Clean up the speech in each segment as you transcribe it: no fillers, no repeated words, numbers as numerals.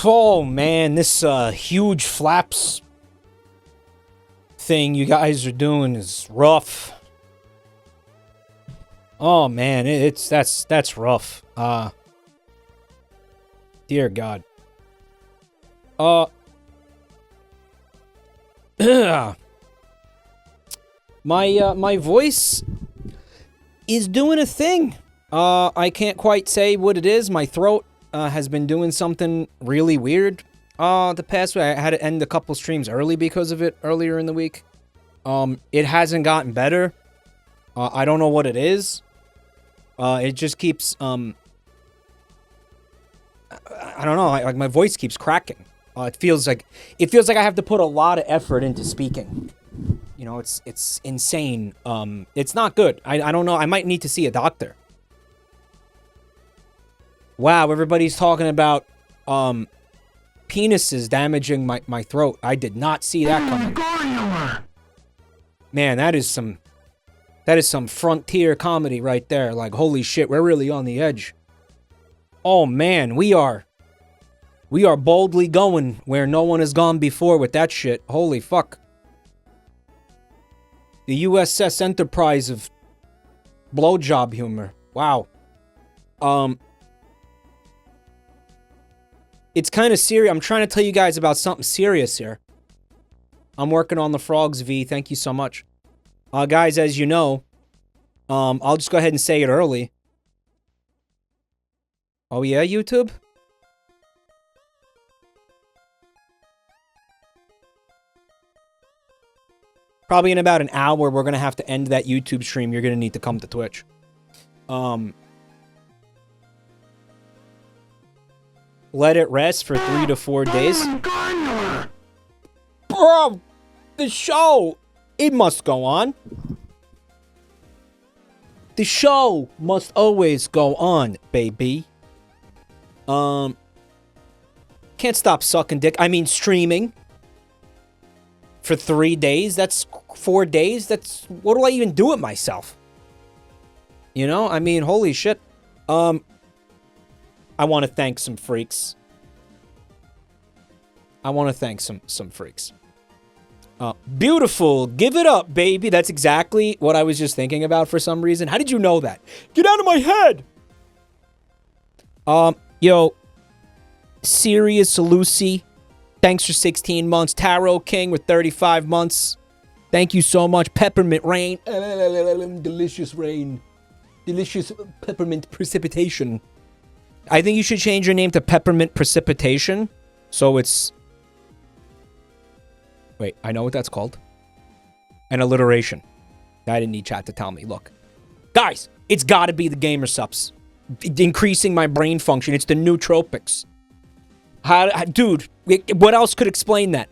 Oh, man, this huge flaps thing you guys are doing is rough. Oh, man, that's rough. Dear God. My voice is doing a thing. I can't quite say what it is. My throat has been doing something really weird. The past week, I had to end a couple streams early because of it earlier in the week. It hasn't gotten better. I don't know what it is. It just keeps, I don't know, like my voice keeps cracking. It feels like I have to put a lot of effort into speaking. You know, it's insane. It's not good. I don't know. I might need to see a doctor. Wow, everybody's talking about penises damaging my throat. I did not see that coming. Man, that is some frontier comedy right there. Like, holy shit, we're really on the edge. Oh man, we are boldly going where no one has gone before with that shit. Holy fuck. The USS Enterprise of blowjob humor. Wow. It's kind of serious. I'm trying to tell you guys about something serious here. I'm working on the frogs, V. Thank you so much. Guys, as you know, I'll just go ahead and say it early. Oh yeah, YouTube? Probably in about an hour, we're going to have to end that YouTube stream. You're going to need to come to Twitch. Let it rest for 3 to 4 days. Bro, the show, it must go on. The show must always go on, baby. Can't stop sucking dick. I mean, streaming. For 3 days? That's 4 days? That's... What do I even do with myself? You know? I mean, holy shit. I want to thank some freaks. Beautiful. Give it up, baby. That's exactly what I was just thinking about for some reason. How did you know that? Get out of my head! Yo. Serious Lucy. Thanks for 16 months. Tarot King with 35 months. Thank you so much. Peppermint Rain. Delicious rain. Delicious peppermint precipitation. I think you should change your name to Peppermint Precipitation. So it's... Wait, I know what that's called. An alliteration. I didn't need chat to tell me. Look. Guys, it's gotta be the gamer subs. Increasing my brain function. It's the nootropics. Dude, what else could explain that?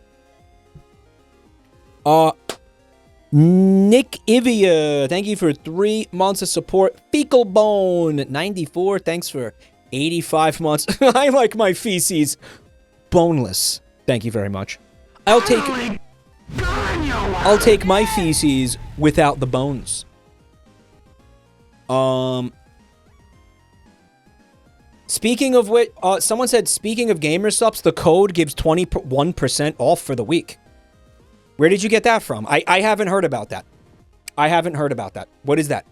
Nick Ivia, thank you for 3 months of support. Fecal Bone, 94, thanks for 85 months. I like my feces boneless. Thank you very much. I'll take my feces without the bones. Speaking of which, someone said, speaking of gamer subs, the code gives 21% off for the week. Where did you get that from? I haven't heard about that. What is that?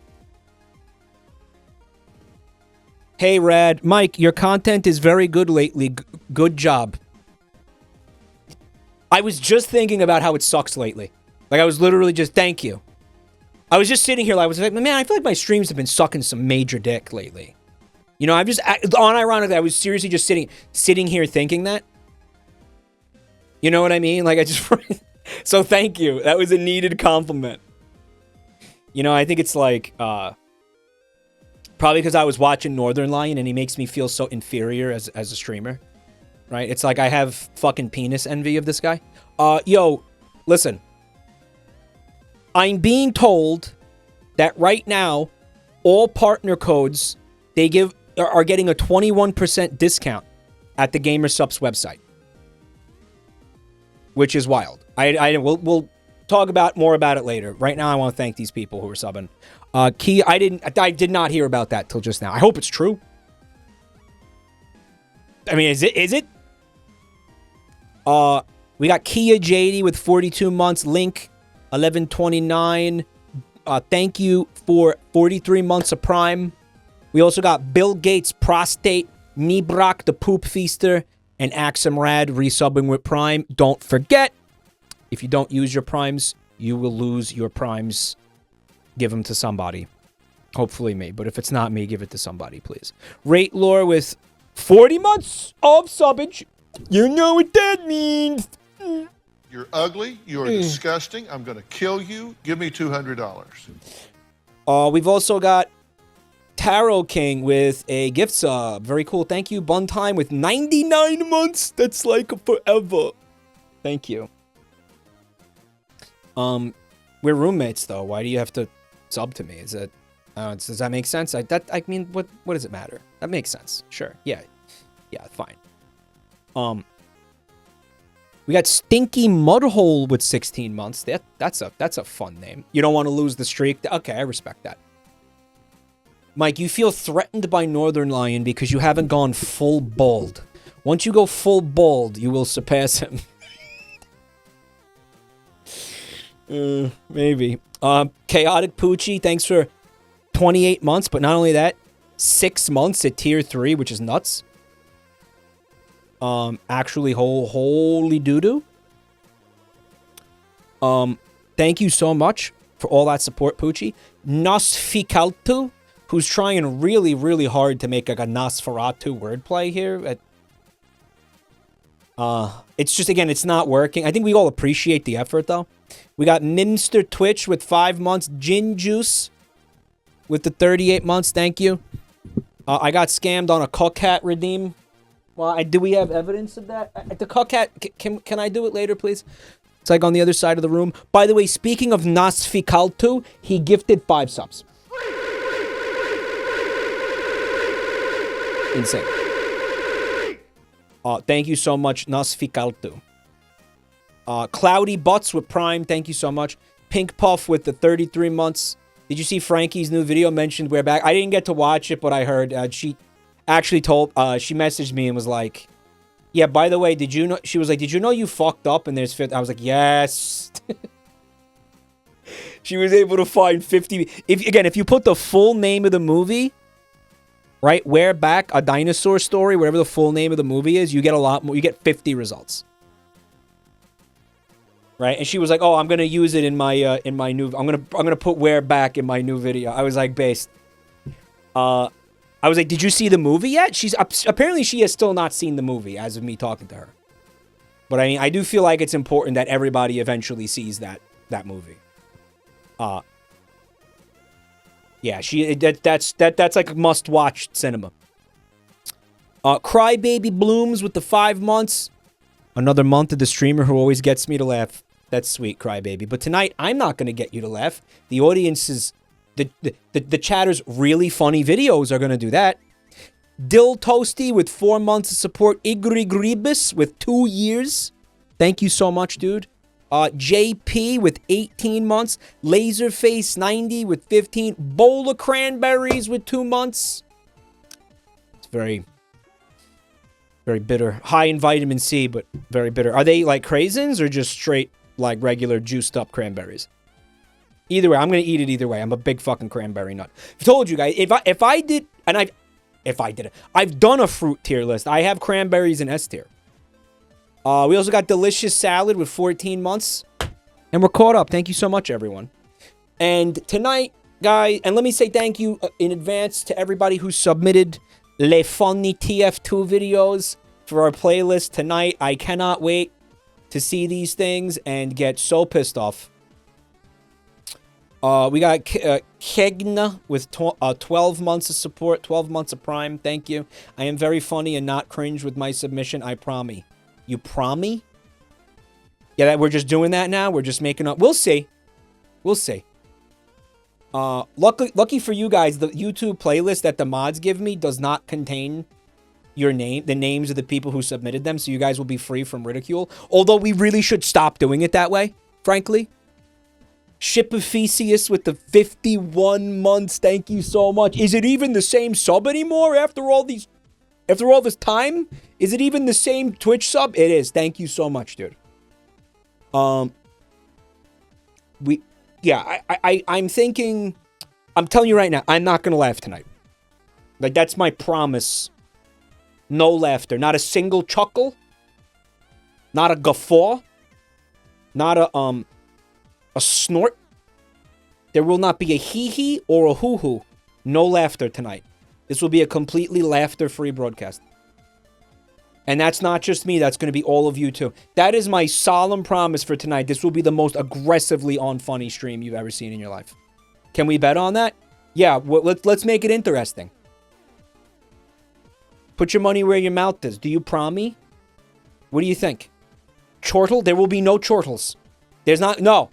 Hey, Rad. Mike, your content is very good lately. Good job. I was just thinking about how it sucks lately. Like, I was literally just, thank you. I was just sitting here, I was like, man, I feel like my streams have been sucking some major dick lately. You know, I'm just, unironically, I was seriously just sitting here thinking that. You know what I mean? Like, I just, so thank you. That was a needed compliment. You know, I think it's like, probably because I was watching Northern Lion and he makes me feel so inferior as a streamer. Right? It's like I have fucking penis envy of this guy. Yo, listen. I'm being told that right now, all partner codes, are getting a 21% discount at the GamerSupps website. Which is wild. We'll talk more about it later. Right now, I want to thank these people who are subbing. Key, I did not hear about that till just now. I hope it's true. I mean, is it? We got Kia JD with 42 months. Link 1129. Thank you for 43 months of Prime. We also got Bill Gates Prostate, Nibrak the Poop Feaster, and Axemrad resubbing with Prime. Don't forget, if you don't use your Primes, you will lose your Primes. Give them to somebody. Hopefully me, but if it's not me, give it to somebody, please. Rate Lore with 40 months of subbage. You know what that means. You're ugly. You are disgusting. I'm going to kill you. Give me $200. We've also got Tarot King with a gift sub. Very cool. Thank you. Bun Time with 99 months. That's like forever. Thank you. We're roommates, though. Why do you have to sub to me? Is that... does that make sense? I mean, what does it matter? That makes sense. Sure. Yeah, fine. We got Stinky Mudhole with 16 months. That's a fun name. You don't want to lose the streak. Okay, I respect that. Mike, you feel threatened by Northern Lion because you haven't gone full bald. Once you go full bald, you will surpass him. Maybe. Chaotic Poochie, thanks for 28 months, but not only that, 6 months at tier 3, which is nuts. Actually, holy doo-doo. Thank you so much for all that support, Poochie. Nosficaltu, who's trying really, really hard to make like a Nosferatu wordplay here. It's just, again, it's not working. I think we all appreciate the effort, though. We got Minster Twitch with 5 months. Gin Juice with the 38 months. Thank you. I got scammed on a Cuck Hat redeem. Well, do we have evidence of that? The Cuck Hat, can I do it later, please? It's like on the other side of the room. By the way, speaking of Nosficaltu, he gifted 5 subs. Insane. Thank you so much, Nosficaltu. Cloudy Butts with Prime, thank you so much. Pink Puff with the 33 months. Did you see Frankie's new video mentioned We're Back? I didn't get to watch it, but I heard she actually told, she messaged me and was like, yeah, by the way, did you know, she was like, did you know you fucked up and there's 50? I was like, yes. She was able to find 50. If you put the full name of the movie, right, We're Back, A Dinosaur Story, whatever the full name of the movie is, you get a lot more, you get 50 results. Right, and she was like, "Oh, I'm gonna use it in my new. I'm gonna put We're Back in my new video." I was like, "Based." I was like, "Did you see the movie yet?" She's apparently she has still not seen the movie as of me talking to her. But I mean, I do feel like it's important that everybody eventually sees that movie. Yeah, that's like a must-watch cinema. Crybaby Blooms with the 5 months. Another month of the streamer who always gets me to laugh. That's sweet, Crybaby. But tonight, I'm not going to get you to laugh. The audience is... The chatter's really funny videos are going to do that. Dill Toasty with 4 months of support. Igrigribus with 2 years. Thank you so much, dude. JP with 18 months. Laserface 90 with 15. Bowl of Cranberries with 2 months. It's very bitter. High in vitamin C, but very bitter. Are they like craisins or just straight, like, regular juiced up cranberries? Either way, I'm going to eat it either way. I'm a big fucking cranberry nut. I told you guys, if I did it, I've done a fruit tier list. I have cranberries in S tier. We also got Delicious Salad with 14 months. And we're caught up. Thank you so much, everyone. And tonight, guys, and let me say thank you in advance to everybody who submitted Les Funny TF2 videos for our playlist tonight. I cannot wait to see these things and get so pissed off. We got Kegna with 12 months of support, 12 months of Prime. Thank you. I am very funny and not cringe with my submission. I promise. You promise? Yeah, that we're just doing that now. We're just making up. We'll see. We'll see. Lucky for you guys, the YouTube playlist that the mods give me does not contain the names of the people who submitted them, so you guys will be free from ridicule. Although we really should stop doing it that way, frankly. Shipophysius with the 51 months. Thank you so much. Is it even the same sub anymore after all these After all this time, is it even the same Twitch sub? It is. Thank you so much, dude. I'm thinking, I'm telling you right now, I'm not gonna laugh tonight. Like, that's my promise. No laughter. Not a single chuckle. Not a guffaw. Not a snort. There will not be a hee-hee or a hoo-hoo. No laughter tonight. This will be a completely laughter-free broadcast. And that's not just me. That's going to be all of you, too. That is my solemn promise for tonight. This will be the most aggressively unfunny stream you've ever seen in your life. Can we bet on that? Yeah, let's make it interesting. Put your money where your mouth is. Do you prom me? What do you think? Chortle? There will be no chortles. There's not... No.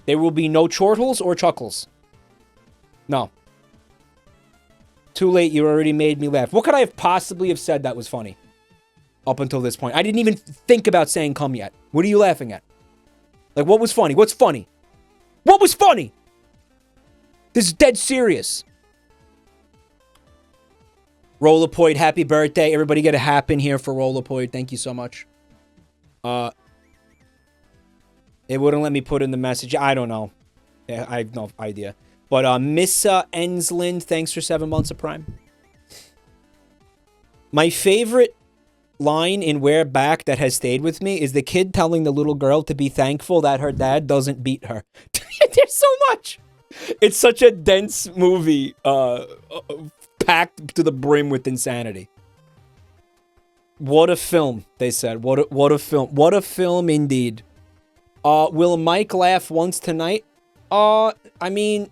There will be no chortles or chuckles. No. Too late. You already made me laugh. What could I have possibly have said that was funny? Up until this point. I didn't even think about saying come yet. What are you laughing at? Like, what was funny? What's funny? What was funny? This is dead serious. Rollerpoid, happy birthday. Everybody get a happen here for Rollerpoid. Thank you so much. It wouldn't let me put in the message. I don't know. I have no idea. But Missa Ensland, thanks for 7 months of Prime. My favorite line in We're Back that has stayed with me is the kid telling the little girl to be thankful that her dad doesn't beat her. There's so much. It's such a dense movie, packed to the brim with insanity. What a film, they said. What a film. What a film indeed. Will Mike laugh once tonight? I mean,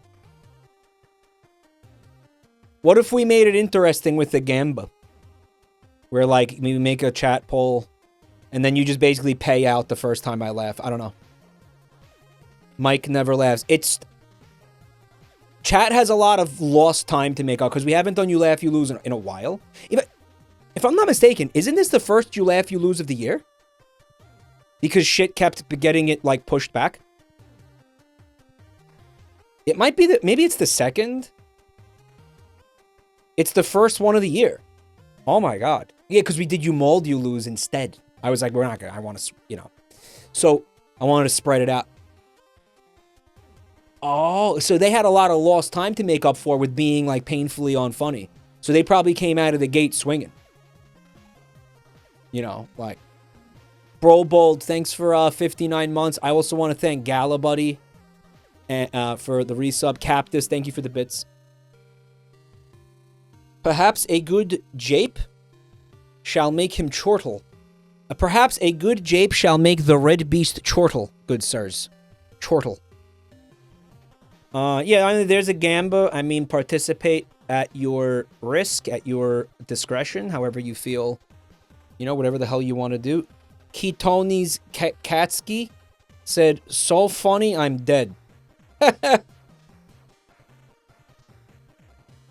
what if we made it interesting with the Gamba? Where, like, maybe make a chat poll, and then you just basically pay out the first time I laugh. I don't know. Mike never laughs. Chat has a lot of lost time to make up, because we haven't done You Laugh, You Lose in a while. If I'm not mistaken, isn't this the first You Laugh, You Lose of the year? Because shit kept getting it, like, pushed back. It might be maybe it's the second. It's the first one of the year. Oh my god. Yeah, because we did You Mold, You Lose instead. I was like, we're not gonna, I want to, you know. So, I wanted to spread it out. Oh, so they had a lot of lost time to make up for with being, like, painfully unfunny. So they probably came out of the gate swinging. You know, like. Bro Bold, thanks for 59 months. I also want to thank Gala Buddy for the resub. Captus, thank you for the bits. Perhaps a good jape shall make him chortle. Perhaps a good jape shall make the red beast chortle, good sirs. Chortle. Yeah, I mean, there's a Gamba. I mean, participate at your risk, at your discretion, however you feel, you know, whatever the hell you want to do. Ketoni's Katsky said, so funny, I'm dead.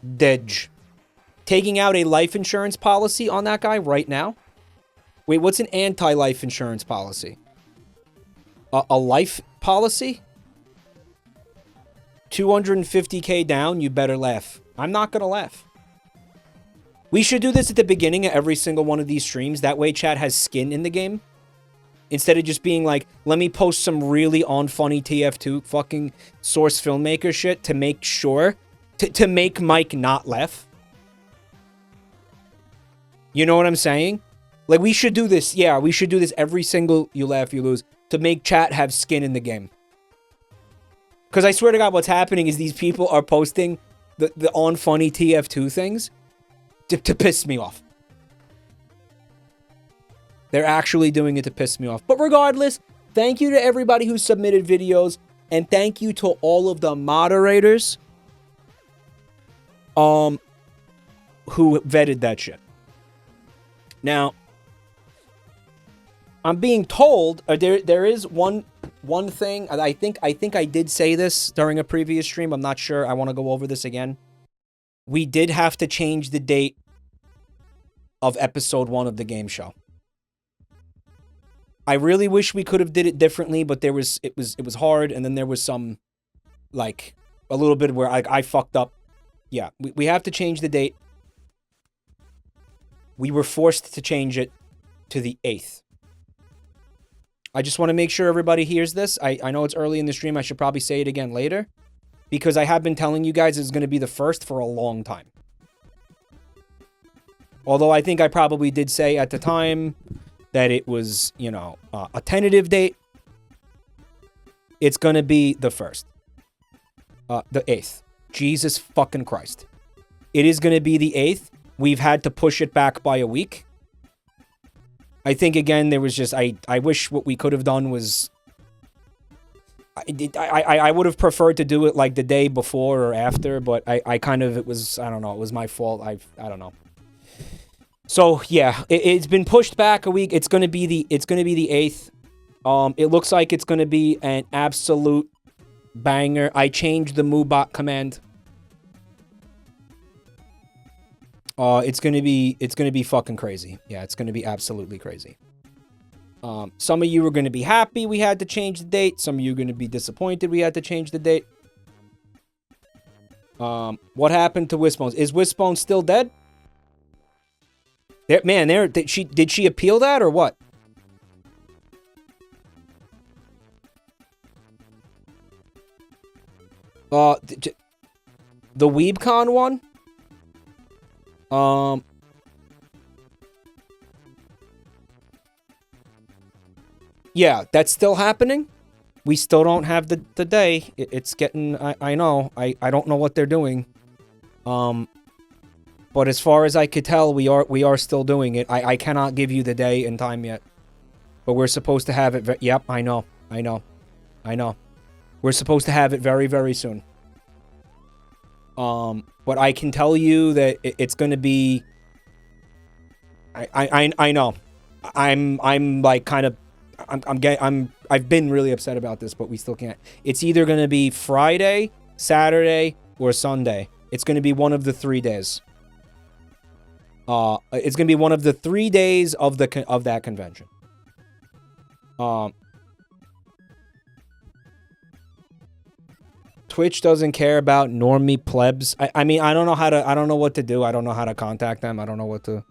Dej. Taking out a life insurance policy on that guy right now? Wait, what's an anti-life insurance policy? A life policy? 250k down, you better laugh. I'm not gonna laugh. We should do this at the beginning of every single one of these streams. That way chat has skin in the game. Instead of just being like, let me post some really unfunny TF2 fucking source filmmaker shit to make sure, to make Mike not laugh. You know what I'm saying? Like, we should do this. Yeah, we should do this every single You Laugh, You Lose to make chat have skin in the game. Because I swear to God, what's happening is these people are posting the unfunny TF2 things to piss me off. They're actually doing it to piss me off. But regardless, thank you to everybody who submitted videos. And thank you to all of the moderators who vetted that shit. Now, I'm being told there is one thing. I think I did say this during a previous stream. I'm not sure. I want to go over this again. We did have to change the date of episode 1 of the game show. I really wish we could have did it differently, but it was hard, and then there was some, like, a little bit where I fucked up. Yeah, we have to change the date. we were forced to change it to the 8th. I just want to make sure everybody hears this. I know it's early in the stream. I should probably say it again later. Because I have been telling you guys it's going to be the 1st for a long time. Although I think I probably did say at the time that it was, you know, a tentative date. It's going to be the 1st. The 8th. Jesus fucking Christ. It is going to be the 8th. We've had to push it back by a week. I think, again, there was just... I wish what we could have done was... I would have preferred to do it, like, the day before or after, but I kind of... It was... I don't know. It was my fault. I don't know. So, yeah. It's been pushed back a week. It's going to be the 8th. It looks like it's going to be an absolute banger. I changed the MooBot command. It's gonna be fucking crazy. Yeah, it's gonna be absolutely crazy. Some of you are gonna be happy we had to change the date. Some of you are gonna be disappointed we had to change the date. What happened to Wishbones? Is Wishbones still dead? Did she appeal that or what? The WeebCon one? Yeah, that's still happening. We still don't have the day. It's getting... I know. I don't know what they're doing. But as far as I could tell, we are still doing it. I cannot give you the day and time yet. But we're supposed to have it... Yep, I know. We're supposed to have it very, very soon. But I can tell you that it's going to be... I know. I'm like kind of... I've been really upset about this, but we still can't. It's either going to be Friday, Saturday, or Sunday. It's going to be one of the 3 days. It's going to be one of the 3 days of that convention. Twitch doesn't care about normie plebs. I mean, I don't know what to do. I don't know how to contact them. I don't know what to...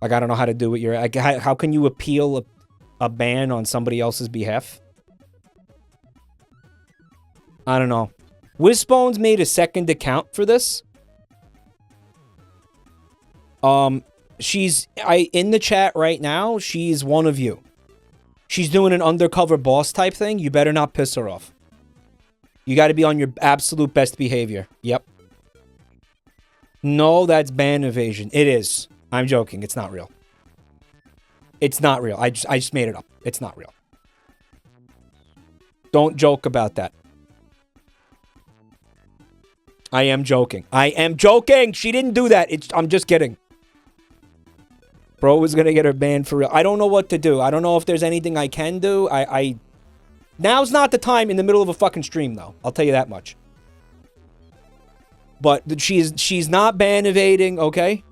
Like, I don't know how to do it. Like, how can you appeal a ban on somebody else's behalf? I don't know. Wishbones made a second account for this. She's in the chat right now. She's one of you. She's doing an undercover boss type thing. You better not piss her off. You got to be on your absolute best behavior. Yep. No, that's ban evasion. It is. I'm joking. It's not real. It's not real. I just made it up. It's not real. Don't joke about that. I am joking. I am joking. She didn't do that. I'm just kidding. Bro was going to get her banned for real. I don't know what to do. I don't know if there's anything I can do. Now's not the time in the middle of a fucking stream, though. I'll tell you that much. But she's not ban evading, okay?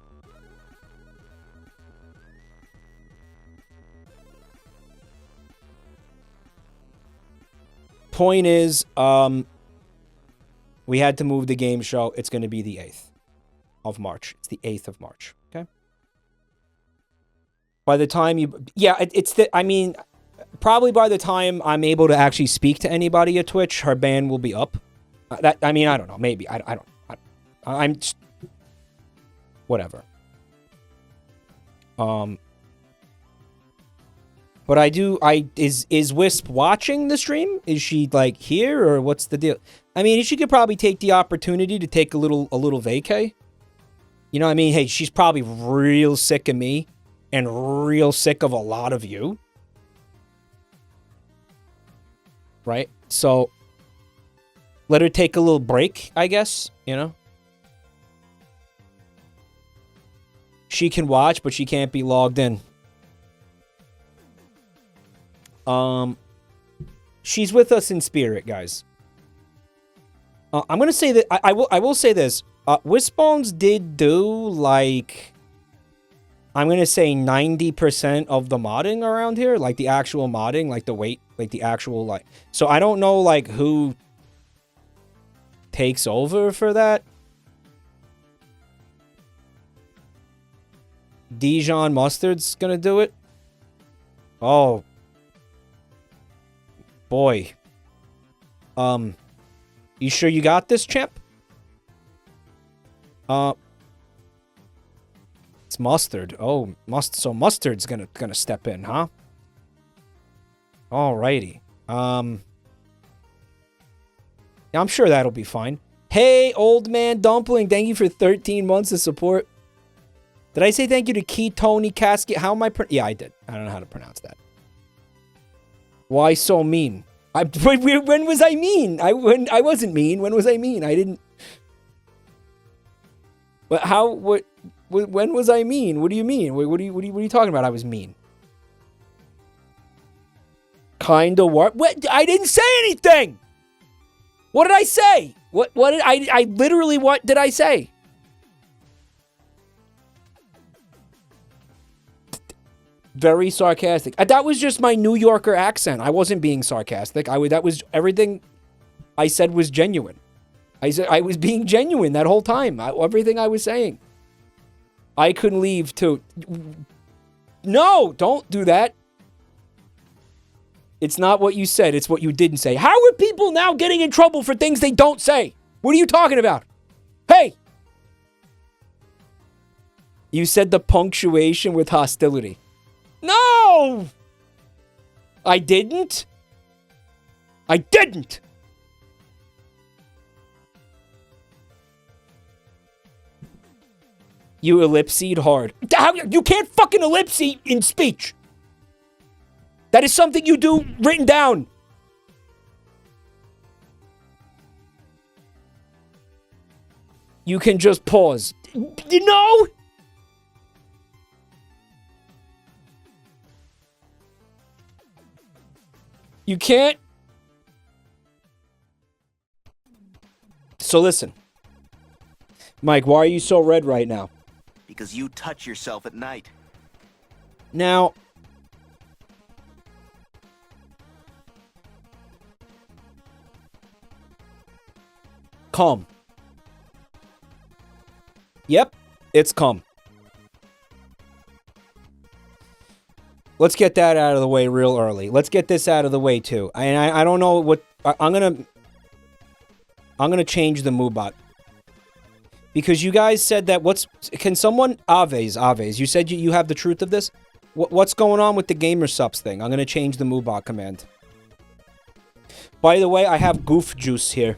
Point is, we had to move the game show. It's going to be the 8th of March. It's the 8th of March, okay? By the time you... Yeah, I mean... Probably by the time I'm able to actually speak to anybody at Twitch, her ban will be up. I mean, I don't know. Maybe. I'm just... Whatever. But is Wisp watching the stream? Is she, like, here, or what's the deal? I mean, she could probably take the opportunity to take a little vacay. You know what I mean? Hey, she's probably real sick of me and real sick of a lot of you. Right? So, let her take a little break, I guess, you know? She can watch, but she can't be logged in. She's with us in spirit, guys. I'm gonna say that, I will say this. Wishbones did do, like... I'm gonna say 90% of the modding around here, like the actual modding, like the weight, like the actual, like... So I don't know, like, who takes over for that. Dijon mustard's gonna do it? Oh. Boy. You sure you got this, champ? It's mustard. Oh, so mustard's gonna step in, huh? Alrighty. Yeah, I'm sure that'll be fine. Hey, old man dumpling, thank you for 13 months of support. Did I say thank you to Ketoni Casket? How am I yeah, I did. I don't know how to pronounce that. Why so mean? When was I mean? I wasn't mean. When was I mean? I didn't. But when was I mean? What do you mean? What are you talking about? I was mean. Kinda what? What? I didn't say anything. What did I say? What did I literally, what did I say? Very sarcastic. That was just my New Yorker accent. I wasn't being sarcastic. That was everything I said was genuine. I was being genuine that whole time. Everything I was saying. I couldn't leave to. No, don't do that. It's not what you said. It's what you didn't say. How are people now getting in trouble for things they don't say? What are you talking about? Hey! You said the punctuation with hostility. No! I didn't. I didn't. You ellipseed hard. You can't fucking ellipse in speech. That is something you do written down. You can just pause. No! You can't. So listen. Mike, why are you so red right now? Because you touch yourself at night. Now, calm. Yep, it's calm. Let's get that out of the way real early. Let's get this out of the way too. And I don't know what I'm gonna change the Moobot. Because you guys said that can someone Aves, you said you have the truth of this? What's going on with the gamer subs thing? I'm gonna change the Moobot command. By the way, I have goof juice here.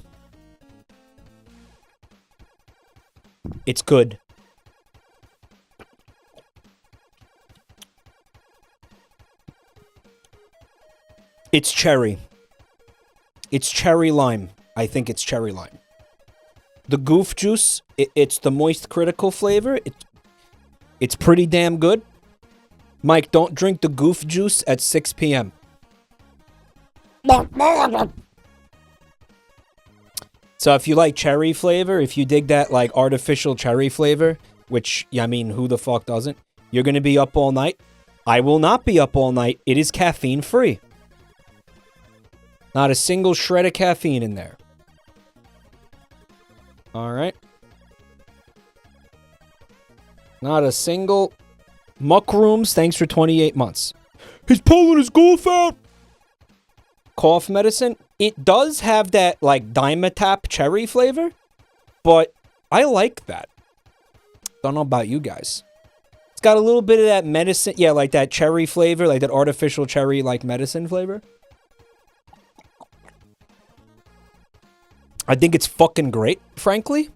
It's good. It's cherry. It's cherry lime. I think it's cherry lime. The goof juice, it's the moist critical flavor. It's pretty damn good. Mike, don't drink the goof juice at 6 p.m. So if you like cherry flavor, if you dig that like artificial cherry flavor, which, I mean, who the fuck doesn't? You're going to be up all night. I will not be up all night. It is caffeine free. Not a single shred of caffeine in there. All right. Not a single. Muckrooms, thanks for 28 months. He's pulling his golf out. Cough medicine. It does have that, like, Dimetap cherry flavor. But I like that. Don't know about you guys. It's got a little bit of that medicine. Yeah, like that cherry flavor. Like that artificial cherry, like, medicine flavor. I think it's fucking great, frankly.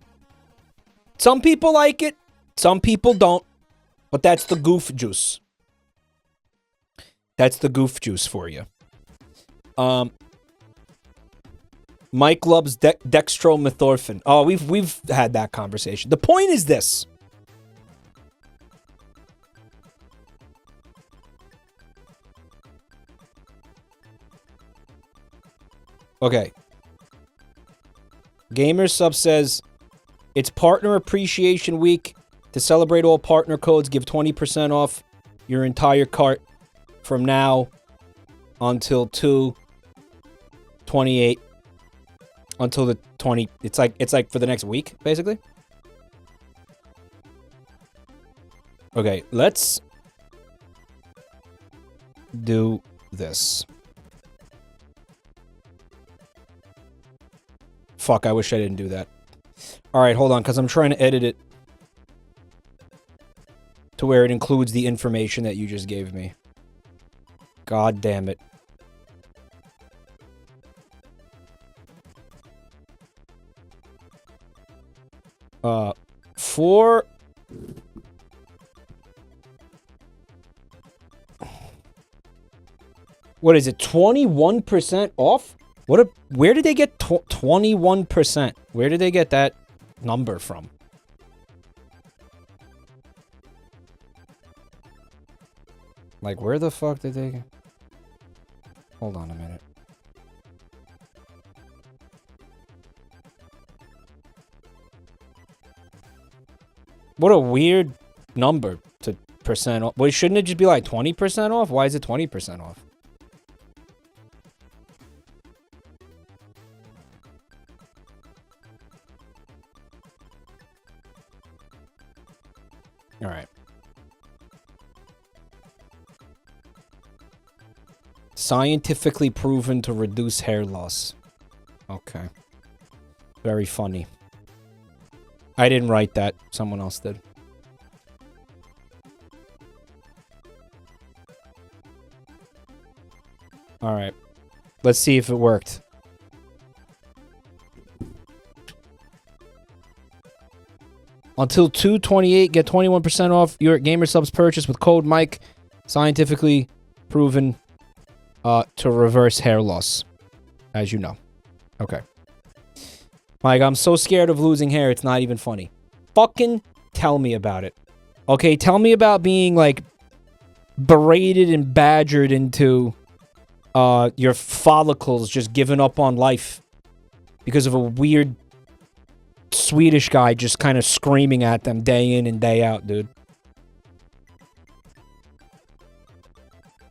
Some people like it. Some people don't. But that's the goof juice. That's the goof juice for you. Mike loves dextromethorphan. Oh, we've had that conversation. The point is this. Okay. Gamer Sub says, it's Partner Appreciation Week. To celebrate all partner codes, give 20% off your entire cart from now until 2/28. Until the 20. It's like for the next week, basically. Okay, let's do this. Fuck, I wish I didn't do that. Alright, hold on, because I'm trying to edit it to where it includes the information that you just gave me. God damn it. For... What is it, 21% off? Where did they get 21%? Where did they get that number from? Like, where the fuck did they... Hold on a minute. What a weird number to percent off. Well, shouldn't it just be like 20% off? Why is it 20% off? All right. Scientifically proven to reduce hair loss. Okay. Very funny. I didn't write that. Someone else did. All right. Let's see if it worked. Until 2/28, get 21% off your Gamer Subs purchase with code Mike. Scientifically proven to reverse hair loss, as you know. Okay. Mike, I'm so scared of losing hair, it's not even funny. Fucking tell me about it. Okay, tell me about being, like, berated and badgered into your follicles just giving up on life because of a weird Swedish guy just kind of screaming at them day in and day out, dude.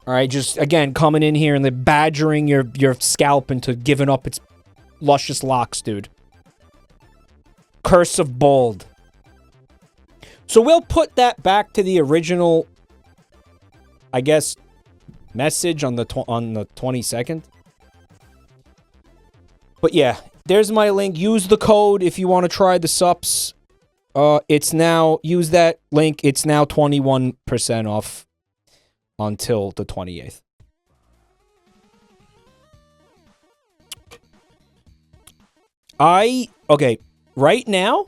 Alright, just, again, coming in here and badgering your scalp into giving up its luscious locks, dude. Curse of bald. So we'll put that back to the original, I guess, message on the 22nd. But yeah, there's my link. Use the code if you want to try the sups. It's now, use that link. It's now 21% off until the 28th. Okay, right now,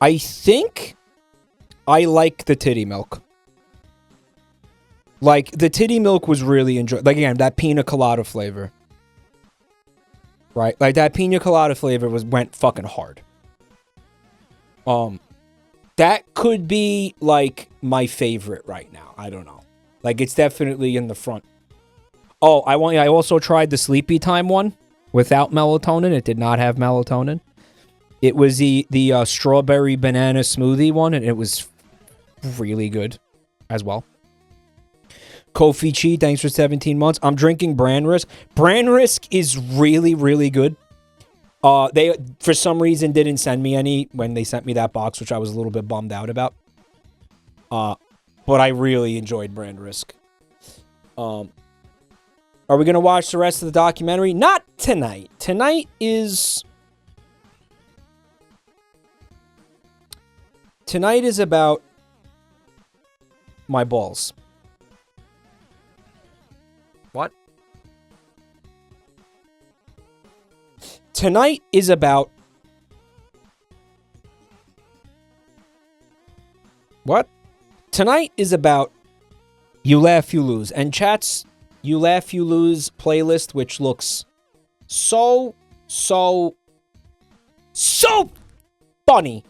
I think I like the titty milk. Like, the titty milk was really enjoyable. Like, again, that pina colada flavor. Right? Like, that pina colada flavor went fucking hard. That could be, like, my favorite right now. I don't know. Like, it's definitely in the front. Oh, I also tried the Sleepy Time one without melatonin. It did not have melatonin. It was the strawberry banana smoothie one, and it was really good as well. Kofi Chi, thanks for 17 months. I'm drinking Brand Risk. Brand Risk is really, really good. They, for some reason, didn't send me any when they sent me that box, which I was a little bit bummed out about. But I really enjoyed Brand Risk. Are we going to watch the rest of the documentary? Not tonight. Tonight is about my balls. What? Tonight is about... What? Tonight is about You Laugh, You Lose. And chat's You Laugh, You Lose playlist, which looks so funny.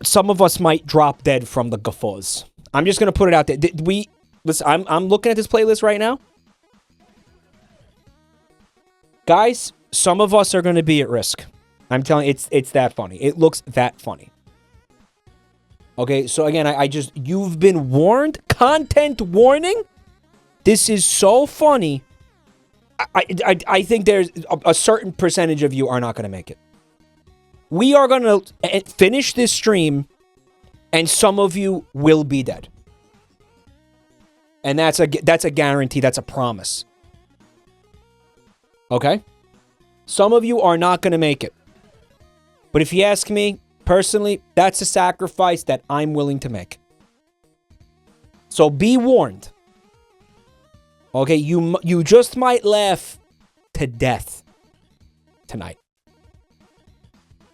Some of us might drop dead from the guffaws. I'm just going to put it out there. Listen, I'm looking at this playlist right now. Guys, some of us are going to be at risk. I'm telling you, it's that funny. It looks that funny. Okay, so again, I just... You've been warned. Content warning. This is so funny I think there's a certain percentage of you are not going to make it. We are going to finish this stream, and some of you will be dead. And that's a guarantee. That's a promise. Okay? Some of you are not going to make it. But if you ask me, personally, that's a sacrifice that I'm willing to make. So be warned. Okay, you just might laugh to death tonight.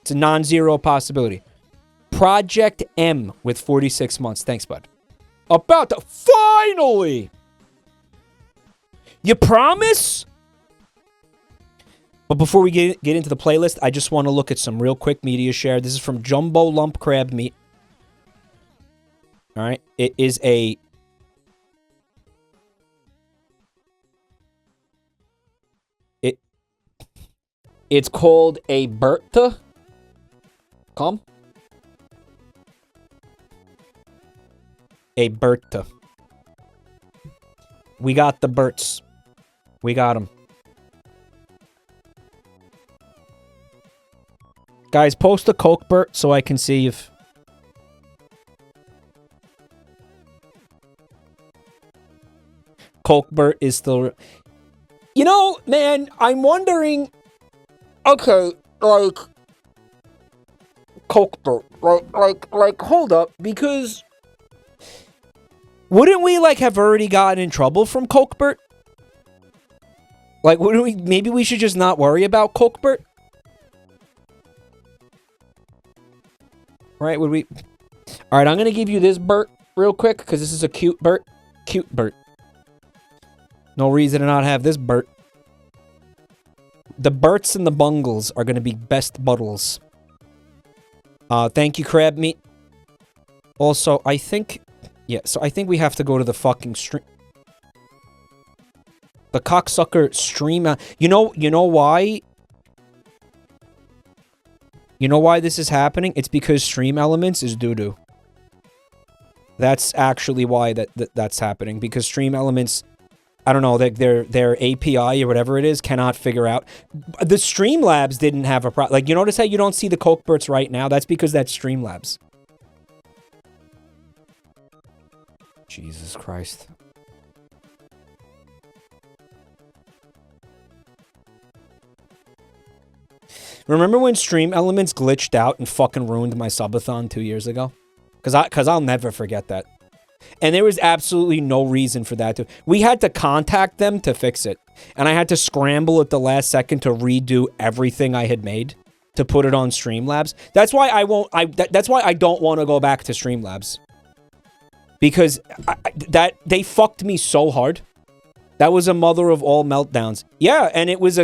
It's a non-zero possibility. Project M with 46 months. Thanks, bud. About to... Finally! You promise? But before we get into the playlist, I just want to look at some real quick media share. This is from Jumbo Lump Crab Meat. All right. It is a... It's called a Bertha. Come. A Bertha. We got the Berts. We got them. Guys, post a Coke Bert so I can see if... Coke Bert is still... You know, man, I'm wondering... Okay, like... Coke Bert. Like, hold up, because... Wouldn't we, like, have already gotten in trouble from Coke Bert? Like, wouldn't we... Maybe we should just not worry about Coke Bert? Right, would we... Alright, I'm gonna give you this Bert real quick, because this is a cute Bert. Cute Bert. No reason to not have this Bert. The Berts and the Bungles are gonna be best buddles. Thank you, Crab Meat. Also, I think... Yeah, so I think we have to go to the fucking stream... The cocksucker stream... You know why? You know why this is happening? It's because Stream Elements is doo-doo. That's actually why that's happening. Because Stream Elements... I don't know, their API or whatever it is cannot figure out. The Streamlabs didn't have a problem. Like, you notice how you don't see the Coke Berts right now? That's because that's Streamlabs. Jesus Christ. Remember when Stream Elements glitched out and fucking ruined my subathon 2 years ago? Because I'll never forget that. And there was absolutely no reason for that. We had to contact them to fix it. And I had to scramble at the last second to redo everything I had made to put it on Streamlabs. That's why that's why I don't want to go back to Streamlabs. Because they fucked me so hard. That was a mother of all meltdowns. Yeah, and it was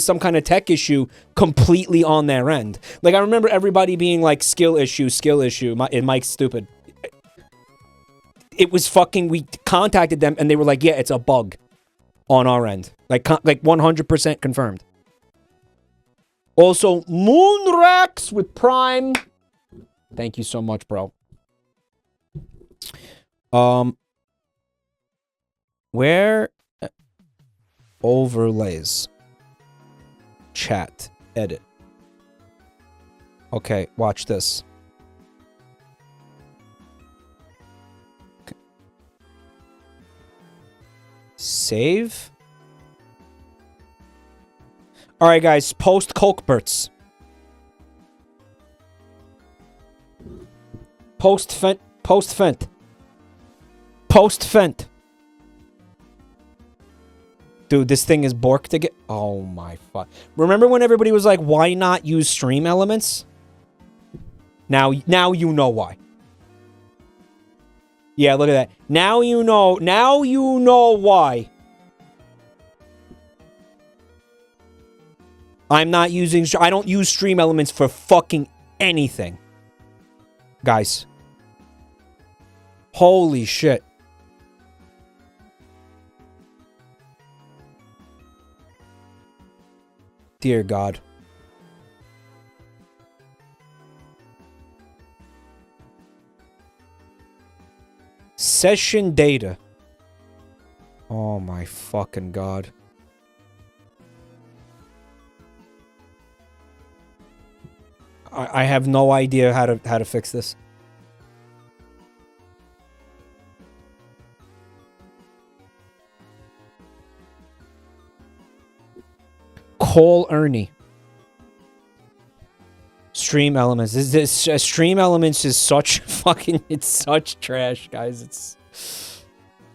some kind of tech issue completely on their end. Like, I remember everybody being like, skill issue, and Mike's stupid. It was fucking, we contacted them and they were like, yeah, it's a bug on our end. Like 100% confirmed. Also, Moonrax with Prime. Thank you so much, bro. Where overlays chat edit. Okay, watch this. Okay. Save. All right, guys, post Cokeberts. Post Fent. Dude, this thing is borked again. Oh my fuck. Remember when everybody was like, why not use Stream Elements? Now you know why. Yeah, look at that. Now you know why. I'm not using... I don't use Stream Elements for fucking anything. Guys. Holy shit. Dear God. Session data. Oh my fucking God. I have no idea how to fix this. Call Ernie. Stream Elements. Stream Elements is such fucking... It's such trash, guys. It's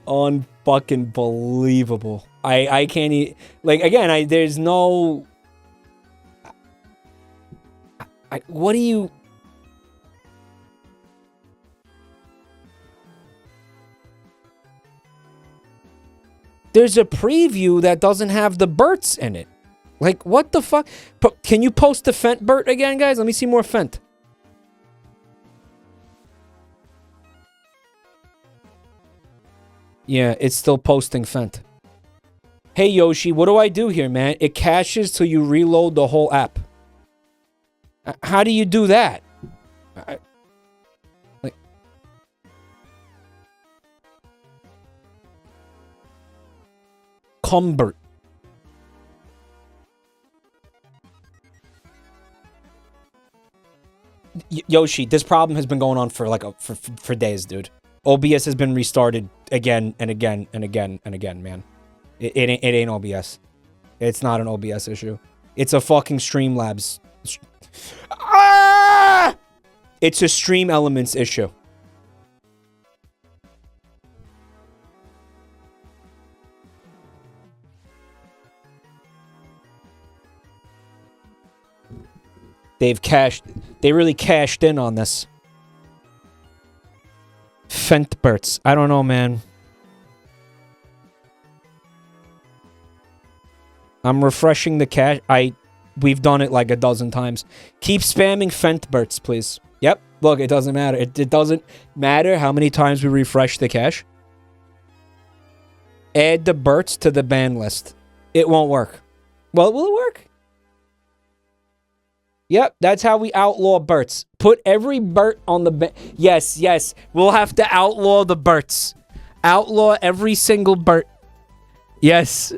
unfucking believable. I can't like, again, there's no... what do you... There's a preview that doesn't have the Berts in it. Like, what the fuck? Can you post the Fent Bert again, guys? Let me see more Fent. Yeah, it's still posting Fent. Hey, Yoshi, what do I do here, man? It caches till you reload the whole app. How do you do that? Like... Cumbert. Yoshi, this problem has been going on for like for days, dude. OBS has been restarted again and again and again and again, man. It ain't OBS. It's not an OBS issue. It's a fucking Streamlabs. Ah! It's a Stream Elements issue. They really cashed in on this. Fentberts. I don't know, man. I'm refreshing the cache. We've done it like a dozen times. Keep spamming Fentberts, please. Yep. Look, it doesn't matter. It doesn't matter how many times we refresh the cache. Add the Berts to the ban list. It won't work. Well, will it work? Yep, that's how we outlaw Berts. Put every Bert on the ban. Yes, yes. We'll have to outlaw the Berts. Outlaw every single Bert. Yes.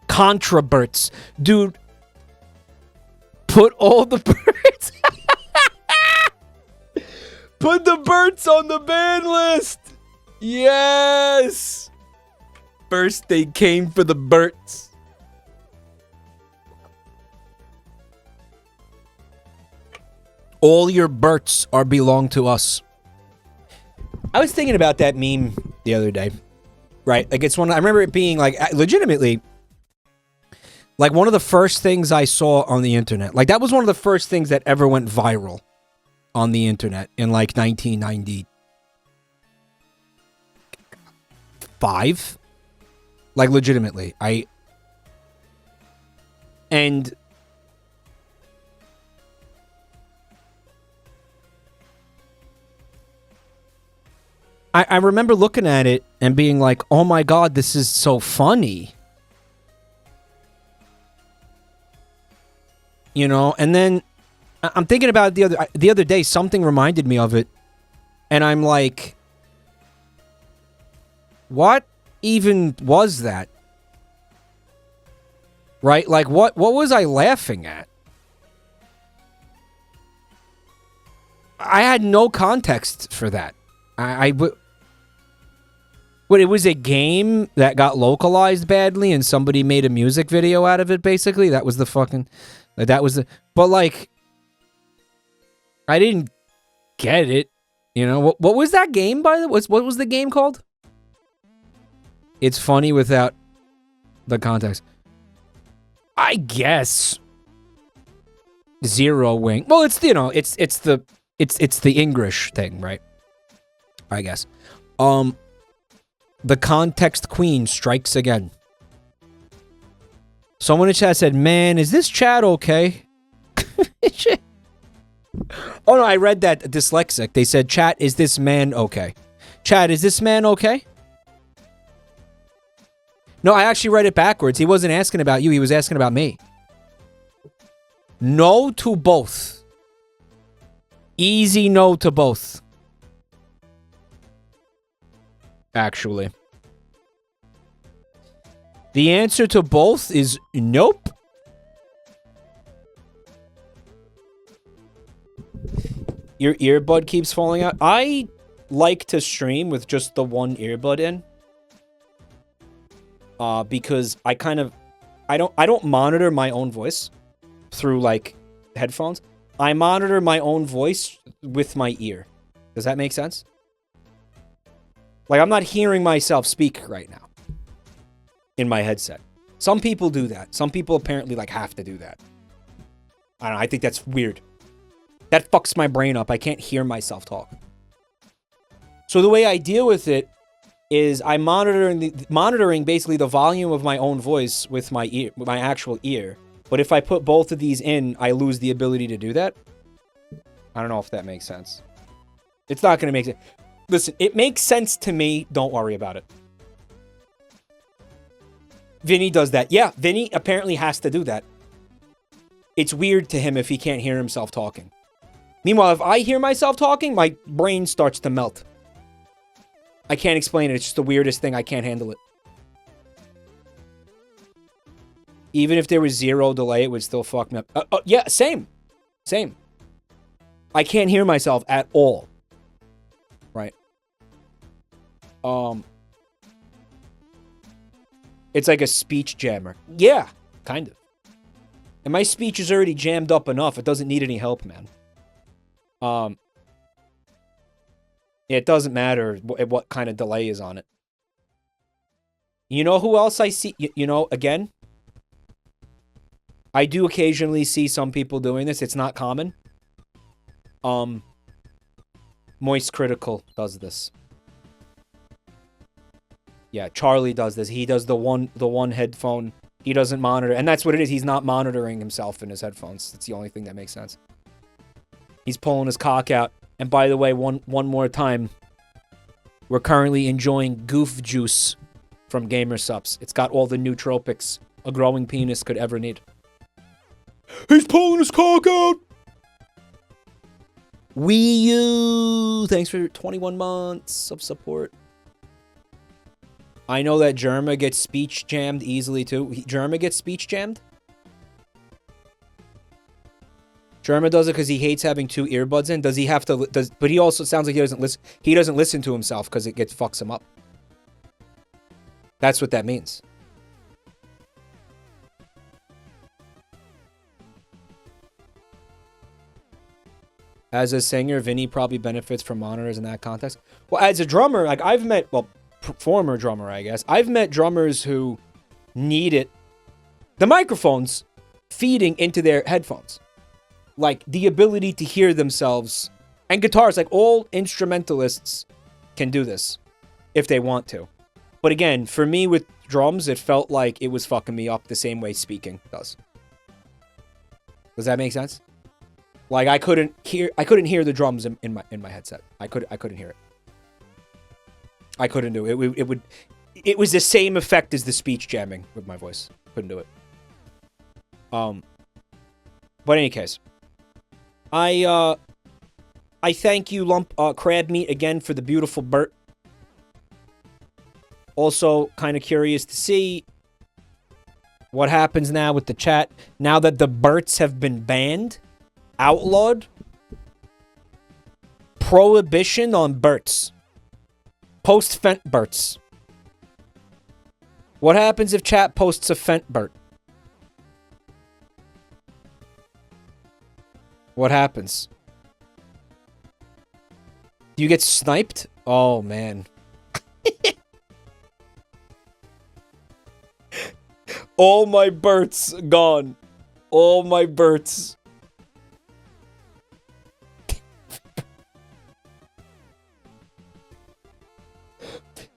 Contra Berts. Dude. Put all the Berts. Put the Berts on the ban list. Yes. First they came for the Berts. All your Berts belong to us. I was thinking about that meme the other day. Right? Like, it's one... I remember it being, like, legitimately... Like, one of the first things I saw on the internet. Like, that was one of the first things that ever went viral on the internet in, like, 1995? Like, legitimately. And... I remember looking at it and being like, oh my god, this is so funny. You know, and then I'm thinking about it the other day, something reminded me of it. And I'm like, what even was that? Right? Like, what was I laughing at? I had no context for that. But it was a game that got localized badly and somebody made a music video out of it, basically? That was the fucking... That was the... But, like... I didn't get it. You know? What was that game, by the way? What was the game called? It's funny without the context. I guess. Zero Wing. Well, it's, you know, it's the English thing, right? I guess. The context queen strikes again. Someone in chat said, man, is this chat okay? Oh, no, I read that dyslexic. They said, chat, is this man okay? Chat, is this man okay? No, I actually read it backwards. He wasn't asking about you. He was asking about me. No to both. Easy no to both. Actually. The answer to both is nope. Your earbud keeps falling out. I like to stream with just the one earbud in. Because I don't monitor my own voice through like headphones. I monitor my own voice with my ear. Does that make sense? Like, I'm not hearing myself speak right now in my headset. Some people do that. Some people apparently like have to do that. I don't know, I think that's weird. That fucks my brain up. I can't hear myself talk. So the way I deal with it is I'm monitoring basically the volume of my own voice with my ear, with my actual ear. But if I put both of these in, I lose the ability to do that. I don't know if that makes sense. It's not going to make sense. Listen, it makes sense to me. Don't worry about it. Vinny does that. Yeah, Vinny apparently has to do that. It's weird to him if he can't hear himself talking. Meanwhile, if I hear myself talking, my brain starts to melt. I can't explain it. It's just the weirdest thing. I can't handle it. Even if there was zero delay, it would still fuck me up. Yeah, same. Same. I can't hear myself at all. Right. It's like a speech jammer. Yeah, kind of. And my speech is already jammed up enough. It doesn't need any help, man. It doesn't matter what kind of delay is on it. You know who else I see? You know, again, I do occasionally see some people doing this. It's not common. Moist Critical does this. Yeah, Charlie does this. He does the one headphone. He doesn't monitor. And that's what it is. He's not monitoring himself in his headphones. That's the only thing that makes sense. He's pulling his cock out. And by the way, one more time, we're currently enjoying Goof Juice from Gamer Supps. It's got all the nootropics a growing penis could ever need. He's pulling his cock out! YLYL! Thanks for 21 months of support. I know that Jerma gets speech jammed easily too. Jerma gets speech jammed? Jerma does it because he hates having two earbuds in. Does he have to? But he also sounds like he doesn't listen. He doesn't listen to himself because it fucks him up. That's what that means. As a singer, Vinny probably benefits from monitors in that context. Well, as a drummer, like I've met, well, former drummer, I guess. I've met drummers who need it. The microphones feeding into their headphones. Like, the ability to hear themselves. And guitars, like, all instrumentalists can do this. If they want to. But again, for me with drums, it felt like it was fucking me up the same way speaking does. Does that make sense? Like, I couldn't hear the drums in my headset. I couldn't hear it. I couldn't do it. It was the same effect as the speech jamming with my voice. Couldn't do it. But in any case, I thank you, Crab Meat, again for the beautiful Bert. Also, kind of curious to see what happens now with the chat. Now that the Berts have been banned, outlawed, prohibition on Berts. Post-Fent Berts. What happens if chat posts a Fent Bert? What happens? Do you get sniped? Oh, man. All my Berts gone. All my Berts.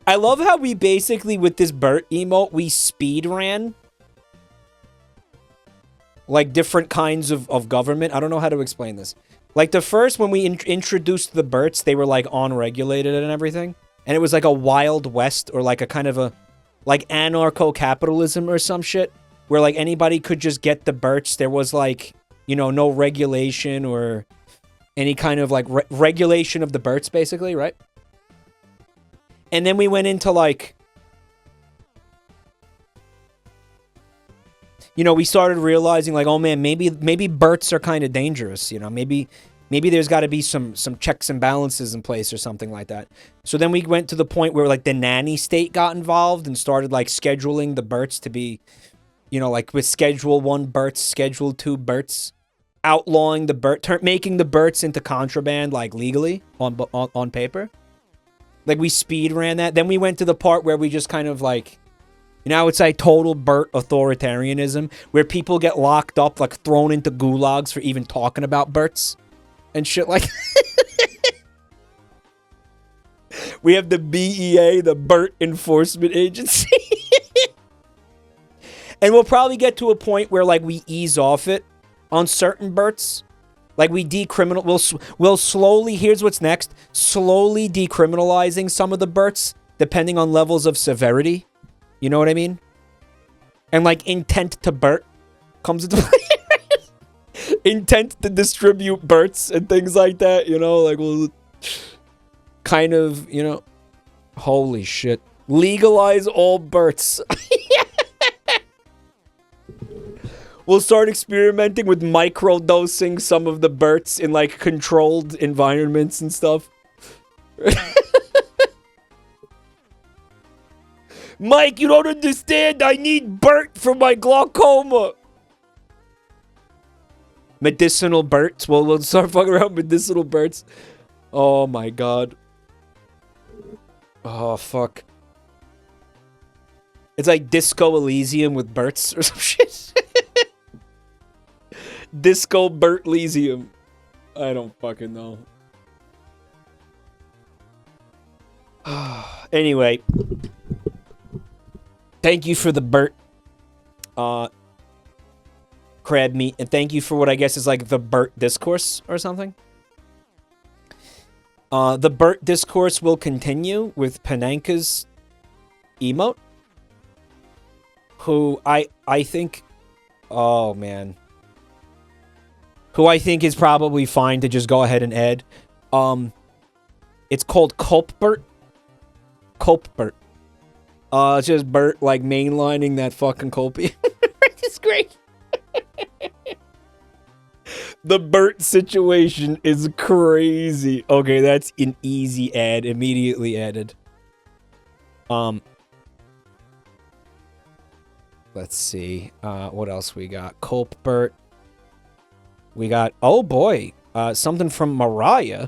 I love how we basically, with this Bert emote, we speed ran. Like, different kinds of government. I don't know how to explain this. Like, the first, when we introduced the Berts, they were, like, unregulated and everything. And it was, like, a Wild West, or, like, a kind of a, like, anarcho-capitalism or some shit. Where, like, anybody could just get the Berts. There was, like, you know, no regulation or any kind of, like, regulation of the Berts, basically, right? And then we went into, like, you know, we started realizing, like, oh, man, maybe Berts are kind of dangerous, you know? Maybe Maybe there's got to be some checks and balances in place or something like that. So then we went to the point where like the nanny state got involved and started like scheduling the births to be, you know, like with Schedule 1 births, Schedule 2 births, outlawing the birth, making the births into contraband like legally on paper. Like we speed ran that. Then we went to the part where we just kind of like, you know, it's like total birth authoritarianism where people get locked up, like thrown into gulags for even talking about births. And shit like we have the BEA, the Burt Enforcement Agency. And we'll probably get to a point where like we ease off it on certain Burts. Like we we'll slowly, here's what's next, slowly decriminalizing some of the Burts depending on levels of severity. You know what I mean? And like intent to Burt comes into play. Intent to distribute Burts and things like that, you know, like we'll kind of, you know, holy shit. Legalize all Burts. We'll start experimenting with microdosing some of the Burts in like controlled environments and stuff. Mike, you don't understand. I need Burt for my glaucoma. Medicinal Burts. Well, we'll start fucking around with medicinal Burts. Oh my god. Oh fuck. It's like Disco Elysium with Burts or some shit. Disco Burt Elysium. I don't fucking know. Anyway. Thank you for the Burt. Crab meat, and thank you for what I guess is like the Burt discourse or something. The Burt discourse will continue with Panenka's emote, who I think, oh man, who I think is probably fine to just go ahead and add. It's called Culpbert. Culpbert. It's just Burt like mainlining that fucking Colpy. It's great. The Burt situation is crazy. Okay, that's an easy add. Immediately added. Let's see. What else we got? Culpbert. We got, oh boy, something from Mariah.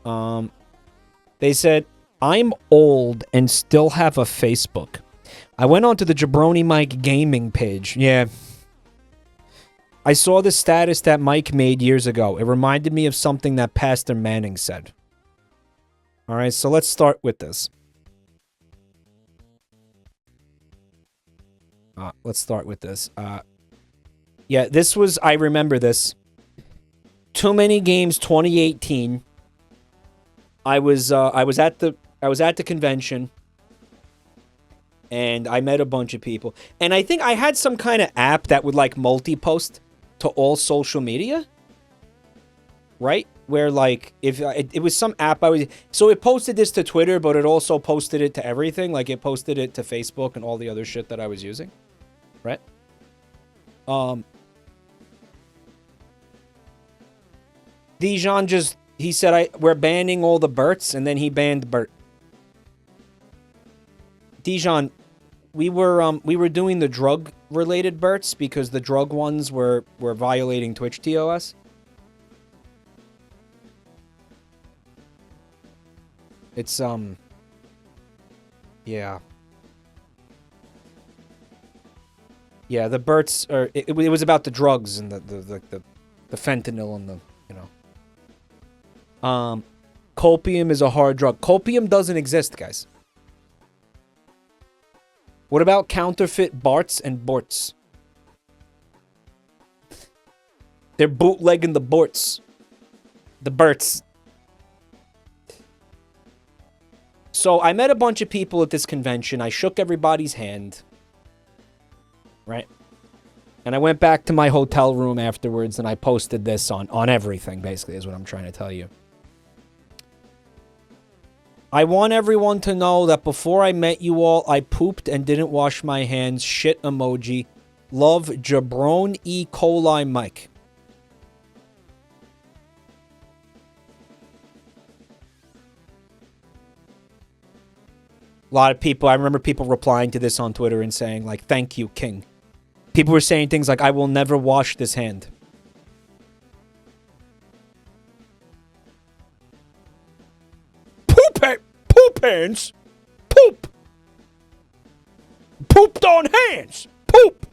They said, I'm old and still have a Facebook. I went onto the JabroniMike gaming page. Yeah. I saw the status that Mike made years ago. It reminded me of something that Pastor Manning said. Alright, so let's start with this. Let's start with this. Yeah, this was, I remember this. Too Many Games 2018. I was at the convention. And I met a bunch of people. And I think I had some kind of app that would like multi-post to all social media. Right? Where like, if it was some app I was... So it posted this to Twitter, but it also posted it to everything. Like it posted it to Facebook and all the other shit that I was using. Right? Dijon just... He said, we're banning all the Burts, and then he banned Burt. Dijon, we were doing the drug-related Burts because the drug ones were violating Twitch TOS. It's, yeah. Yeah, the Burts are... It was about the drugs and the fentanyl and the, you know. Copium is a hard drug. Copium doesn't exist, guys. What about counterfeit Barts and Borts? They're bootlegging the Borts. The Burts. So I met a bunch of people at this convention. I shook everybody's hand. Right? And I went back to my hotel room afterwards and I posted this on everything, basically, is what I'm trying to tell you. I want everyone to know that before I met you all, I pooped and didn't wash my hands. Shit emoji. Love, JabroniMike. A lot of people, I remember people replying to this on Twitter and saying, like, thank you, King. People were saying things like, I will never wash this hand. Poop hands. Poop. Pooped on hands. Poop.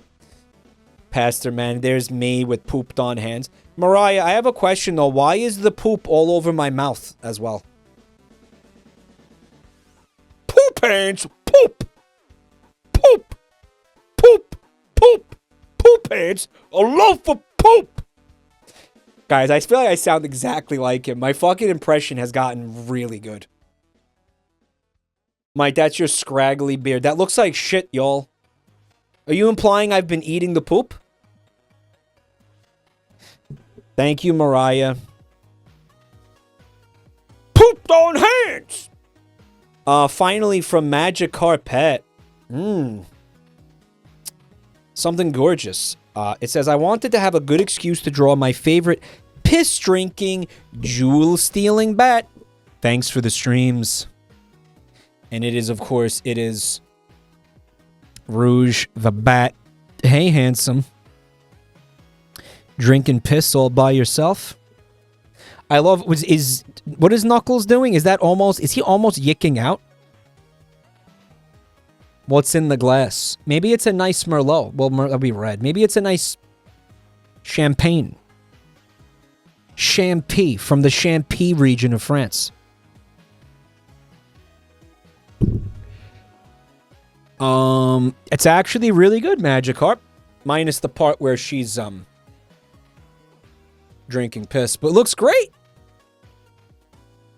Pastor, man, there's me with pooped on hands. Mariah, I have a question, though. Why is the poop all over my mouth as well? Poop hands. Poop. Poop. Poop. Poop. Poop hands. A loaf of poop. Guys, I feel like I sound exactly like him. My fucking impression has gotten really good. Mike, that's your scraggly beard. That looks like shit, y'all. Are you implying I've been eating the poop? Thank you, Mariah. Pooped on hands! Finally from Magic Carpet. Something gorgeous. It says, I wanted to have a good excuse to draw my favorite piss-drinking, jewel-stealing bat. Thanks for the streams. And it is, of course, it is Rouge the Bat. Hey, handsome. Drinking piss all by yourself. I love, what is Knuckles doing? Is he almost yicking out? What's in the glass? Maybe it's a nice Merlot. Well, that'll be red. Maybe it's a nice champagne. Champy from the Champy region of France. It's actually really good, Magikarp. Minus the part where she's, drinking piss. But it looks great!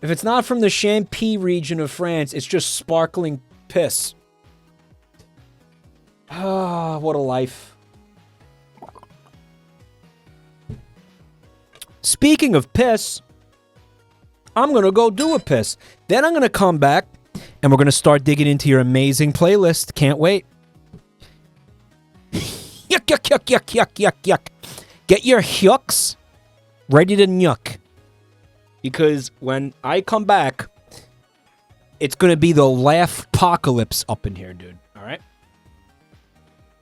If it's not from the Champy region of France, it's just sparkling piss. Ah, what a life. Speaking of piss, I'm gonna go do a piss. Then I'm gonna come back, and we're gonna start digging into your amazing playlist. Can't wait. Yuck, yuck, yuck, yuck, yuck, yuck, yuck. Get your yucks ready to yuck. Because when I come back, it's gonna be the laugh apocalypse up in here, dude. Alright?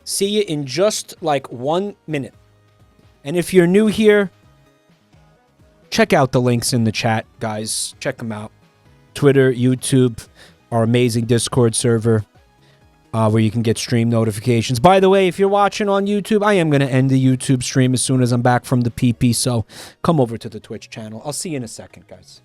See you in just like 1 minute. And if you're new here, check out the links in the chat, guys. Check them out. Twitter, YouTube, our amazing Discord server, where you can get stream notifications. By the way, if you're watching on YouTube, I am going to end the YouTube stream as soon as I'm back from the PP, so come over to the Twitch channel. I'll see you in a second, guys.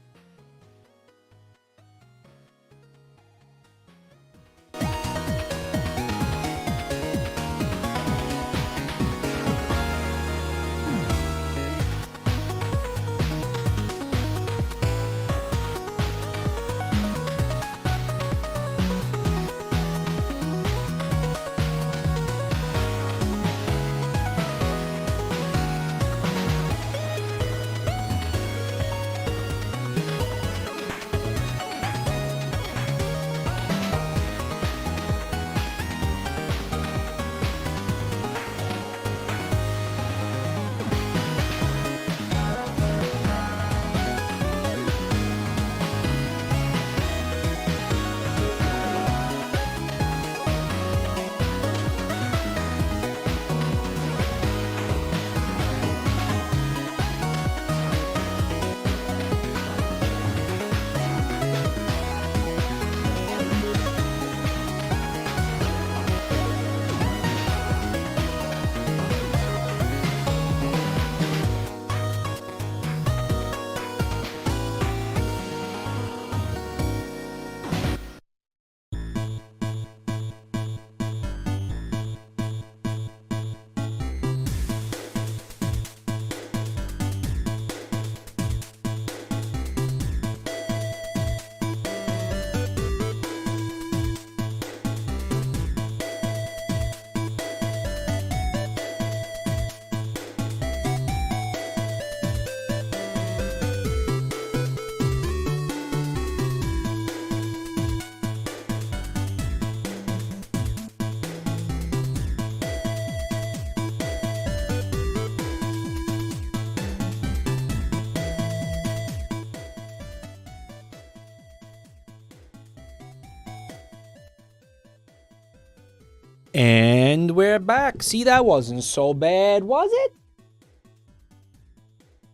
And we're back. See, that wasn't so bad, was it?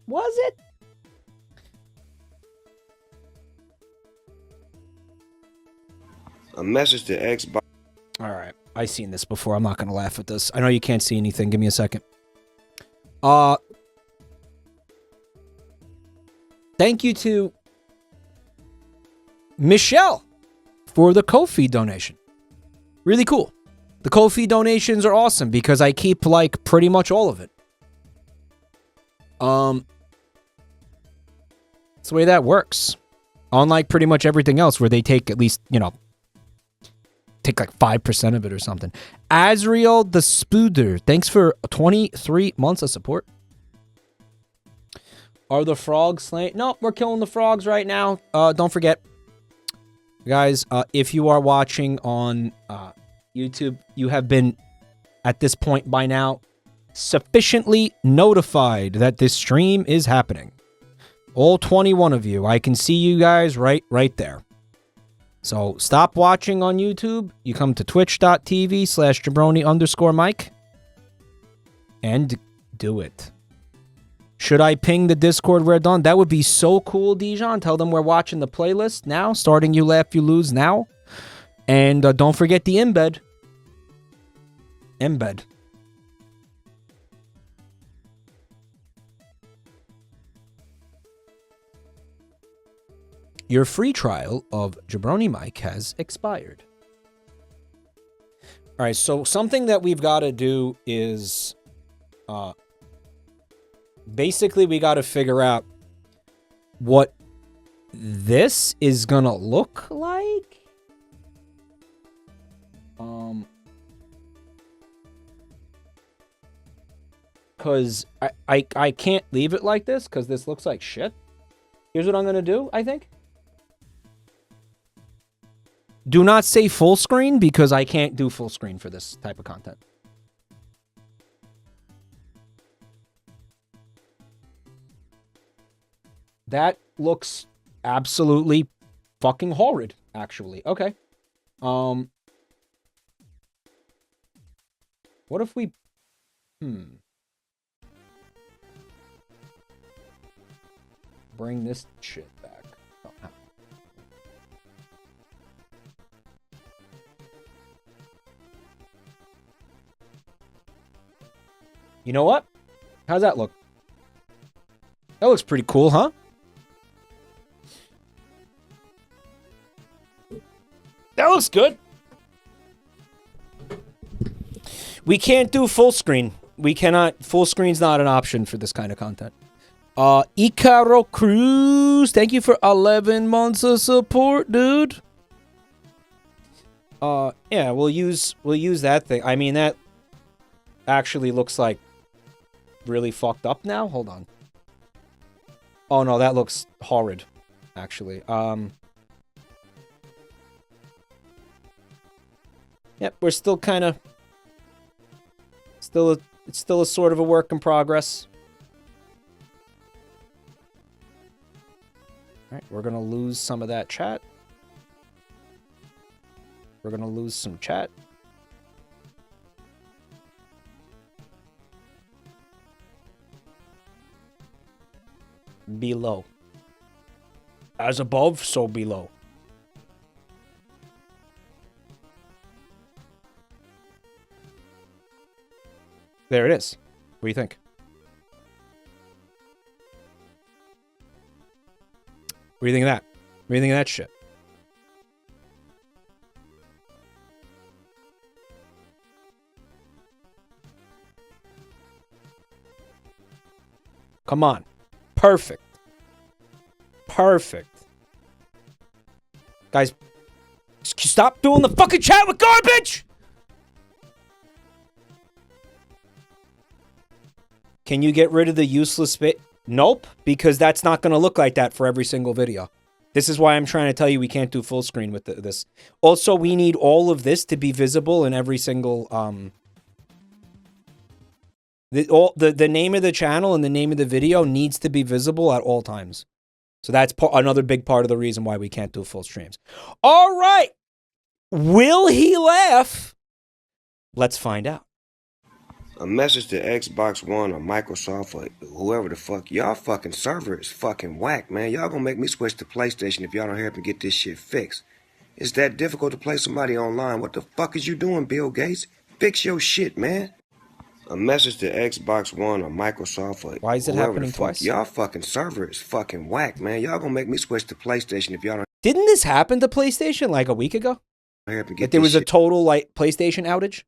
Was it? A message to Xbox. All right. I've seen this before. I'm not going to laugh at this. I know you can't see anything. Give me a second. Thank you to Michelle for the Ko-fi donation. Really cool. The Ko-fi donations are awesome because I keep, like, pretty much all of it. That's the way that works. Unlike pretty much everything else where they take at least, you know, take like 5% of it or something. Azriel the Spooder, thanks for 23 months of support. Are the frogs slain? No, we're killing the frogs right now. Don't forget, guys, if you are watching on YouTube, you have been, at this point by now, sufficiently notified that this stream is happening. All 21 of you. I can see you guys right there. So stop watching on YouTube. You come to twitch.tv/Jabroni_Mike and do it. Should I ping the Discord we're done? That would be so cool, Dijon. Tell them we're watching the playlist now, starting You Laugh, You Lose now. And don't forget the embed. Embed. Your free trial of JabroniMike has expired. All right, so something that we've got to do is basically we got to figure out what this is going to look like. Because I can't leave it like this because this looks like shit. Here's what I'm going to do, I think. Do not say full screen because I can't do full screen for this type of content. That looks absolutely fucking horrid, actually. Okay. What if we... Bring this shit back. Oh, no. You know what? How's that look? That looks pretty cool, huh? That looks good. We can't do full screen. We cannot. Full screen's not an option for this kind of content. Icaro Cruz, thank you for 11 months of support, dude. Yeah, we'll use that thing. I mean, that actually looks like really fucked up now. Hold on. Oh no, that looks horrid, actually. Yep, we're still kind of it's still a sort of a work in progress. All right, we're gonna lose some of that chat. We're gonna lose some chat. Below. As above, so below. There it is. What do you think? What do you think of that? What do you think of that shit? Come on. Perfect. Perfect. Guys, stop doing the fucking chat with garbage! Can you get rid of the useless bit? Nope, because that's not going to look like that for every single video. This is why I'm trying to tell you we can't do full screen with this. Also, we need all of this to be visible in every single... The name of the channel and the name of the video needs to be visible at all times. So that's another big part of the reason why we can't do full streams. All right. Will he laugh? Let's find out. A message to Xbox One or Microsoft or whoever the fuck. Y'all fucking server is fucking whack, man. Y'all gonna make me switch to PlayStation if y'all don't help me get this shit fixed. It's that difficult to play somebody online. What the fuck is you doing, Bill Gates? Fix your shit, man. A message to Xbox One or Microsoft or Why is it whoever happening the fuck. twice? Y'all fucking server is fucking whack, man. Y'all gonna make me switch to PlayStation if y'all don't Didn't this happen to PlayStation like a week ago? help me Like get there this was a shit total like PlayStation outage?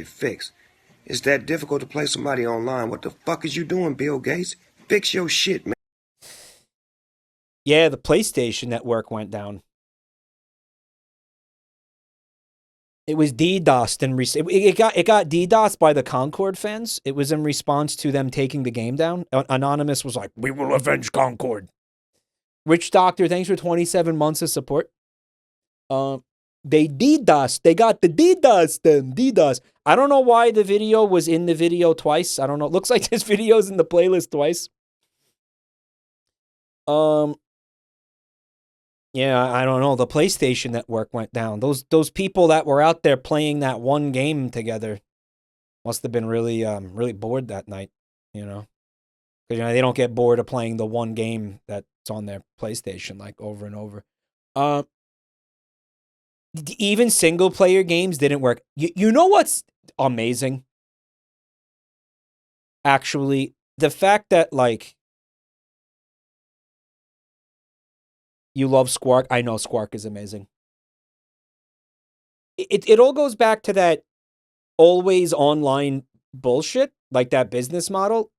fixed. It's that difficult to play somebody online. What the fuck is you doing, Bill Gates? Fix your shit, man. Yeah, the PlayStation network went down. It was DDoSed and it got DDoSed by the Concord fans. It was in response to them taking the game down. Anonymous was like, "We will avenge Concord." Rich Doctor, thanks for 27 months of support. They DDoSed. They got the DDoS. I don't know why the video was in the video twice. I don't know. It looks like this video's in the playlist twice. Yeah, I don't know. The PlayStation network went down. Those people that were out there playing that one game together must have been really really bored that night, you know. Because they don't get bored of playing the one game that's on their PlayStation like over and over. Even single player games didn't work. You know what's amazing? Actually, the fact that like you love Squark. I know Squark is amazing. It all goes back to that always online bullshit, like that business model.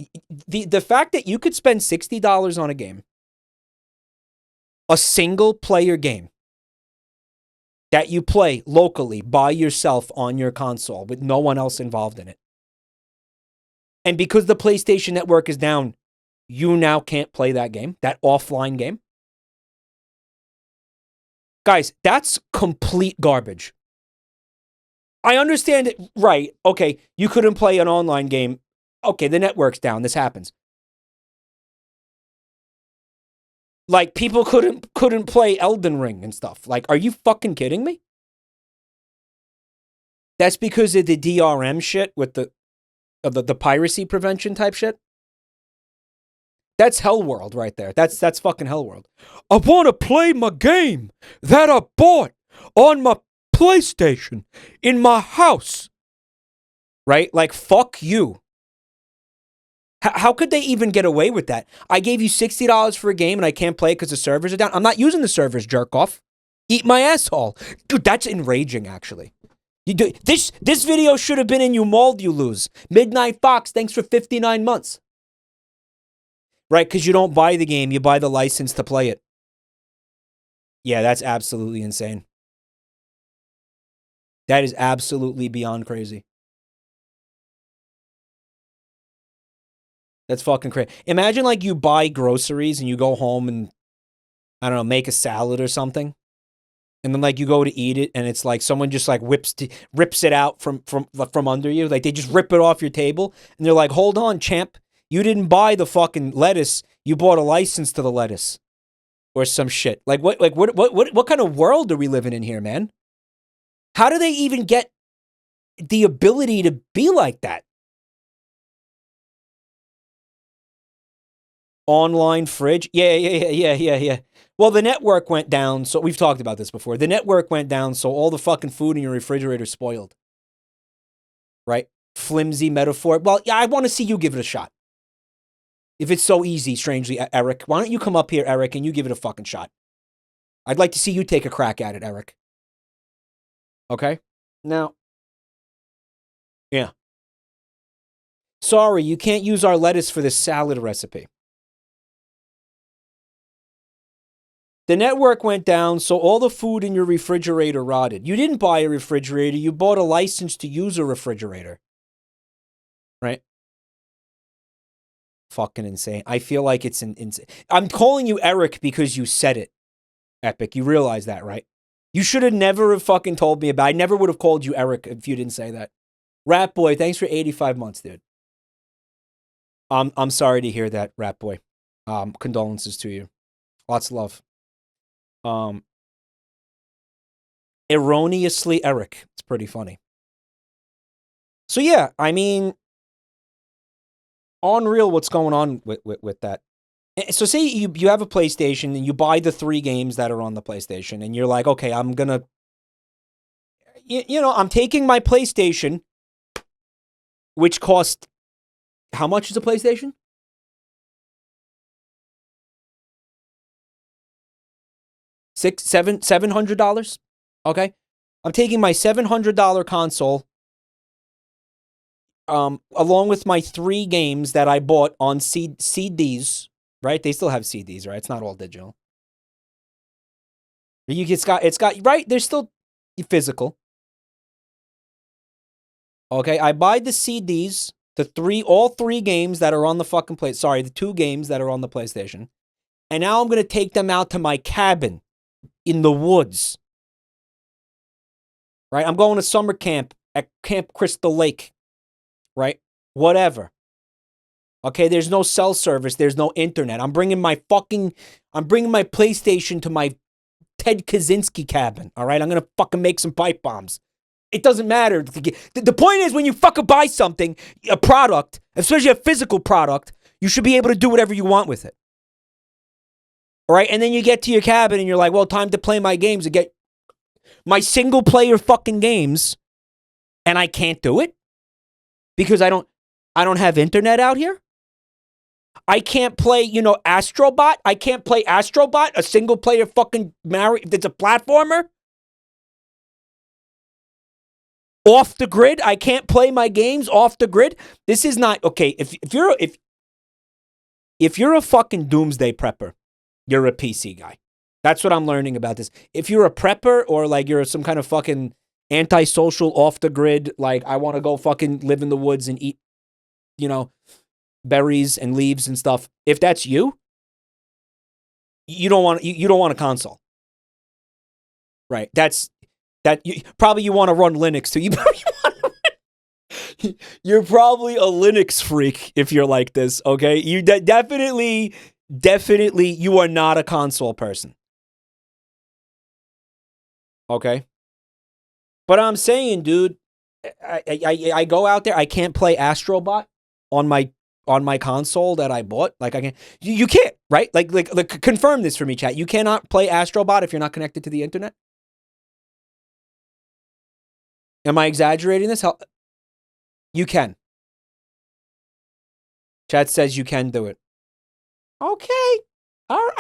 The fact that you could spend $60 on a game, a single player game that you play locally by yourself on your console with no one else involved in it. And because the PlayStation Network is down, you now can't play that game, that offline game. Guys, that's complete garbage. I understand it, right? Okay, you couldn't play an online game. Okay, the network's down. This happens. Like people couldn't play Elden Ring and stuff. Like, are you fucking kidding me? That's because of the DRM shit with the piracy prevention type shit. That's Hell World right there. That's fucking Hell World. I want to play my game that I bought on my PlayStation in my house. Right? Like, fuck you. How could they even get away with that? I gave you $60 for a game and I can't play it because the servers are down. I'm not using the servers, jerk off. Eat my asshole. Dude, that's enraging, actually. This video should have been in You Mauled, You Lose. Midnight Fox, thanks for 59 months. Right, because you don't buy the game, you buy the license to play it. Yeah, that's absolutely insane. That is absolutely beyond crazy. That's fucking crazy. Imagine like you buy groceries and you go home and, I don't know, make a salad or something. And then like you go to eat it and it's like someone just like rips it out from under you. Like they just rip it off your table and they're like, hold on, champ. You didn't buy the fucking lettuce. You bought a license to the lettuce. Or some shit. Like what kind of world are we living in here, man? How do they even get the ability to be like that? Online fridge? Yeah. Well, the network went down, so we've talked about this before. The network went down, so all the fucking food in your refrigerator spoiled. Right? Flimsy metaphor. Well, yeah, I want to see you give it a shot. If it's so easy, strangely, Eric, why don't you come up here, Eric, and you give it a fucking shot? I'd like to see you take a crack at it, Eric. Okay? Now, yeah. Sorry, you can't use our lettuce for this salad recipe. The network went down, so all the food in your refrigerator rotted. You didn't buy a refrigerator, you bought a license to use a refrigerator. Right? Fucking insane. I feel like it's insane. I'm calling you Eric because you said it, Epic. You realize that, right? You should have never fucking told me about it. I never would have called you Eric if you didn't say that. Rat Boy, thanks for 85 months, dude. I'm sorry to hear that, Rat Boy. Condolences to you. Lots of love. Erroneously Eric. It's pretty funny. So yeah, I mean, unreal what's going on with that. So say you have a PlayStation and you buy the 3 games that are on the PlayStation and you're like, okay, I'm gonna, you know, I'm taking my PlayStation, which cost, how much is a PlayStation? $700? Okay. I'm taking my $700 console, along with my 3 games that I bought on CDs, right? They still have CDs, right? It's not all digital. It's got, right? They're still physical. Okay, I buy the CDs, all 3 games that are on the fucking the 2 games that are on the PlayStation. And now I'm going to take them out to my cabin in the woods. Right? I'm going to summer camp at Camp Crystal Lake. Right? Whatever. Okay, there's no cell service, there's no internet. I'm bringing my PlayStation to my Ted Kaczynski cabin. All right? I'm going to fucking make some pipe bombs. It doesn't matter. The point is, when you fucking buy something, a product, especially a physical product, you should be able to do whatever you want with it. All right? And then you get to your cabin and you're like, well, time to play my games and get my single player fucking games, and I can't do it because I don't have internet out here. I can't play, Astrobot. I can't play Astrobot, a single player fucking Mario that's a platformer. Off the grid, I can't play my games off the grid. This is not okay. If you're a fucking doomsday prepper, you're a PC guy. That's what I'm learning about this. If you're a prepper or like you're some kind of fucking antisocial off the grid, like I want to go fucking live in the woods and eat, berries and leaves and stuff. If that's you, you don't want a console, right? You want to run Linux too. You're probably a Linux freak if you're like this, okay? You definitely you are not a console person. Okay? But I'm saying, dude, I go out there, I can't play Astrobot on my console that I bought. Like I can you can't, right? Like confirm this for me, chat. You cannot play Astrobot if you're not connected to the internet? Am I exaggerating this? You can. Chat says you can do it. Okay. All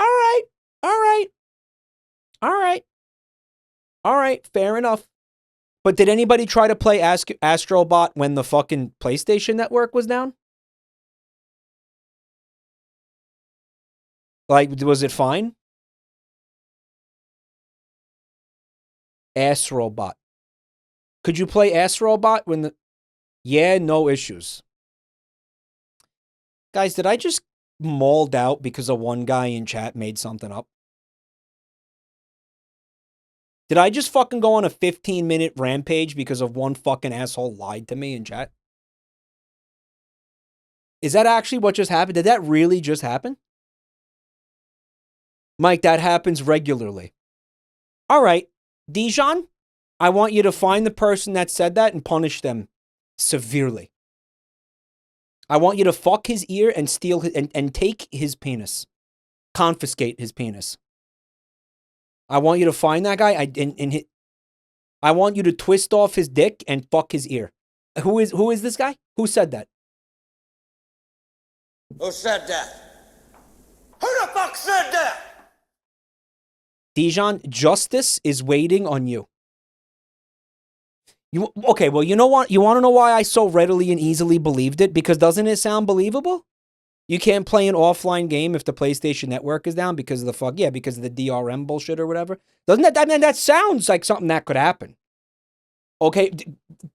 right. Fair enough. But did anybody try to play Astrobot when the fucking PlayStation Network was down? Like, was it fine? Astrobot. Could you play Astrobot when the... Yeah, no issues. Guys, did I just mauled out because of one guy in chat made something up? Did I just fucking go on a 15-minute rampage because of one fucking asshole lied to me in chat? Is that actually what just happened? Did that really just happen? Mike, that happens regularly. All right, Dijon, I want you to find the person that said that and punish them severely. I want you to fuck his ear and steal his, and take his penis. Confiscate his penis. I want you to find that guy I want you to twist off his dick and fuck his ear. Who is this guy? Who said that? Who said that? Who the fuck said that? Dijon, justice is waiting on you. Okay, well, you know what? You want to know why I so readily and easily believed it? Because doesn't it sound believable? You can't play an offline game if the PlayStation Network is down because of because of the DRM bullshit or whatever. Doesn't that sounds like something that could happen? Okay,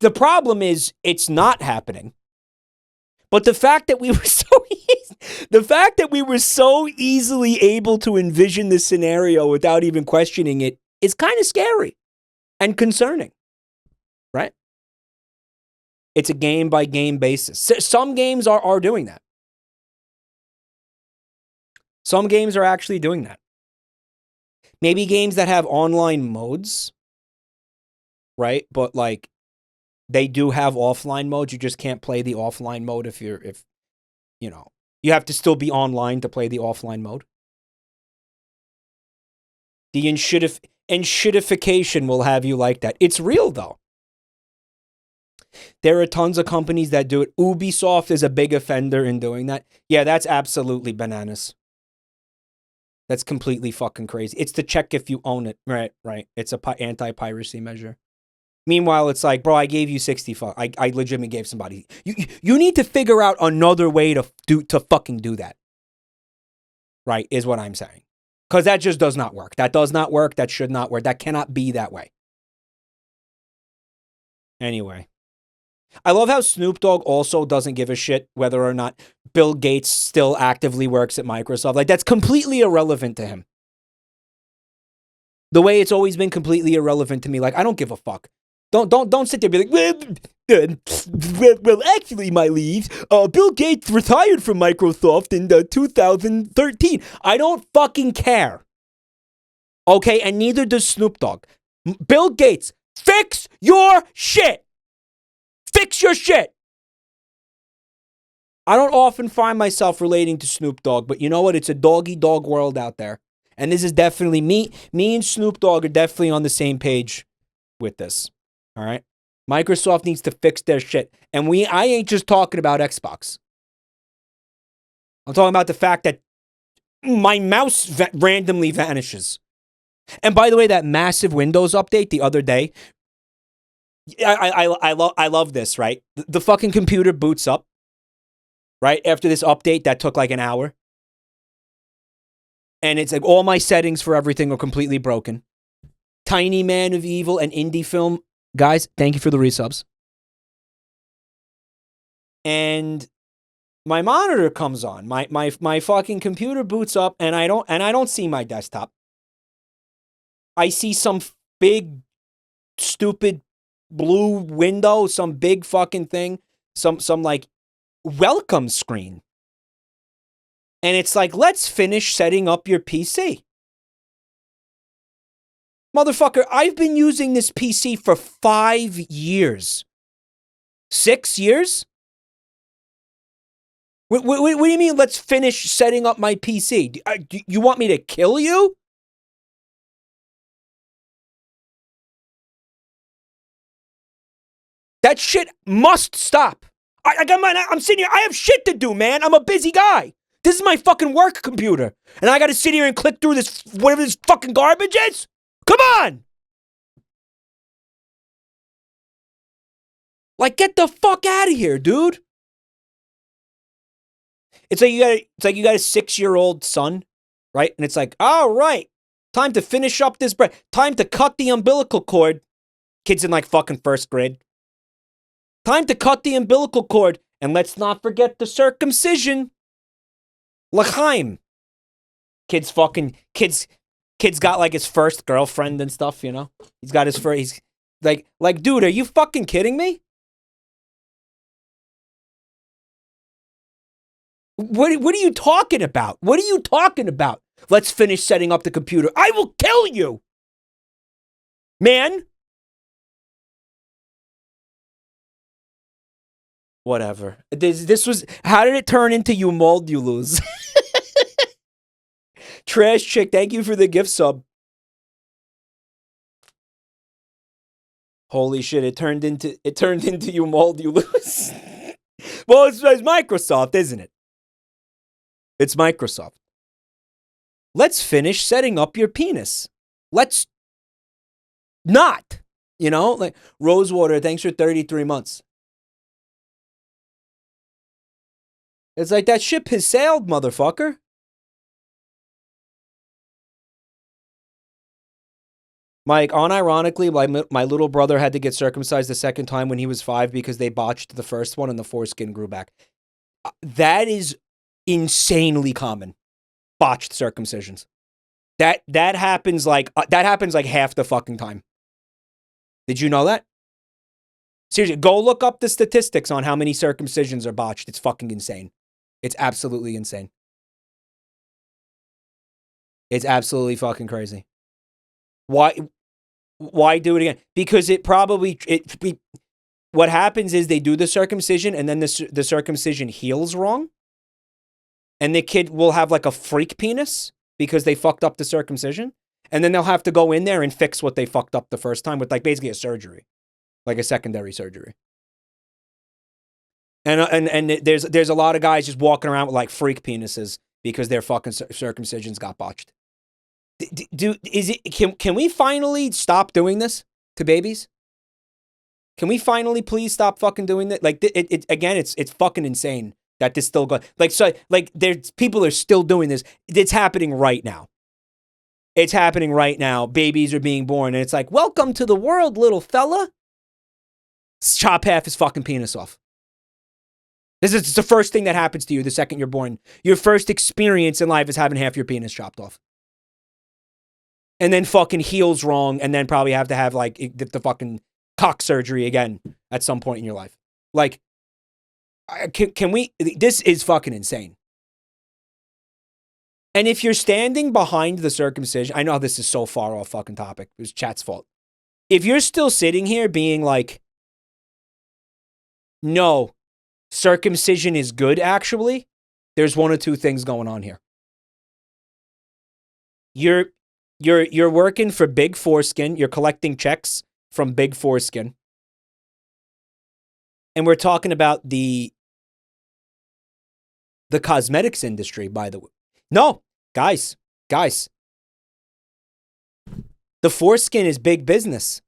the problem is it's not happening. But the fact that we were so easily able to envision this scenario without even questioning it is kind of scary and concerning, right? It's a game by game basis. Some games are doing that. Some games are actually doing that. Maybe games that have online modes, right? But like They do have offline modes. You just can't play the offline mode if you have to still be online to play the offline mode. The enshittification will have you like that. It's real, though. There are tons of companies that do it. Ubisoft is a big offender in doing that. Yeah, that's absolutely bananas. That's completely fucking crazy. It's to check if you own it. Right. It's a anti-piracy measure. Meanwhile, it's like, bro, I gave you 65. I legitimately gave somebody. You need to figure out another way to fucking do that. Right, is what I'm saying. Because that just does not work. That does not work. That should not work. That cannot be that way. Anyway. I love how Snoop Dogg also doesn't give a shit whether or not Bill Gates still actively works at Microsoft. Like, that's completely irrelevant to him. The way it's always been completely irrelevant to me. Like, I don't give a fuck. Don't sit there and be like, well, actually, my leaves, Bill Gates retired from Microsoft in 2013. I don't fucking care. Okay, and neither does Snoop Dogg. Bill Gates, fix your shit. Fix your shit. I don't often find myself relating to Snoop Dogg, but you know what? It's a dog-eat-dog world out there. And this is definitely me. Me and Snoop Dogg are definitely on the same page with this. All right? Microsoft needs to fix their shit. And I ain't just talking about Xbox. I'm talking about the fact that my mouse randomly vanishes. And by the way, that massive Windows update the other day, I love this, right? The fucking computer boots up, right? After this update that took like an hour. And it's like all my settings for everything are completely broken. Tiny Man of Evil and indie film. Guys, thank you for the resubs. And my monitor comes on. My fucking computer boots up and I don't see my desktop. I see some big stupid blue window, some big fucking thing, some like welcome screen. And it's like, let's finish setting up your PC. Motherfucker, I've been using this PC for 5 years. 6 years? What do you mean, let's finish setting up my PC? Do you want me to kill you? That shit must stop. I'm sitting here. I have shit to do, man. I'm a busy guy. This is my fucking work computer. And I got to sit here and click through this, whatever this fucking garbage is? Come on! Like, get the fuck out of here, dude. It's like you got a 6-year-old son, right? And it's like, all right, time to finish up this bread. Time to cut the umbilical cord. Kids in like fucking first grade. Time to cut the umbilical cord. And let's not forget the circumcision. L'chaim. Kids got like his first girlfriend and stuff, you know? He's got his first, he's like, dude, are you fucking kidding me? What are you talking about? What are you talking about? Let's finish setting up the computer. I will kill you! Man! Whatever. This was, how did it turn into you mold, you lose? Trash Chick, thank you for the gift sub. Holy shit, it turned into you mold, you lose. Well, it's Microsoft, isn't it? It's Microsoft. Let's finish setting up your penis. Let's not, you know? Like, Rosewater, thanks for 33 months. It's like, that ship has sailed, motherfucker. Mike, unironically, my little brother had to get circumcised the second time when he was 5 because they botched the first one and the foreskin grew back. That is insanely common. Botched circumcisions. That happens like half the fucking time. Did you know that? Seriously, go look up the statistics on how many circumcisions are botched. It's fucking insane. It's absolutely insane. It's absolutely fucking crazy. Why do it again? Because what happens is they do the circumcision and then the circumcision heals wrong. And the kid will have like a freak penis because they fucked up the circumcision. And then they'll have to go in there and fix what they fucked up the first time with like basically a surgery, like a secondary surgery. And there's a lot of guys just walking around with like freak penises because their fucking circumcisions got botched. Can we finally stop doing this to babies? Can we finally please stop fucking doing that? Like again, it's fucking insane that this still goes. Like there's people are still doing this. It's happening right now. It's happening right now. Babies are being born, and it's like, welcome to the world, little fella. Chop half his fucking penis off. This is the first thing that happens to you the second you're born. Your first experience in life is having half your penis chopped off. And then fucking heals wrong, and then probably have to have like the fucking cock surgery again at some point in your life. Like, can we? This is fucking insane. And if you're standing behind the circumcision, I know this is so far off fucking topic. It was chat's fault. If you're still sitting here being like, no, circumcision is good, actually, there's one or two things going on here. You're working for Big Foreskin. You're collecting checks from Big Foreskin. And we're talking about the cosmetics industry, by the way. No, guys. The foreskin is big business.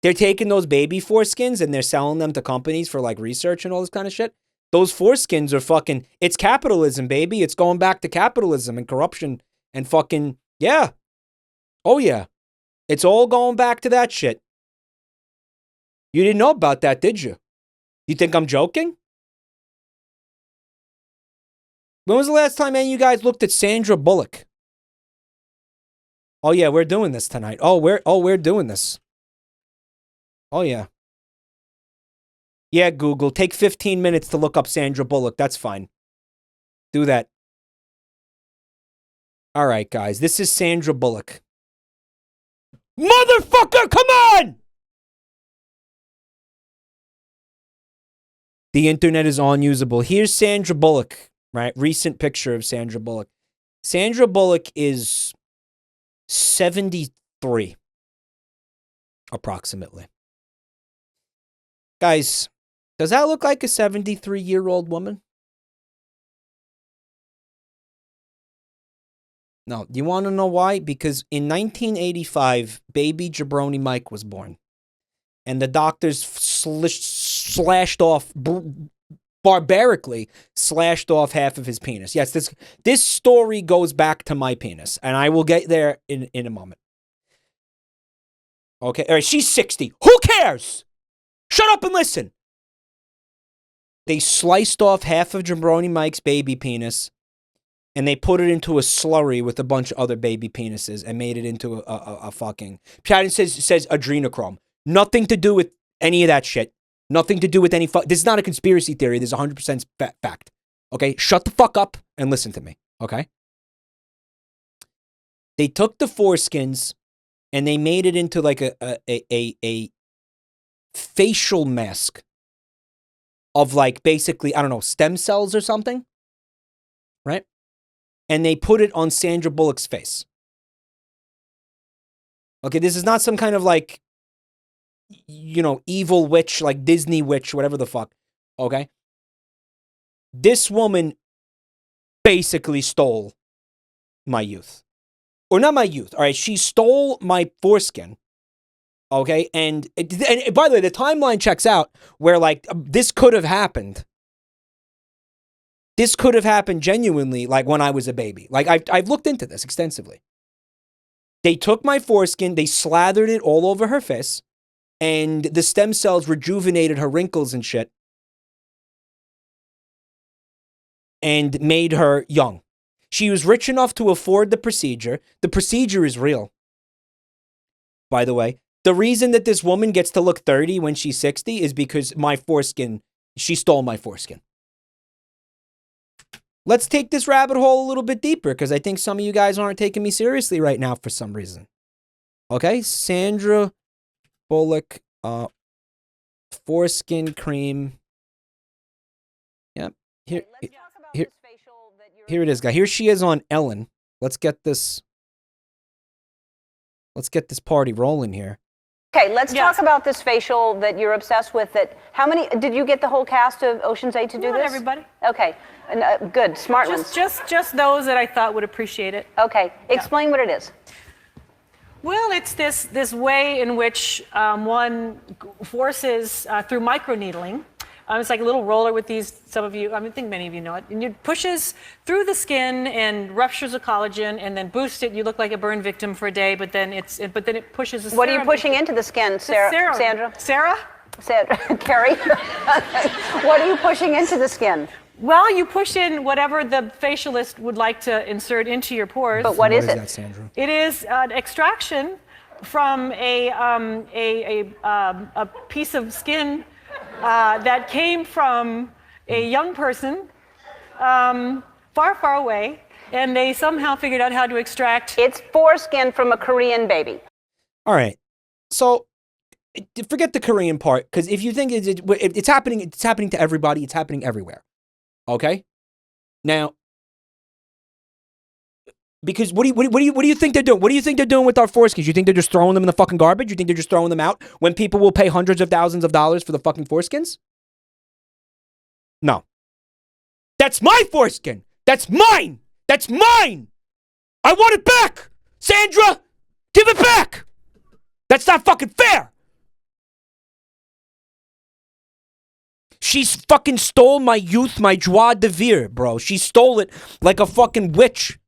They're taking those baby foreskins and they're selling them to companies for like research and all this kind of shit. Those foreskins are fucking, it's capitalism, baby. It's going back to capitalism and corruption and fucking, yeah. Oh yeah. It's all going back to that shit. You didn't know about that, did you? You think I'm joking? When was the last time any of you guys looked at Sandra Bullock? Oh yeah, we're doing this tonight. We're doing this. Oh yeah. Yeah, Google, take 15 minutes to look up Sandra Bullock. That's fine. Do that. All right, guys, this is Sandra Bullock. Motherfucker, come on! The internet is unusable. Here's Sandra Bullock, right? Recent picture of Sandra Bullock. Sandra Bullock is 73, approximately. Guys, does that look like a 73-year-old woman? No. You want to know why? Because in 1985, baby JabroniMike was born. And the doctors barbarically slashed off half of his penis. Yes, this story goes back to my penis. And I will get there in a moment. Okay, all right, she's 60. Who cares? Shut up and listen. They sliced off half of JabroniMike's baby penis, and they put it into a slurry with a bunch of other baby penises and made it into a fucking... Chad says adrenochrome. Nothing to do with any of that shit. Nothing to do with any... This is not a conspiracy theory. This is 100% fact. Okay? Shut the fuck up and listen to me. Okay? They took the foreskins and they made it into like a facial mask of like basically, I don't know, stem cells or something, right? And they put it on Sandra Bullock's face. Okay, this is not some kind of like, you know, evil witch, like Disney witch, whatever the fuck, okay? This woman basically stole my youth. Or not my youth, all right? She stole my foreskin. Okay, and by the way, the timeline checks out where like this could have happened. This could have happened genuinely, like when I was a baby. Like I've looked into this extensively. They took my foreskin, they slathered it all over her face, and the stem cells rejuvenated her wrinkles and shit, and made her young. She was rich enough to afford the procedure. The procedure is real, by the way. The reason that this woman gets to look 30 when she's 60 is because my foreskin, she stole my foreskin. Let's take this rabbit hole a little bit deeper because I think some of you guys aren't taking me seriously right now for some reason. Okay, Sandra Bullock foreskin cream. Yep. Here it is, guys. Here she is on Ellen. Let's get this party rolling here. Okay, let's talk about this facial that you're obsessed with. How many did you get the whole cast of Ocean's 8 to do Not this? everybody. Okay, and, good, smart ones. Just those that I thought would appreciate it. Okay, explain what it is. Well, it's this way in which one forces through microneedling. It's like a little roller with these. Some of you, I think many of you know it. And it pushes through the skin and ruptures the collagen, and then boosts it. You look like a burn victim for a day, but then it pushes the. What are you pushing into the skin, Sandra? Sarah? Carrie? What are you pushing into the skin? Well, you push in whatever the facialist would like to insert into your pores. But what is it? That, Sandra? It is an extraction from a piece of skin that came from a young person far, far away, and they somehow figured out how to extract. It's foreskin from a Korean baby. All right. So forget the Korean part, because if you think it's happening to everybody. It's happening everywhere. Okay. Now, because what do you think they're doing? What do you think they're doing with our foreskins? You think they're just throwing them in the fucking garbage? You think they're just throwing them out when people will pay hundreds of thousands of dollars for the fucking foreskins? No. That's my foreskin. That's mine. That's mine. I want it back. Sandra, give it back. That's not fucking fair. She fucking stole my youth, my joie de vivre, bro. She stole it like a fucking witch.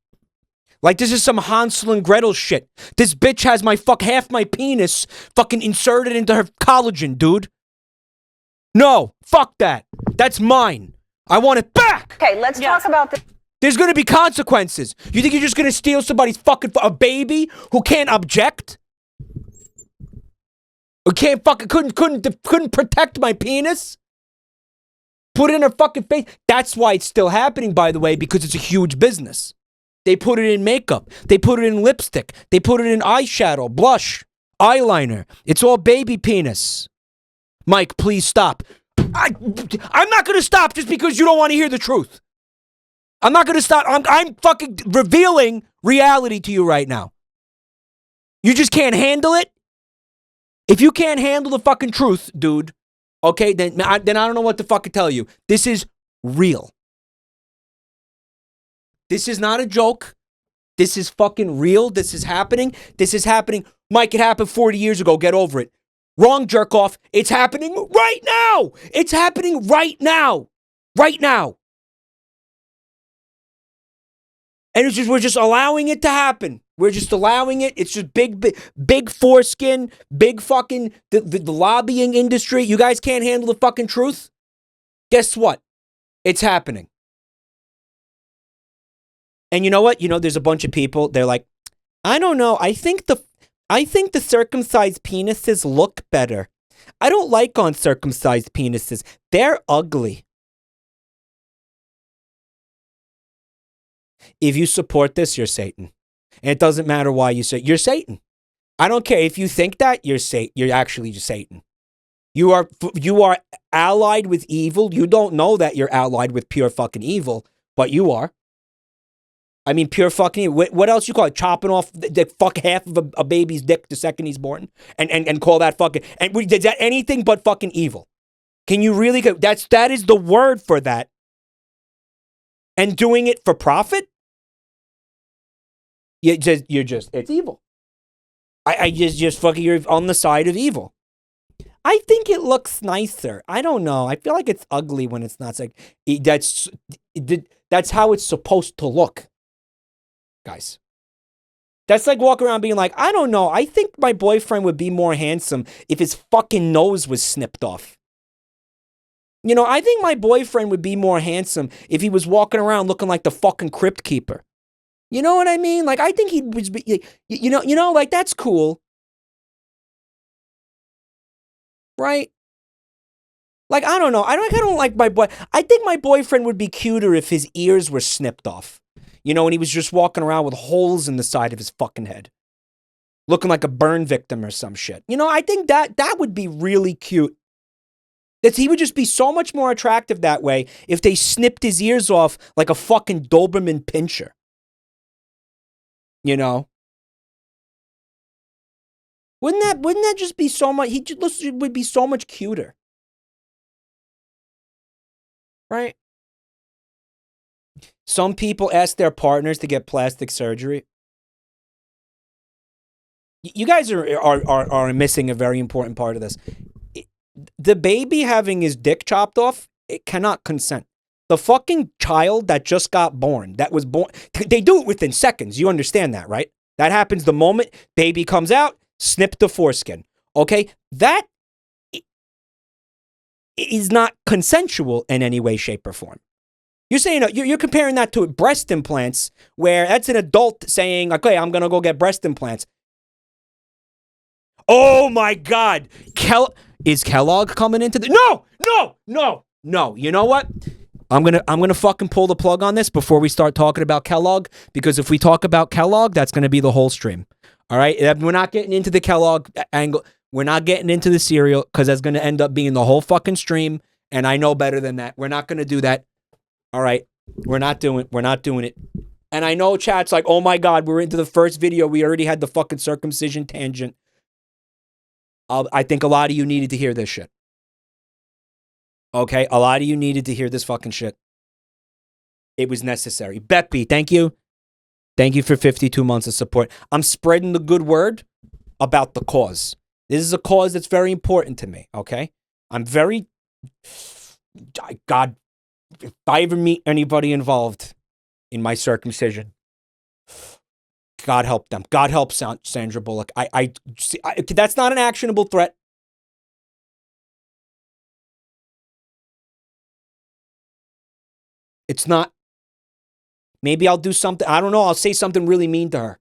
Like this is some Hansel and Gretel shit. This bitch has half my penis fucking inserted into her collagen, dude. No, fuck that. That's mine. I want it back. Okay, let's talk about this. There's gonna be consequences. You think you're just gonna steal somebody's fucking a baby who can't object? Who can't fucking couldn't protect my penis? Put it in her fucking face. That's why it's still happening, by the way, because it's a huge business. They put it in makeup. They put it in lipstick. They put it in eyeshadow, blush, eyeliner. It's all baby penis. Mike, please stop. I'm not going to stop just because you don't want to hear the truth. I'm not going to stop. I'm fucking revealing reality to you right now. You just can't handle it? If you can't handle the fucking truth, dude, okay, then I don't know what to fucking tell you. This is real. This is not a joke. This is fucking real. This is happening. This is happening. Mike, it happened 40 years ago. Get over it. Wrong, jerk off. It's happening right now. It's happening right now. Right now. And it's just, we're just allowing it to happen. We're just allowing it. It's just big foreskin, big fucking, the lobbying industry. You guys can't handle the fucking truth? Guess what? It's happening. And you know what? There's a bunch of people, they're like, I don't know. I think the circumcised penises look better. I don't like uncircumcised penises. They're ugly. If you support this, you're Satan. And it doesn't matter why you say you're Satan. I don't care if you think that you're actually just Satan. You are allied with evil. You don't know that you're allied with pure fucking evil, but you are. I mean, pure fucking evil. What else you call it? Chopping off the fuck half of a baby's dick the second he's born, and call that fucking, and is that anything but fucking evil? Can you really go? That is the word for that. And doing it for profit? It's evil. I just fucking, you're on the side of evil. I think it looks nicer. I don't know. I feel like it's ugly when it's not. It's like, that's how it's supposed to look. Guys. That's like walking around being like, I don't know. I think my boyfriend would be more handsome if his fucking nose was snipped off. I think my boyfriend would be more handsome if he was walking around looking like the fucking crypt keeper. You know what I mean? Like, I think he would be, like, that's cool. Right? Like, I don't know. I don't like my boy. I think my boyfriend would be cuter if his ears were snipped off. And he was just walking around with holes in the side of his fucking head. Looking like a burn victim or some shit. I think that would be really cute. That he would just be so much more attractive that way if they snipped his ears off like a fucking Doberman pinscher. You know? Wouldn't that just be so much? He just would be so much cuter. Right? Some people ask their partners to get plastic surgery. You guys are missing a very important part of this. The baby having his dick chopped off, it cannot consent. The fucking child that just got born, that was born, they do it within seconds. You understand that, right? That happens the moment baby comes out, snip the foreskin. Okay? That is not consensual in any way, shape, or form. You're saying, you're comparing that to breast implants, where that's an adult saying, okay, I'm going to go get breast implants. Oh my God. Is Kellogg coming into the... No. You know what? I'm gonna fucking pull the plug on this before we start talking about Kellogg, because if we talk about Kellogg, that's going to be the whole stream. All right? We're not getting into the Kellogg angle. We're not getting into the cereal, because that's going to end up being the whole fucking stream, and I know better than that. We're not going to do that. All right? We're not doing it. And I know chat's like, oh my God, we're into the first video. We already had the fucking circumcision tangent. I think a lot of you needed to hear this shit. Okay? A lot of you needed to hear this fucking shit. It was necessary. Beppy, thank you. Thank you for 52 months of support. I'm spreading the good word about the cause. This is a cause that's very important to me, okay? God, if I ever meet anybody involved in my circumcision, God help them. God help Sandra Bullock. That's not an actionable threat. It's not. Maybe I'll do something. I don't know. I'll say something really mean to her.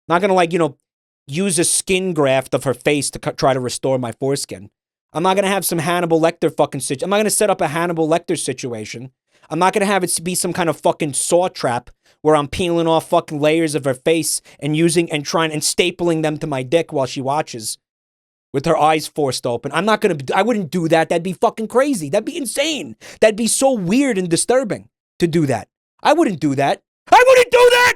Not going to, use a skin graft of her face to try to restore my foreskin. I'm not going to have some Hannibal Lecter fucking situation. I'm not going to set up a Hannibal Lecter situation. I'm not going to have it be some kind of fucking saw trap where I'm peeling off fucking layers of her face and stapling them to my dick while she watches with her eyes forced open. I wouldn't do that. That'd be fucking crazy. That'd be insane. That'd be so weird and disturbing to do that. I wouldn't do that. I wouldn't do that!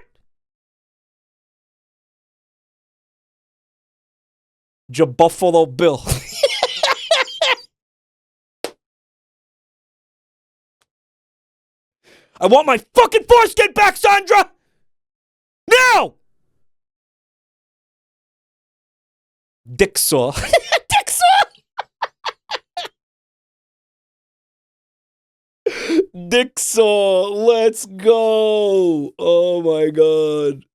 Buffalo Bill. I want my fucking foreskin back, Sandra! Now! Dick saw. Dick saw! Dick saw. Let's go. Oh my God.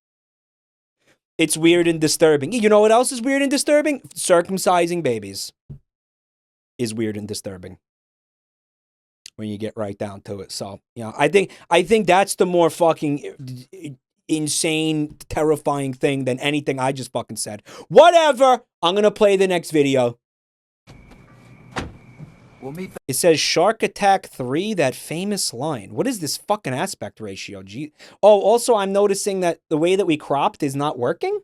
It's weird and disturbing. You know what else is weird and disturbing? Circumcising babies is weird and disturbing when you get right down to it. So, I think that's the more fucking insane, terrifying thing than anything I just fucking said. Whatever. I'm going to play the next video. It says Shark Attack 3, that famous line. What is this fucking aspect ratio? Gee. Oh, also I'm noticing that the way that we cropped is not working?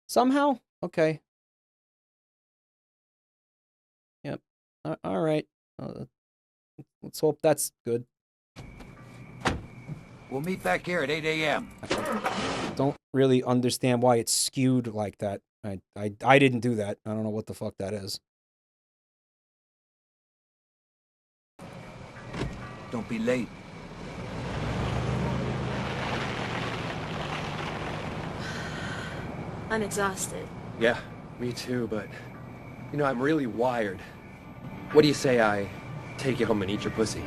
Somehow? Okay. Yep. All right. Let's hope that's good. We'll meet back here at 8 a.m. Don't really understand why it's skewed like that. I didn't do that. I don't know what the fuck that is. Don't be late. I'm exhausted. Yeah, me too, but, I'm really wired. What do you say I take you home and eat your pussy?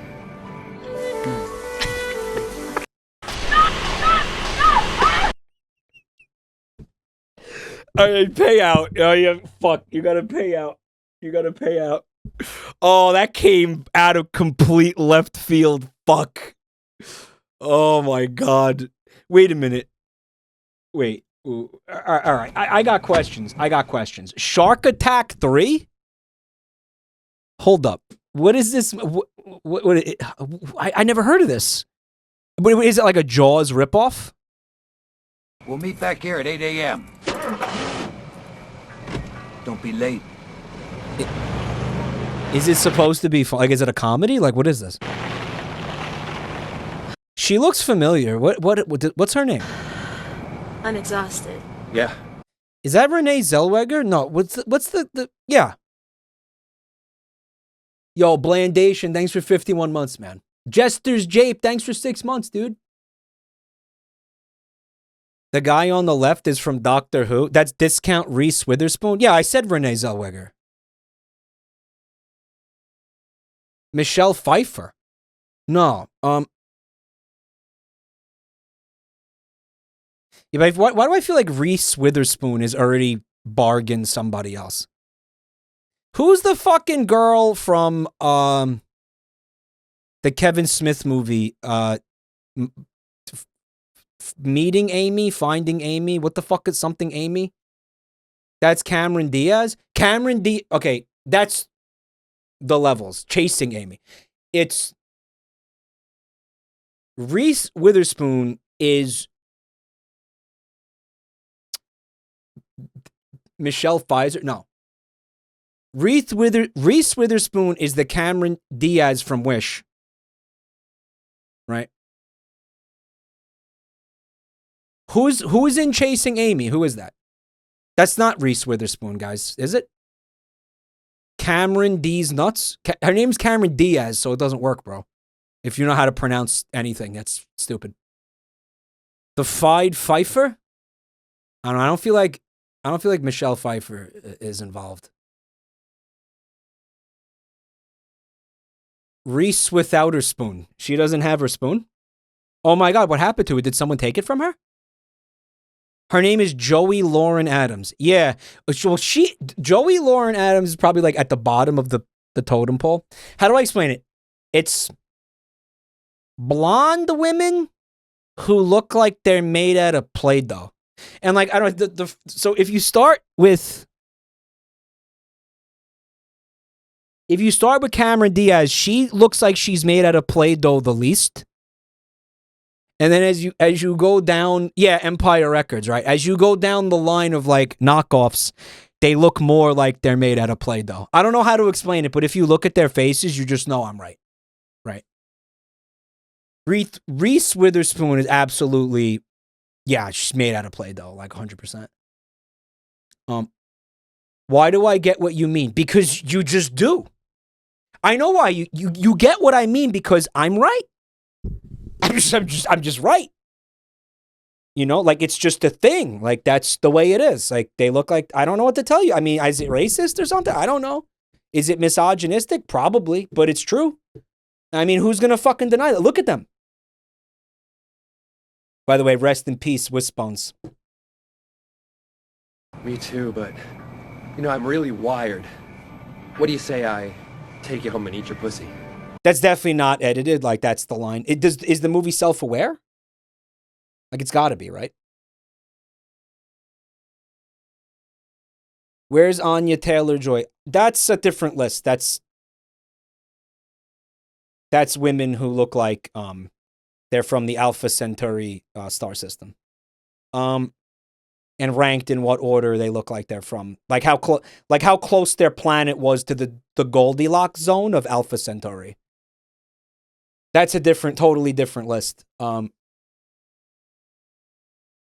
All right, pay out. Oh, yeah, fuck. You gotta pay out. You gotta pay out. Oh, that came out of complete left field. Fuck. Oh my God. Wait a minute. Wait. Ooh. All right. I got questions. Shark Attack 3? Hold up. What is this? I never heard of this. Is it like a Jaws ripoff? We'll meet back here at 8 a.m. Don't be late. Is it supposed to be fun? Like, is it a comedy? Like, what is this? She looks familiar. What's her name? I'm exhausted. Yeah. Is that Renee Zellweger? No. What's the yeah. Yo, Blandation, thanks for 51 months, man. Jester's Jape, thanks for 6 months, dude. The guy on the left is from Doctor Who. That's Discount Reese Witherspoon. Yeah, I said Renee Zellweger. Michelle Pfeiffer. No. Yeah, but why do I feel like Reese Witherspoon is already bargained somebody else? Who's the fucking girl from the Kevin Smith movie? Meeting Amy, Finding Amy. What the fuck is something Amy? That's Cameron Diaz. Okay, that's the levels. Chasing Amy. It's Reese Witherspoon is Michelle Pfizer. No. Reese Witherspoon is the Cameron Diaz from Wish. Right? Who's in Chasing Amy? Who is that? That's not Reese Witherspoon, guys. Is it? Cameron D's nuts? Her name's Cameron Diaz, so it doesn't work, bro. If you know how to pronounce anything, that's stupid. The Pfeiffer? I don't feel like Michelle Pfeiffer is involved. Reese without her spoon. She doesn't have her spoon? Oh my God, what happened to it? Did someone take it from her? Her name is Joey Lauren Adams. Yeah. Well, Joey Lauren Adams is probably like at the bottom of the totem pole. How do I explain it? It's blonde women who look like they're made out of Play-Doh. And like, I don't know, so if you start with Cameron Diaz, she looks like she's made out of Play-Doh the least. And then as you go down, yeah, Empire Records, right? As you go down the line of like knockoffs, they look more like they're made out of Play-Doh. I don't know how to explain it, but if you look at their faces, you just know I'm right. Right. Reese Witherspoon is absolutely, yeah, she's made out of Play-Doh, like 100%. Why do I get what you mean? Because you just do. I know why you get what I mean, because I'm right. I'm just right. You know, like it's just a thing. Like that's the way it is. Like they look like, I don't know what to tell you. I mean, is it racist or something? I don't know. Is it misogynistic? Probably, but it's true. I mean, who's gonna fucking deny that? Look at them. By the way, rest in peace, Wisbones. Me too, but you know, I'm really wired. What do you say I take you home and eat your pussy? That's definitely not edited. Like that's the line. Is the movie self-aware? Like it's got to be, right? Where's Anya Taylor-Joy? That's a different list. That's women who look like they're from the Alpha Centauri star system. And ranked in what order they look like they're from. Like how close their planet was to the Goldilocks zone of Alpha Centauri. That's a totally different list. I'm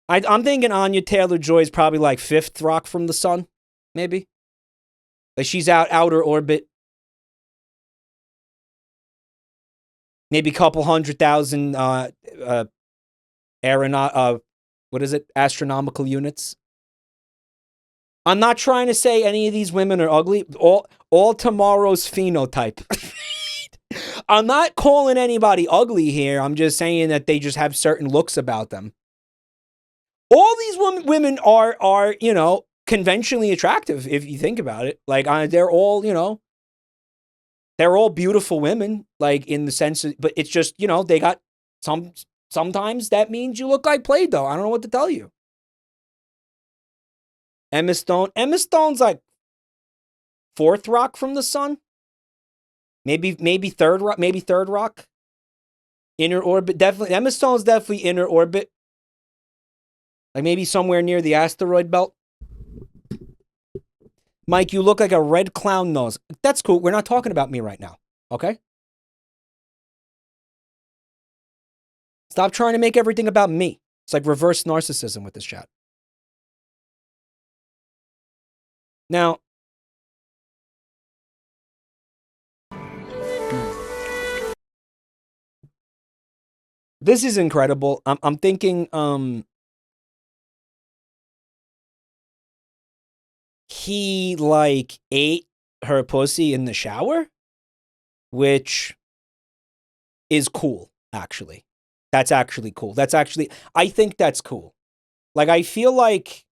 thinking Anya Taylor-Joy is probably like 5th rock from the sun, maybe. Like she's outer orbit. Maybe a couple 100,000 astronomical units. I'm not trying to say any of these women are ugly. All tomorrow's phenotype. I'm not calling anybody ugly here. I'm just saying that they just have certain looks about them. All these women are, you know, conventionally attractive if you think about it. Like they're all, you know, they're all beautiful women, like in the sense of, but it's just, you know, they got sometimes that means you look like Play-Doh. I don't know what to tell you. Emma Stone's like 4th rock from the sun. Maybe 3rd rock. Inner orbit, definitely. Emma Stone's definitely inner orbit. Like maybe somewhere near the asteroid belt. Mike, you look like a red clown nose. That's cool. We're not talking about me right now. Okay? Stop trying to make everything about me. It's like reverse narcissism with this chat. Now, this is incredible. I'm thinking he like ate her pussy in the shower, which is cool, actually. That's actually cool. I think that's cool. Like, I feel like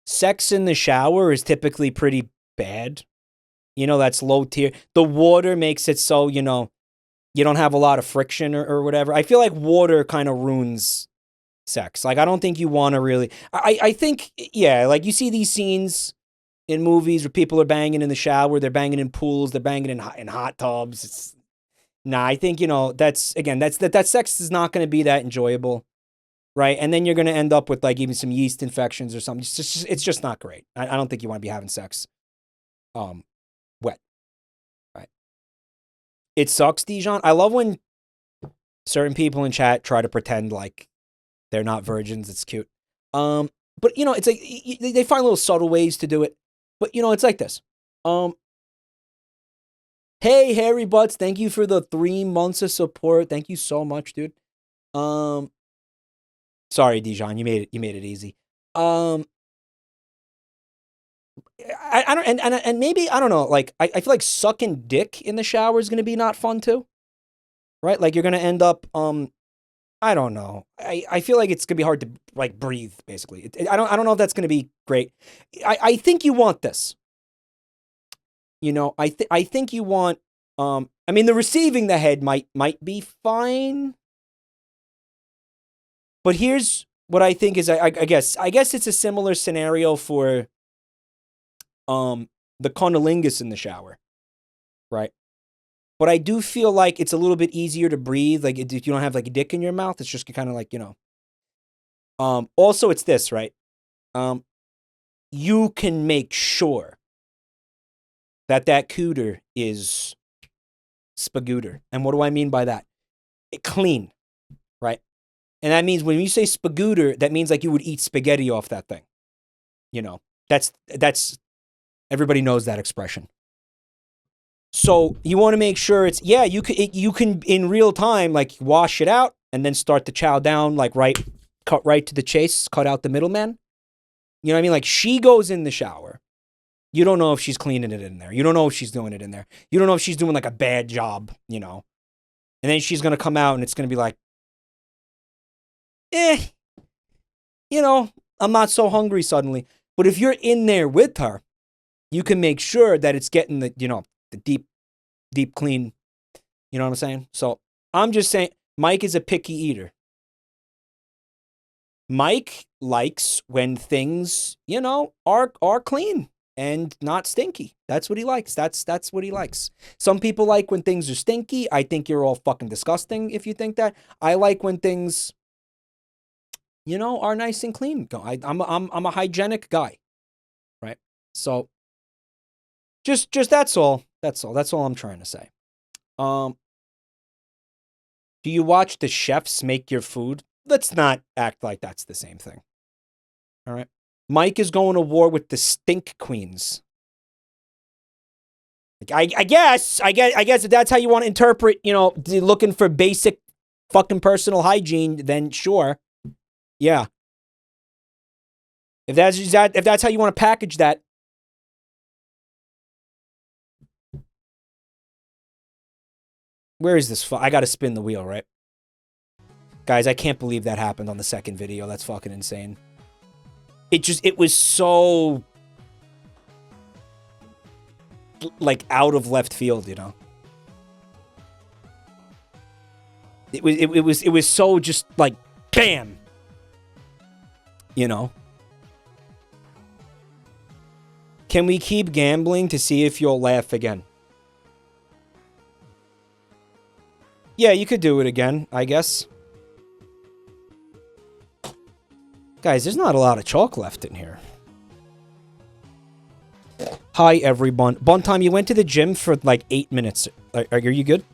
sex in the shower is typically pretty bad. You know, that's low tier. The water makes it so, you know, you don't have a lot of friction or whatever. I feel like water kind of ruins sex. Like, I don't think you want to really... I think, yeah, like, you see these scenes in movies where people are banging in the shower, they're banging in pools, they're banging in hot tubs. Nah, I think, you know, that sex is not going to be that enjoyable, right? And then you're going to end up with, like, even some yeast infections or something. It's just not great. I don't think you want to be having sex wet, right? It sucks, Dijon. I love when certain people in chat try to pretend like they're not virgins. It's cute. But, you know, it's like, they find little subtle ways to do it. But, you know, it's like this. Hey, Harry Butts, thank you for the 3 months of support. Thank you so much, dude. Sorry, Dijon, you made it easy. I don't, and maybe, I don't know, like, I feel like sucking dick in the shower is going to be not fun too, right? Like, you're going to end up, I don't know. I feel like it's going to be hard to, like, breathe, basically. I don't know if that's going to be great. I think you want this. You know, I think you want, I mean, the receiving the head might be fine. But here's what I think is, I guess it's a similar scenario for, the cunnilingus in the shower, right? But I do feel like it's a little bit easier to breathe. Like, if you don't have, like, a dick in your mouth, it's just kind of like, you know. Also, it's this, right? You can make sure that cooter is spagooter. And what do I mean by that? Clean, right? And that means when you say spagooter, that means like you would eat spaghetti off that thing. You know, that's everybody knows that expression. So you want to make sure it's, yeah, you can in real time, like, wash it out and then start to chow down, like, cut right to the chase, cut out the middleman. You know what I mean? Like, she goes in the shower. You don't know if she's cleaning it in there. You don't know if she's doing it in there. You don't know if she's doing, like, a bad job, you know. And then she's going to come out and it's going to be like, you know, I'm not so hungry suddenly. But if you're in there with her, you can make sure that it's getting the, you know, the deep clean. You know what I'm saying? So I'm just saying, Mike is a picky eater. Mike likes when things, you know, are clean and not stinky. That's what he likes. That's what he likes. Some people like when things are stinky. I think you're all fucking disgusting if you think that. I like when things, you know, are nice and clean. I'm a hygienic guy, right? So just that's all. That's all I'm trying to say. Do you watch the chefs make your food? Let's not act like that's the same thing. All right. Mike is going to war with the stink queens. I guess if that's how you want to interpret, you know, looking for basic fucking personal hygiene, then sure. Yeah. If that's how you want to package that. Where is this? I got to spin the wheel, right? Guys, I can't believe that happened on the second video. That's fucking insane. It was so, like, out of left field, you know? It was so just, like, bam! You know? Can we keep gambling to see if you'll laugh again? Yeah, you could do it again, I guess. Guys, there's not a lot of chalk left in here. Hi, everyone. Buntime, you went to the gym for like 8 minutes. Are you good?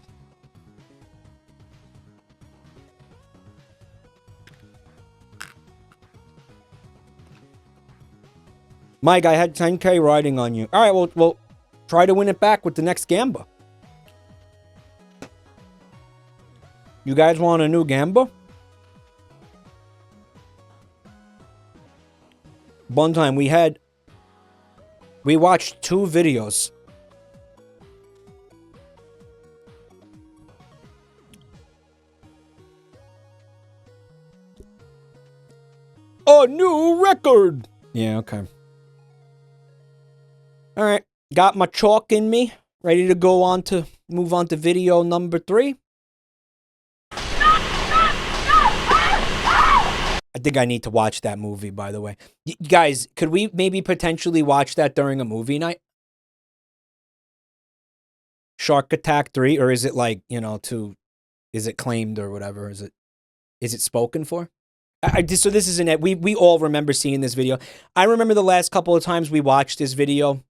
Mike, I had 10K riding on you. All right, well, try to win it back with the next Gamba. You guys want a new Gamba? Buntime, we watched 2 videos. A new record! Yeah, okay. Alright, got my chalk in me. Ready to move on to video number 3. I think I need to watch that movie, by the way. Guys, could we maybe potentially watch that during a movie night? Shark Attack 3, or is it like, you know, is it claimed or whatever? Is it spoken for? So this is we all remember seeing this video. I remember the last couple of times we watched this video.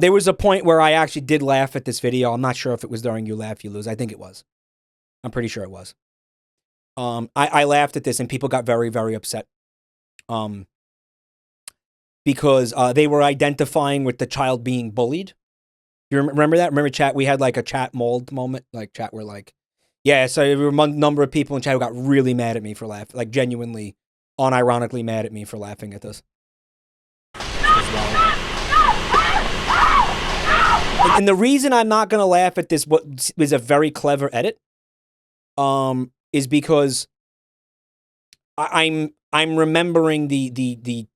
There was a point where I actually did laugh at this video. I'm not sure if it was during You Laugh, You Lose. I think it was. I'm pretty sure it was. I laughed at this and people got very, very upset. Because they were identifying with the child being bullied. You remember that? Remember chat? We had like a chat mold moment. Like chat were like, yeah, so there were a number of people in chat who got really mad at me for laughing. Like genuinely, unironically mad at me for laughing at this. And the reason I'm not going to laugh at this, what was a very clever edit, is because I'm remembering the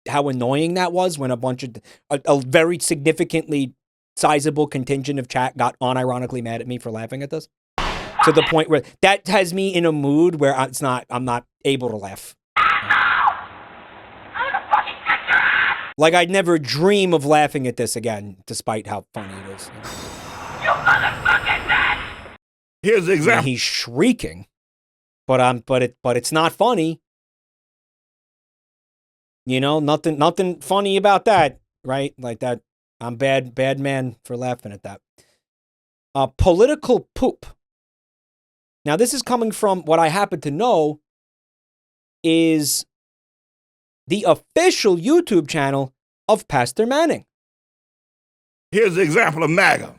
how annoying that was when a bunch of a very significantly sizable contingent of chat got unironically mad at me for laughing at this, to the point where that has me in a mood where I'm not able to laugh. Like I'd never dream of laughing at this again, despite how funny it is. You motherfucking bitch! Here's the example. I mean, he's shrieking, but it's not funny. You know, nothing funny about that, right? Like that. I'm bad man for laughing at that. Political poop. Now, this is coming from what I happen to know is the official YouTube channel of Pastor Manning. Here's the example of MAGA.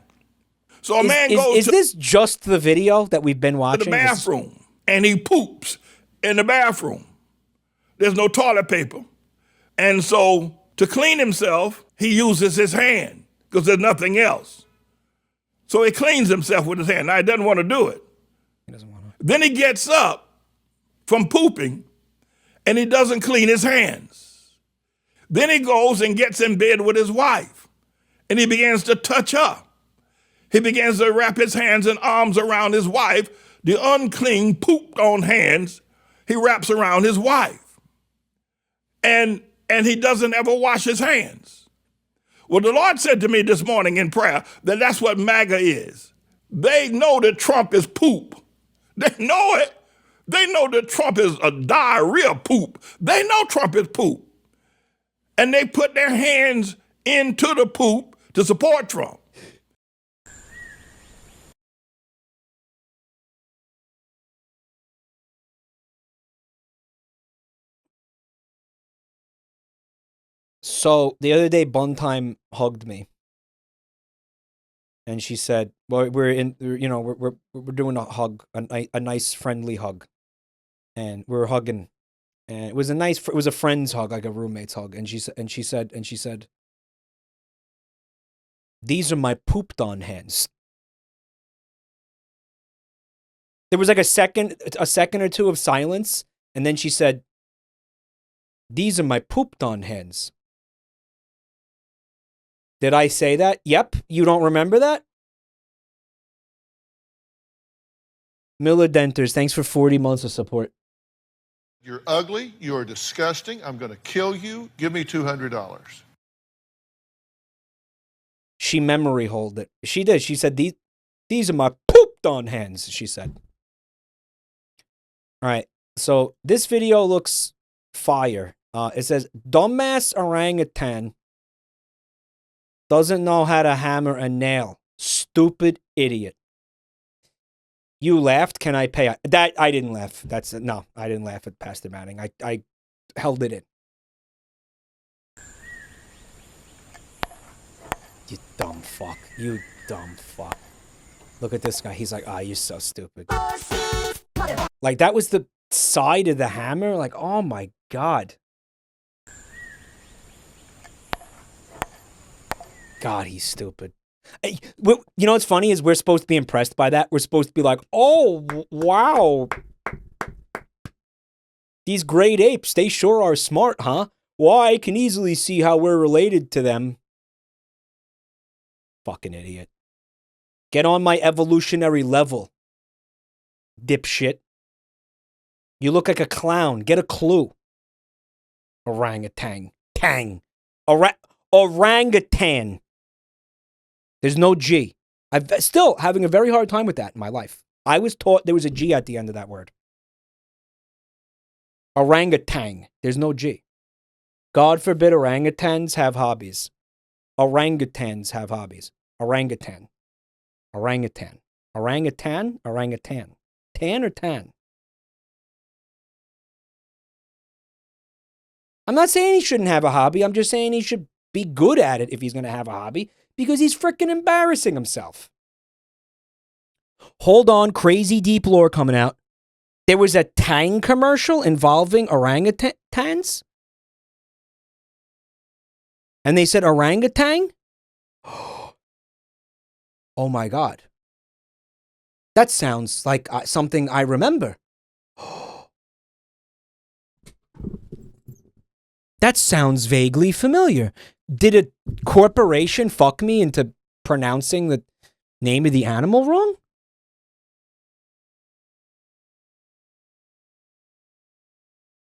So a man goes Is this just the video that we've been watching? To the bathroom, and he poops in the bathroom. There's no toilet paper. And so to clean himself, he uses his hand because there's nothing else. So he cleans himself with his hand. Now, he doesn't want to do it. He doesn't want to. Then he gets up from pooping, and he doesn't clean his hands. Then he goes and gets in bed with his wife, and he begins to touch her. He begins to wrap his hands and arms around his wife. The unclean, pooped on hands, he wraps around his wife. And he doesn't ever wash his hands. Well, the Lord said to me this morning in prayer that that's what MAGA is. They know that Trump is poop. They know it. They know that Trump is a diarrhea poop. They know Trump is poop. And they put their hands into the poop to support Trump. So the other day, Buntime hugged me, and she said, "Well, we're doing a hug, a nice friendly hug, and we're hugging, and it was a friend's hug, like a roommate's hug." And she said, "These are my pooped on hands." There was like a second or two of silence, and then she said, "These are my pooped on hands." Did I say that? Yep. You don't remember that? Miller Denters, thanks for 40 months of support. You're ugly. You're disgusting. I'm going to kill you. Give me $200. She memory hold it. She did. She said, these are my pooped on hands, she said. All right. So this video looks fire. It says, dumbass orangutan Doesn't know how to hammer a nail. Stupid idiot. You laughed. Can I pay? That I didn't laugh. No, I didn't laugh at Pastor Manning. I held it in. You dumb fuck. You dumb fuck. Look at this guy. He's like, you're so stupid. Like, that was the side of the hammer? Like, oh my God. God, he's stupid. Hey, you know what's funny is we're supposed to be impressed by that. We're supposed to be like, oh, wow. These great apes, they sure are smart, huh? Well, I can easily see how we're related to them. Fucking idiot. Get on my evolutionary level, dipshit. You look like a clown. Get a clue. Orangutan. Tang. Orangutan. There's no G. I'm still having a very hard time with that in my life. I was taught there was a G at the end of that word. Orangutan. There's no G. God forbid orangutans have hobbies. Orangutans have hobbies. Orangutan. Orangutan. Orangutan. Orangutan. Tan or tan? I'm not saying he shouldn't have a hobby. I'm just saying he should be good at it if he's going to have a hobby, because he's freaking embarrassing himself. Hold on, crazy deep lore coming out. There was a Tang commercial involving orangutans? And they said orangutan? Oh my God. That sounds like something I remember. That sounds vaguely familiar. Did a corporation fuck me into pronouncing the name of the animal wrong?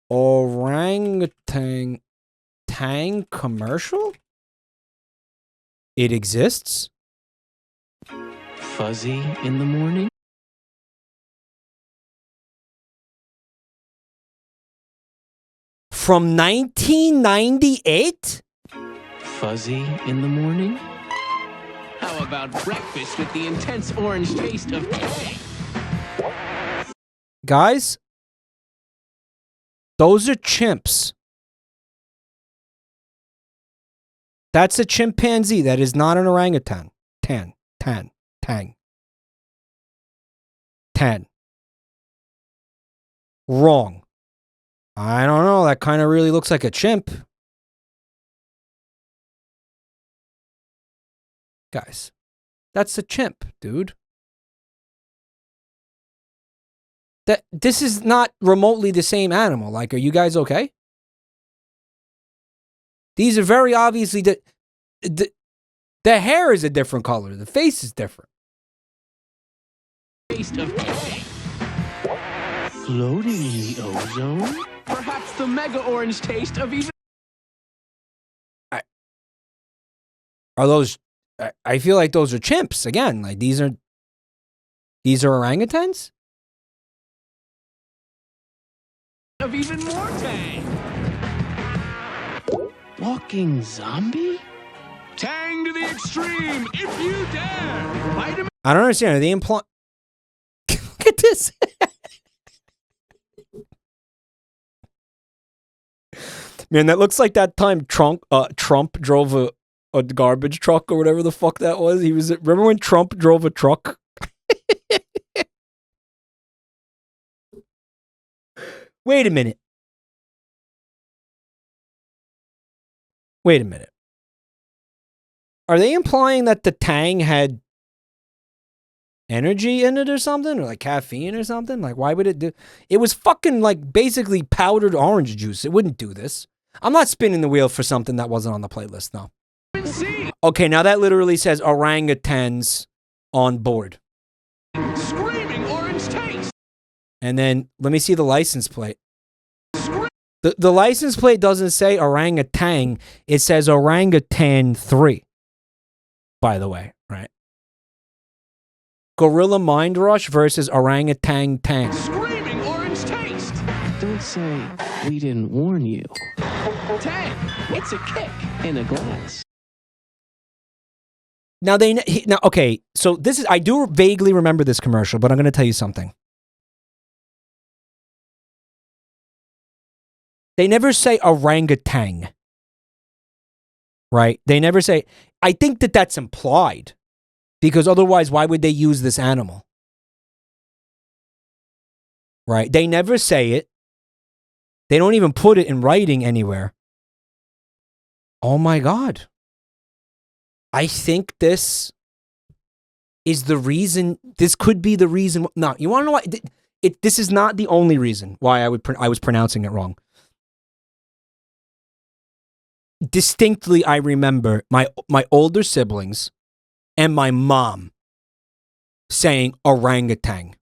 Orangutan Tang commercial? It exists? Fuzzy in the morning? From 1998? Fuzzy in the morning? How about breakfast with the intense orange taste of Tang? Guys, those are chimps. That's a chimpanzee. That is not an orangutan. Tang. Wrong. I don't know. That kind of really looks like a chimp. Guys, that's a chimp, dude. This is not remotely the same animal. Like, are you guys okay? These are very obviously the hair is a different color. The face is different. Taste of Tang. Floating in the ozone? Perhaps the mega orange taste of even... Are those... I feel like those are chimps. Again, like these are orangutans? Of even more Tang. Walking zombie? Tang to the extreme, if you dare! Vitamin... I don't understand. Are they implying... Look at this. Man, that looks like that time Trump drove a garbage truck or whatever the fuck that was. Remember when Trump drove a truck? Wait a minute. Are they implying that the Tang had energy in it or something? Or like caffeine or something? Like, why would it do... It was fucking like basically powdered orange juice. It wouldn't do this. I'm not spinning the wheel for something that wasn't on the playlist, no. Okay, now that literally says orangutans on board. Screaming orange taste. And then let me see the license plate. The license plate doesn't say orangutan. It says orangutan 3. By the way, right? Gorilla Mind Rush versus orangutan Tang. Screaming orange taste. Don't say we didn't warn you. Tang, it's a kick in a glass. Now okay, so this is, I do vaguely remember this commercial, but I'm going to tell you something. They never say orangutan, right? They never say, I think that that's implied, because otherwise, why would they use this animal? Right? They never say it. They don't even put it in writing anywhere. Oh my God. I think this is the reason. This could be the reason. No, you want to know why? This is not the only reason why I was pronouncing it wrong. Distinctly, I remember my older siblings and my mom saying orangutan.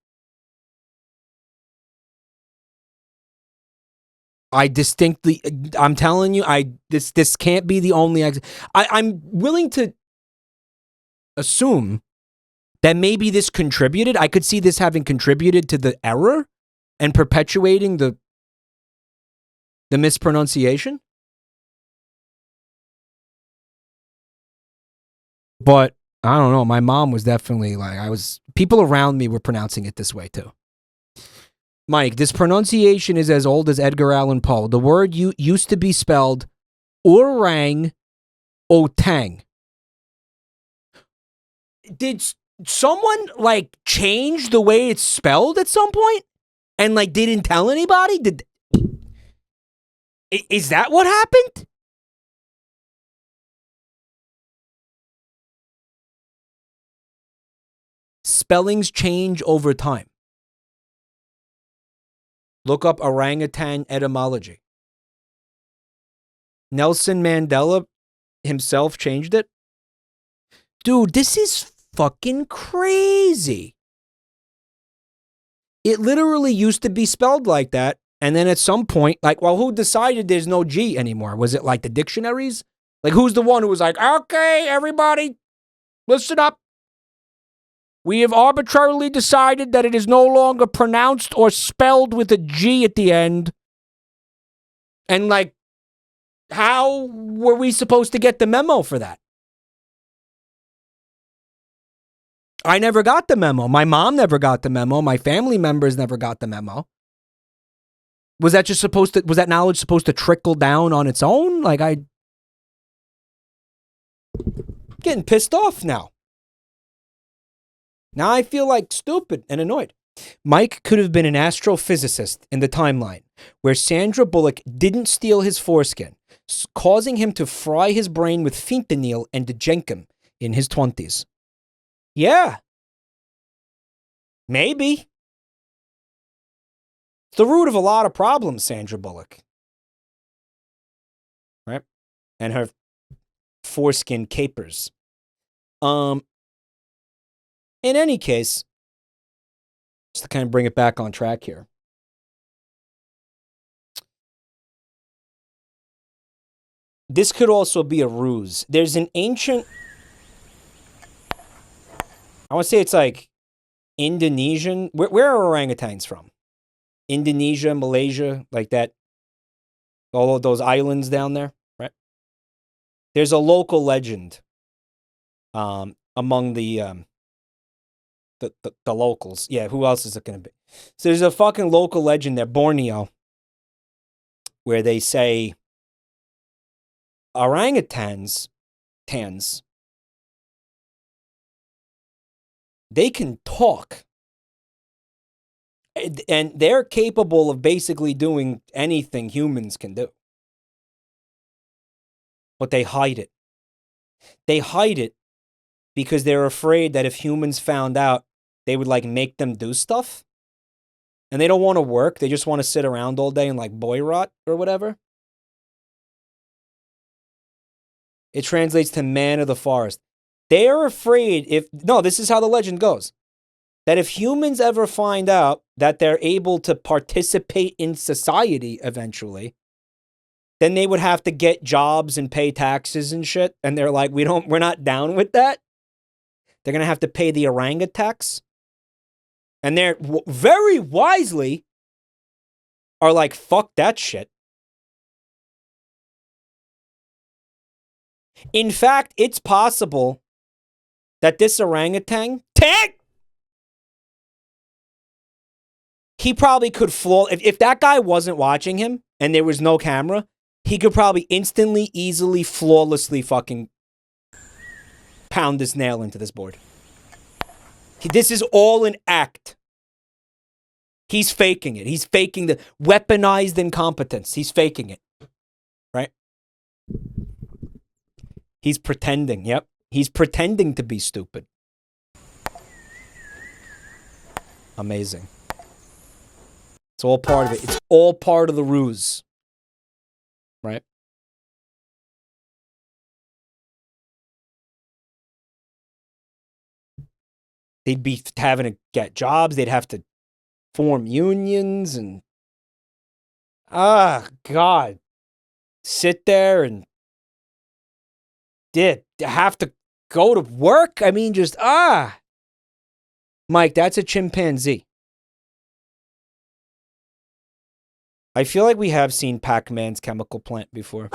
I'm telling you, this can't be the only. I'm willing to assume that maybe this contributed. I could see this having contributed to the error and perpetuating the mispronunciation. But I don't know. My mom was definitely like, people around me were pronouncing it this way too. Mike, this pronunciation is as old as Edgar Allan Poe. The word used to be spelled orang otang. Did someone like change the way it's spelled at some point and like didn't tell anybody? Is that what happened? Spellings change over time. Look up orangutan etymology. Nelson Mandela himself changed it. Dude, this is fucking crazy. It literally used to be spelled like that. And then at some point, like, well, who decided there's no G anymore? Was it like the dictionaries? Like, who's the one who was like, okay, everybody, listen up. We have arbitrarily decided that it is no longer pronounced or spelled with a G at the end. And like, how were we supposed to get the memo for that? I never got the memo. My mom never got the memo. My family members never got the memo. Was that knowledge supposed to trickle down on its own? Like, getting pissed off now. Now I feel like stupid and annoyed. Mike could have been an astrophysicist in the timeline where Sandra Bullock didn't steal his foreskin, causing him to fry his brain with fentanyl and dejenkum in his 20s. Yeah. Maybe. It's the root of a lot of problems, Sandra Bullock. Right? And her foreskin capers. In any case, just to kind of bring it back on track here. This could also be a ruse. There's an ancient, I want to say it's like Indonesian. Where are orangutans from? Indonesia, Malaysia, like that. All of those islands down there, right? There's a local legend among the locals. Yeah, who else is it going to be? So there's a fucking local legend there, Borneo, where they say orangutans, they can talk. And they're capable of basically doing anything humans can do. But they hide it. They hide it because they're afraid that if humans found out, they would like make them do stuff. And they don't want to work. They just want to sit around all day and like boy rot or whatever. It translates to man of the forest. They are afraid this is how the legend goes. That if humans ever find out that they're able to participate in society eventually, then they would have to get jobs and pay taxes and shit. And they're like, we're not down with that. They're going to have to pay the orangutan tax. And they're very wisely are like, fuck that shit. In fact, it's possible that this orangutan, he probably could if that guy wasn't watching him and there was no camera, he could probably instantly, easily, flawlessly fucking pound this nail into this board. This is all an act. He's faking it. He's faking the weaponized incompetence. He's faking it. Right? He's pretending. Yep. He's pretending to be stupid. Amazing. It's all part of it. It's all part of the ruse. Right? They'd be having to get jobs. They'd have to form unions and... God. Sit there and... have to go to work? I mean, just... Mike, that's a chimpanzee. I feel like we have seen Pac-Man's chemical plant before.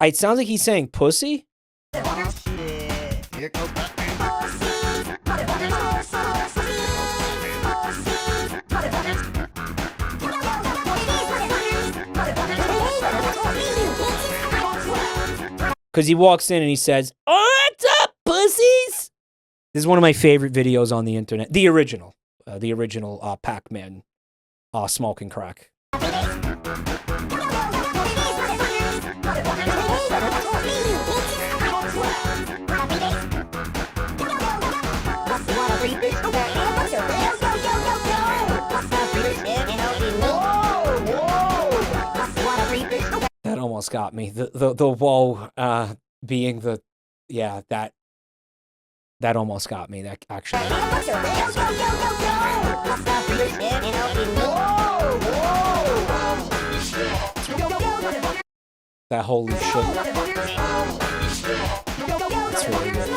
It sounds like he's saying pussy? Because he walks in and he says, "What's up, pussies?" This is one of my favorite videos on the internet. The original Pac-Man smoking crack. That almost got me. The whoa being the that almost got me. That actually. That holy shit. That's really good.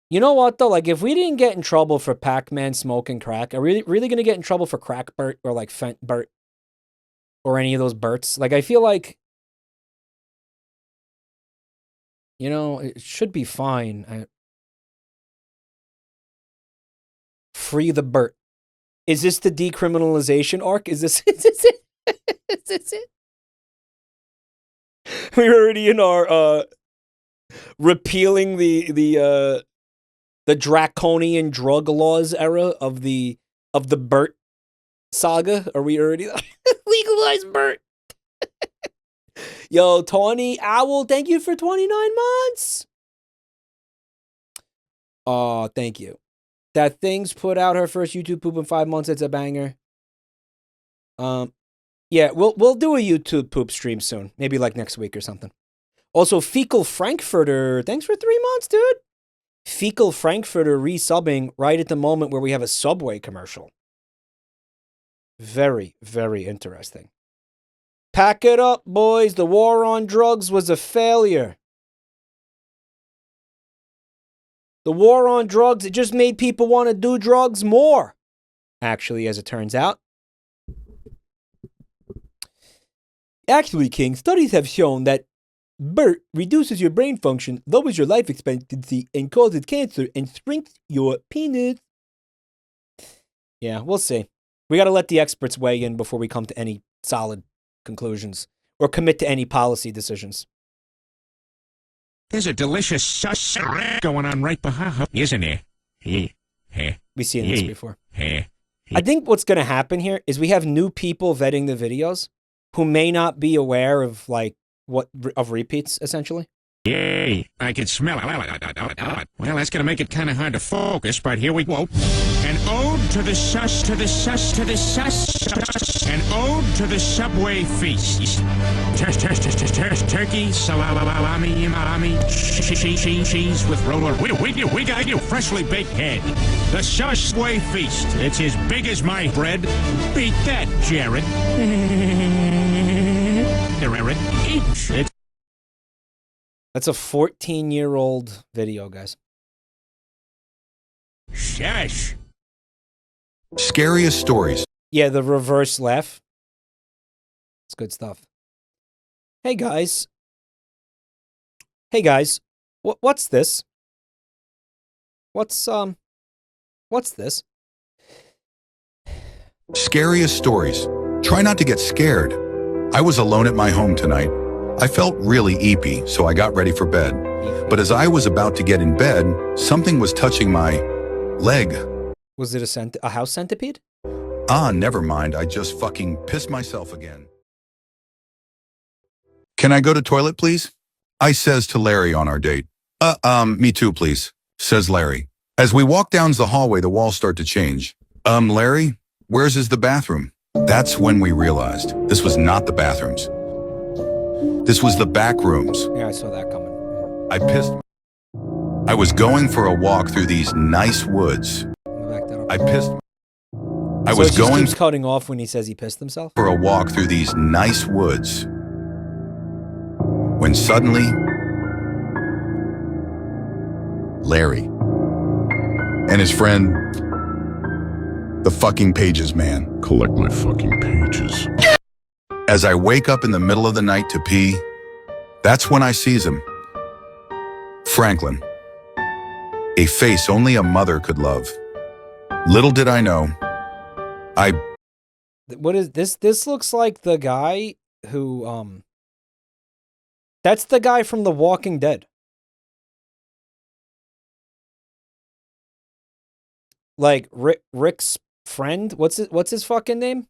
You know what, though? Like, if we didn't get in trouble for Pac-Man smoking crack, are we really going to get in trouble for Crack Bert or, like, Fent Bert? Or any of those Berts? Like, I feel like, you know, it should be fine. Free the Bert. Is this the decriminalization arc? Is this it? Is this it? We're already in our, repealing the draconian drug laws era of the Bert saga. Are we already legalize Bert? Yo, Tawny Owl, thank you for 29 months. Oh, thank you. That Thing's put out her first YouTube poop in 5 months. It's a banger. Yeah, we'll do a YouTube poop stream soon. Maybe like next week or something. Also, Fecal Frankfurter, thanks for 3 months, dude. Fecal Frankfurter resubbing right at the moment where we have a Subway commercial. Very, very interesting. Pack it up, boys. The war on drugs was a failure. The war on drugs, it just made people want to do drugs more. Actually, as it turns out. Actually, King, studies have shown that Bert reduces your brain function, lowers your life expectancy, and causes cancer, and shrinks your penis. Yeah, we'll see. We got to let the experts weigh in before we come to any solid conclusions or commit to any policy decisions. There's a delicious sauce going on right behind her, isn't there? We've seen this before. I think what's going to happen here is we have new people vetting the videos who may not be aware of, like, of repeats, essentially. Yay, I can smell it. Well, that's gonna make it kind of hard to focus, but here we go. An ode to the sus, to the sus, to the sus. An ode to the Subway feast. Turkey, salami, cheese with roller. We got you, freshly baked head. The Subway feast. It's as big as my bread. Beat that, Jared. Eat. That's a 14-year-old video, guys. Shush. Scariest stories. Yeah, the reverse laugh. It's good stuff. Hey guys. Hey guys. What's this? What's this? Scariest stories. Try not to get scared. I was alone at my home tonight. I felt really eepy, so I got ready for bed. But as I was about to get in bed, something was touching my leg. Was it a house centipede? Ah, never mind. I just fucking pissed myself again. Can I go to toilet, please? I says to Larry on our date. Me too, please, says Larry. As we walk down the hallway, the walls start to change. Larry, where's is the bathroom? That's when we realized this was not the bathrooms. This was the back rooms. Yeah, I saw that coming. I pissed. I was going for a walk through these nice woods. I pissed. I was going. Keeps cutting off when he says he pissed himself. For a walk through these nice woods. When suddenly, Larry and his friend, the fucking Pages man. Collect my fucking pages. As I wake up in the middle of the night to pee, that's when I sees him. Franklin. A face only a mother could love. Little did I know. What is this? This looks like the guy who, that's the guy from The Walking Dead. Like Rick's friend. What's his fucking name?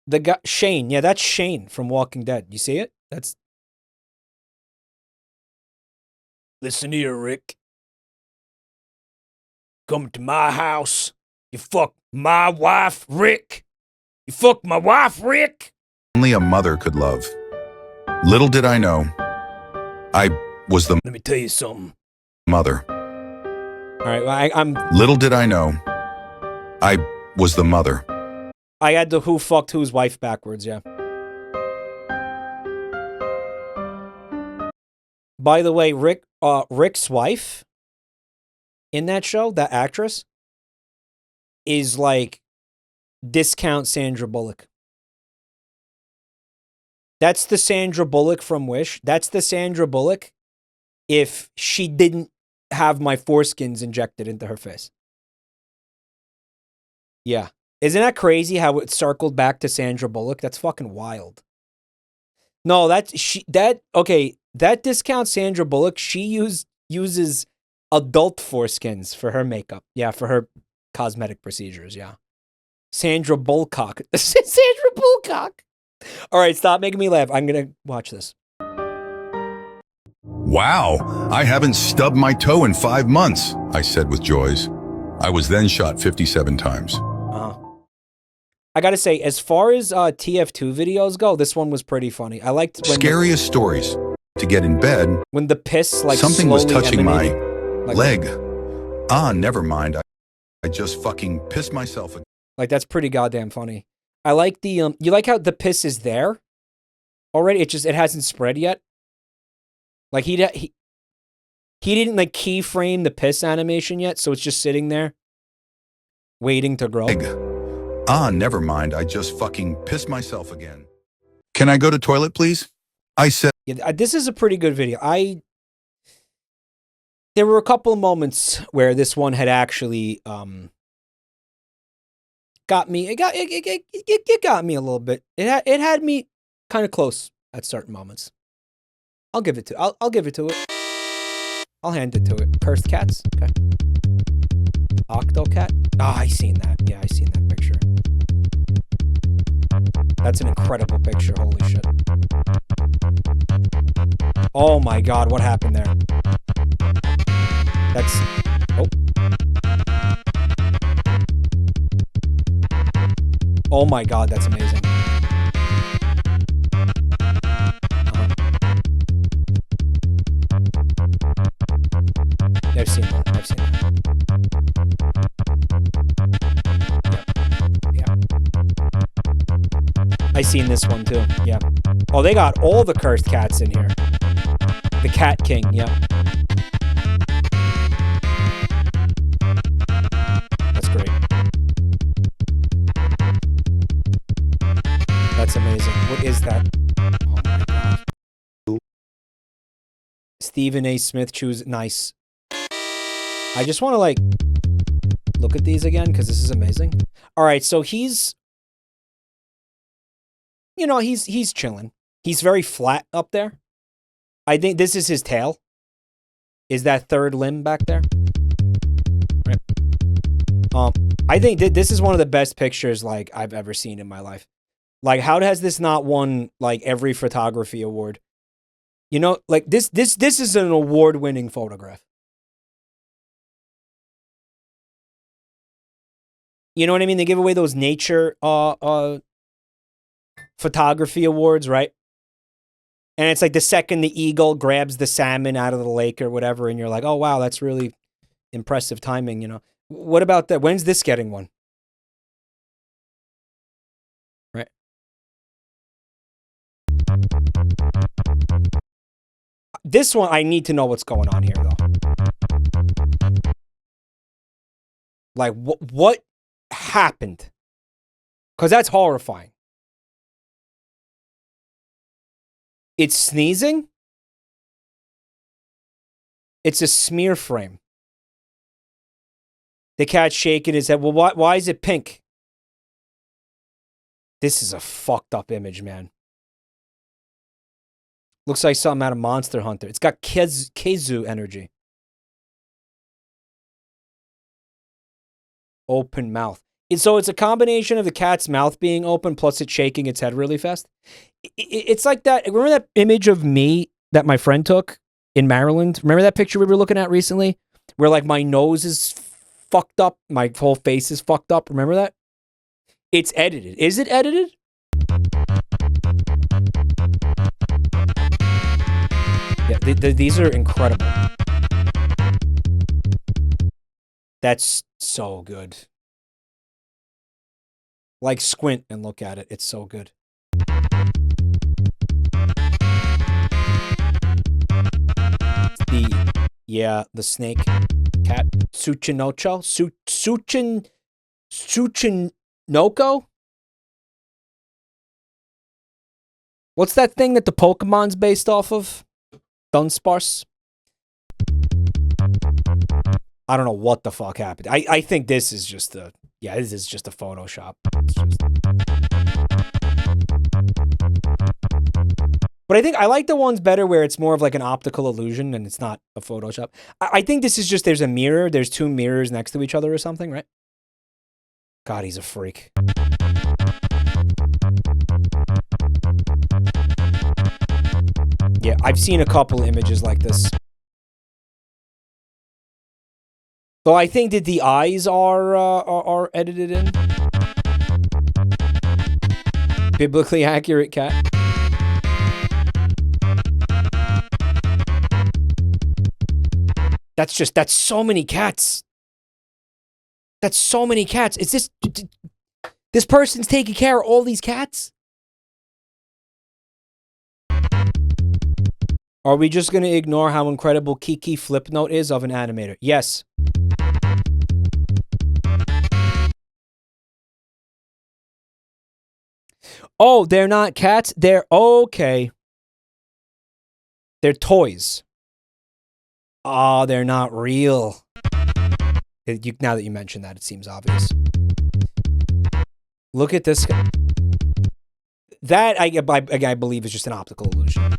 The guy Shane. Yeah, that's Shane from Walking Dead. You see it? That's. Listen here, Rick. Come to my house. You fuck my wife, Rick. You fuck my wife, Rick. Only a mother could love. Little did I know, I was the. Let me tell you something. Mother. All right, I'm. Little did I know, I was the mother. I had the who fucked whose wife backwards, yeah. By the way, Rick's wife in that show, that actress, is like discount Sandra Bullock. That's the Sandra Bullock from Wish. That's the Sandra Bullock if she didn't have my foreskins injected into her face. Yeah. Isn't that crazy how it circled back to Sandra Bullock? That's fucking wild. No, that discount Sandra Bullock, she uses adult foreskins for her makeup. Yeah, for her cosmetic procedures, yeah. Sandra Bullock. Sandra Bullock. All right, stop making me laugh. I'm going to watch this. Wow, I haven't stubbed my toe in 5 months, I said with joys. I was then shot 57 times. I gotta say, as far as TF2 videos go, this one was pretty funny. I liked when scariest stories. To get in bed, when the piss like something was touching my like, leg. Ah, never mind. I just fucking pissed myself. Like that's pretty goddamn funny. I like the you like how the piss is there already. It hasn't spread yet. Like he didn't like keyframe the piss animation yet, so it's just sitting there, waiting to grow. Ah, never mind. I just fucking pissed myself again. Can I go to toilet, please? I said. Yeah, this is a pretty good video. There were a couple of moments where this one had actually got me. It got me a little bit. It had me kind of close at certain moments. I'll give it to it. I'll hand it to it. Cursed cats. Okay. Octocat. Ah, I seen that. Yeah, I seen that picture. That's an incredible picture. Holy shit. Oh my god, what happened there? That's... Oh. Oh my god, that's amazing. I've seen that. Yeah. I seen this one too. Yeah. Oh, they got all the cursed cats in here. The Cat King, yep. That's great. That's amazing. What is that? Oh my god. Stephen A. Smith choose nice. I just want to like look at these again because this is amazing. All right, so he's, you know, he's chilling. He's very flat up there. I think this is his tail. Is that third limb back there? Right. I think this is one of the best pictures like I've ever seen in my life. Like, how has this not won like every photography award? You know, like this is an award-winning photograph. You know what I mean? They give away those nature photography awards, right? And it's like the second the eagle grabs the salmon out of the lake or whatever, and you're like, oh, wow, that's really impressive timing, you know? What about that? When's this getting one? Right. This one, I need to know what's going on here, though. Like, what happened? Because that's horrifying. It's sneezing. It's a smear frame. The cat's shaking his head. Well, why is it pink? This is a fucked up image, man. Looks like something out of Monster Hunter. It's got Keizu energy. Open mouth. So it's a combination of the cat's mouth being open plus it shaking its head really fast. It's like that. Remember that image of me that my friend took in Maryland? Remember that picture we were looking at recently? Where like my nose is fucked up. My whole face is fucked up. Remember that? It's edited. Is it edited? Yeah, these are incredible. That's so good. Like, squint and look at it. It's so good. The snake cat. Tsuchinoko? Tsuchinoko? What's that thing that the Pokemon's based off of? Dunsparce? I don't know what the fuck happened. I think this is just a... Yeah, this is just a Photoshop. But I think I like the ones better where it's more of like an optical illusion and it's not a Photoshop. I think this is just, there's a mirror. There's two mirrors next to each other or something, right? God, he's a freak. Yeah, I've seen a couple images like this. So I think that the eyes are edited in. Biblically accurate cat. That's so many cats. That's so many cats. Is this person's taking care of all these cats? Are we just going to ignore how incredible Kiki Flipnote is of an animator? Yes. Oh, they're not cats? They're okay. They're toys. Oh, they're not real. Now that you mention that, it seems obvious. Look at this guy. That, I believe, is just an optical illusion.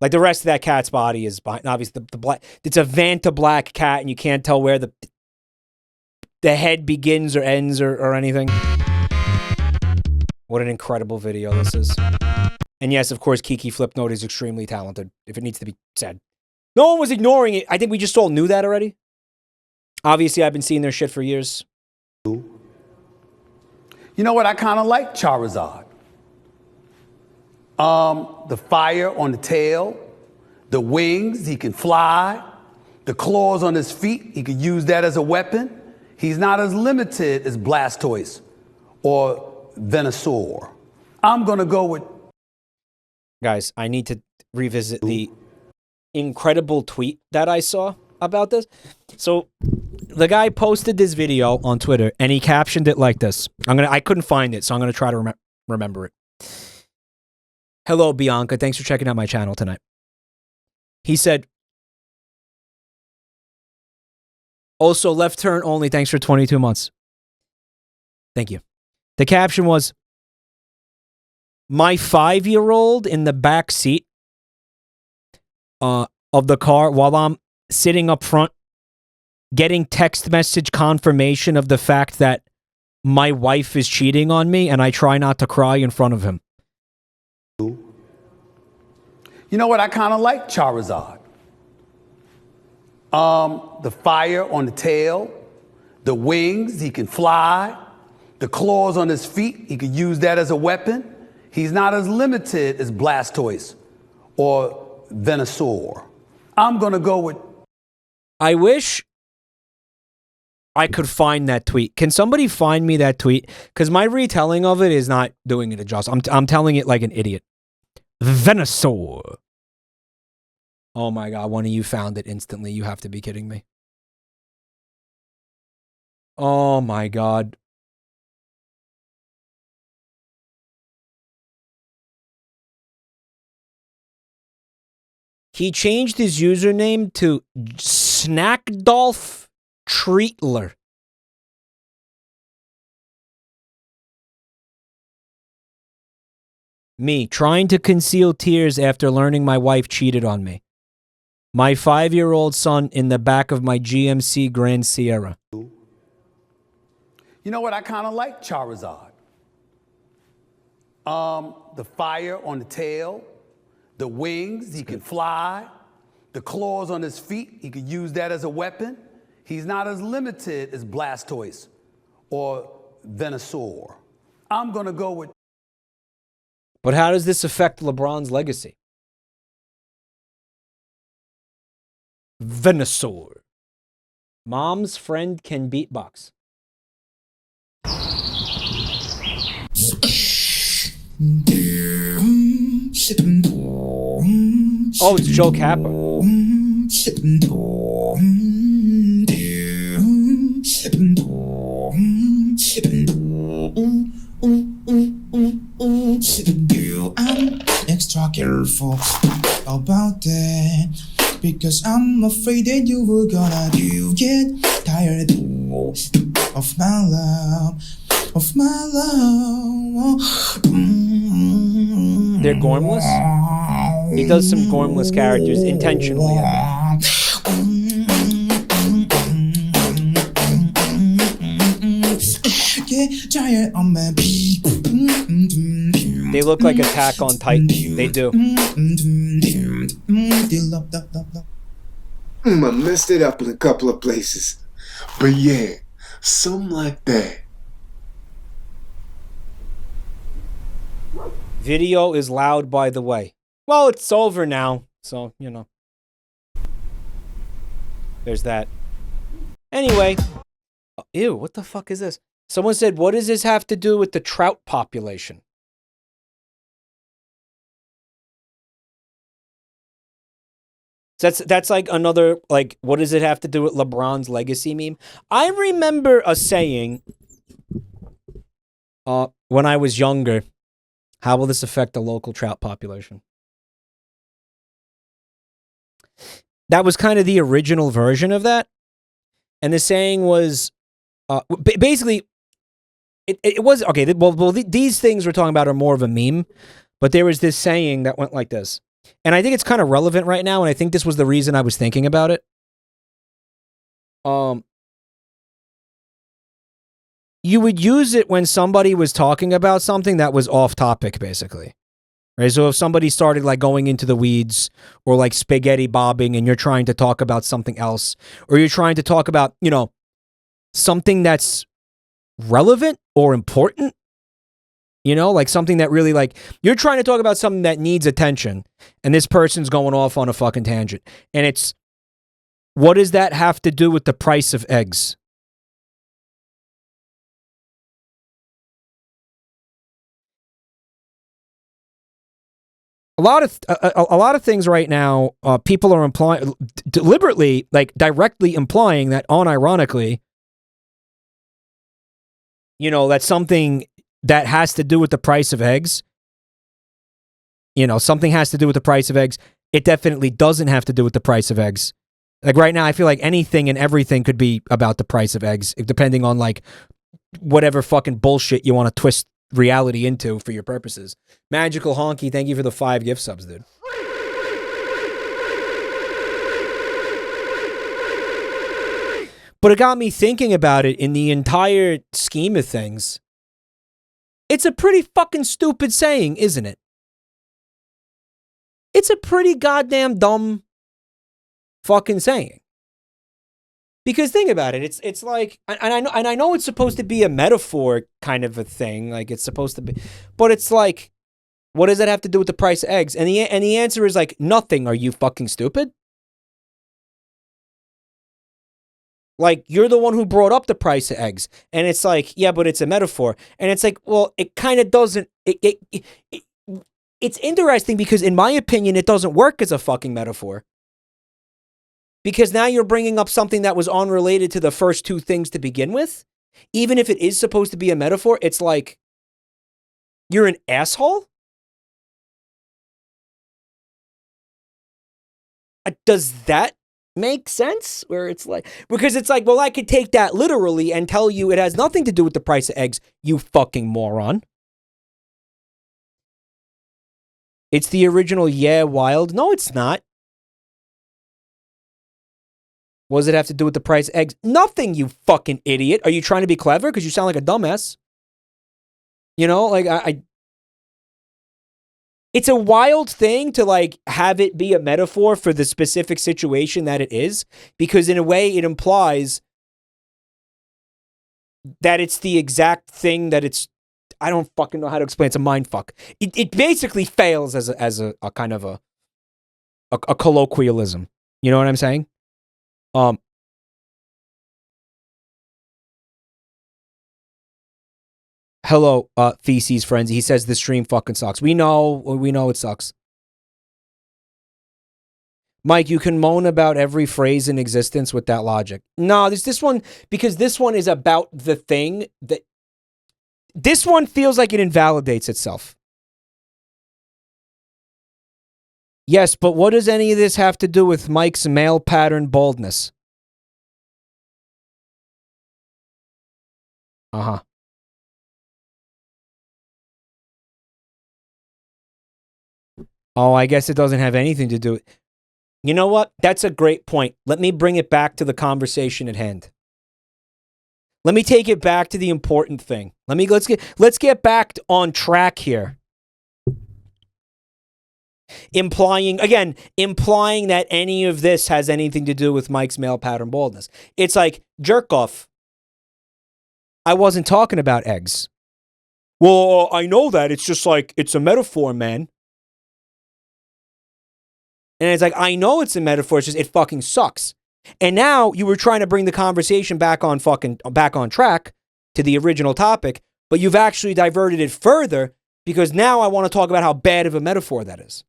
Like, the rest of that cat's body is behind. Obviously, the black... It's a Vanta black cat, and you can't tell where the head begins or ends or anything. What an incredible video this is. And yes, of course, Kiki Flipnote is extremely talented, if it needs to be said. No one was ignoring it. I think we just all knew that already. Obviously, I've been seeing their shit for years. You know what? I kind of like Charizard. The fire on the tail, the wings, he can fly, the claws on his feet, he could use that as a weapon. He's not as limited as Blastoise or Venusaur. I'm going to go with... Guys, I need to revisit the incredible tweet that I saw about this. So the guy posted this video on Twitter and he captioned it like this. I couldn't find it, so I'm gonna try to remember it. Hello, Bianca. Thanks for checking out my channel tonight. He said, also left turn only. Thanks for 22 months. Thank you. The caption was, my 5-year-old in the back seat of the car while I'm sitting up front getting text message confirmation of the fact that my wife is cheating on me, and I try not to cry in front of him. You know what? I kind of like Charizard. The fire on the tail, the wings, he can fly, the claws on his feet, he could use that as a weapon. He's not as limited as Blastoise or Venusaur. I'm going to go with... I wish I could find that tweet. Can somebody find me that tweet? Because my retelling of it is not doing it a justice. I'm telling it like an idiot. Venusaur. Oh my God, one of you found it instantly. You have to be kidding me. Oh my God. He changed his username to Snackdolf Treatler. Me, trying to conceal tears after learning my wife cheated on me. My 5-year-old son in the back of my GMC Grand Sierra. You know what? I kind of like Charizard. The fire on the tail, the wings, he can fly, the claws on his feet, he could use that as a weapon. He's not as limited as Blastoise or Venusaur. I'm going to go with... But how does this affect LeBron's legacy? Venusaur. Mom's friend can beatbox. Oh, it's Joe Kappa. I'm extra careful about that because I'm afraid that you were gonna get tired of my love, of my love. They're gormless? He does some gormless characters intentionally. They look like Attack on Titan. They do. I messed it up in a couple of places. But yeah, something like that. Video is loud, by the way. Well, it's over now, so, you know. There's that. Anyway. Ew, what the fuck is this? Someone said, what does this have to do with the trout population? That's like another, like, what does it have to do with LeBron's legacy meme? I remember a saying when I was younger, how will this affect the local trout population? That was kind of the original version of that. And the saying was, basically, it was, okay, well, these things we're talking about are more of a meme, but there was this saying that went like this. And I think it's kind of relevant right now, and I think this was the reason I was thinking about it. You would use it when somebody was talking about something that was off topic, basically. Right? So if somebody started like going into the weeds or like spaghetti bobbing and you're trying to talk about something else, or you're trying to talk about, you know, something that's relevant or important, you know, like something that really, like, you're trying to talk about something that needs attention and this person's going off on a fucking tangent. And it's, what does that have to do with the price of eggs? a lot of things right now, people are implying deliberately, like directly implying that unironically, you know, that's something that has to do with the price of eggs. You know, something has to do with the price of eggs. It definitely doesn't have to do with the price of eggs. Like right now, I feel like anything and everything could be about the price of eggs, depending on like whatever fucking bullshit you want to twist reality into for your purposes. Magical Honky, thank you for the 5 gift subs, dude. But it got me thinking about it in the entire scheme of things. It's a pretty fucking stupid saying, isn't it? It's a pretty goddamn dumb fucking saying. Because think about it, it's like, and I know it's supposed to be a metaphor kind of a thing, like it's supposed to be, but it's like, what does that have to do with the price of eggs? And the answer is like, nothing. Are you fucking stupid? Like, you're the one who brought up the price of eggs. And it's like, yeah, but it's a metaphor. And it's like, well, it kind of doesn't, it's interesting because in my opinion, it doesn't work as a fucking metaphor. Because now you're bringing up something that was unrelated to the first 2 things to begin with. Even if it is supposed to be a metaphor, it's like, you're an asshole? Does that make sense? Where it's like, because it's like, well, I could take that literally and tell you it has nothing to do with the price of eggs, you fucking moron. It's the original YLYL. No, it's not. What does it have to do with the price of eggs? Nothing, you fucking idiot. Are you trying to be clever? Because you sound like a dumbass. You know, like it's a wild thing to like have it be a metaphor for the specific situation that it is. Because in a way it implies that it's the exact thing that it's, I don't fucking know how to explain. It's a mind fuck. It basically fails as a kind of a colloquialism. You know what I'm saying? Hello, Feces Frenzy. He says the stream fucking sucks. We know it sucks. Mike, you can moan about every phrase in existence with that logic. No, there's this one, because this one is about the thing that, this one feels like it invalidates itself. Yes, but what does any of this have to do with Mike's male pattern baldness? Uh-huh. Oh, I guess it doesn't have anything to do with... You know what? That's a great point. Let me bring it back to the conversation at hand. Let me take it back to the important thing. Let's get back on track here. Implying that any of this has anything to do with Mike's male pattern baldness. It's like, jerk off. I wasn't talking about eggs. Well, I know that. It's just like, it's a metaphor, man. And it's like, I know it's a metaphor. It's just, it fucking sucks. And now you were trying to bring the conversation back on track to the original topic, but you've actually diverted it further because now I want to talk about how bad of a metaphor that is.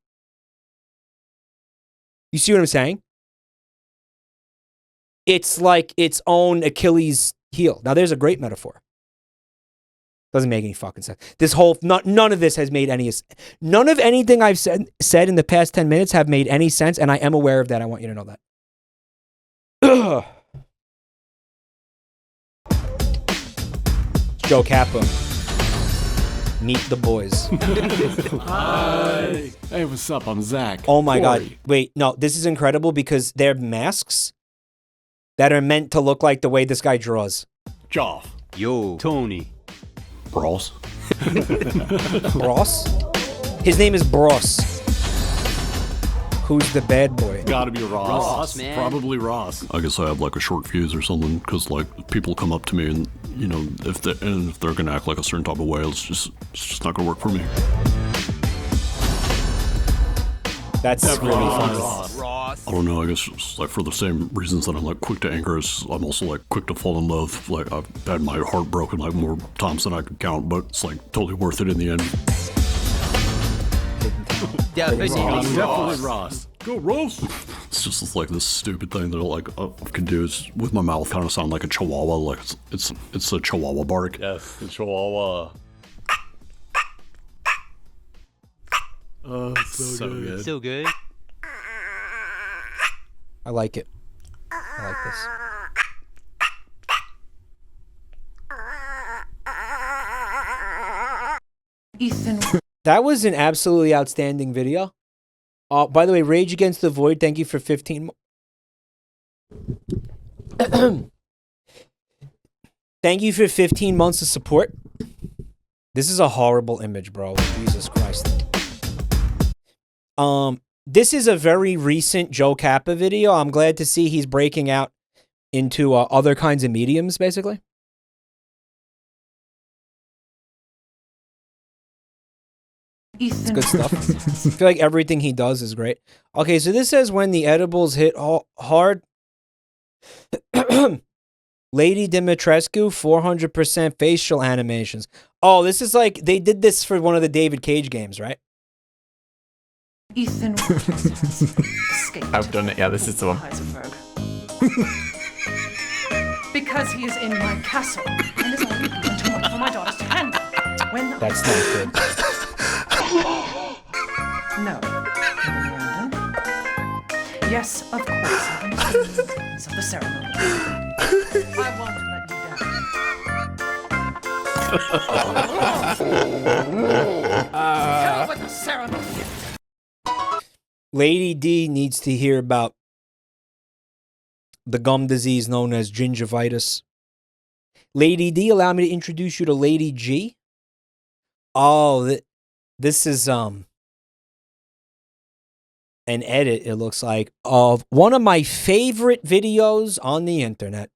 You see what I'm saying? It's like its own Achilles heel. Now there's a great metaphor. Doesn't make any fucking sense. This whole, none of this has made any, none of anything I've said in the past 10 minutes have made any sense, and I am aware of that. I want you to know that. Joe Kappa. Meet the boys. Hi. Hey, what's up? I'm Zach. Oh my God. Wait, no, this is incredible because they're masks that are meant to look like the way this guy draws. Joff. Yo. Tony. Bros. Bros? His name is Bros. Who's the bad boy? Gotta be Ross. Man. Probably Ross. I guess I have like a short fuse or something, because like people come up to me and, you know, if they're gonna act like a certain type of way, it's just not gonna work for me. That's really funny. I don't know, I guess it's like for the same reasons that I'm like quick to anger, I'm also like quick to fall in love. Like I've had my heart broken like more times than I can count, but it's like totally worth it in the end. Definitely Ross. Go Ross. It's just like this stupid thing that like I can do is with my mouth kind of sound like a chihuahua, like it's a chihuahua bark. Yes, the chihuahua. Oh, so good. So good. I like it. I like this. Ethan. That was an absolutely outstanding video. By the way, Rage Against the Void, thank you for 15. Thank you for 15 months of support. This is a horrible image, bro. Jesus Christ. This is a very recent Joe Kappa video. I'm glad to see he's breaking out into other kinds of mediums, basically. It's good stuff. I feel like everything he does is great. Okay, so this says when the edibles hit hard. Lady Dimitrescu, 400% facial animations. Oh, this is like, they did this for one of the David Cage games, right? Ethan. I've done it. Yeah, this is the one. Because he is in my castle and is only even too much for my daughters to handle. When That's not good. No. Brandon. Yes, of course. I've understood the importance of the ceremony. I won't let you down. Hell with the ceremony. Lady D needs to hear about the gum disease known as gingivitis. Lady D, allow me to introduce you to Lady G. Oh, this is an edit, it looks like, of one of my favorite videos on the internet.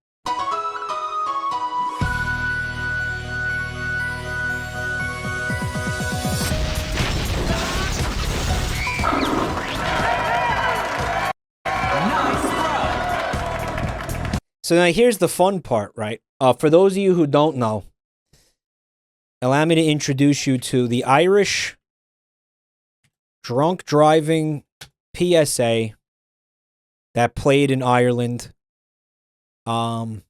So now here's the fun part, right? For those of you who don't know, allow me to introduce you to the Irish drunk driving PSA that played in Ireland. It's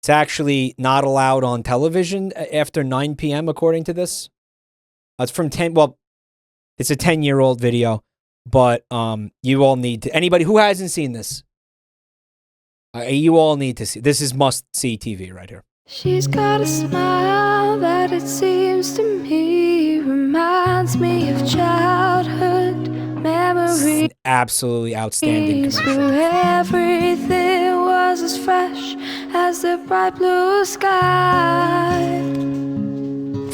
actually not allowed on television after 9 p.m. according to this. It's from 10. Well, it's a 10-year-old video, but you all need to. Anybody who hasn't seen this, you all need to see. This is must-see TV right here. She's got a smile that it seems to me reminds me of childhood memories. Absolutely outstanding commercial. Where everything was as fresh as the bright blue sky.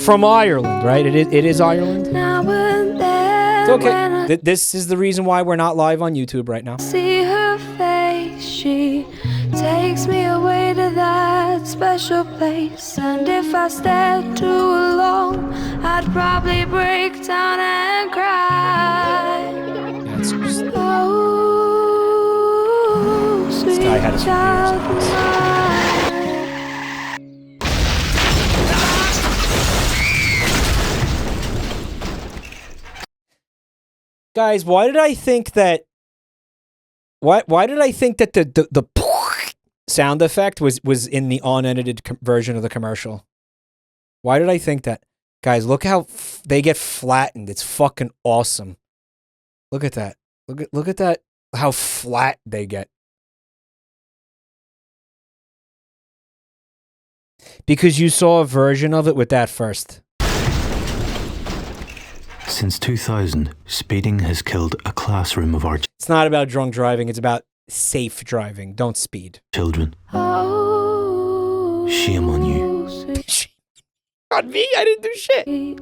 From Ireland, right? It is Ireland. Now and then It's okay. This is the reason why we're not live on YouTube right now. See her face, she takes me away to that special place. And if I stayed too long, I'd probably break down and cry. Oh, sweet This guy had a few child years. Guys, why did I think that? Why did I think that the sound effect was in the unedited version of the commercial? Why did I think that? Guys, look how they get flattened. It's fucking awesome. Look at that. Look at that. How flat they get. Because you saw a version of it with that first. Since 2000, speeding has killed a classroom of our It's not about drunk driving. It's about safe driving. Don't speed. children. Shame on you. On me? I didn't do shit. You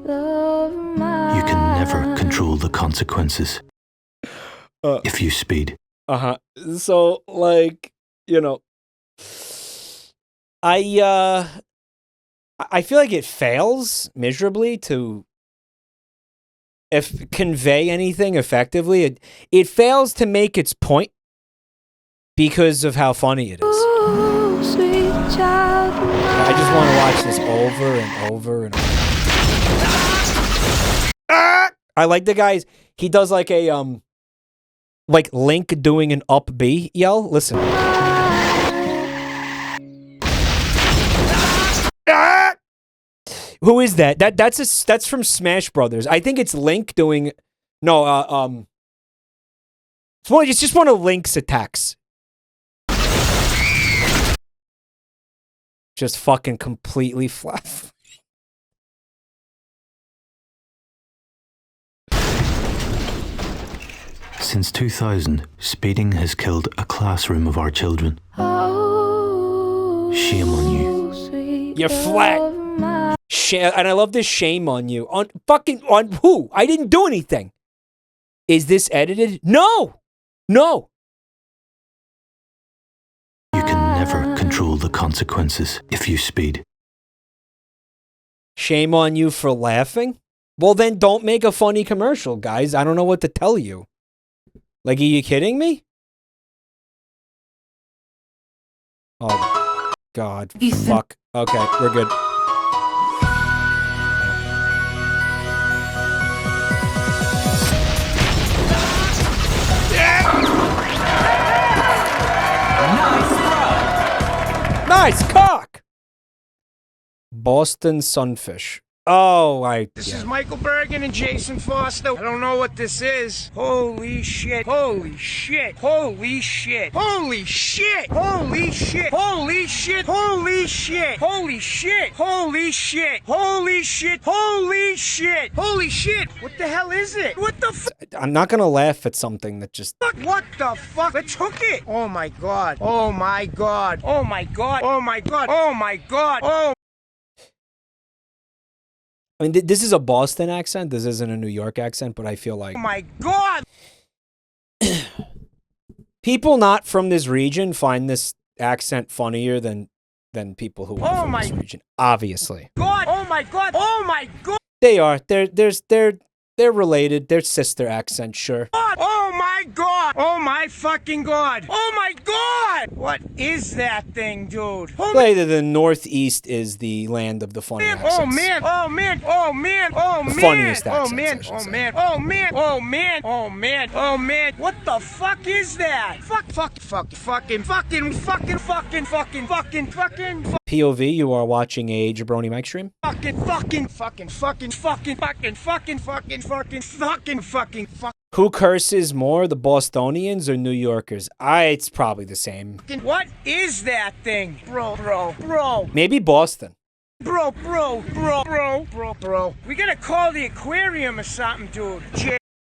can never control the consequences if you speed. Uh-huh. So, like, you know, I feel like it fails miserably to convey anything effectively. It fails to make its point because of how funny it is. I just want to watch this over and over and over. I like the guys. He does like a like Link doing an up B yell. Listen. Ah! Who is that? That's from Smash Brothers. I think it's Link doing no it's just one of Link's attacks. Just fucking completely flat. Since 2000, speeding has killed a classroom of our children. Shame on you. You're flat. And I love this shame on you. On who? I didn't do anything. Is this edited? No. No. You can never control the consequences if you speed. Shame on you for laughing? Well, then don't make a funny commercial, guys. I don't know what to tell you. Like, are you kidding me? Oh, God. Fuck. Okay, we're good. Nice cock! Boston Sunfish. Oh, This is Michael Bergen and Jason Foster. I don't know what this is. Holy shit. Holy shit. Holy shit. Holy shit. Holy shit. Holy shit. Holy shit. Holy shit. Holy shit. Holy shit. Holy shit. Holy shit. What the hell is it? What the fuck? I'm not gonna laugh at something that just... What the fuck? Let's hook it. Oh my god. Oh my god. Oh my god. Oh my god. Oh my god. Oh. I mean, this is a Boston accent. This isn't a New York accent, but I feel like... Oh my god! People not from this region find this accent funnier than people who are from this region. Obviously. God! Oh my god! Oh my god! They are. They're related. They're sister accents, sure. God. Oh my god! Oh my fucking god! Oh my god! What is that thing, dude? Oh, The Northeast is the land of the funny accents. Oh man! Oh man! Oh man! Oh man! The funniest oh accents, man! Oh man! Oh man! Oh man! Oh man! Oh man! What the fuck is that? Fucking. POV, you are watching a JabroniMike stream? Fucking. Who curses more, the Bostonians or New Yorkers? It's probably the same. What is that thing? Bro. Maybe Boston. Bro. We gotta call the aquarium or something, dude.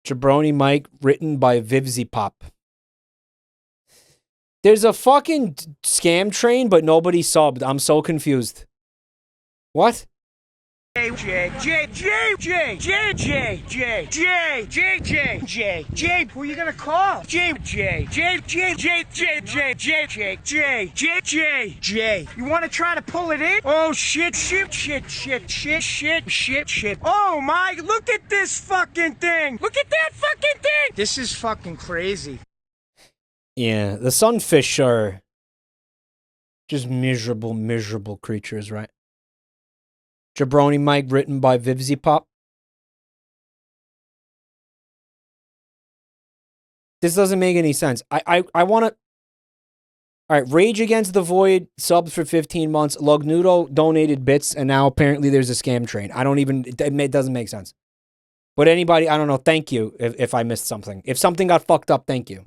JabroniMike, written by Vivzy Pop. There's a fucking scam train, but nobody subbed. I'm so confused. What? J. Who are you gonna call? J. You wanna try to pull it in? Oh shit. Oh my, look at this fucking thing. Look at that fucking thing. This is fucking crazy. Yeah, the sunfish are just miserable creatures, right? JabroniMike, written by Vivzy Pop. This doesn't make any sense. I want to... All right, Rage Against the Void, subs for 15 months. Lugnudo donated bits, and now apparently there's a scam train. It doesn't make sense. But anybody, I don't know, thank you if I missed something. If something got fucked up, thank you.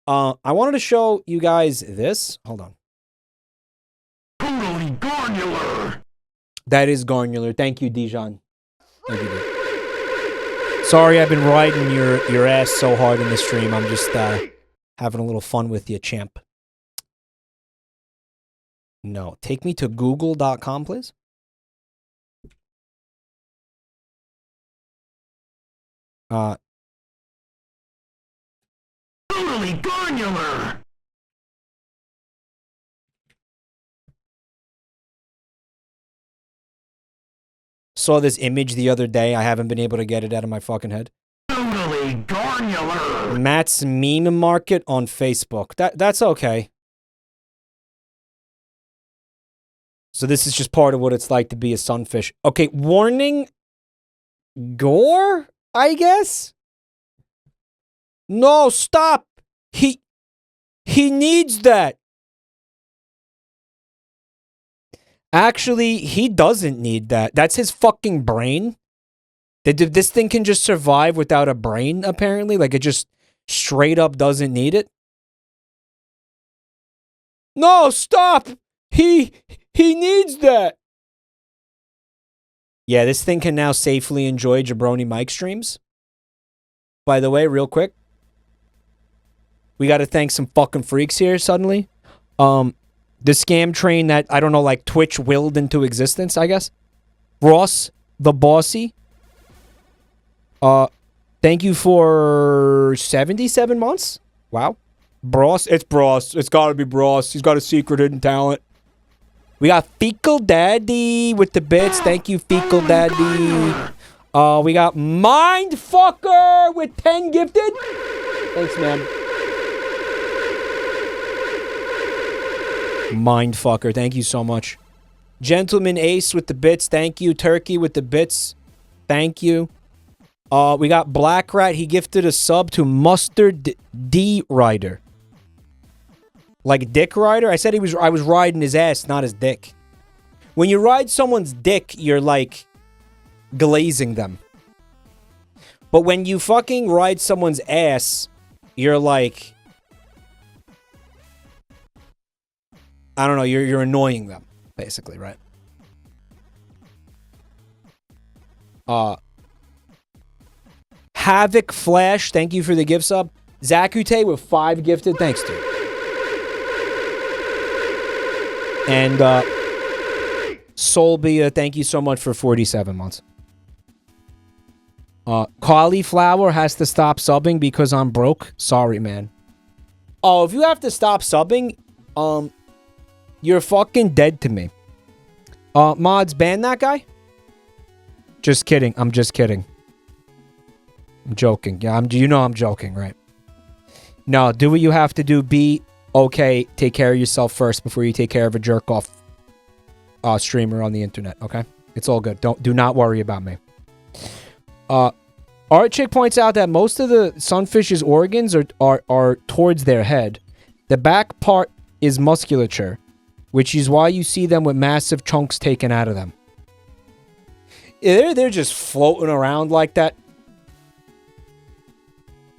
I wanted to show you guys this. Hold on. Totally Garnular. That is Garnular. Thank you, Dijon. Thank you, dude. Sorry, I've been riding your ass so hard in the stream. I'm just having a little fun with you, champ. No, take me to google.com, please. Totally Garnular. Saw this image the other day. I haven't been able to get it out of my fucking head. Totally Garnular. Matt's Meme Market on Facebook. That's okay. So this is just part of what it's like to be a sunfish. Okay, warning. Gore? I guess. No, stop. He needs that. Actually, he doesn't need that. That's his fucking brain. This thing can just survive without a brain, apparently. Like, it just straight up doesn't need it. No, stop! He needs that! Yeah, this thing can now safely enjoy JabroniMike streams. By the way, real quick. We gotta thank some fucking freaks here, suddenly. The scam train that, I don't know, like, Twitch willed into existence, I guess. Ross, the Bossy. Thank you for 77 months. Wow. Bros. It's Bros. It's gotta be Bros. He's got a secret hidden talent. We got Fecal Daddy with the bits. Thank you, Fecal Daddy. We got Mindfucker with 10 gifted. Thanks, man. Mindfucker. Thank you so much. Gentleman Ace with the bits. Thank you. Turkey with the bits. Thank you. We got Black Rat. He gifted a sub to Mustard D Rider. Like Dick Rider? I said I was riding his ass, not his dick. When you ride someone's dick, you're like glazing them. But when you fucking ride someone's ass, you're like, I don't know, you're annoying them, basically, right? Havoc Flash, thank you for the gift sub. Zakute with 5 gifted, thanks, dude. And Solbia, thank you so much for 47 months. Cauliflower has to stop subbing because I'm broke. Sorry, man. Oh, if you have to stop subbing, you're fucking dead to me. Mods, ban that guy? Just kidding. I'm just kidding. I'm joking. Yeah, you know I'm joking, right? No, do what you have to do. Be okay. Take care of yourself first before you take care of a jerk-off streamer on the internet, okay? It's all good. Do not worry about me. Art Chick points out that most of the sunfish's organs are towards their head. The back part is musculature, which is why you see them with massive chunks taken out of them. They're just floating around like that.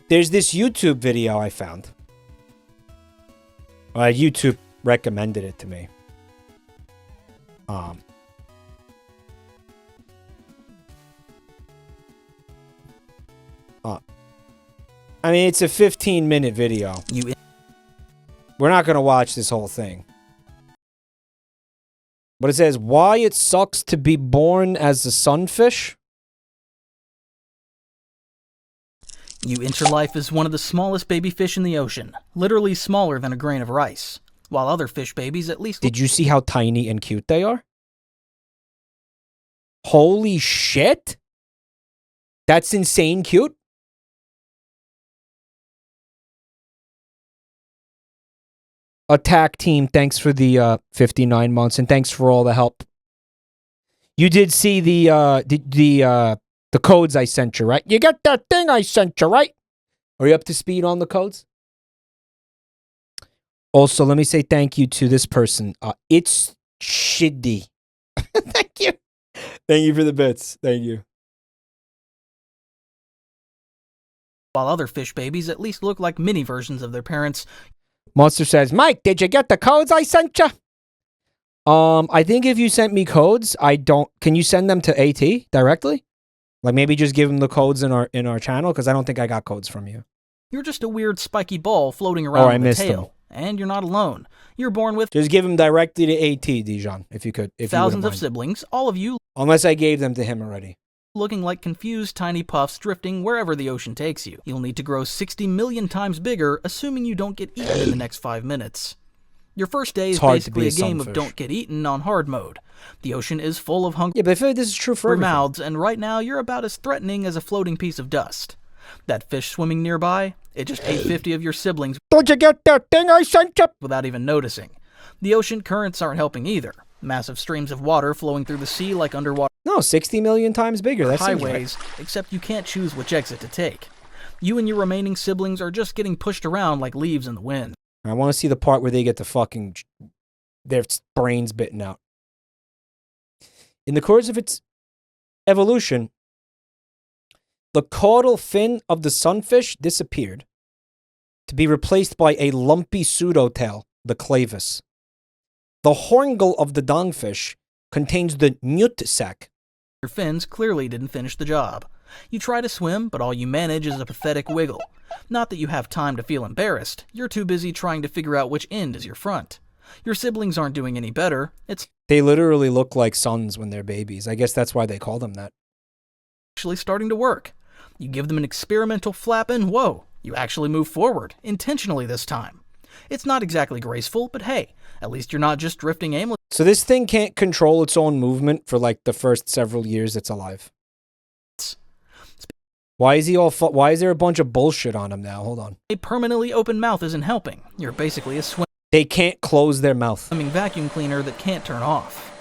There's this YouTube video I found. YouTube recommended it to me. I mean, it's a 15-minute video. We're not going to watch this whole thing. But it says, why it sucks to be born as a sunfish? YLYL is one of the smallest baby fish in the ocean, literally smaller than a grain of rice, while other fish babies at least... Did you see how tiny and cute they are? Holy shit! That's insane cute. Attack team, thanks for the 59 months, and thanks for all the help. You did see the codes I sent you, right? You got that thing I sent you, right? Are you up to speed on the codes? Also, let me say thank you to this person. It's Shiddy. Thank you. Thank you for the bits. Thank you. While other fish babies at least look like mini versions of their parents. Monster says, Mike, did you get the codes I sent you? I think if you sent me codes, can you send them to AT directly? Like maybe just give them the codes in our channel, because I don't think I got codes from you. You're just a weird spiky ball floating around with a tail. Them. And you're not alone. You're born with... Just give them directly to AT, Dijon, if you could. Thousands of siblings, all of you... Unless I gave them to him already. Looking like confused tiny puffs drifting wherever the ocean takes you. You'll need to grow 60 million times bigger, assuming you don't get eaten in the next 5 minutes. Your first day is basically a game of don't get eaten on hard mode. The ocean is full of hungry... Yeah, but I feel like this is true for mouths, and right now you're about as threatening as a floating piece of dust. That fish swimming nearby, it just ate 50 of your siblings. Don't you get that thing I sent you? Without even noticing. The ocean currents aren't helping either. Massive streams of water flowing through the sea like underwater No, 60 million times bigger. That's highways, except you can't choose which exit to take. You and your remaining siblings are just getting pushed around like leaves in the wind. I want to see the part where they get their brains bitten out. In the course of its evolution, the caudal fin of the sunfish disappeared to be replaced by a lumpy pseudotail, the clavus. The horngle of the dongfish contains the newt sac. Your fins clearly didn't finish the job. You try to swim, but all you manage is a pathetic wiggle. Not that you have time to feel embarrassed. You're too busy trying to figure out which end is your front. Your siblings aren't doing any better. They literally look like sons when they're babies. I guess that's why they call them that. Actually starting to work. You give them an experimental flap and whoa, you actually move forward, intentionally this time. It's not exactly graceful, but hey, at least you're not just drifting aimlessly. So this thing can't control its own movement for like the first several years it's alive. Why is why is there a bunch of bullshit on him now? Hold on. A permanently open mouth isn't helping. You're basically a They can't close their mouth. Swimming vacuum cleaner that can't turn off.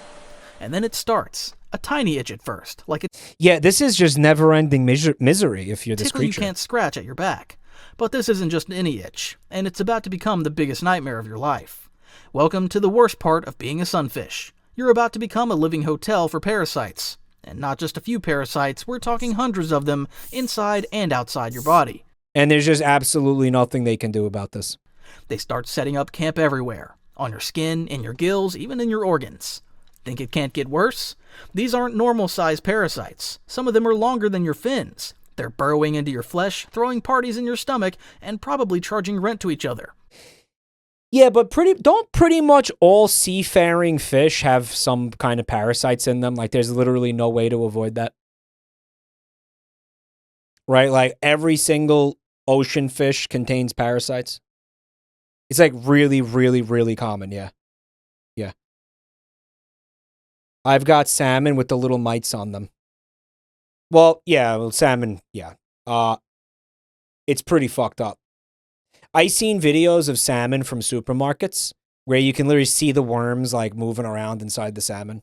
And then it starts. A tiny itch at first, like it. Yeah, this is just never-ending misery if you're this tickle creature. You can't scratch at your back. But this isn't just any itch, and it's about to become the biggest nightmare of your life. Welcome to the worst part of being a sunfish. You're about to become a living hotel for parasites. And not just a few parasites, we're talking hundreds of them inside and outside your body. And there's just absolutely nothing they can do about this. They start setting up camp everywhere. On your skin, in your gills, even in your organs. Think it can't get worse? These aren't normal-sized parasites. Some of them are longer than your fins. They're burrowing into your flesh, throwing parties in your stomach, and probably charging rent to each other. Yeah, but don't pretty much all seafaring fish have some kind of parasites in them? Like, there's literally no way to avoid that. Right? Like, every single ocean fish contains parasites. It's like really, really, really common, yeah. Yeah. I've got salmon with the little mites on them. Well, yeah, salmon, yeah. It's pretty fucked up. I seen videos of salmon from supermarkets where you can literally see the worms like moving around inside the salmon.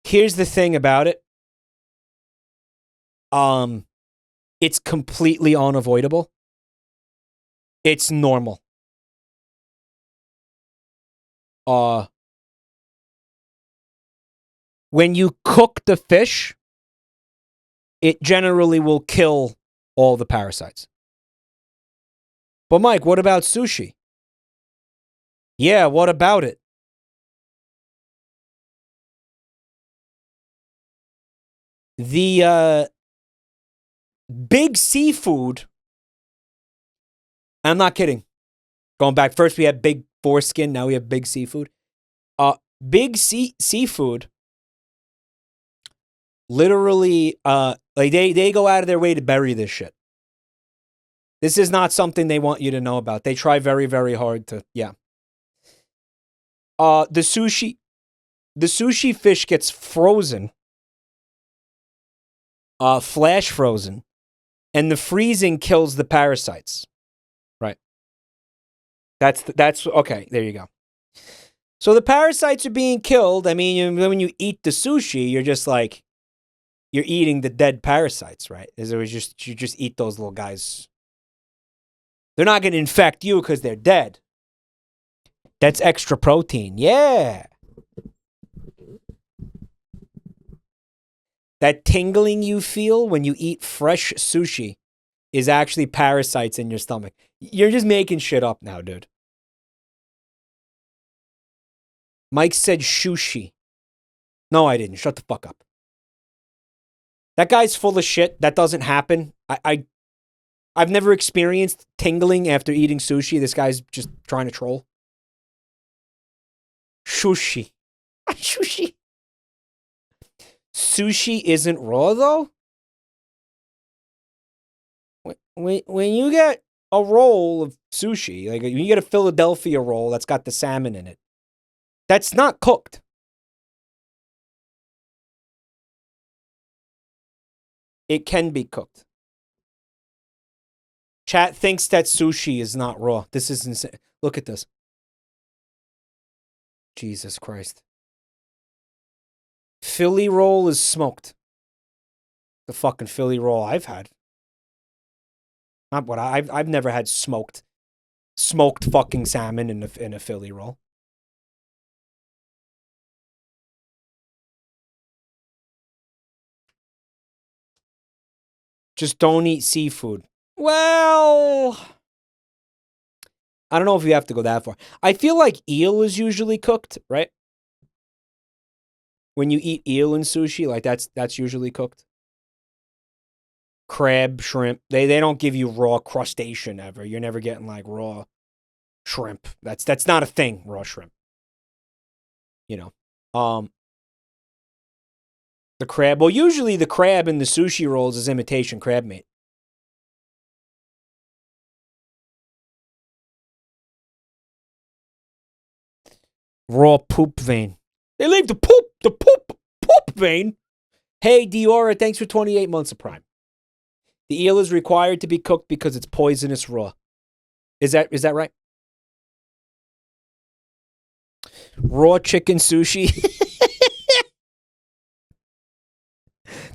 Here's the thing about it. It's completely unavoidable. It's normal. When you cook the fish, it generally will kill all the parasites. But Mike, what about sushi? Yeah, what about it? The big seafood, I'm not kidding. Going back, first we had big foreskin, now we have big seafood. Big seafood literally, like they go out of their way to bury this shit. This is not something they want you to know about. They try very, very hard to, yeah. The sushi fish gets frozen, flash frozen, and the freezing kills the parasites. Right. That's okay. There you go. So the parasites are being killed. I mean, when you eat the sushi, you're just like, you're eating the dead parasites, right? You just eat those little guys. They're not going to infect you because they're dead. That's extra protein. Yeah. That tingling you feel when you eat fresh sushi is actually parasites in your stomach. You're just making shit up now, dude. Mike said sushi. No, I didn't. Shut the fuck up. That guy's full of shit. That doesn't happen. I've never experienced tingling after eating sushi. This guy's just trying to troll. Sushi. Sushi. Sushi isn't raw, though? When you get a roll of sushi, like when you get a Philadelphia roll that's got the salmon in it, that's not cooked. It can be cooked. Chat thinks that sushi is not raw. This is insane. Look at this. Jesus Christ. Philly roll is smoked. The fucking Philly roll I've had. Not what I've never had smoked fucking salmon in a Philly roll. Just don't eat seafood. Well, I don't know if you have to go that far. I feel like eel is usually cooked, right? When you eat eel in sushi, like that's usually cooked. Crab, shrimp, they don't give you raw crustacean ever. You're never getting like raw shrimp. That's not a thing, raw shrimp. You know. The crab, well, usually the crab in the sushi rolls is imitation crab meat. Raw poop vein. They leave the poop vein. Hey, Diora, thanks for 28 months of Prime. The eel is required to be cooked because it's poisonous raw. Is that right? Raw chicken sushi.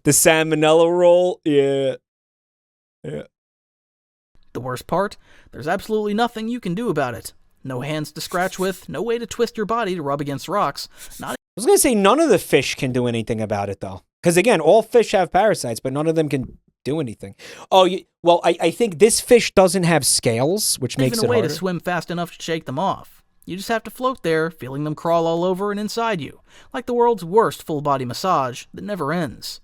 The salmonella roll. Yeah. The worst part? There's absolutely nothing you can do about it. No hands to scratch with, no way to twist your body to rub against rocks. I was going to say none of the fish can do anything about it, though. Because, again, all fish have parasites, but none of them can do anything. Oh, well, I think this fish doesn't have scales, which makes it harder. Even a way to swim fast enough to shake them off. You just have to float there, feeling them crawl all over and inside you, like the world's worst full-body massage that never ends.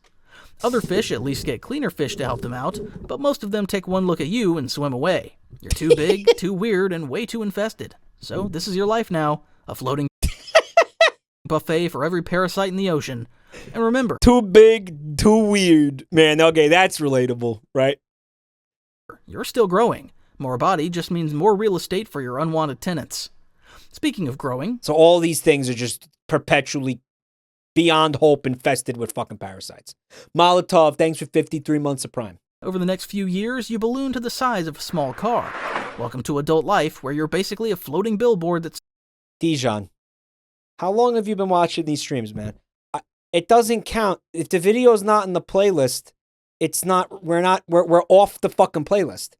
Other fish at least get cleaner fish to help them out, but most of them take one look at you and swim away. You're too big, too weird, and way too infested. So this is your life now, a floating buffet for every parasite in the ocean. And remember, too big, too weird. Man, okay, that's relatable, right? You're still growing. More body just means more real estate for your unwanted tenants. Speaking of growing... So all these things are just perpetually beyond hope infested with fucking parasites. Molotov, thanks for 53 months of Prime. Over the next few years, you balloon to the size of a small car. Welcome to adult life, where you're basically a floating billboard that's... Dijon, how long have you been watching these streams, man? It doesn't count. If the video's not in the playlist, it's not, we're off the fucking playlist.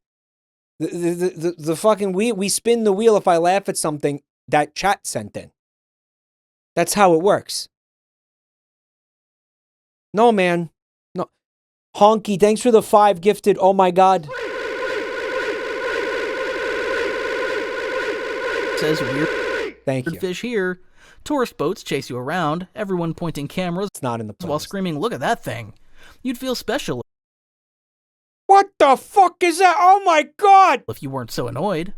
The fucking, we spin the wheel if I laugh at something that chat sent in. That's how it works. No, man. No. Honky, thanks for the 5 gifted. Oh my God. Says weird. Thank you. Fish here. Tourist boats chase you around, everyone pointing cameras. It's not in the playlist. While screaming, look at that thing. You'd feel special. What the fuck is that? Oh my God. If you weren't so annoyed.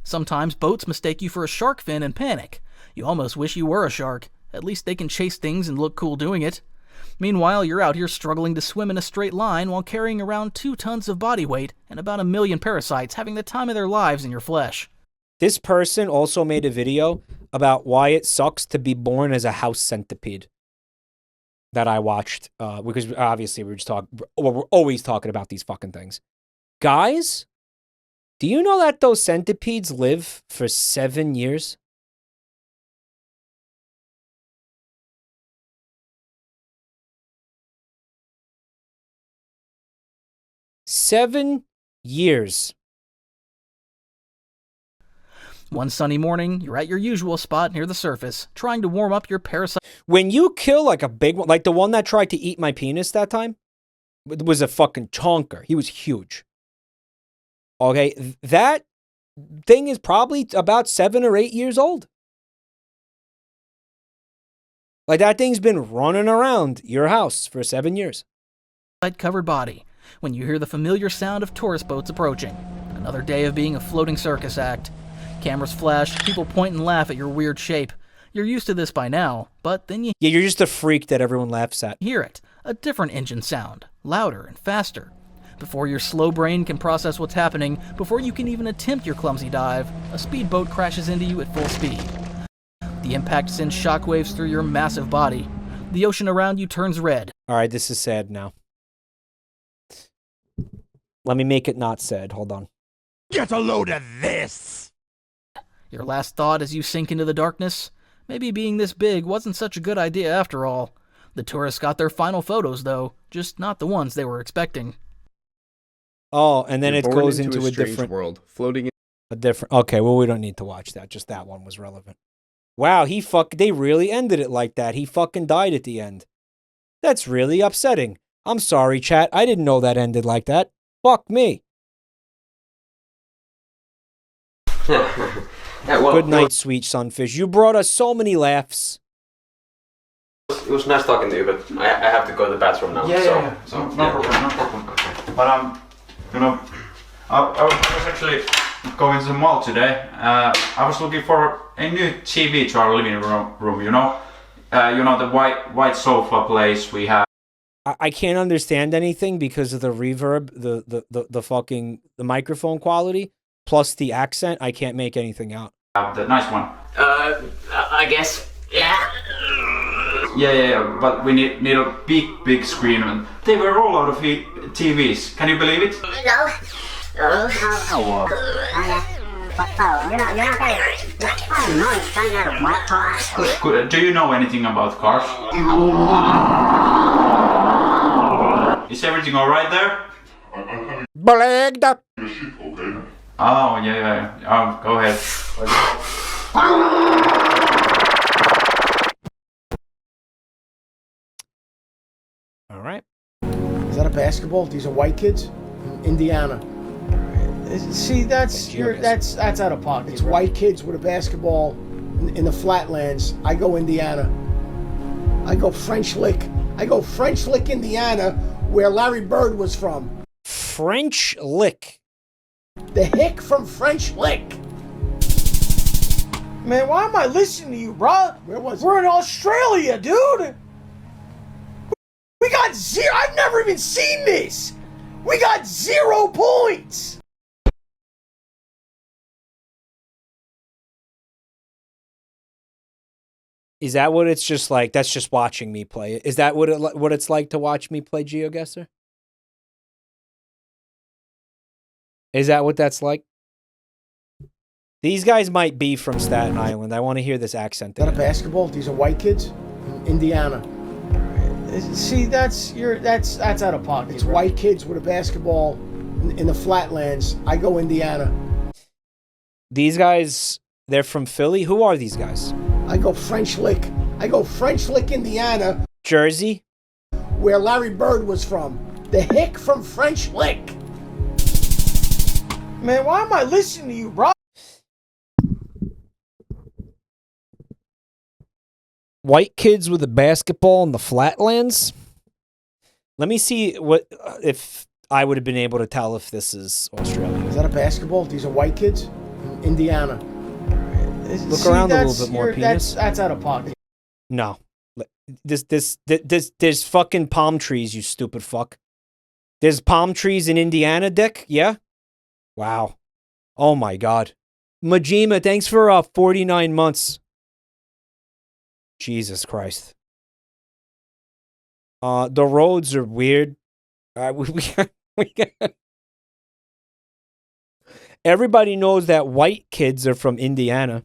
Sometimes boats mistake you for a shark fin and panic. You almost wish you were a shark. At least they can chase things and look cool doing it. Meanwhile, you're out here struggling to swim in a straight line while carrying around 2 tons of body weight and about 1 million parasites having the time of their lives in your flesh. This person also made a video about why it sucks to be born as a house centipede that I watched, because obviously we're always talking about these fucking things. Guys, do you know that those centipedes live for 7 years? Seven years. One sunny morning, you're at your usual spot near the surface, trying to warm up your parasite. When you kill like a big one, like the one that tried to eat my penis that time, it was a fucking chonker. He was huge. Okay, that thing is probably about 7 or 8 years old. Like that thing's been running around your house for 7 years. Covered body. When you hear the familiar sound of tourist boats approaching. Another day of being a floating circus act. Cameras flash, people point and laugh at your weird shape. You're used to this by now, but then you... Yeah, you're just a freak that everyone laughs at. Hear it. A different engine sound. Louder and faster. Before your slow brain can process what's happening, before you can even attempt your clumsy dive, a speedboat crashes into you at full speed. The impact sends shockwaves through your massive body. The ocean around you turns red. Alright, this is sad now. Let me make it not sad. Hold on. Get a load of this! Your last thought as you sink into the darkness? Maybe being this big wasn't such a good idea after all. The tourists got their final photos, though, just not the ones they were expecting. Oh, and then You're it born goes into a strange different world, floating in a different. Okay, well we don't need to watch that. Just that one was relevant. Wow, they really ended it like that. He fucking died at the end. That's really upsetting. I'm sorry, chat. I didn't know that ended like that. Fuck me. Yeah, well, Good night, sweet sunfish. You brought us so many laughs. it was nice talking to you, but I have to go to the bathroom now. So, No problem. But you know, I was actually going to the mall today. I was looking for a new TV to our living room. You know the white sofa place we have. I can't understand anything because of the reverb, the microphone quality, plus the accent. I can't make anything out. The nice one. I guess. Yeah. Yeah. But we need a big screen, and they were all out of TVs. Can you believe it? No. Do you know anything about cars? Is everything all right there? Blagged up. Oh yeah. Go ahead. All right. Is that a basketball? These are white kids from Indiana. See, that's out of pocket. It's white kids with a basketball in the flatlands. I go Indiana. I go French Lick. Indiana, where Larry Bird was from. French Lick. The hick from French Lick. Man, why am I listening to you, bro? We're in Australia, dude. We got zero. I've never even seen this. We got 0 points. Is that what it's just like? That's just watching me play it. Is that what it's like to watch me play GeoGuessr? Is that what that's like? These guys might be from Staten Island. I want to hear this accent. Is that a basketball? These are white kids from Indiana. See, that's out of pocket. It's white kids with a basketball in the flatlands. I go Indiana. These guys, they're from Philly. Who are these guys? I go French Lick. Indiana. Jersey. Where Larry Bird was from. The hick from French Lick. Man, why am I listening to you, bro? White kids with a basketball in the flatlands? Let me see what if I would have been able to tell if this is Australia. Is that a basketball? These are white kids from Indiana. Look around a little bit more, penis. That's out of pocket. No. There's fucking palm trees, you stupid fuck. There's palm trees in Indiana, Dick? Yeah? Wow. Oh my god. Majima, thanks for 49 months. Jesus Christ. The roads are weird. Everybody knows that white kids are from Indiana.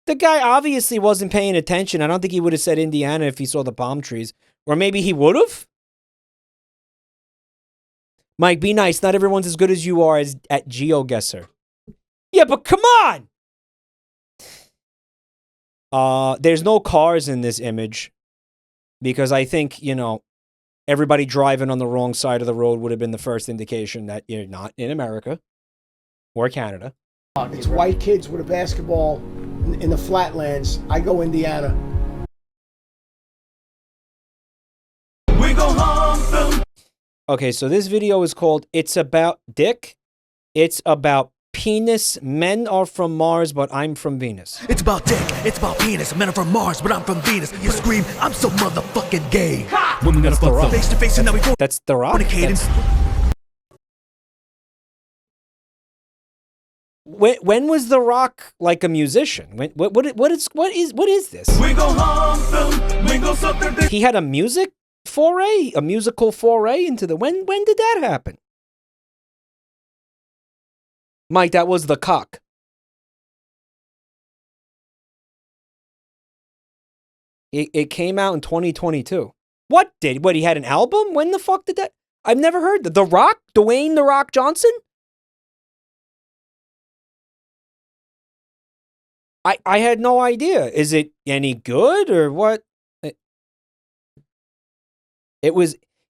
The guy obviously wasn't paying attention. I don't think he would have said Indiana if he saw the palm trees. Or maybe he would have? Mike, be nice. Not everyone's as good as you are at GeoGuessr. Yeah, but come on! There's no cars in this image. Because I think, everybody driving on the wrong side of the road would have been the first indication that you're not in America or Canada. It's white kids with a basketball in the flatlands. I go Indiana. We go home them. Okay, so this video is called It's About Dick. It's about penis. Men are from Mars, but I'm from Venus. It's about dick, it's about penis. Men are from Mars, but I'm from Venus. You scream, I'm so motherfucking gay. When we gonna fuck face to face and now we go. That's The Rock. When was The Rock like a musician? What is this? We go home, we go suck their dick. He had a musical foray into the when did that happen? Mike, that was the cock. It came out in 2022. What, he had an album? When the fuck did that? I've never heard that. The Rock? Dwayne The Rock Johnson? I had no idea. Is it any good or what?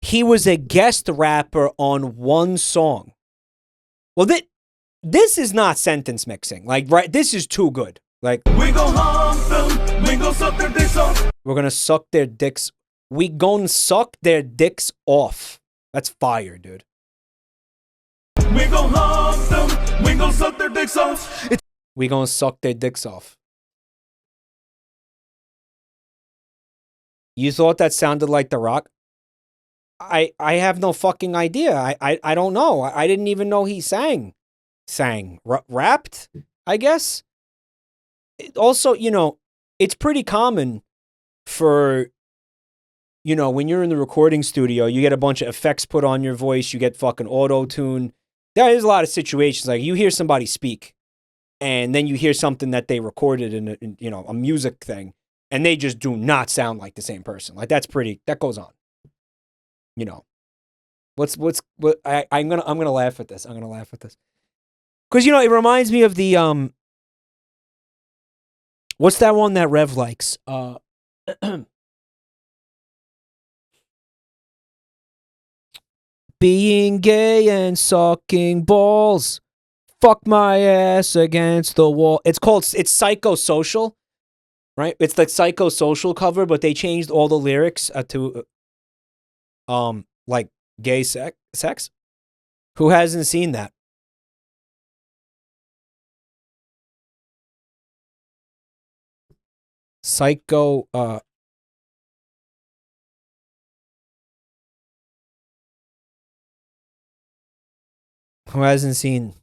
He was a guest rapper on one song. Well, this is not sentence mixing. Like, right, this is too good. Like, we gon' hump them, we gon' suck their dicks off. We're gonna suck their dicks. We gon' suck their dicks off. That's fire, dude. We gon' hump them, we gon' suck their dicks off. We gonna suck their dicks off. You thought that sounded like The Rock? I have no fucking idea. I don't know. I didn't even know he sang. Rapped, I guess. Also, you know, it's pretty common for, you know, when you're in the recording studio, you get a bunch of effects put on your voice, you get fucking auto-tune. There is a lot of situations, like you hear somebody speak, and then you hear something that they recorded in you know, a music thing, and they just do not sound like the same person. Like that goes on. You know, I'm gonna laugh at this. Because, you know, it reminds me of the what's that one that Rev likes? Being gay and sucking balls. Fuck my ass against the wall. It's Psychosocial, right? It's like Psychosocial cover, but they changed all the lyrics to like gay sex. Who hasn't seen that? Psycho who hasn't seen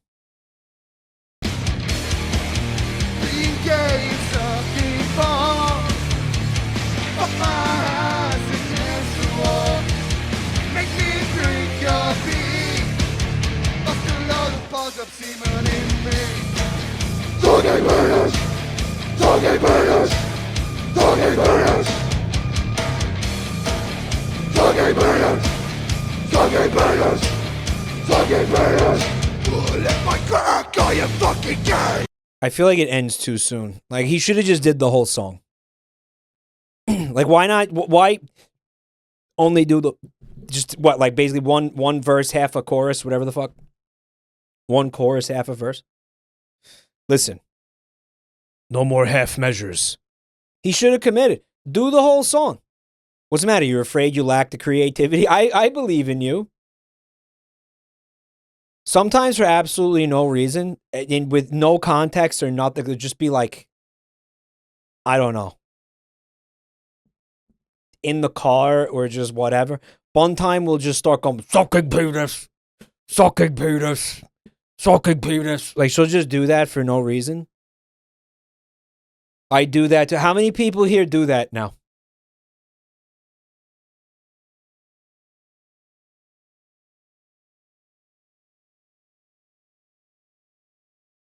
I feel like it ends too soon. Like, he should have just did the whole song. Like, why not? Why only do like basically one verse, half a chorus, whatever the fuck? One chorus, half a verse? Listen. No more half measures. He should have committed. Do the whole song. What's the matter? You're afraid you lack the creativity? I believe in you. Sometimes for absolutely no reason, and with no context or nothing, it would just be like, I don't know, in the car or just whatever. One time we'll just start going, sucking penis, sucking penis, sucking penis. Like, she'll just do that for no reason. I do that too. How many people here do that now?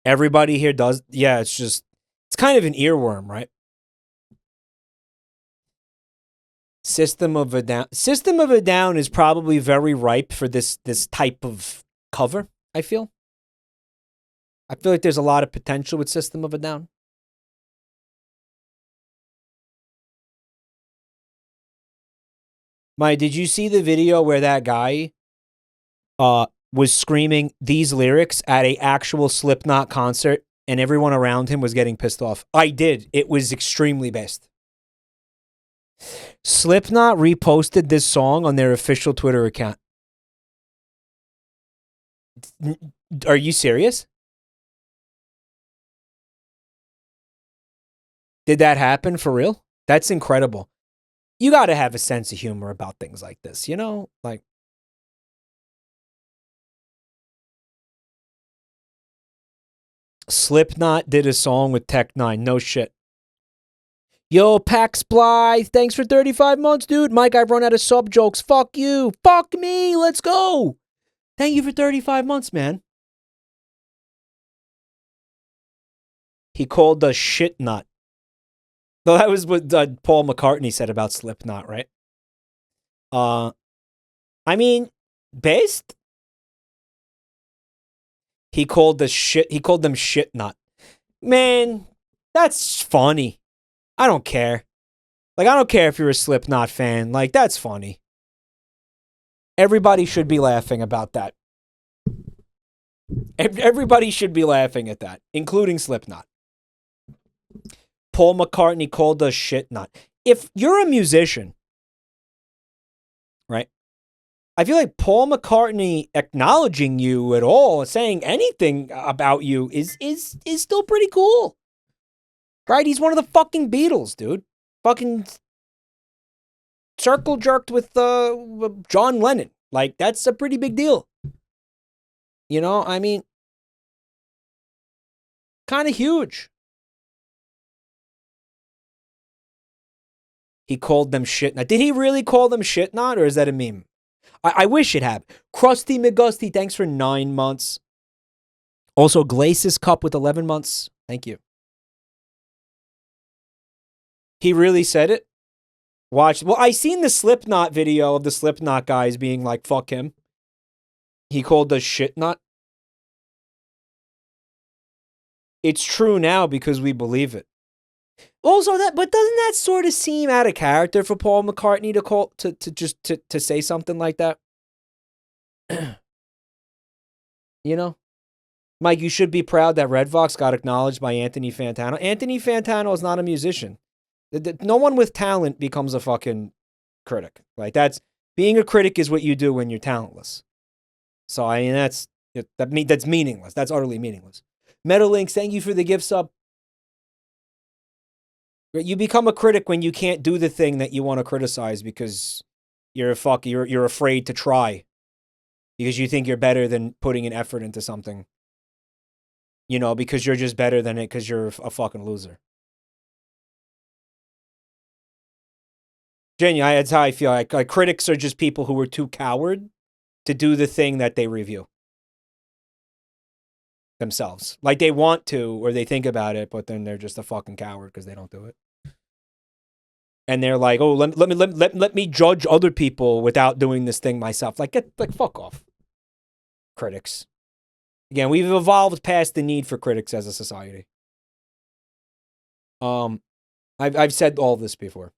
Everybody here does. Yeah, it's kind of an earworm, right? System of a Down is probably very ripe for this type of cover, I feel. I feel like there's a lot of potential with System of a Down. Did you see the video where that guy was screaming these lyrics at a actual Slipknot concert and everyone around him was getting pissed off? I did. It was extremely best. Slipknot reposted this song on their official Twitter account. Are you serious? Did that happen for real? That's incredible. You got to have a sense of humor about things like this, you know? Like, Slipknot did a song with Tech Nine. No shit. Yo, Pax Blythe, thanks for 35 months, dude. Mike, I've run out of sub jokes. Fuck you. Fuck me. Let's go. Thank you for 35 months, man. He called us shit nut. Though that was what Paul McCartney said about Slipknot, right? I mean, based. He called them shit nut. Man, that's funny. I don't care. Like, I don't care if you're a Slipknot fan. Like, that's funny. Everybody should be laughing about that. Everybody should be laughing at that, including Slipknot. Paul McCartney called us shit nut. If you're a musician, right? I feel like Paul McCartney acknowledging you at all, saying anything about you is still pretty cool. Right? He's one of the fucking Beatles, dude. Fucking circle jerked with John Lennon. Like, that's a pretty big deal. You know, I mean, kind of huge. He called them shit nut. Did he really call them shit nut, or is that a meme? I wish it had. Krusty McGusty, thanks for 9 months. Also, Glacis Cup with 11 months. Thank you. He really said it? Watch. Well, I seen the Slipknot video of the Slipknot guys being like, fuck him. He called us shit nut. It's true now because we believe it. Also, but doesn't that sort of seem out of character for Paul McCartney to say something like that? You know? Mike, you should be proud that Red Vox got acknowledged by Anthony Fantano. Anthony Fantano is not a musician. No one with talent becomes a fucking critic. Like, being a critic is what you do when you're talentless. So, I mean, that's meaningless. That's utterly meaningless. Metalinks, thank you for the gift sub. You become a critic when you can't do the thing that you want to criticize because you're afraid to try. Because you think you're better than putting an effort into something. You know, because you're just better than it because you're a fucking loser. Genuinely, that's how I feel. Like critics are just people who are too coward to do the thing that they review themselves. Like they want to, or they think about it, but then they're just a fucking coward because they don't do it. And they're like, oh, let me judge other people without doing this thing myself. Like, fuck off. Critics. Again, we've evolved past the need for critics as a society. I've said all this before.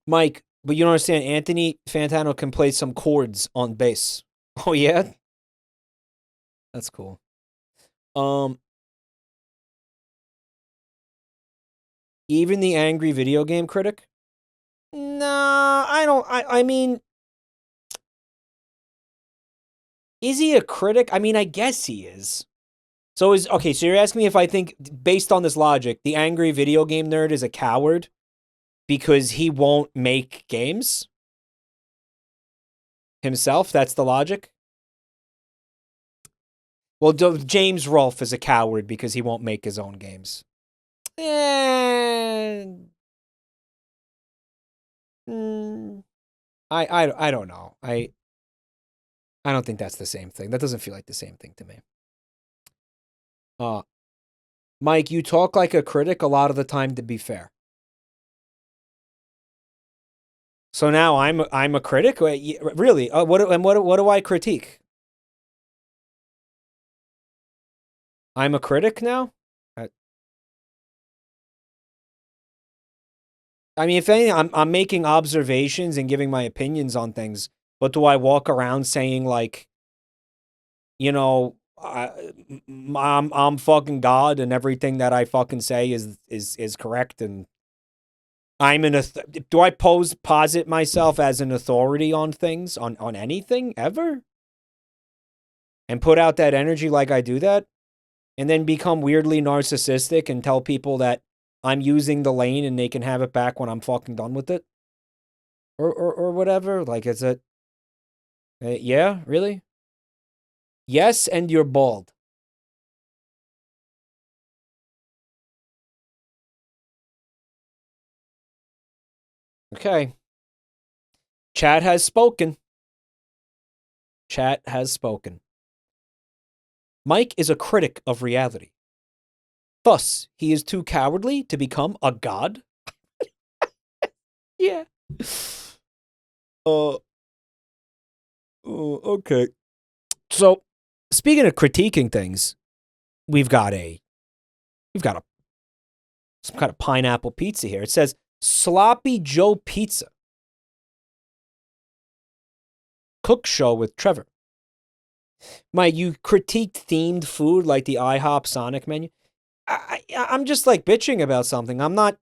Mike, but you don't understand. Anthony Fantano can play some chords on bass. Oh yeah, that's cool. Even the angry video game critic? Nah, I don't. I mean, is he a critic? I mean, I guess he is. So you're asking me if I think, based on this logic, the angry video game nerd is a coward because he won't make games himself? That's the logic? Well, James Rolfe is a coward because he won't make his own games. I don't know. I don't think that's the same thing. That doesn't feel like the same thing to me. Mike, you talk like a critic a lot of the time, to be fair. So now I'm a critic? Really? What do I critique? I'm a critic now? I mean, if anything, I'm making observations and giving my opinions on things. But do I walk around saying, like, you know, I'm fucking God and everything that I fucking say is correct, and do I posit myself as an authority on things, on anything ever? And put out that energy like I do that? And then become weirdly narcissistic and tell people that I'm using the lane and they can have it back when I'm fucking done with it? Or whatever? Like, is it... yeah? Really? Yes, and you're bald. Okay. Chat has spoken. Chat has spoken. Mike is a critic of reality. Thus, he is too cowardly to become a god? Yeah. Okay. So, speaking of critiquing things, we've got some kind of pineapple pizza here. It says Sloppy Joe Pizza. Cook show with Trevor. Mike, you critiqued themed food like the IHOP Sonic menu. I'm just like bitching about something. I'm not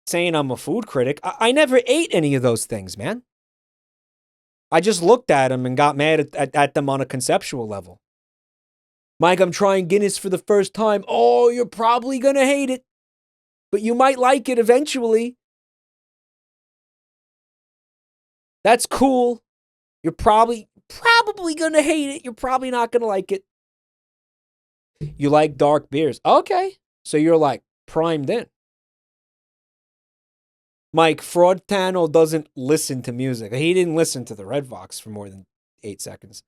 saying I'm a food critic. I never ate any of those things, man. I just looked at them and got mad at them on a conceptual level. Mike, I'm trying Guinness for the first time. Oh, you're probably going to hate it, but you might like it eventually. That's cool. You're probably going to hate it. You're probably not going to like it. You like dark beers. Okay. So you're like primed in. Mike, Fraudtano doesn't listen to music. He didn't listen to the Red Vox for more than 8 seconds.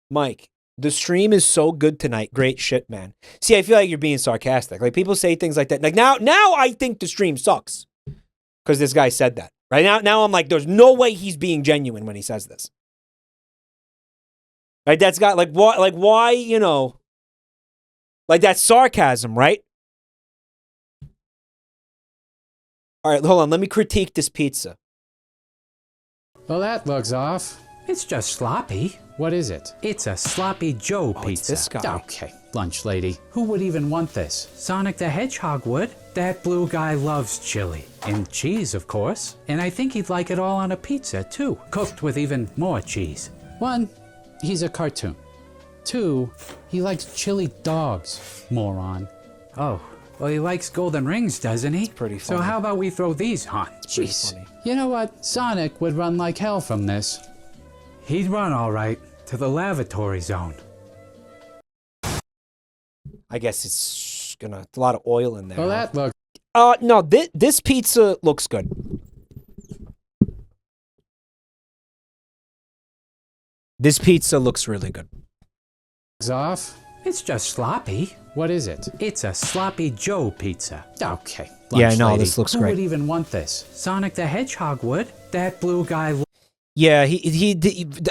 Mike, the stream is so good tonight. Great shit, man. See, I feel like you're being sarcastic. Like, people say things like that. Like, now I think the stream sucks. Because this guy said that. Right now I'm like, there's no way he's being genuine when he says this. Right? That's got, like, why, you know... Like, that's sarcasm, right? All right, hold on. Let me critique this pizza. Well, that looks off. It's just sloppy. What is it? It's a Sloppy Joe pizza. It's this guy. Okay, lunch lady. Who would even want this? Sonic the Hedgehog would. That blue guy loves chili. And cheese, of course. And I think he'd like it all on a pizza, too. Cooked with even more cheese. 1, he's a cartoon. 2, he likes chili dogs, moron. Oh, well, he likes golden rings, doesn't he? Pretty funny. So how about we throw these on? Jeez. You know what? Sonic would run like hell from this. He'd run all right to the lavatory zone. I guess it's a lot of oil in there. Well, that looks... No, this pizza looks good. This pizza looks really good. Off. It's just sloppy. What is it? It's a Sloppy Joe pizza. Okay. Yeah, no, this looks great. Who would even want this? Sonic the Hedgehog would. That blue guy. Yeah,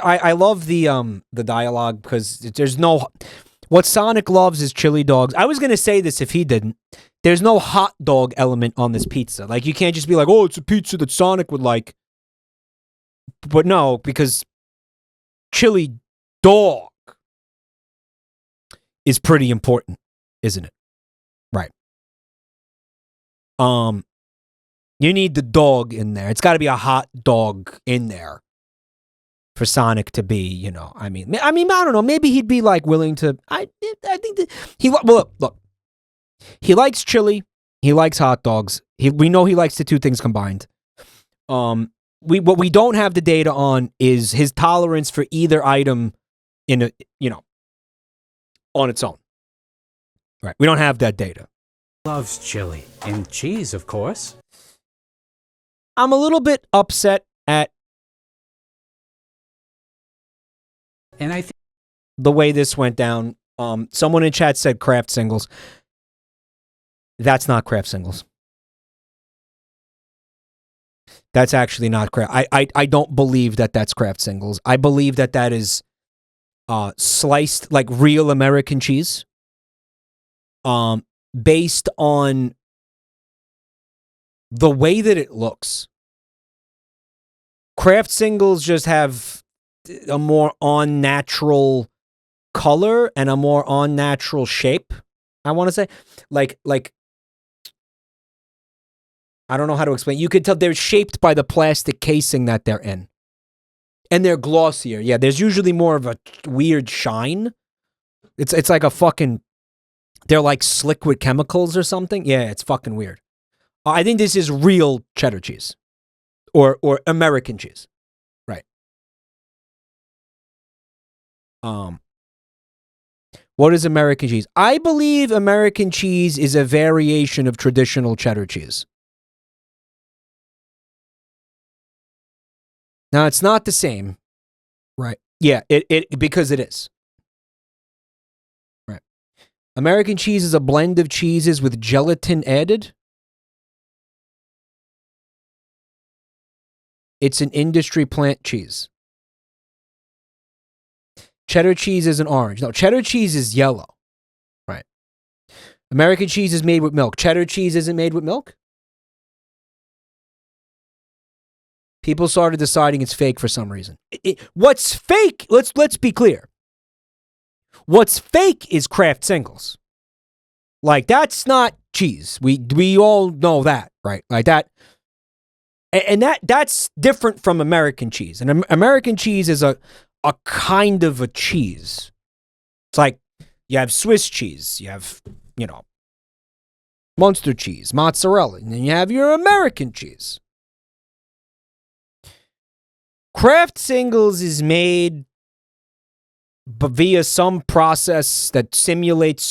I love the dialogue because there's no. What Sonic loves is chili dogs. I was gonna say this if he didn't. There's no hot dog element on this pizza. Like, you can't just be like, oh, it's a pizza that Sonic would like. But no, because chili dog is pretty important, isn't it? Right. You need the dog in there. It's got to be a hot dog in there for Sonic to be, you know. I mean, I don't know. Maybe he'd be like willing to. I think that look. He likes chili. He likes hot dogs. We know he likes the two things combined. What we don't have the data on is his tolerance for either item in a, you know, on its own. Right. We don't have that data. Loves chili and cheese, of course. I'm a little bit upset at and I think the way this went down. Someone in chat said Kraft Singles. That's not Kraft Singles. That's actually not Kraft. I don't believe that that's Kraft Singles. I believe that that is sliced, like, real American cheese, based on the way that it looks. Kraft Singles just have a more unnatural color and a more unnatural shape, I want to say. Like I don't know how to explain. You could tell they're shaped by the plastic casing that they're in. And they're glossier. Yeah, there's usually more of a weird shine. It's like a fucking... They're like slick with chemicals or something. Yeah, it's fucking weird. I think this is real cheddar cheese. Or American cheese. Right. What is American cheese? I believe American cheese is a variation of traditional cheddar cheese. Now, it's not the same, right? Yeah, because it is. Right. American cheese is a blend of cheeses with gelatin added. It's an industry plant cheese. Cheddar cheese is an orange. No, cheddar cheese is yellow. Right. American cheese is made with milk. Cheddar cheese isn't made with milk? People started deciding it's fake for some reason. What's fake? Let's be clear. What's fake is Kraft Singles. Like, that's not cheese. We all know that, right? Like that. And that's different from American cheese. And American cheese is a kind of a cheese. It's like you have Swiss cheese, you have, Munster cheese, mozzarella, and then you have your American cheese. Kraft Singles is made via some process that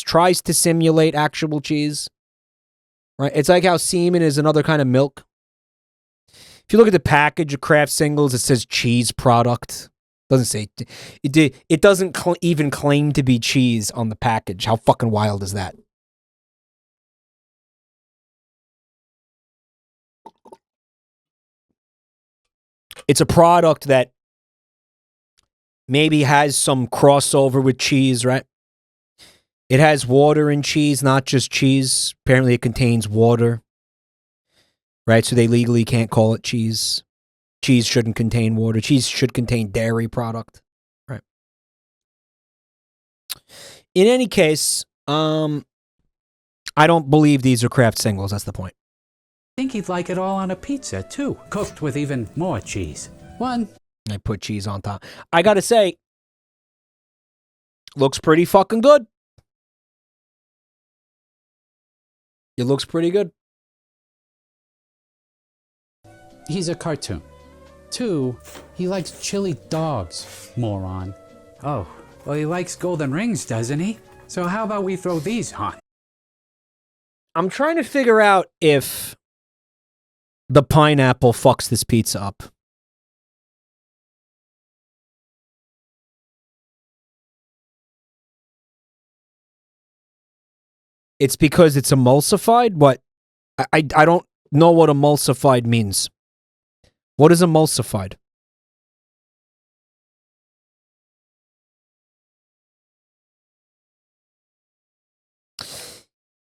tries to simulate actual cheese. Right? It's like how semen is another kind of milk. If you look at the package of Kraft Singles, it says cheese product. It doesn't say it doesn't even claim to be cheese on the package. How fucking wild is that? It's a product that maybe has some crossover with cheese, right? It has water in cheese, not just cheese. Apparently it contains water, right? So they legally can't call it cheese. Cheese shouldn't contain water. Cheese should contain dairy product, right? In any case, I don't believe these are Kraft Singles. That's the point. I think he'd like it all on a pizza, too. Cooked with even more cheese. One. I put cheese on top. I gotta say, looks pretty fucking good. It looks pretty good. He's a cartoon. 2, he likes chili dogs, moron. Oh, well, he likes golden rings, doesn't he? So how about we throw these on? I'm trying to figure out if the pineapple fucks this pizza up. It's because it's emulsified? What? I don't know what emulsified means. What is emulsified?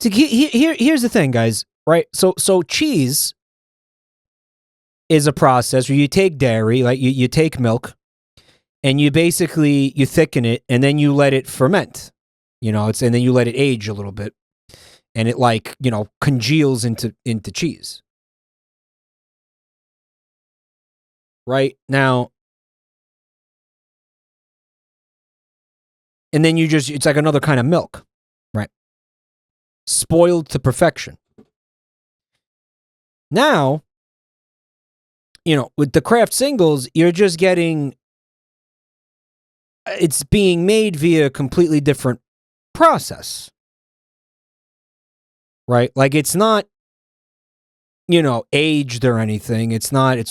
So here's the thing, guys. Right? So cheese is a process where you take dairy, like you take milk, and you basically you thicken it, and then you let it ferment. And then you let it age a little bit, and it congeals into cheese. Right now, and then it's like another kind of milk, right? Spoiled to perfection. Now, with the Kraft Singles, you're just getting, it's being made via a completely different process, right? Like it's not, aged or anything. It's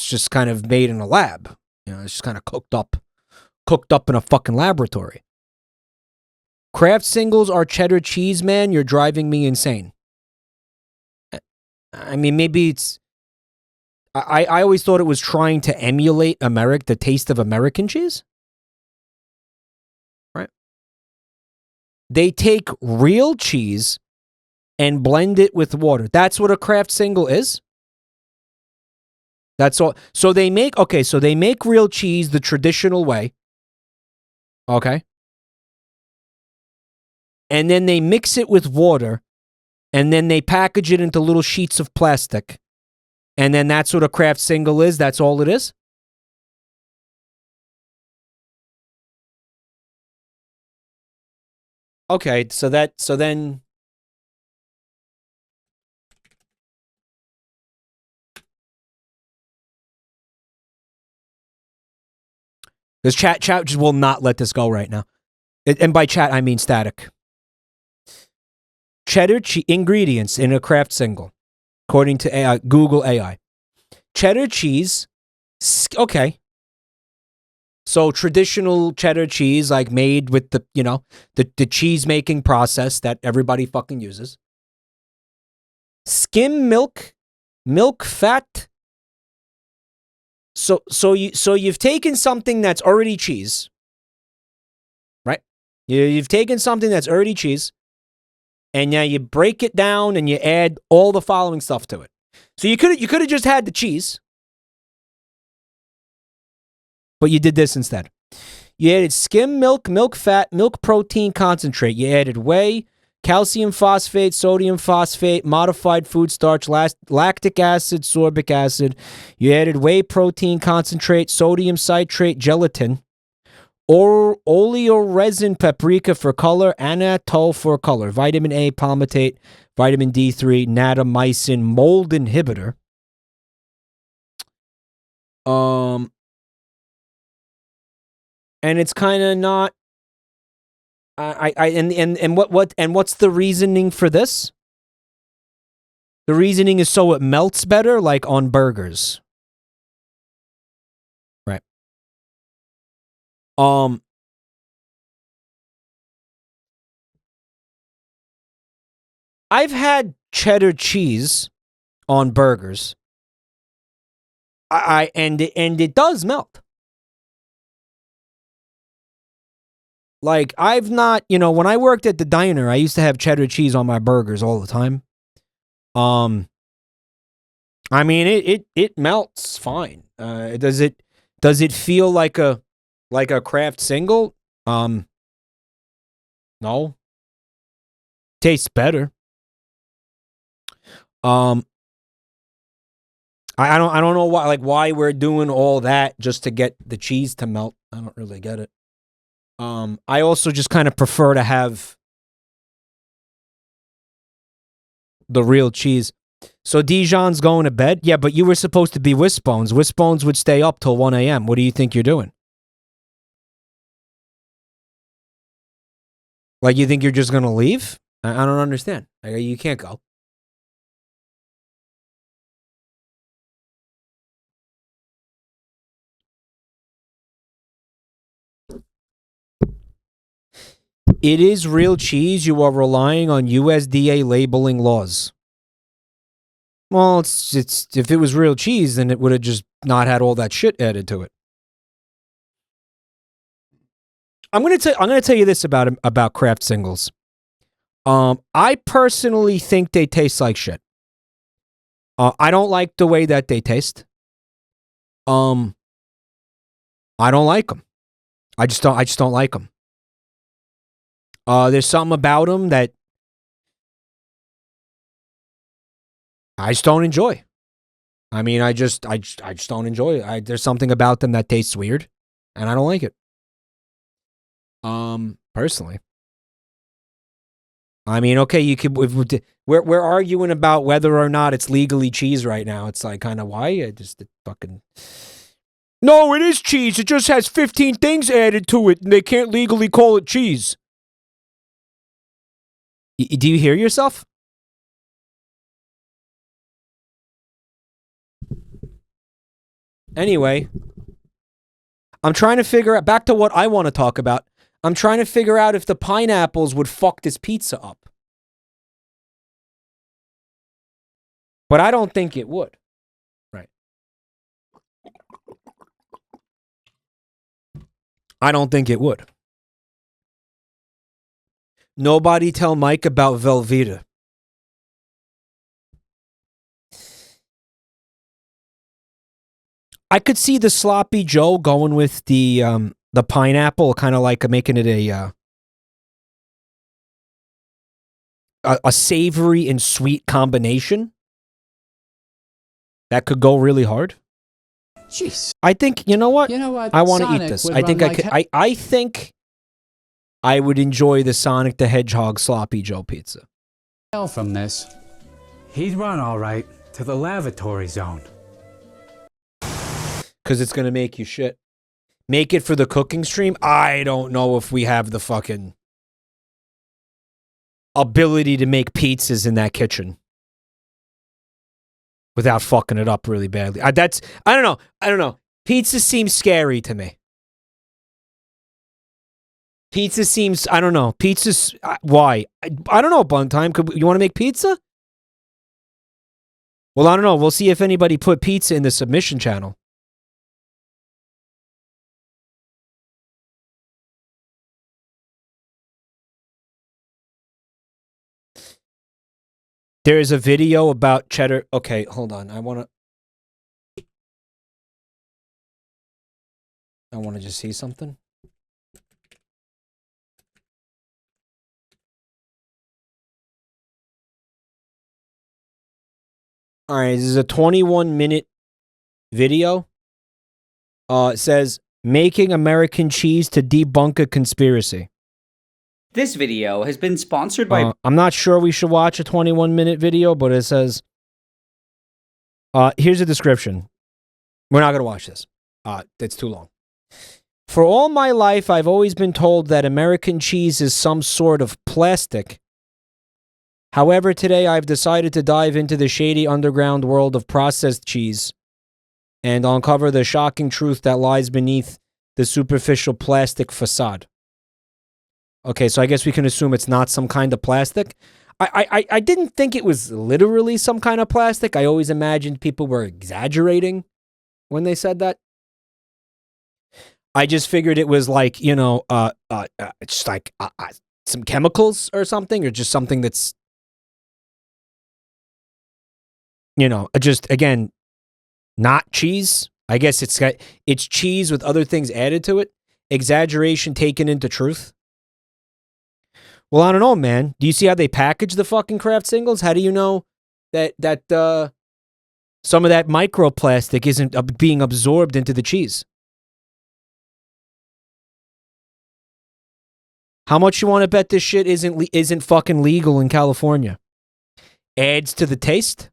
just kind of made in a lab. It's just kind of cooked up in a fucking laboratory. Kraft Singles are cheddar cheese, man. You're driving me insane. I mean, maybe it's, I always thought it was trying to emulate the taste of American cheese. Right? They take real cheese and blend it with water. That's what a Kraft Single is. That's all. So they make real cheese the traditional way. Okay. And then they mix it with water, and then they package it into little sheets of plastic. And then that's what a Kraft Single is. That's all it is. Okay, so then because chat just will not let this go right now. And by chat, I mean static. cheddar cheese ingredients in a Kraft single, according to AI, Google AI. Cheddar cheese, okay. So traditional cheddar cheese, like made with the, you know, the cheese making process that everybody fucking uses. Skim milk, milk fat. So you've taken something that's already cheese, right? You've taken something that's already cheese, and now you break it down and you add all the following stuff to it. So you could have just had the cheese, but you did this instead. You added skim milk, milk fat, milk protein concentrate. You added whey, calcium phosphate, sodium phosphate, modified food starch, lactic acid, sorbic acid. You added whey protein concentrate, sodium citrate, gelatin, or oleoresin paprika for color, annatol for color, vitamin A palmitate, vitamin D3, natamycin, mold inhibitor. And it's kind of not. What's the reasoning for this? The reasoning is so it melts better, like on burgers. Right. I've had cheddar cheese on burgers. And it does melt. Like, I've not, you know, when I worked at the diner, I used to have cheddar cheese on my burgers all the time. I mean, it melts fine. Does it feel like a Kraft single? No. Tastes better. I don't know why we're doing all that just to get the cheese to melt. I don't really get it. I also just kind of prefer to have the real cheese. So Dijon's going to bed? Yeah, but you were supposed to be Wishbones. Wishbones would stay up till 1 a.m. What do you think you're doing? Like, you think you're just going to leave? I don't understand. You can't go. It is real cheese. You are relying on USDA labeling laws. Well, it's if it was real cheese, then it would have just not had all that shit added to it. I'm gonna tell you this about Kraft singles. I personally think they taste like shit. I don't like the way that they taste. I don't like them. I just don't like them. There's something about them that I just don't enjoy. I mean, I just don't enjoy it. There's something about them that tastes weird, and I don't like it. Personally. I mean, okay, you could. We're arguing about whether or not it's legally cheese right now. It's like, kind of why? Fucking. No, it is cheese. It just has 15 things added to it, and they can't legally call it cheese. Do you hear yourself? Anyway, I'm trying to figure out, back to what I want to talk about. I'm trying to figure out if the pineapples would fuck this pizza up. But I don't think it would. Right. I don't think it would. Nobody tell Mike about Velveeta. I could see the Sloppy Joe going with the pineapple, kind of like making it a savory and sweet combination. That could go really hard. Jeez. I think, you know what? I want to eat Sonic this. would I think run I like could. I think I would enjoy the Sonic the Hedgehog Sloppy Joe pizza. Hell from this. He'd run all right to the lavatory zone. Because it's going to make you shit. Make it for the cooking stream? I don't know if we have the fucking... ability to make pizzas in that kitchen without fucking it up really badly. I don't know. Pizza seems scary to me. Pizza seems, I don't know. Pizza's, why? I don't know, Bun Time. You want to make pizza? Well, I don't know. We'll see if anybody put pizza in the submission channel. There is a video about cheddar. Okay, hold on. I want to just see something. All right, this is a 21-minute video. It says, making American cheese to debunk a conspiracy. This video has been sponsored by... I'm not sure we should watch a 21-minute video, but it says... here's a description. We're not going to watch this. It's too long. For all my life, I've always been told that American cheese is some sort of plastic. However, today I've decided to dive into the shady underground world of processed cheese and uncover the shocking truth that lies beneath the superficial plastic facade. Okay, so I guess we can assume it's not some kind of plastic. I didn't think it was literally some kind of plastic. I always imagined people were exaggerating when they said that. I just figured it was like, you know, just like some chemicals or something, or just something that's, you know, just, again, not cheese. I guess it's cheese with other things added to it. Exaggeration taken into truth. Well, I don't know, man. Do you see how they package the fucking Kraft singles? How do you know that some of that microplastic isn't being absorbed into the cheese? How much you want to bet this shit isn't fucking legal in California? Adds to the taste?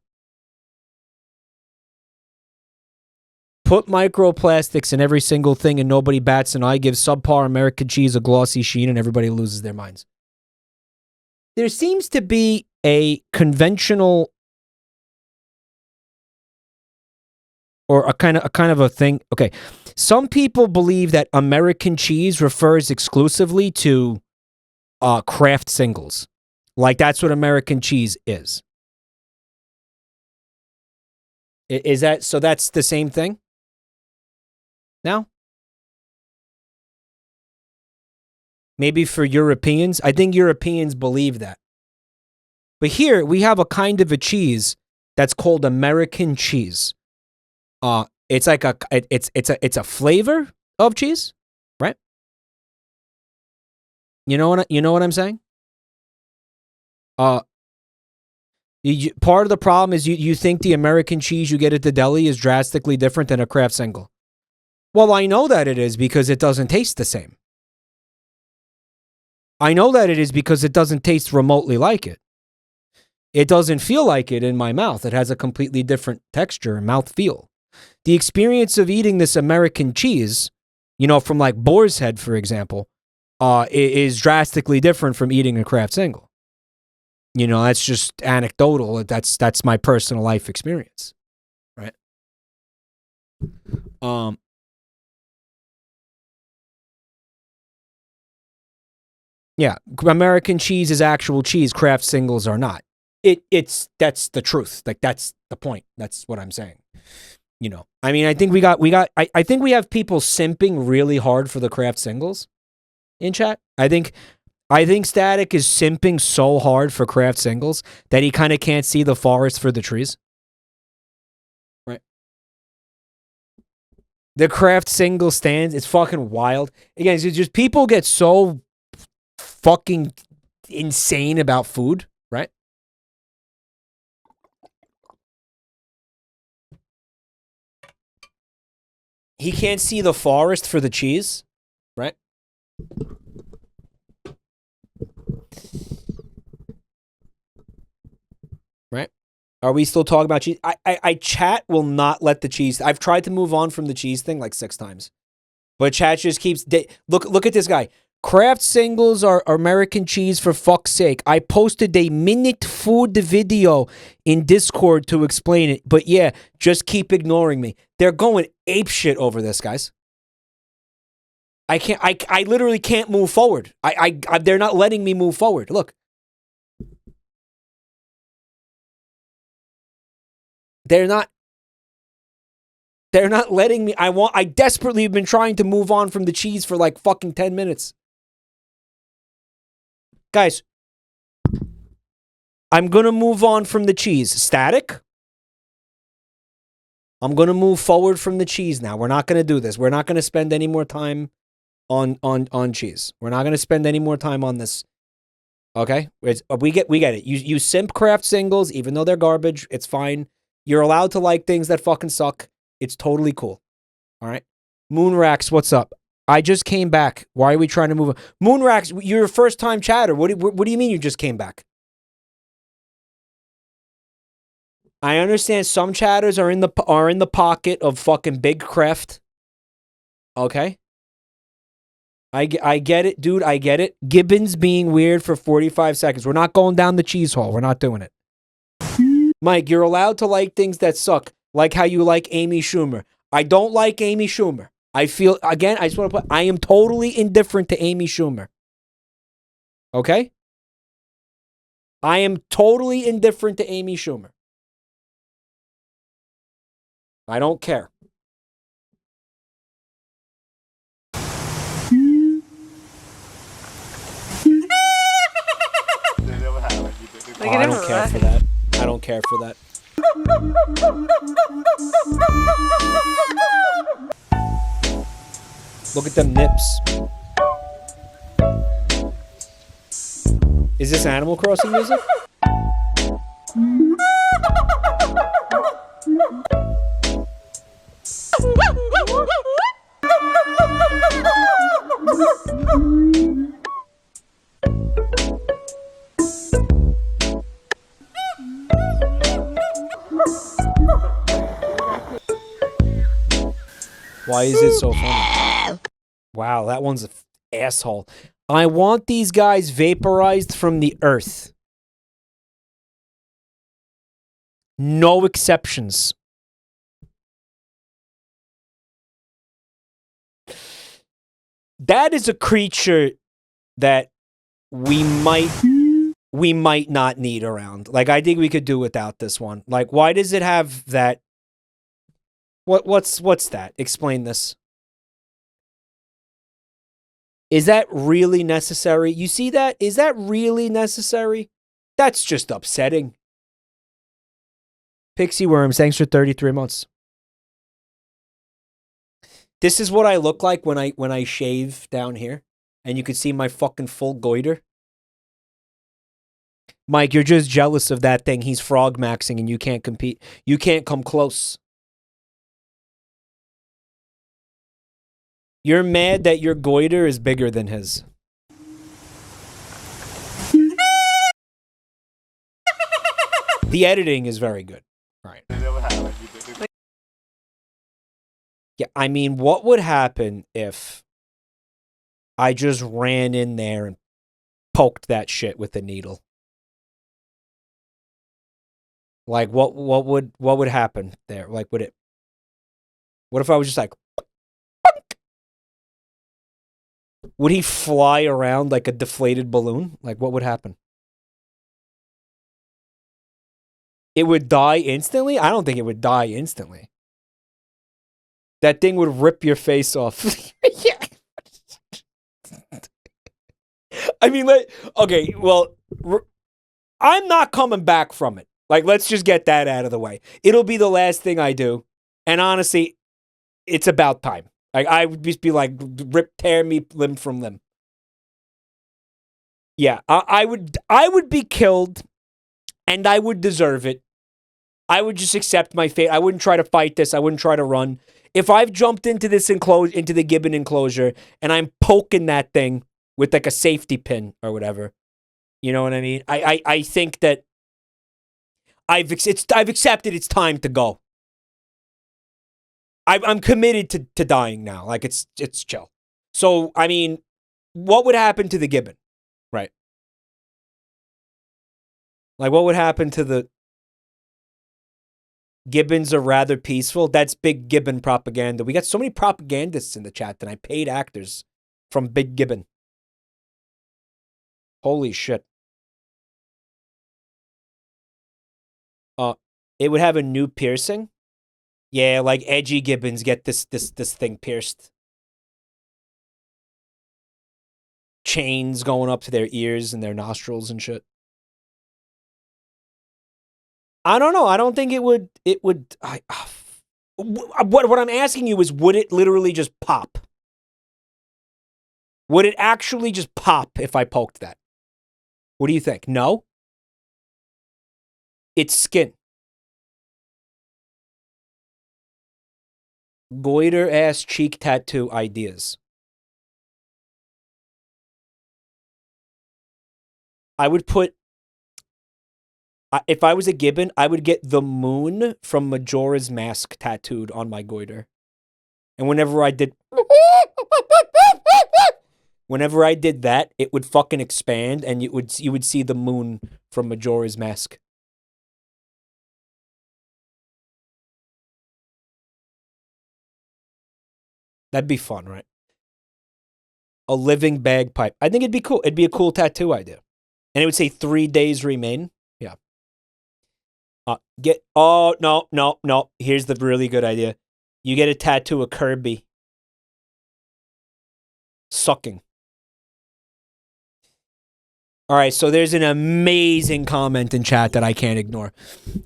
Put microplastics in every single thing and nobody bats an eye. Give subpar American cheese a glossy sheen and everybody loses their minds. There seems to be a conventional or a kind of a thing. Okay. Some people believe that American cheese refers exclusively to Kraft singles. Like that's what American cheese is. Is that so? That's the same thing? Now? Maybe for Europeans. I think Europeans believe that. But here we have a kind of a cheese that's called American cheese. It's like it's a flavor of cheese, right? You know what I'm saying? Part of the problem is you think the American cheese you get at the deli is drastically different than a Kraft single. Well, I know that it is because it doesn't taste the same. I know that it is because it doesn't taste remotely like it. It doesn't feel like it in my mouth. It has a completely different texture and mouthfeel. The experience of eating this American cheese, you know, from like Boar's Head, for example, is drastically different from eating a Kraft single. You know, that's just anecdotal. That's my personal life experience, right? Yeah, American cheese is actual cheese. Kraft singles are not. That's the truth. Like that's the point. That's what I'm saying. You know, I mean, I think I think we have people simping really hard for the Kraft singles in chat. I think Static is simping so hard for Kraft singles that he kind of can't see the forest for the trees. Right. The Kraft single stands. It's fucking wild. Again, it's just people get so fucking insane about food, right? He can't see the forest for the cheese, right? Right? Are we still talking about cheese? I chat will not let the cheese. I've tried to move on from the cheese thing like 6 times. But chat just keeps look at this guy. Kraft singles are American cheese for fuck's sake. I posted a minute food video in Discord to explain it. But yeah, just keep ignoring me. They're going apeshit over this, guys. I literally can't move forward. They're not letting me move forward. Look. They're not letting me. I desperately have been trying to move on from the cheese for like fucking 10 minutes. Guys, I'm going to move on from the cheese. Static? I'm going to move forward from the cheese now. We're not going to do this. We're not going to spend any more time on cheese. We're not going to spend any more time on this. Okay? We get it. You simp Kraft singles, even though they're garbage. It's fine. You're allowed to like things that fucking suck. It's totally cool. All right? Moonrax, what's up? I just came back. Why are we trying to move on? Moonrax, you're a first-time chatter. What do you mean you just came back? I understand some chatters are in the pocket of fucking big Kraft. Okay? I get it, dude. I get it. Gibbons being weird for 45 seconds. We're not going down the cheese hole. We're not doing it. Mike, you're allowed to like things that suck, like how you like Amy Schumer. I don't like Amy Schumer. I feel, again, I just want to put, I am totally indifferent to Amy Schumer. Okay? I am totally indifferent to Amy Schumer. I don't care. I don't care for that. I don't care for that. Look at them nips. Is this Animal Crossing music? Why is it so funny? Wow, that one's an asshole. I want these guys vaporized from the earth. No exceptions. That is a creature that we might not need around. Like, I think we could do without this one. Like, why does it have that? What's that? Explain this. Is that really necessary? You see that? Is that really necessary? That's just upsetting. Pixie Worms, thanks for 33 months. This is what I look like when I shave down here, and you can see my fucking full goiter. Mike, you're just jealous of that thing. He's frog maxing and you can't compete. You can't come close. You're mad that your goiter is bigger than his. The editing is very good. Right. Yeah, I mean, what would happen if I just ran in there and poked that shit with a needle? Like, what would happen there? Like, what if I was just like, would he fly around like a deflated balloon? Like, what would happen? It would die instantly? I don't think it would die instantly. That thing would rip your face off. Yeah. I mean, okay, well, I'm not coming back from it. Like, let's just get that out of the way. It'll be the last thing I do. And honestly, it's about time. Like, I would just be like, tear me limb from limb. Yeah, I would be killed, and I would deserve it. I would just accept my fate. I wouldn't try to fight this. I wouldn't try to run. If I've jumped into this into the gibbon enclosure, and I'm poking that thing with like a safety pin or whatever, you know what I mean? I think that I've accepted it's time to go. I'm committed to dying now. Like, it's chill. So, I mean, what would happen to the gibbon? Right. Like, what would happen to the gibbons are rather peaceful? That's big gibbon propaganda. We got so many propagandists in the chat tonight. Paid actors from Big Gibbon. Holy shit. It would have a new piercing. Yeah, like edgy gibbons get this thing pierced. Chains going up to their ears and their nostrils and shit. I don't know. I don't think it would. What I'm asking you is, would it literally just pop? Would it actually just pop if I poked that? What do you think? No? It's skin. Goiter ass cheek tattoo ideas. I would put, if I was a gibbon, I would get the moon from Majora's Mask tattooed on my goiter. And whenever I did that, it would fucking expand and you would see the moon from Majora's Mask. That'd be fun, right? A living bagpipe. I think it'd be cool. It'd be a cool tattoo idea. And it would say 3 days remain. Yeah. No. Here's the really good idea. You get a tattoo of Kirby sucking. All right, so there's an amazing comment in chat that I can't ignore.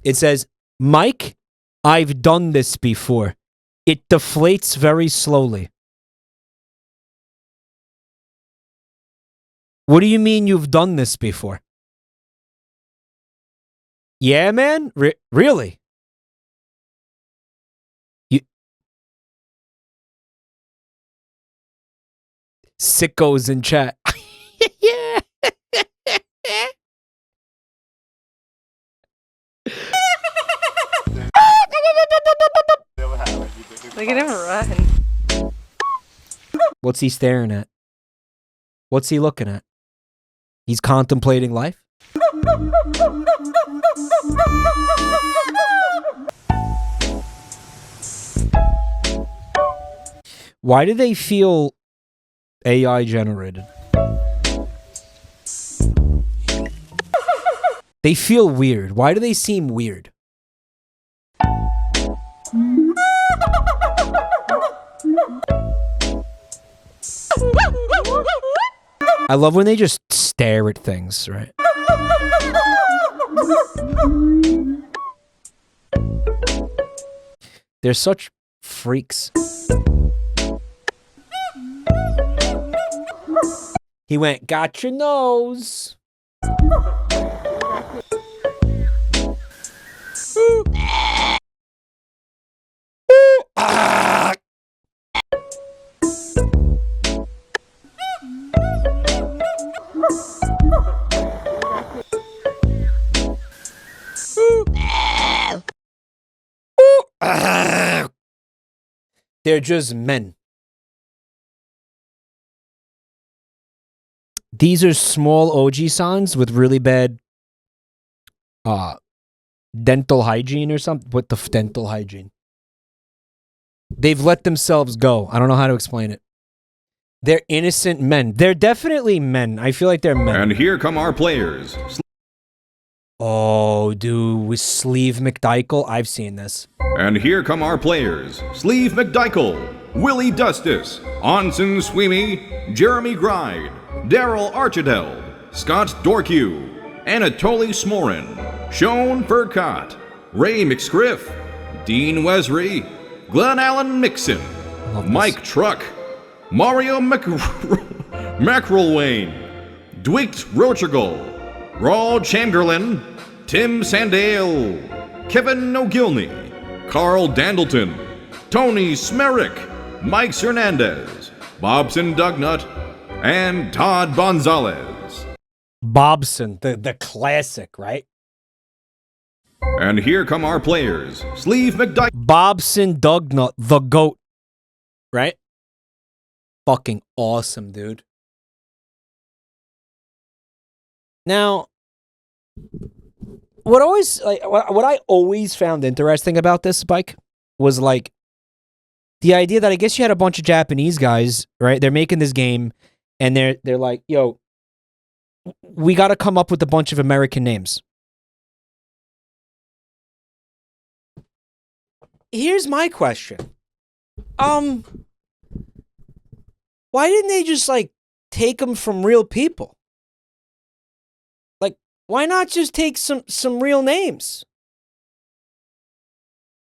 It says, Mike, I've done this before. It deflates very slowly. What do you mean you've done this before? Yeah, man? Really? Sickos in chat. Yeah. Look at him run. What's he staring at? What's he looking at? He's contemplating life? Why do they feel AI generated? They feel weird. Why do they seem weird? I love when they just stare at things, right? They're such freaks. He went, got your nose. They're just men. These are small Oji-sans with really bad dental hygiene or something. What the dental hygiene? They've let themselves go. I don't know how to explain it. They're innocent men. They're definitely men. I feel like they're men. And here come our players. Oh, dude, with Sleeve McDykel, I've seen this. And here come our players. Sleeve McDykel, Willie Dustis, Onsen Sweeney, Jeremy Gride, Daryl Archideld, Scott Dorkew, Anatoly Smorin, Sean Furcott, Ray McScriff, Dean Wesry, Glenn Allen Mixon, Mike Truck, Mario McElwain, Dwight Rochergal, Raw Chamberlain, Tim Sandale, Kevin O'Gilney, Carl Dandleton, Tony Smerick, Mike Hernandez, Bobson Dugnut, and Todd Gonzalez. Bobson, the classic, right? And here come our players. Sleeve McDyke. Bobson Dugnut, the GOAT. Right? Fucking awesome, dude. Now, what I always found interesting about this bike was like the idea that I guess you had a bunch of Japanese guys, right? They're making this game, and they're like, yo, we got to come up with a bunch of American names. Here's my question. Why didn't they just like take them from real people? Like, why not just take some real names?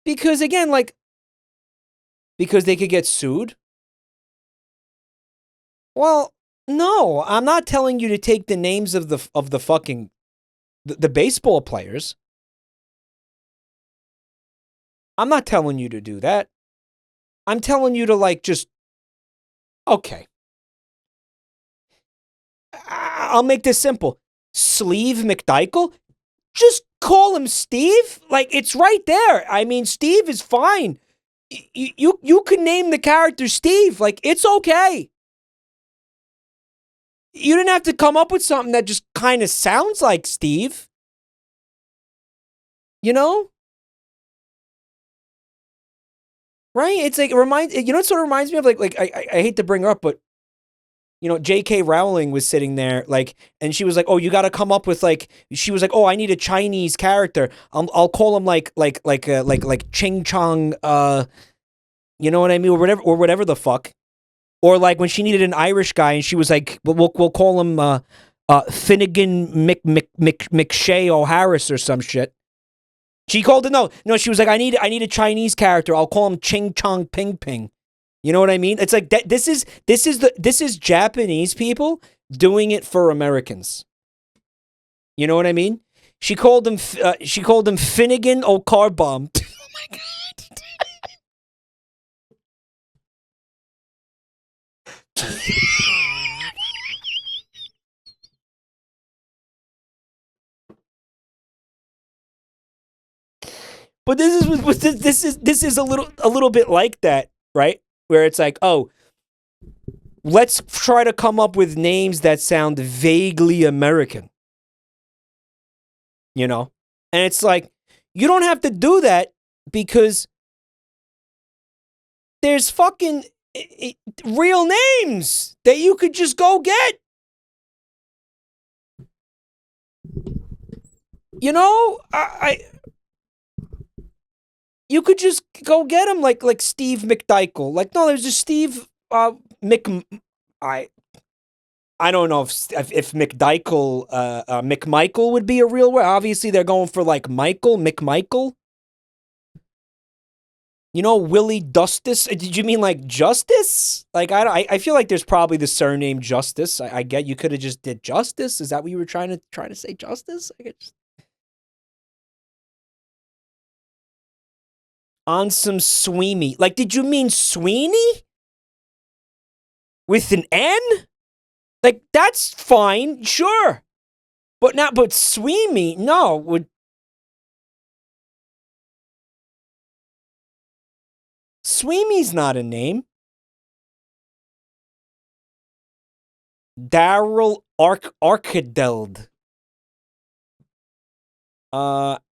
Because again, like, because they could get sued? Well, no, I'm not telling you to take the names of the fucking the baseball players. I'm not telling you to do that. I'm telling you to like just okay. I'll make this simple. Sleeve McDykel? Just call him Steve. Like, it's right there. I mean, Steve is fine. You can name the character Steve. Like, it's okay. You didn't have to come up with something that just kind of sounds like Steve. You know? Right? It's like, you know what sort of reminds me of? Like I hate to bring her up, but you know, J.K. Rowling was sitting there, like, and she was like, "Oh, you got to come up with like." She was like, "Oh, I need a Chinese character. I'll call him like Ching Chong, you know what I mean, or whatever the fuck." Or like when she needed an Irish guy, and she was like, "We'll call him Finnegan McShay O'Harris or some shit." She called it no. She was like, "I need a Chinese character. I'll call him Ching Chong Ping Ping." You know what I mean? It's like that. This is Japanese people doing it for Americans. You know what I mean? She called him Finnegan O'Carbomb. Oh my god. But this is a little bit like that, right? Where it's like, oh, let's try to come up with names that sound vaguely American. You know? And it's like, you don't have to do that because there's fucking real names that you could just go get. You know? You could just go get him like Steve McDykel. Like, no, there's just Steve I don't know if McDykel McMichael would be a real word. Obviously, they're going for like McMichael. You know, Willie Dustis. Did you mean like Justice? Like I feel like there's probably the surname Justice. I get you could have just did Justice. Is that what you were trying to say? Justice? I guess. On some Sweeney. Like, did you mean Sweeney? With an N? Like, that's fine, sure. But Sweeney, no. Sweeney's not a name. Daryl Arkadeld.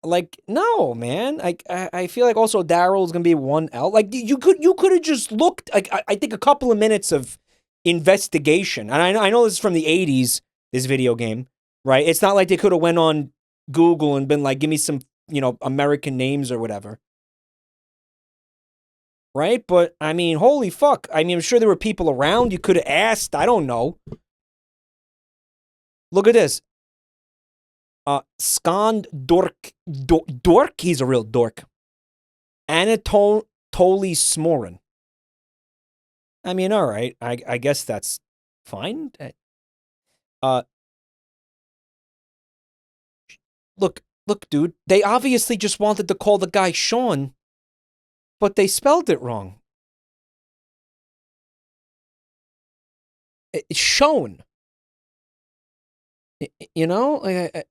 Like, no, man. I feel like also Daryl's gonna be one L. Like, you could have just looked. Like, I think a couple of minutes of investigation, and I know this is from the '80s. This video game, right? It's not like they could have went on Google and been like, "Give me some, American names or whatever." Right? But I mean, holy fuck! I mean, I'm sure there were people around. You could have asked. I don't know. Look at this. Skand Dork, he's a real dork. Anatoly Smorin. I mean, all right. I guess that's fine. Look, dude. They obviously just wanted to call the guy Sean, but they spelled it wrong. It's Sean. You know, like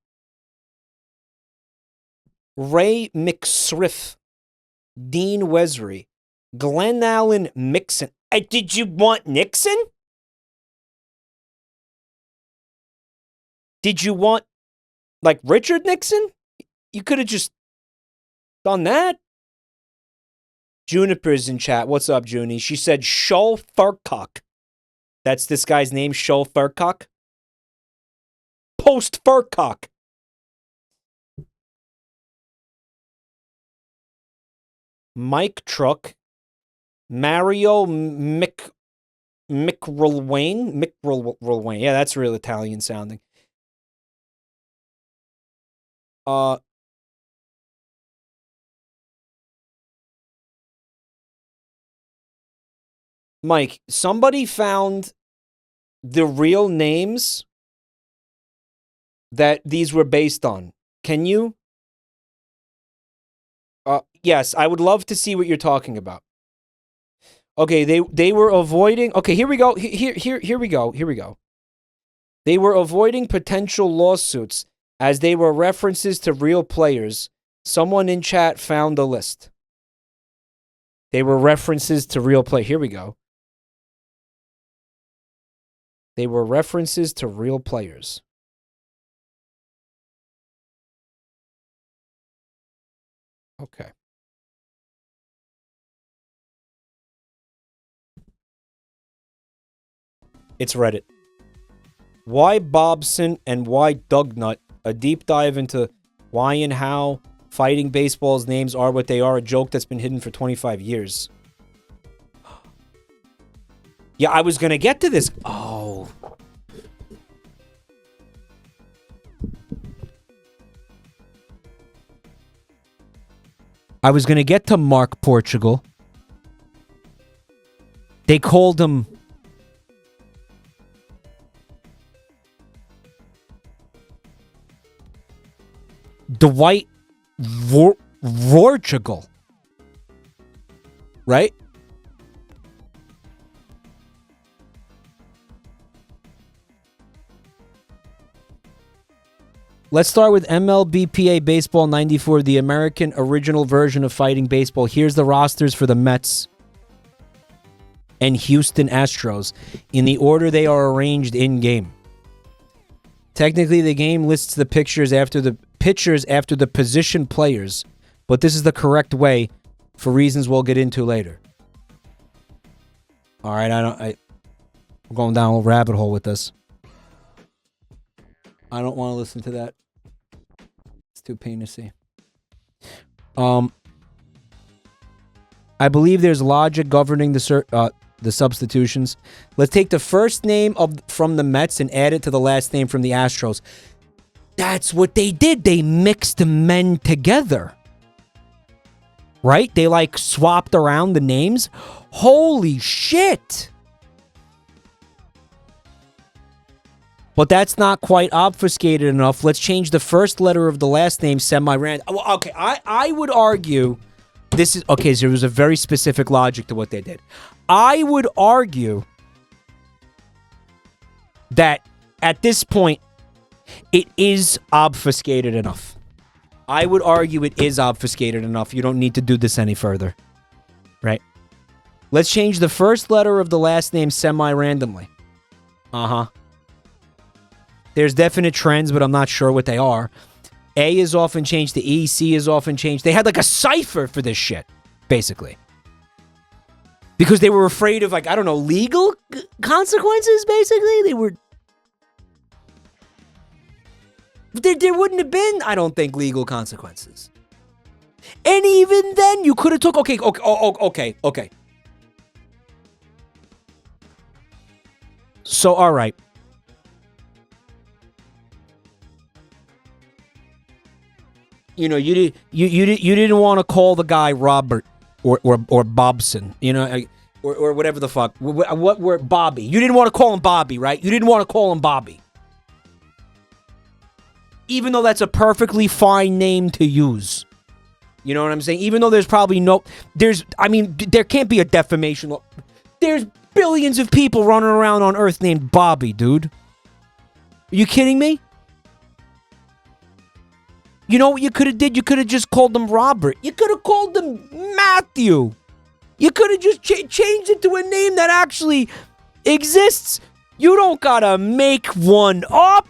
Ray McSriff, Dean Wesry, Glenn Allen Mixon. Did you want Nixon? Did you want, like, Richard Nixon? You could have just done that. Juniper's in chat. What's up, Junie? She said Shull Furcock. That's this guy's name, Shull Furcock? Post Furcock. Mike Truck. Mario McRilwain. McRilwain. Yeah, that's real Italian sounding. Mike, somebody found the real names that these were based on. Can you? Yes, I would love to see what you're talking about. Okay, they were avoiding. Okay, here we go. Here we go. They were avoiding potential lawsuits as they were references to real players. Someone in chat found the list. They were references to real play. Here we go. They were references to real players. Okay. It's Reddit. Why Bobson and why Dugnut? A deep dive into why and how fighting baseball's names are what they are. A joke that's been hidden for 25 years. Yeah, I was gonna get to this. Oh. I was gonna get to Mark Portugal. They called him Dwight Rorchigal. Right? Let's start with MLBPA Baseball 94, the American original version of fighting baseball. Here's the rosters for the Mets and Houston Astros in the order they are arranged in-game. Technically, the game lists the pitchers after the position players, but this is the correct way for reasons we'll get into later. All right, we're going down a little rabbit hole with this. I don't want to listen to that. It's too painful. I believe there's logic governing the substitutions. Let's take the first name from the Mets and add it to the last name from the Astros. That's what they did. They mixed men together. Right? They like swapped around the names. Holy shit. But that's not quite obfuscated enough. Let's change the first letter of the last name semi-random. Okay, I would argue this is... Okay, so there was a very specific logic to what they did. I would argue that at this point, it is obfuscated enough. I would argue it is obfuscated enough. You don't need to do this any further. Right? Let's change the first letter of the last name semi-randomly. Uh-huh. There's definite trends, but I'm not sure what they are. A is often changed to E. C is often changed. They had like a cipher for this shit, basically. Because they were afraid of, like, I don't know, legal consequences, basically? They were... There wouldn't have been, I don't think, legal consequences. And even then, you could have took... Okay. So, all right. You know, you didn't want to call the guy Robert or Bobson, you know, or whatever the fuck. What were Bobby? You didn't want to call him Bobby, right? You didn't want to call him Bobby. Even though that's a perfectly fine name to use. You know what I'm saying? Even though there's probably there can't be a defamation law. There's billions of people running around on Earth named Bobby, dude. Are you kidding me? You know what you could have did? You could have just called him Robert. You could have called him Matthew. You could have just changed it to a name that actually exists. You don't gotta make one up.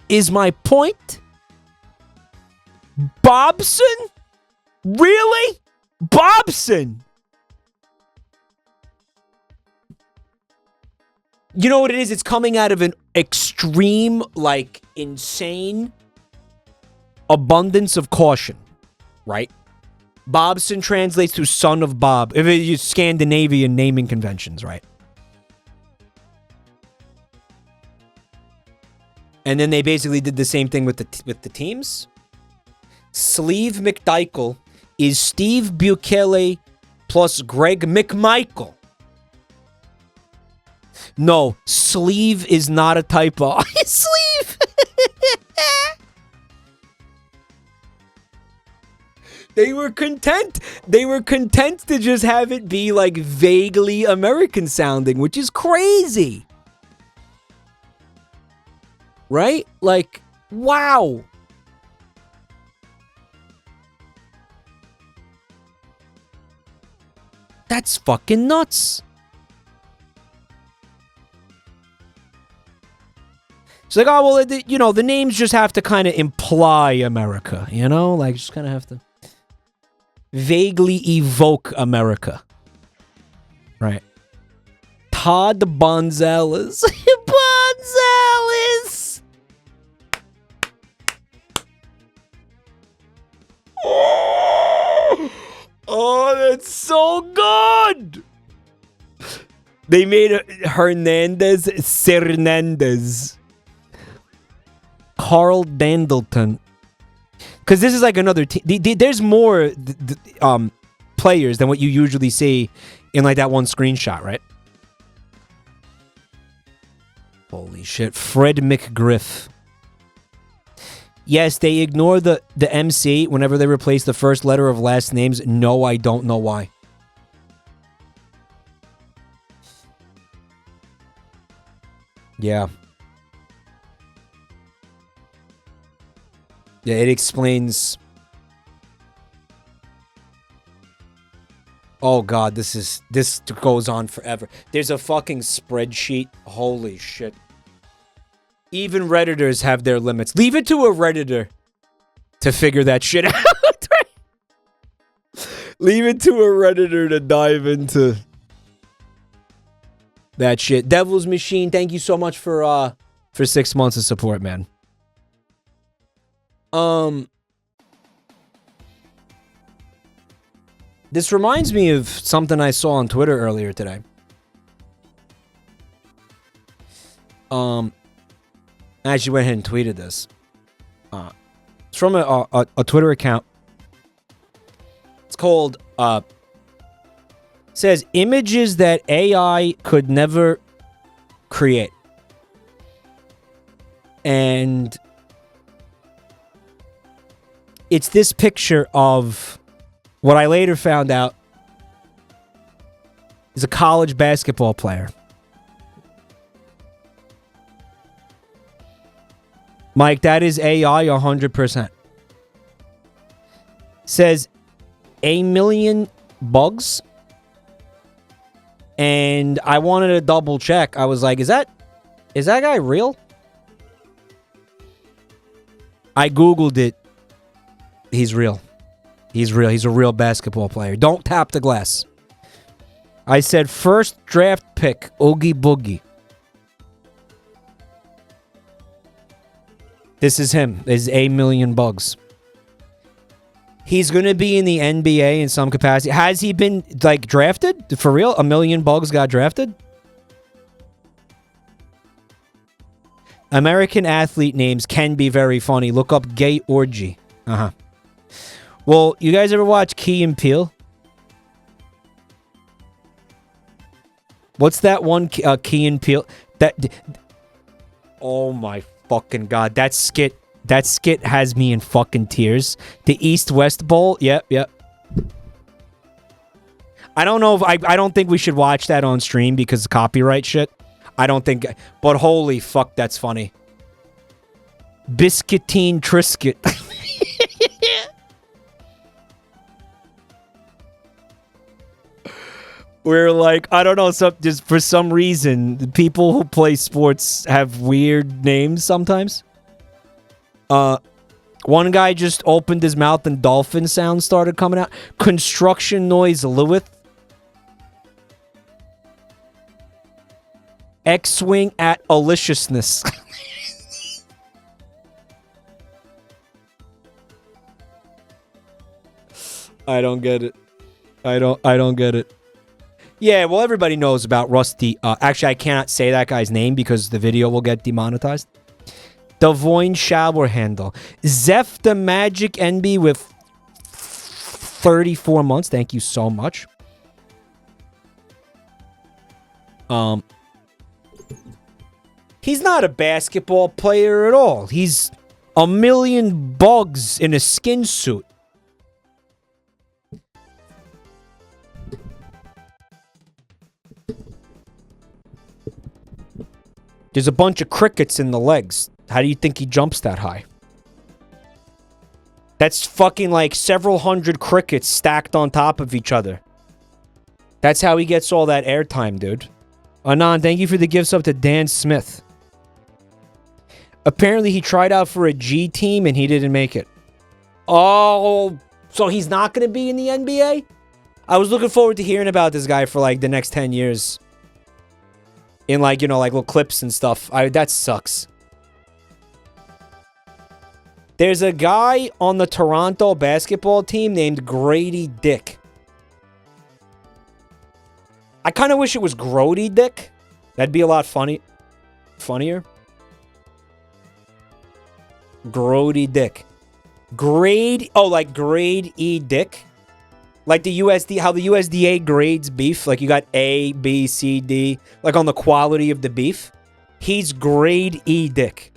is my point. Bobson? Really? Bobson? You know what it is? It's coming out of an extreme, like, insane abundance of caution, right? Bobson translates to son of Bob. If it is Scandinavian naming conventions, right? And then they basically did the same thing with the teams. Sleeve McDykel is Steve Bukele plus Greg McMichael. No, sleeve is not a typo. Sleeve. They were content. They were content to just have it be like vaguely American sounding, which is crazy. Right? Like, wow. That's fucking nuts. It's like, oh, well, the names just have to kind of imply America, Like, just kind of have to vaguely evoke America. Right. Todd Bonzales. Bonzales! Oh, that's so good! They made Hernandez Cernandez. Carl Dandleton. Because this is like another team. There's more players than what you usually see in like that one screenshot, right? Holy shit. Fred McGriff. Yes, they ignore the MC whenever they replace the first letter of last names. No, I don't know why. Yeah. Yeah, it explains. Oh god, this goes on forever. There's a fucking spreadsheet. Holy shit. Even Redditors have their limits. Leave it to a Redditor to figure that shit out. Leave it to a Redditor to dive into that shit. Devil's Machine, thank you so much for 6 months of support, man. This reminds me of something I saw on Twitter earlier today. I actually went ahead and tweeted this. It's from a Twitter account. It's called, says, images that AI could never create. And it's this picture of what I later found out is a college basketball player. Mike, that is AI 100%. Says a million bugs. And I wanted to double check. I was like, is that guy real? I Googled it. He's real. He's real. He's a real basketball player. Don't tap the glass. I said first draft pick, Oogie Boogie. This is him. Is a million bugs. He's going to be in the NBA in some capacity. Has he been, like, drafted? For real? A million bugs got drafted? American athlete names can be very funny. Look up Gay Orgy. Uh-huh. Well, you guys ever watch Key and Peele? What's that one, Key and Peele? Oh my fucking god, that skit has me in fucking tears. The East-West Bowl, yep. I don't know if I don't think we should watch that on stream because of copyright shit. I don't think, but holy fuck, that's funny. Biscuitine Triscuit. We're like, I don't know, just for some reason, the people who play sports have weird names sometimes. One guy just opened his mouth and dolphin sounds started coming out. Construction noise Lewis. X-Wing at Aliciousness. I don't get it. I don't get it. Yeah, well, everybody knows about Rusty. Actually, I cannot say that guy's name because the video will get demonetized. Devoin Shower Handle. Zeph the Magic NB with 34 months. Thank you so much. He's not a basketball player at all. He's a million bugs in a skin suit. There's a bunch of crickets in the legs. How do you think he jumps that high? That's fucking like several hundred crickets stacked on top of each other. That's how he gets all that airtime, dude. Anon, thank you for the gifts up to Dan Smith. Apparently he tried out for a G team and he didn't make it. Oh, so he's not going to be in the NBA? I was looking forward to hearing about this guy for like the next 10 years. In like, you know, like little clips and stuff. That sucks. There's a guy on the Toronto basketball team named Grady Dick. I kind of wish it was Grody Dick. That'd be a lot funnier. Grody Dick. Grade, oh, like grade E Dick. Like the USD, how the USDA grades beef. Like you got A, B, C, D. Like on the quality of the beef. He's grade E Dick.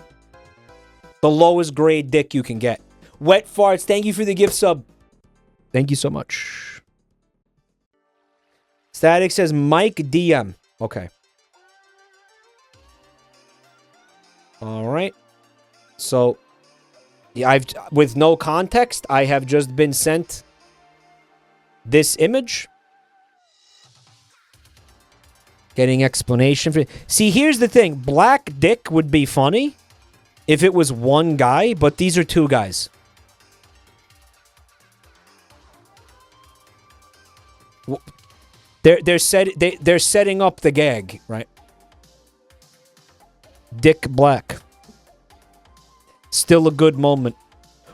The lowest grade dick you can get. Wet Farts, thank you for the gift sub. Thank you so much. Static says Mike DM. Okay. All right. So, yeah, with no context, I have just been sent this image. Getting explanation for. See, here's the thing. Black dick would be funny if it was one guy, but these are two guys. They're setting up the gag, right? Dick Black. Still a good moment.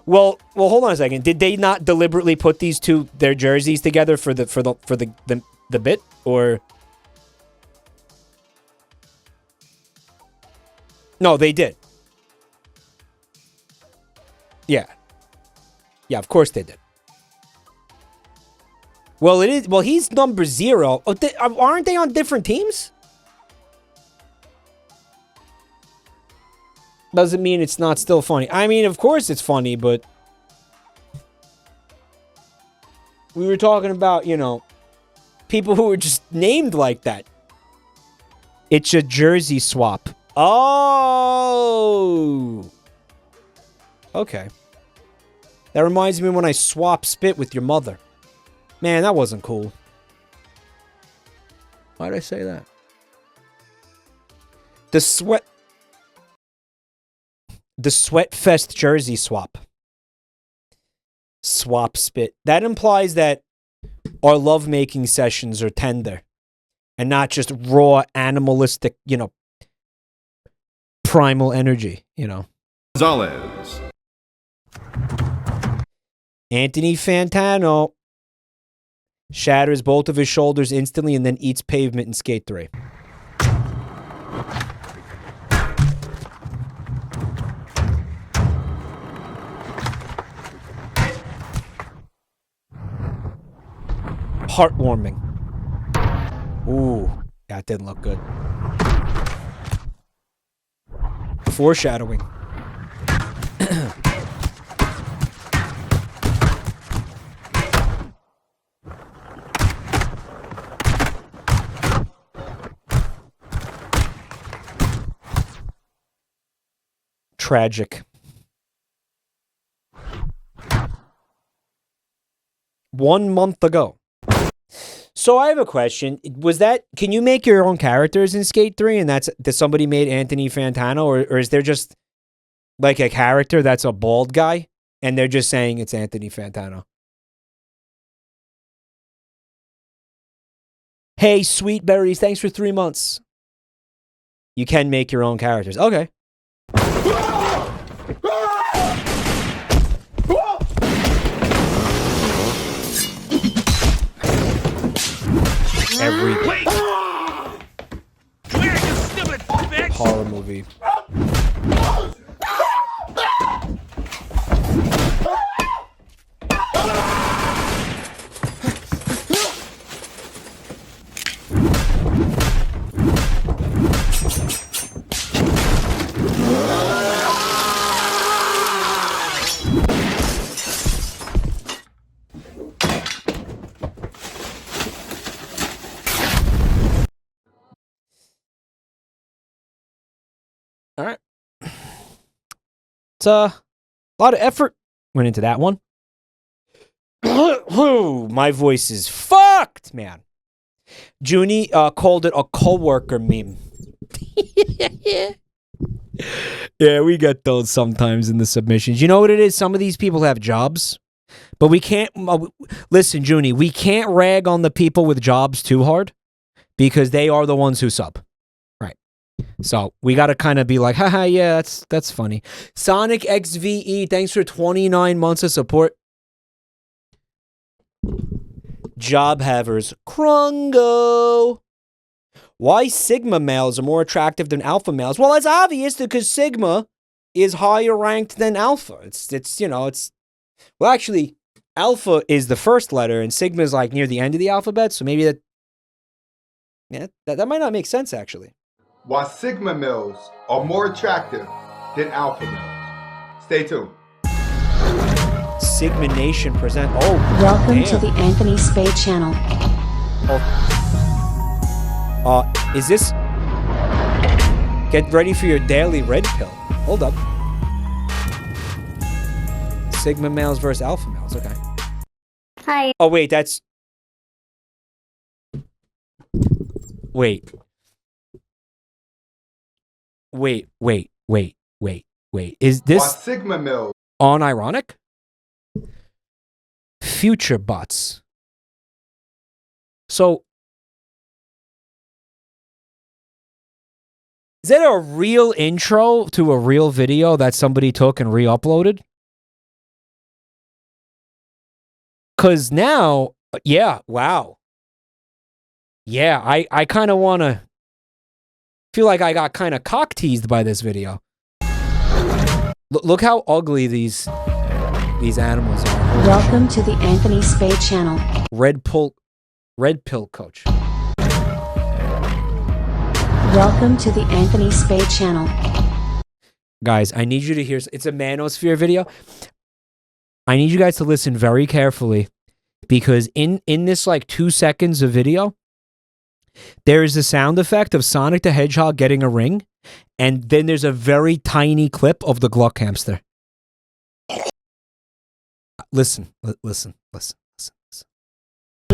Well, hold on a second. Did they not deliberately put their jerseys together for the bit, or? No, they did. Yeah. Yeah, of course they did. Well, it is. Well, he's number 0. Oh, aren't they on different teams? Doesn't mean it's not still funny. I mean, of course it's funny, but we were talking about, you know, people who were just named like that. It's a jersey swap. Oh. Okay. That reminds me when I swap spit with your mother. Man, that wasn't cool. Why'd I say that? The Sweatfest jersey swap. Swap spit. That implies that our lovemaking sessions are tender. And not just raw, animalistic, you know, primal energy, you know. Gonzalez. Anthony Fantano shatters both of his shoulders instantly and then eats pavement in Skate 3. Heartwarming. Ooh, that didn't look good. Foreshadowing. Tragic. 1 month ago. So I have a question. Can you make your own characters in Skate 3 and that somebody made Anthony Fantano, or is there just like a character that's a bald guy, and they're just saying it's Anthony Fantano. Hey, Sweet Berries, thanks for 3 months. You can make your own characters. Okay. Every horror movie. All right. It's a lot of effort went into that one. My voice is fucked, man. Junie called it a coworker meme. Yeah, we get those sometimes in the submissions. You know what it is? Some of these people have jobs, but we can't... listen, Junie, we can't rag on the people with jobs too hard because they are the ones who sub. So we got to kind of be like, haha, yeah, that's funny. Sonic XVE, thanks for 29 months of support. Job havers, Krungo. Why Sigma males are more attractive than Alpha males? Well, it's obvious because Sigma is higher ranked than Alpha. It's you know, it's... Well, actually, Alpha is the first letter and Sigma is like near the end of the alphabet. So maybe that... Yeah, that might not make sense, actually. Why Sigma males are more attractive than Alpha males. Stay tuned. Sigma Nation present. Oh, welcome damn. to the Anthony Spade channel. Is this... Get ready for your daily red pill. Hold up. Sigma males versus Alpha males. Okay. Hi. Oh, wait, that's... Wait. Wait. Is this... Why Sigma males... unironic? Future bots. So... Is that a real intro to a real video that somebody took and re-uploaded? Because now... Yeah, wow. Yeah, I kind of want to... feel like I got kind of cock-teased by this video. Look how ugly these animals are. Welcome to the Anthony Spade channel. Red pill coach. Welcome to the Anthony Spade channel. Guys, I need you to hear... It's a manosphere video. I need you guys to listen very carefully because in this like 2 seconds of video, there is a sound effect of Sonic the Hedgehog getting a ring, and then there's a very tiny clip of the Gluck hamster. Listen.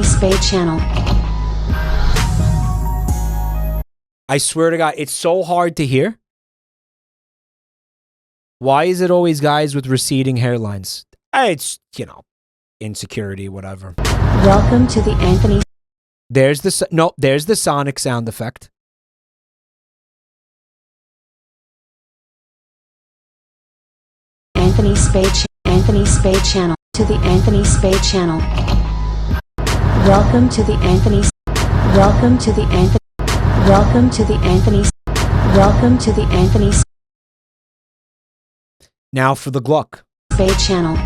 Spade channel. I swear to God, it's so hard to hear. Why is it always guys with receding hairlines? It's, you know, insecurity, whatever. Welcome to the Anthony. There's the Sonic sound effect. Anthony Spade channel. To the Anthony Spade channel. Welcome to the Anthony. Welcome to the Anthony. Welcome to the Anthony. Welcome to the Anthony. Now for the Gluck. Spade channel.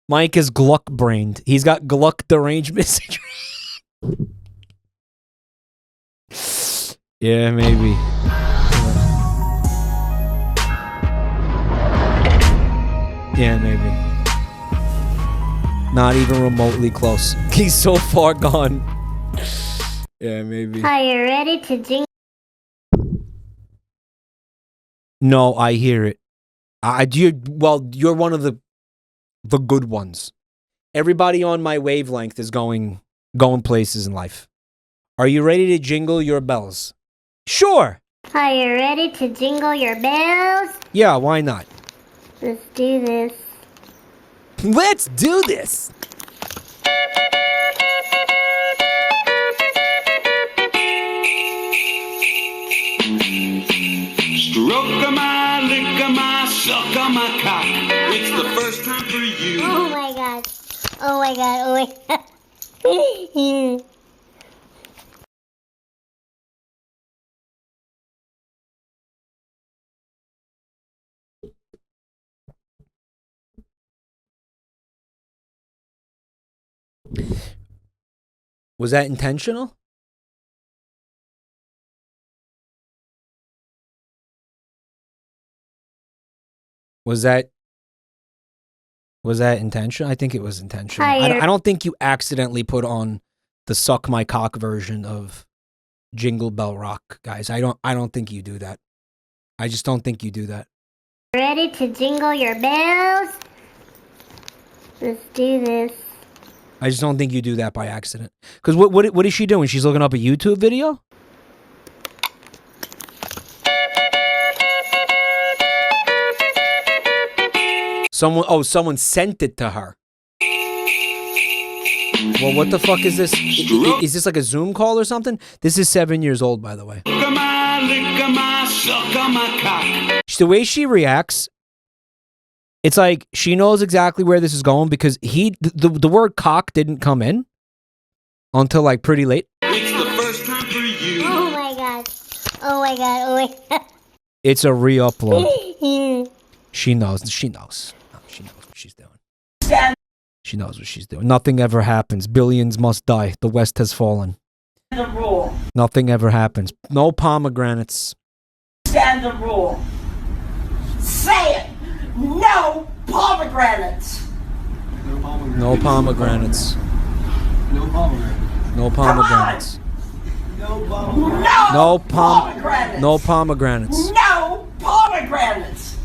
Mike is Gluck-brained. He's got Gluck derangement syndrome. Yeah, maybe. Yeah, maybe. Not even remotely close. He's so far gone. Yeah, maybe. Are you ready to jingle? No, I hear it. Well, you're one of the good ones. Everybody on my wavelength is going places in life. Are you ready to jingle your bells? Sure. Are you ready to jingle your bells? Yeah, why not? Let's do this. Let's do this. Stroke my, lick my, suck my cock. It's the first time for you. Oh my god. Oh my god. Oh my god. Was that intentional? Was that intentional? I think it was intentional. I don't think you accidentally put on the suck my cock version of Jingle Bell Rock, guys. I don't think you do that. I just don't think you do that. Ready to jingle your bells? Let's do this. I just don't think you do that by accident. Because what is she doing? She's looking up a YouTube video? Someone sent it to her. Well, what the fuck is this? Is this like a Zoom call or something? This is 7 years old, by the way. The way she reacts, it's like she knows exactly where this is going because the word cock didn't come in until like pretty late. It's the first time for you. Oh my god. Oh my god. Oh my god. It's a re-upload. She knows. She knows what she's doing. She knows what she's doing. Nothing ever happens. Billions must die. The West has fallen. The rule. Nothing ever happens. No pomegranates. Stand the rule. Say it. No pomegranates. No pomegranates. No pomegranates. No pomegranates. No pomegranates. No pomegranates. No pomegranates. No pomegranates.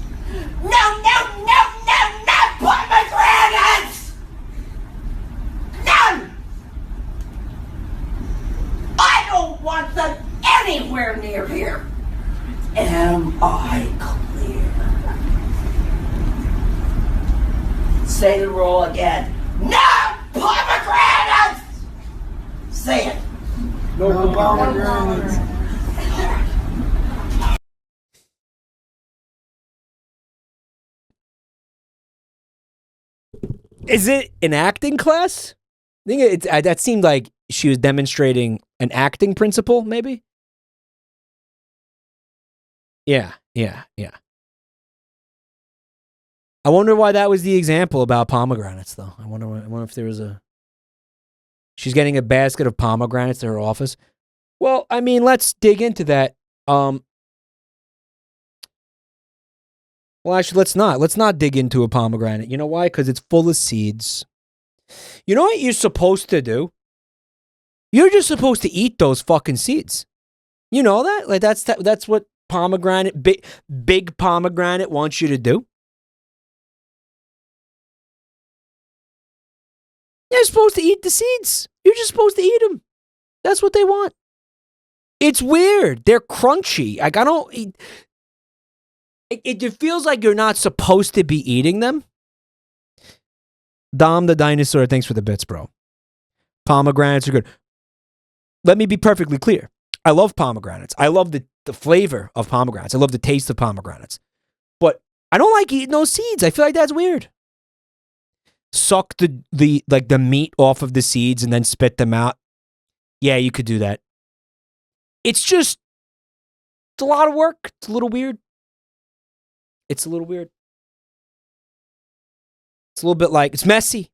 None. I don't want them anywhere near here. Am I clear? Say the rule again. No pomegranates. Say it. No pomegranates. Is it an acting class? I think that seemed like she was demonstrating an acting principle, maybe? Yeah. I wonder why that was the example about pomegranates, though. I wonder if there was a... She's getting a basket of pomegranates to her office. Well, I mean, let's dig into that. Well, actually, let's not. Let's not dig into a pomegranate. You know why? Because it's full of seeds. You know what you're supposed to do? You're just supposed to eat those fucking seeds. You know that? Like that's what pomegranate, big pomegranate wants you to do. You're supposed to eat the seeds. You're just supposed to eat them. That's what they want. It's weird. They're crunchy. Like I don't eat. It feels like you're not supposed to be eating them. Dom the dinosaur, thanks for the bits, bro. Pomegranates are good. Let me be perfectly clear. I love pomegranates. I love the flavor of pomegranates. I love the taste of pomegranates. But I don't like eating those seeds. I feel like that's weird. Suck the meat off of the seeds and then spit them out. Yeah, you could do that. It's a lot of work. It's a little weird. It's a little weird. It's a little bit like, it's messy.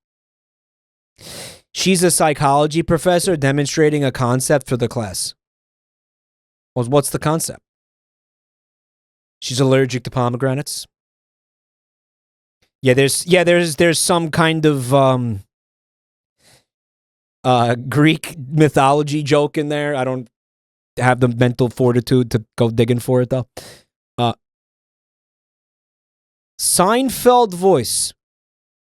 She's a psychology professor demonstrating a concept for the class. Well, what's the concept? She's allergic to pomegranates. Yeah, there's some kind of Greek mythology joke in there. I don't have the mental fortitude to go digging for it though. Seinfeld voice.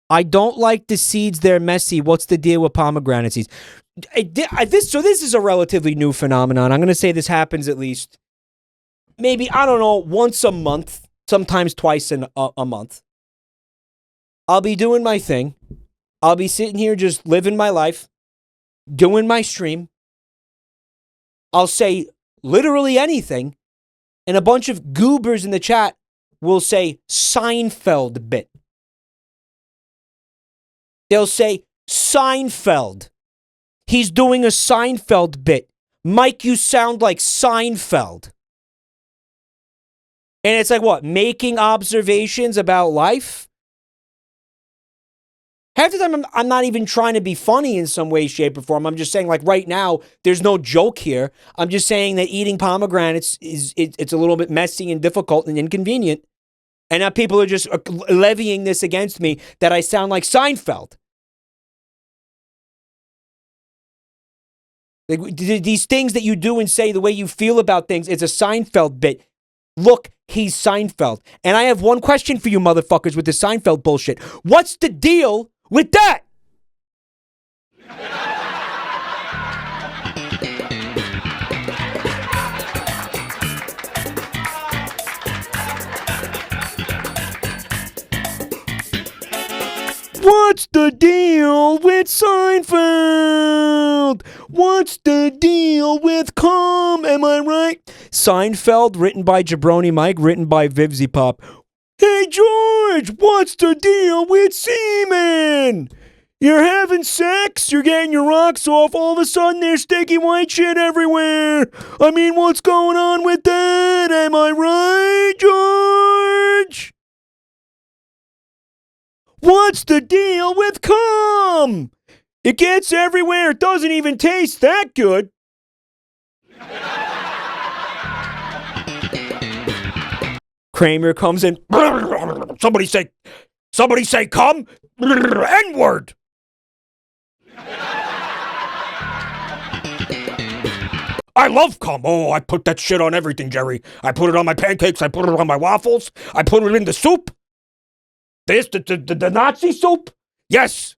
I don't like the seeds. They're messy. What's the deal with pomegranate seeds? This is a relatively new phenomenon. I'm going to say this happens at least, maybe, I don't know, once a month, sometimes twice in a month. I'll be doing my thing. I'll be sitting here just living my life, doing my stream. I'll say literally anything, and a bunch of goobers in the chat will say Seinfeld bit. They'll say Seinfeld. He's doing a Seinfeld bit. Mike, you sound like Seinfeld. And it's like what? Making observations about life? Half the time, I'm not even trying to be funny in some way, shape, or form. I'm just saying, like, right now, there's no joke here. I'm just saying that eating pomegranates it's a little bit messy and difficult and inconvenient. And now people are just levying this against me that I sound like Seinfeld. Like, these things that you do and say, the way you feel about things, it's a Seinfeld bit. Look, he's Seinfeld. And I have one question for you motherfuckers with the Seinfeld bullshit. What's the deal with that? What's the deal with Seinfeld? What's the deal with Calm? Am I right? Seinfeld, written by JabroniMike, written by Vivzy Pop. Hey, George, what's the deal with semen? You're having sex, you're getting your rocks off, all of a sudden there's sticky white shit everywhere. I mean, what's going on with that? Am I right, George? What's the deal with cum? It gets everywhere. It doesn't even taste that good. Kramer comes in. Somebody say cum. N-word. I love cum. Oh, I put that shit on everything, Jerry. I put it on my pancakes. I put it on my waffles. I put it in the soup. The Nazi soup? Yes.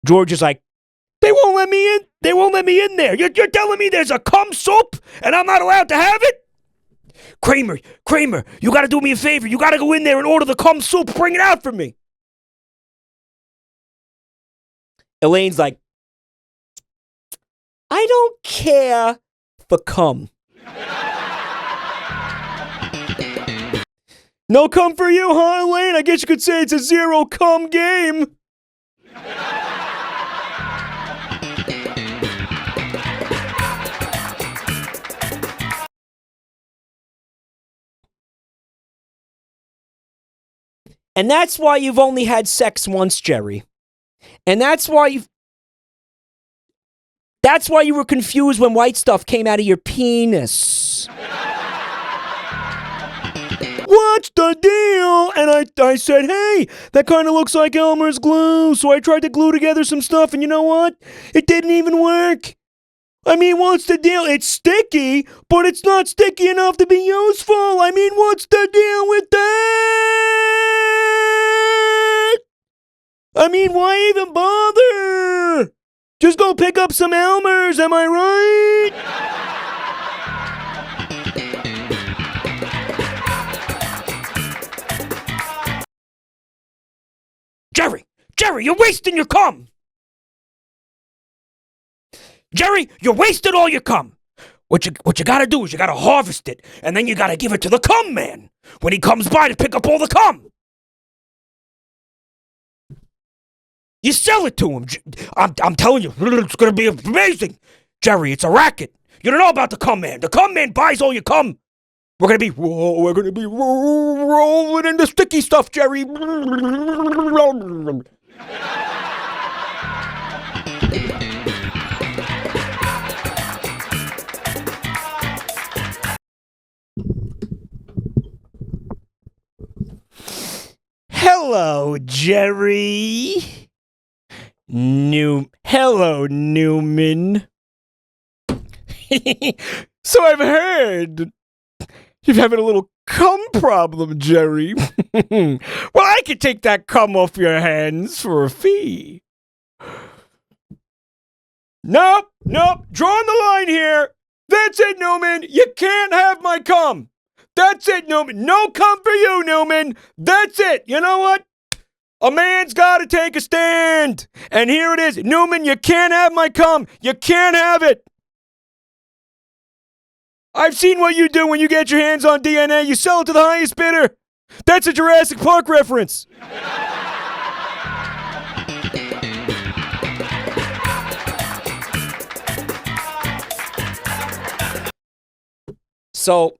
George is like, they won't let me in. They won't let me in there. You're telling me there's a cum soup and I'm not allowed to have it? Kramer, you got to do me a favor. You got to go in there and order the cum soup. Bring it out for me. Elaine's like, I don't care for cum. No cum for you, huh, Elaine? I guess you could say it's a zero cum game. And that's why you've only had sex once, Jerry. And that's why you were confused when white stuff came out of your penis. What's the deal? And I said, hey, that kind of looks like Elmer's glue. So I tried to glue together some stuff, and you know what? It didn't even work. I mean, what's the deal? It's sticky, but it's not sticky enough to be useful. I mean, what's the deal with that? I mean, why even bother? Just go pick up some Elmer's, am I right? Jerry, you're wasting your cum. Jerry, you're wasting all your cum. What you gotta do is you gotta harvest it, and then you gotta give it to the cum man when he comes by to pick up all the cum. You sell it to him. I'm telling you, it's gonna be amazing. Jerry, it's a racket. You don't know about the cum man. The cum man buys all your cum. We're gonna be rolling in the sticky stuff, Jerry. Hello, Jerry. Hello, Newman. So I've heard you're having a little cum problem, Jerry. Well, I could take that cum off your hands for a fee. Nope. Drawing the line here. That's it, Newman. You can't have my cum. That's it, Newman. No cum for you, Newman. That's it. You know what? A man's got to take a stand. And here it is. Newman, you can't have my cum. You can't have it. I've seen what you do when you get your hands on DNA. You sell it to the highest bidder. That's a Jurassic Park reference. So,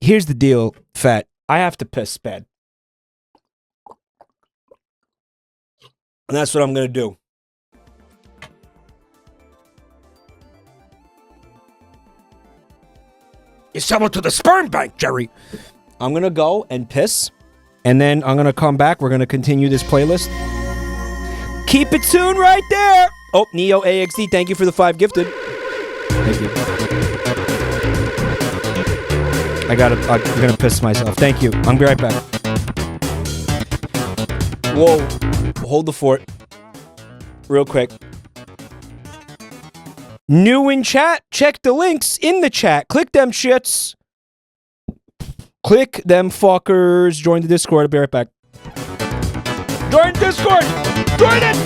here's the deal, Fat. I have to piss bad. And that's what I'm going to do. You sell it to the sperm bank, Jerry. I'm going to go and piss. And then I'm going to come back. We're going to continue this playlist. Keep it tuned right there. Oh, Neo AXD, thank you for the 5 gifted. Thank you. I'm going to piss myself. Thank you. I'll be right back. Whoa. Hold the fort. Real quick. New in chat. Check the links in the chat. Click them shits. Click them fuckers. Join the Discord. I'll be right back. Join Discord. Join it.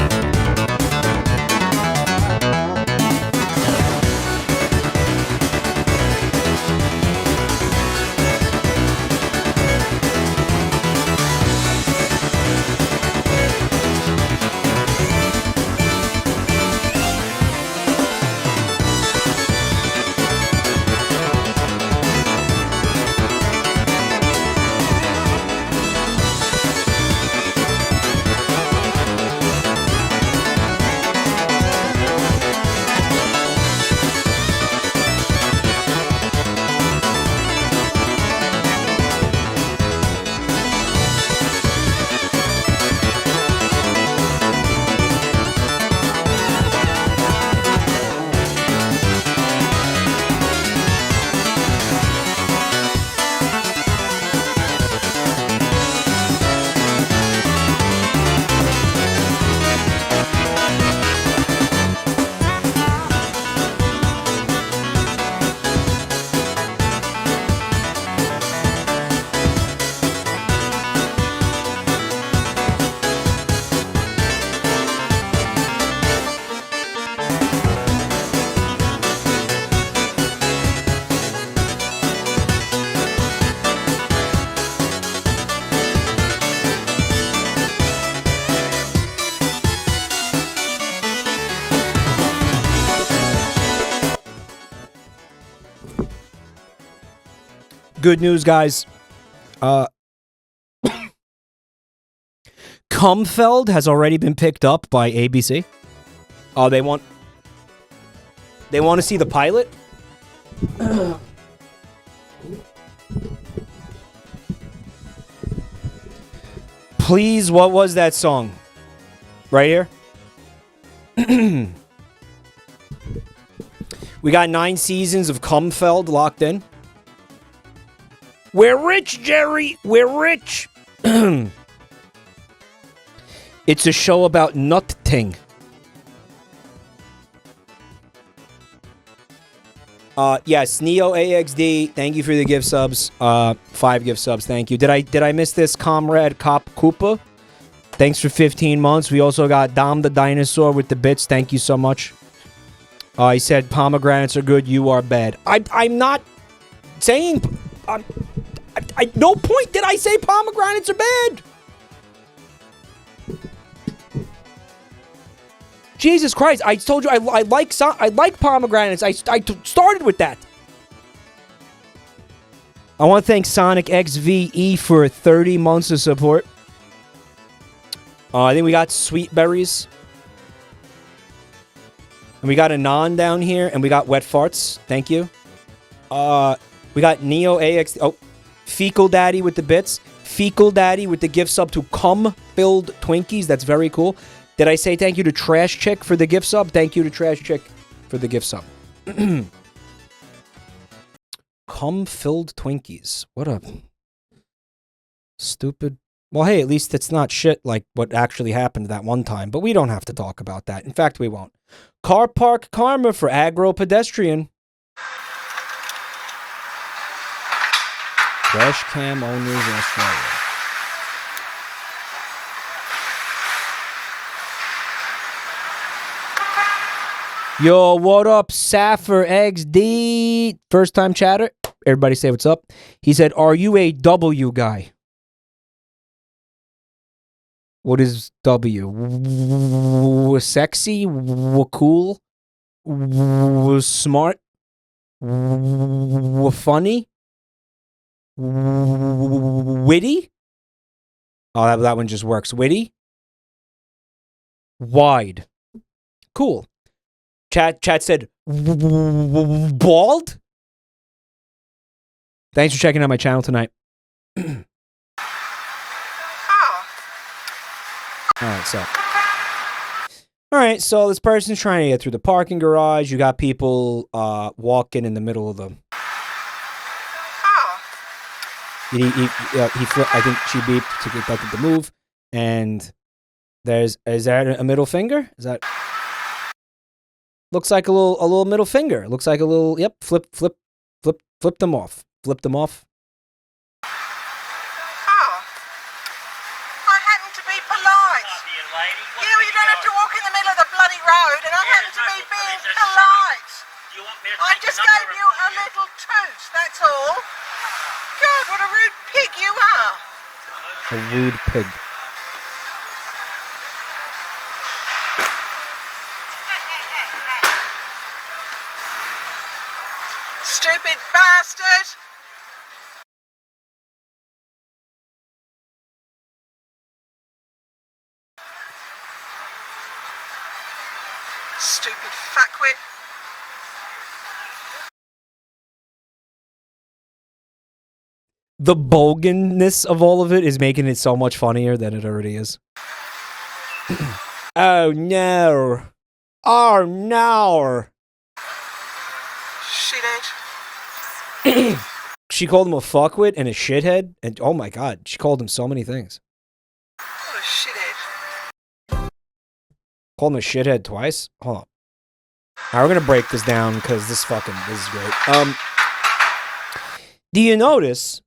Good news, guys. Kumfeld has already been picked up by ABC. They want to see the pilot. Please, what was that song? Right here. We got 9 seasons of Kumfeld locked in. We're rich, Jerry. We're rich. It's a show about nutting. Yes, Neo AXD. Thank you for the gift subs. 5 gift subs. Thank you. Did I miss this, Comrade Cop Koopa? Thanks for 15 months. We also got Dom the Dinosaur with the bits. Thank you so much. He said pomegranates are good. You are bad. I'm not saying. At no point did I say pomegranates are bad. Jesus Christ! I told you I like pomegranates. I started with that. I want to thank Sonic XVE for 30 months of support. I think we got sweet berries. And we got Anon down here, and we got wet farts. Thank you. We got Neo AX. Oh, Fecal Daddy with the bits. Fecal Daddy with the gift sub to cum-filled Twinkies. That's very cool. Did I say thank you to Trash Chick for the gift sub? Thank you to Trash Chick for the gift sub. cum-filled Twinkies. What a stupid... Well, hey, at least it's not shit like what actually happened that one time, but we don't have to talk about that. In fact, we won't. Car park karma for aggro pedestrian. Dash cam owners in Australia. Yo, what up, Saffir XD? First time chatter. Everybody say what's up. He said, are you a W guy? What is W? Sexy? Cool? Smart? Funny? Witty? Oh, that one just works. Witty? Wide. Cool. Chat said, bald? Thanks for checking out my channel tonight. Alright, so this person's trying to get through the parking garage. You got people walking in the middle of the... I think she beeped to get back to the move. And is that a middle finger? Is that... Looks like a little middle finger. Looks like a little, yep, flip them off. Flip them off. I happen to be polite. You don't have to walk in the middle of the bloody road, and I happen to be being polite. I just gave you a little toot, that's all. God, what a rude pig you are. A rude pig. Stupid bastard! Stupid fuckwit. The boganness of all of it is making it so much funnier than it already is. Oh no. Oh no. Shithead. She called him a fuckwit and a shithead, and oh my god, she called him so many things. What a shithead. Called him a shithead twice? Hold on. Alright, we're gonna break this down because this is great. Do you notice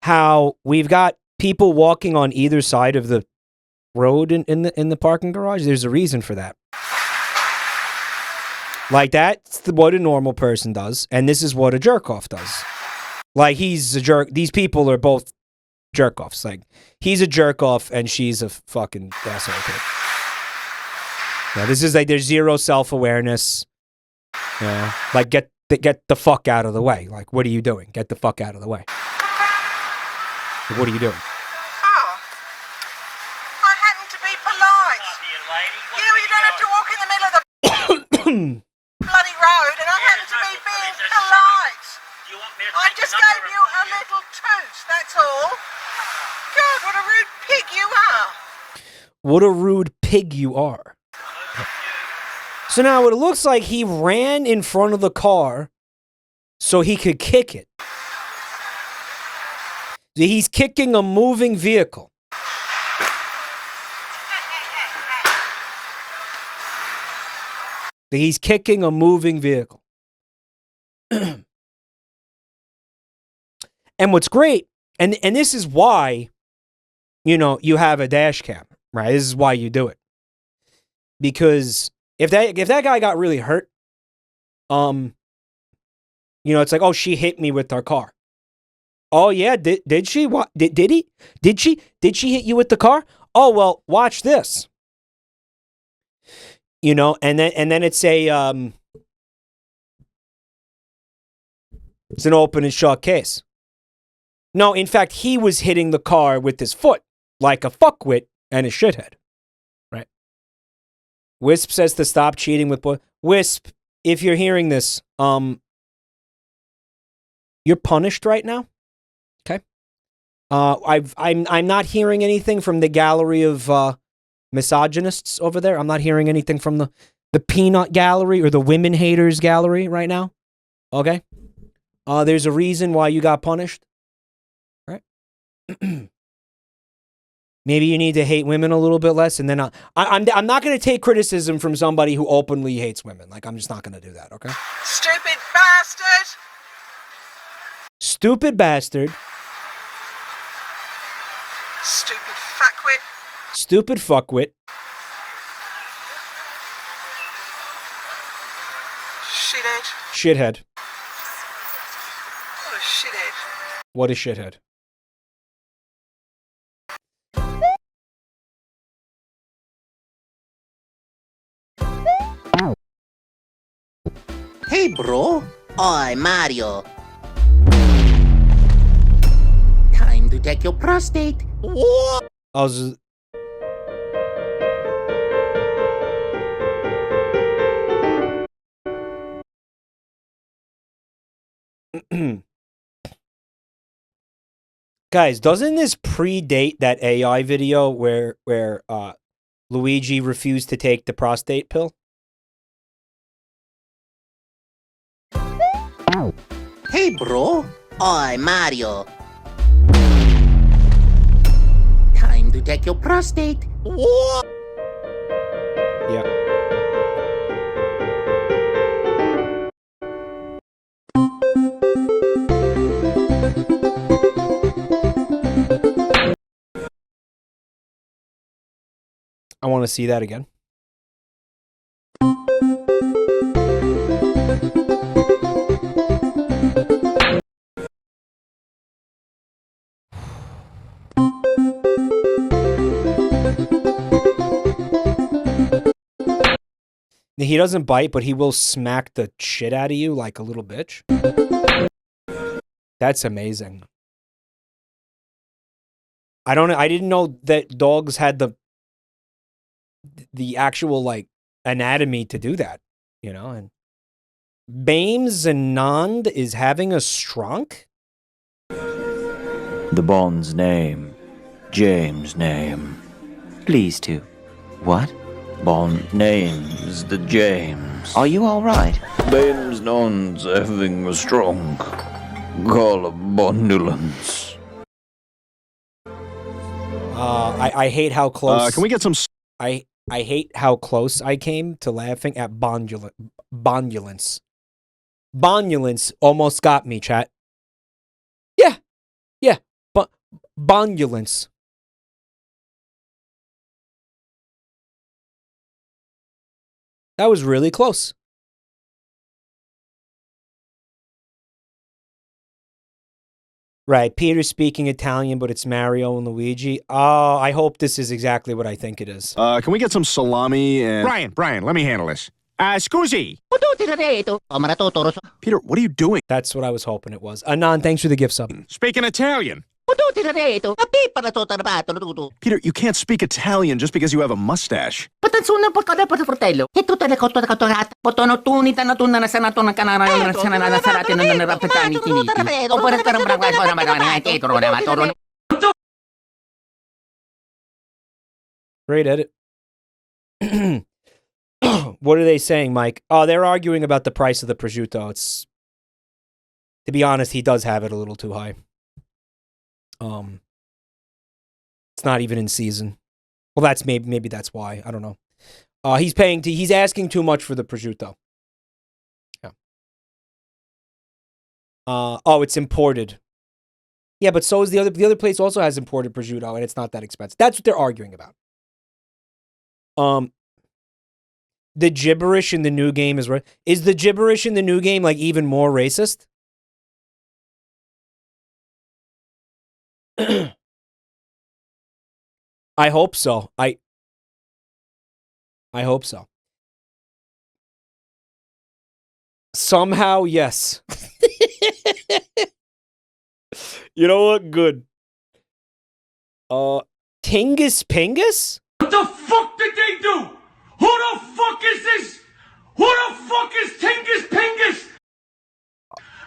how we've got people walking on either side of the road in the parking garage? There's a reason for that. Like, that's what a normal person does, and this is what a jerk-off does. Like, he's a jerk. These people are both jerk-offs. Like, he's a jerk-off, and she's a fucking asshole kid. Yeah, this is like, there's zero self-awareness. Yeah, like, get the fuck out of the way. Like, what are you doing? Get the fuck out of the way. Like, what are you doing? Oh, I happen to be polite. You don't have to walk in the middle of the bloody road, and I happen to be being polite. I just gave you a little toot, that's all. God, what a rude pig you are. What a rude pig you are. So now it looks like he ran in front of the car so he could kick it. He's kicking a moving vehicle. He's kicking a moving vehicle. And what's great, and this is why, you know, you have a dash cam, right? This is why you do it. Because if that guy got really hurt, you know, it's like, oh, she hit me with her car. Oh yeah, did she? What did he? Did she hit you with the car? Oh well, watch this. You know, and then it's it's an open and shut case. No, in fact, he was hitting the car with his foot like a fuckwit and a shithead. Right? Wisp says to stop cheating with boy. Wisp, if you're hearing this, you're punished right now. Okay. I'm not hearing anything from the gallery of misogynists over there. I'm not hearing anything from the peanut gallery or the women haters gallery right now. Okay. There's a reason why you got punished. Right? Maybe you need to hate women a little bit less, and then I'm not going to take criticism from somebody who openly hates women. Like, I'm just not going to do that, okay? Stupid bastard! Stupid bastard. Stupid fuckwit. Stupid fuckwit. Shithead. Shithead. What a shithead. What a shithead. Hey, bro. Oi, Mario. Time to check your prostate. What? I was... Guys, doesn't this predate that AI video where Luigi refused to take the prostate pill? Hey, bro. Oi, Mario. Time to check your prostate. What? Yeah. I want to see that again. He doesn't bite, but he will smack the shit out of you like a little bitch. That's amazing. I didn't know that dogs had the actual like anatomy to do that, you know. And Bames and Nand is having a strunk. The Bond's name, James' name. Pleased to. What? Bond name's the James. Are you alright? Bames Non's having a strong Bondulance. I hate how close. Can we get some? I hate how close I came to laughing at Bondulance. Bondulance almost got me, chat. Yeah, Bondulance. That was really close. Right, Peter's speaking Italian, but it's Mario and Luigi. Oh, I hope this is exactly what I think it is. Can we get some salami and... Brian, let me handle this. Scusi. Peter, what are you doing? That's what I was hoping it was. Anand, thanks for the gift sub. Speaking Italian. Peter, you can't speak Italian just because you have a mustache. Great edit. What are they saying, Mike? Oh, they're arguing about the price of the prosciutto. It's, to be honest, he does have it a little too high. It's not even in season. Well, that's maybe that's why. I don't know. He's asking too much for the prosciutto. Yeah. Oh, it's imported. Yeah, but so is the other place also has imported prosciutto, and it's not that expensive. That's what they're arguing about. The gibberish in the new game is the gibberish in the new game like even more racist? I hope so. I hope so. Somehow, yes. You know what? Good. Tingus Pingus? What the fuck did they do? Who the fuck is this? Who the fuck is Tingus Pingus?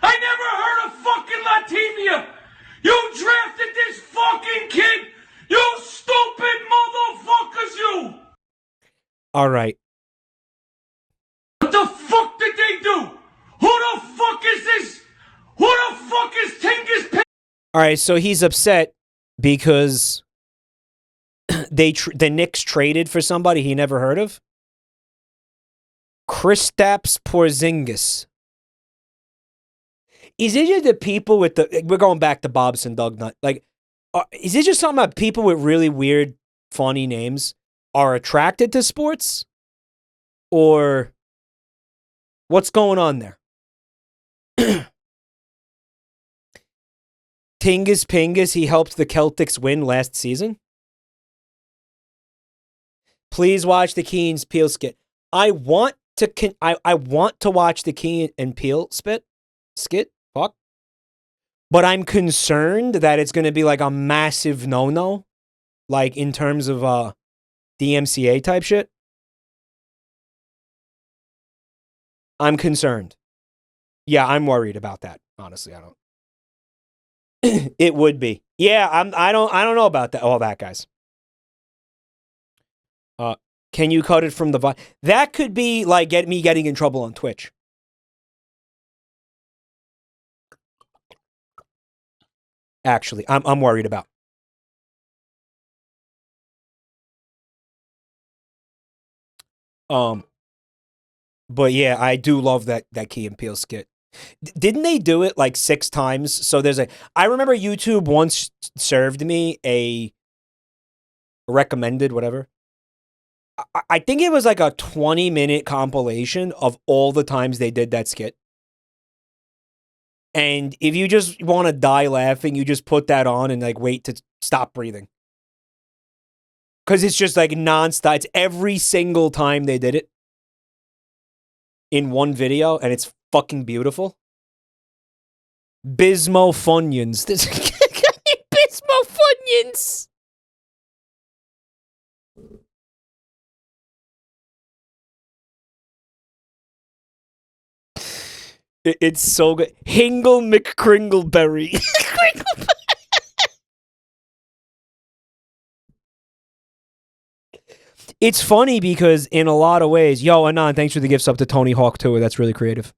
I never heard of fucking Latvia. You drafted this fucking kid. You stupid motherfuckers, you. All right. What the fuck did they do? Who the fuck is this? Who All right, so he's upset because the Knicks traded for somebody he never heard of. Kristaps Porzingis. Is it just the people with the... We're going back to Bobson Doug Nut. Like, is it just something about people with really weird, funny names are attracted to sports? Or what's going on there? Tingus Pingus, he helped the Celtics win last season. Please watch the Key and Peele skit. I want to watch the Key and Peele skit. Fuck. But I'm concerned that it's going to be like a massive no-no, like in terms of DMCA type shit. I'm concerned. Yeah, I'm worried about that. Honestly, I don't. It would be. Yeah, I don't know about that. All that, guys. Can you cut it from the that could be like me getting in trouble on Twitch. Actually, I'm worried about. But yeah, I do love that Key and Peele skit. Didn't they do it like 6 times? So there's I remember YouTube once served me a recommended whatever. I think it was like a 20-minute compilation of all the times they did that skit. And if you just want to die laughing, you just put that on and like wait to stop breathing. Because it's just like nonstop. It's every single time they did it in one video, and it's fucking beautiful. Bismo Funyuns. Bismo Funyuns. It's so good. Hingle McCringleberry. It's funny because in a lot of ways, yo, Anon, thanks for the gifts up to Tony Hawk too. That's really creative.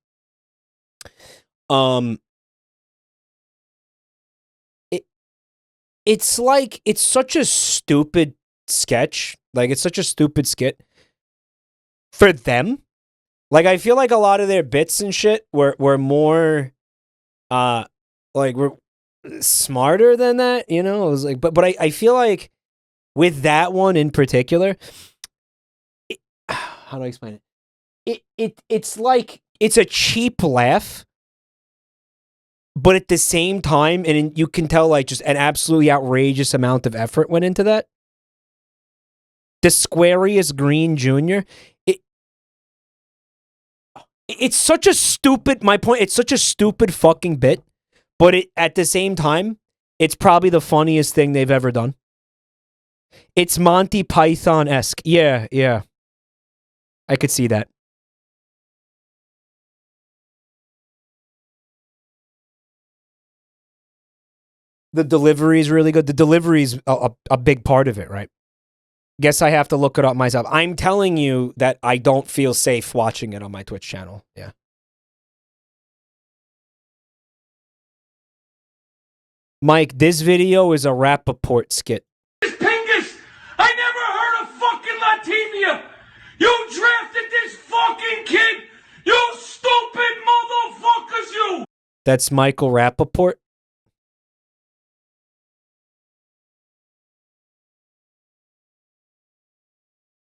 It's like, it's such a stupid sketch. Like, it's such a stupid skit for them. Like, I feel like a lot of their bits and shit were more, like, we're smarter than that, you know? It was like, but I feel like with that one in particular, how do I explain it? It's like, it's a cheap laugh, but at the same time, and you can tell, like, just an absolutely outrageous amount of effort went into that. The Squarius Green Jr., it's such a stupid, my point, it's such a stupid fucking bit, but at the same time, it's probably the funniest thing they've ever done. It's Monty Python-esque. Yeah, yeah. I could see that. The delivery is really good. The delivery is a big part of it, right? Guess I have to look it up myself. I'm telling you that I don't feel safe watching it on my Twitch channel. Yeah. Mike, this video is a Rappaport skit. Pingus! I never heard of fucking Latvia! You drafted this fucking kid! You stupid motherfuckers, you! That's Michael Rappaport.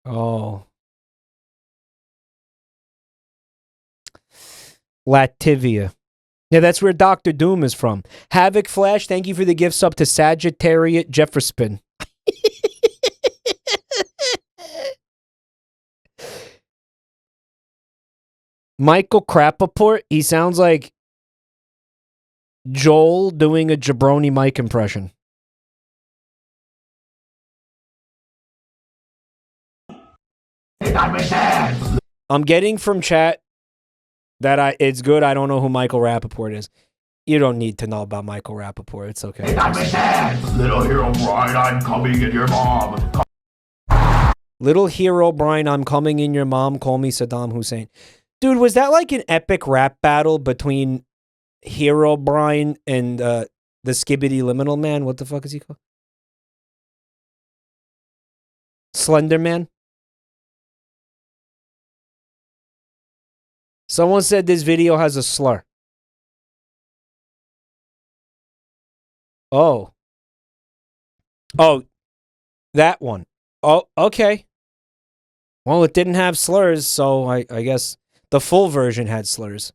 Oh. Latvia. Yeah, that's where Dr. Doom is from. Havoc Flash, thank you for the gifts up to Sagittariat Jefferson. Michael Crapaport, he sounds like Joel doing a JabroniMike impression. I'm getting from chat that it's good. I don't know who Michael Rappaport is. You don't need to know about Michael Rappaport. It's okay. Little hero Brian, I'm coming in your mom. Little hero Brian, I'm coming in your mom. Call me Saddam Hussein. Dude, was that like an epic rap battle between Hero Brian and the The Skibbity Liminal Man. What the fuck is he called? Slender Man. Someone said this video has a slur. Oh. Oh. That one. Oh, okay. Well, it didn't have slurs, so I guess the full version had slurs.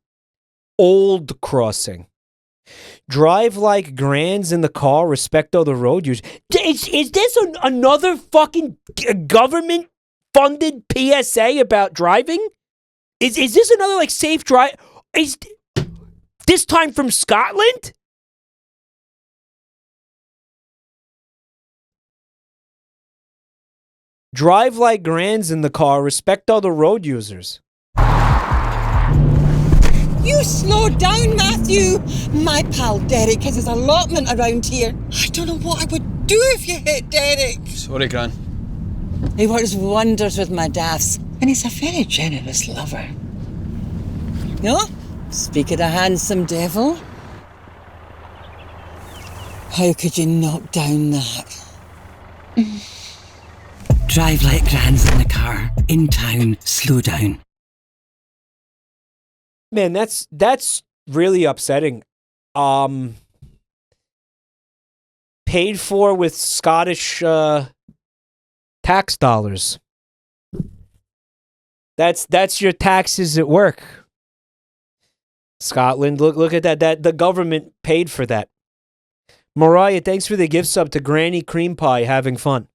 Old crossing. Drive like grands in the car, respect other road users. Is this another fucking government-funded PSA about driving? Is this another, like, safe drive? Is this time from Scotland? Drive like grands in the car, respect other road users. You slow down, Matthew. My pal Derek has his allotment around here. I don't know what I would do if you hit Derek. Sorry, Gran. He works wonders with my daffs, and he's a very generous lover. No? Speak of the handsome devil. How could you knock down that? Drive like grands in the car. In town, slow down. Man, that's really upsetting. Paid for with Scottish tax dollars. That's your taxes at work. Scotland, look at that. The government paid for that. Mariah, thanks for the gift sub to Granny Cream Pie having fun.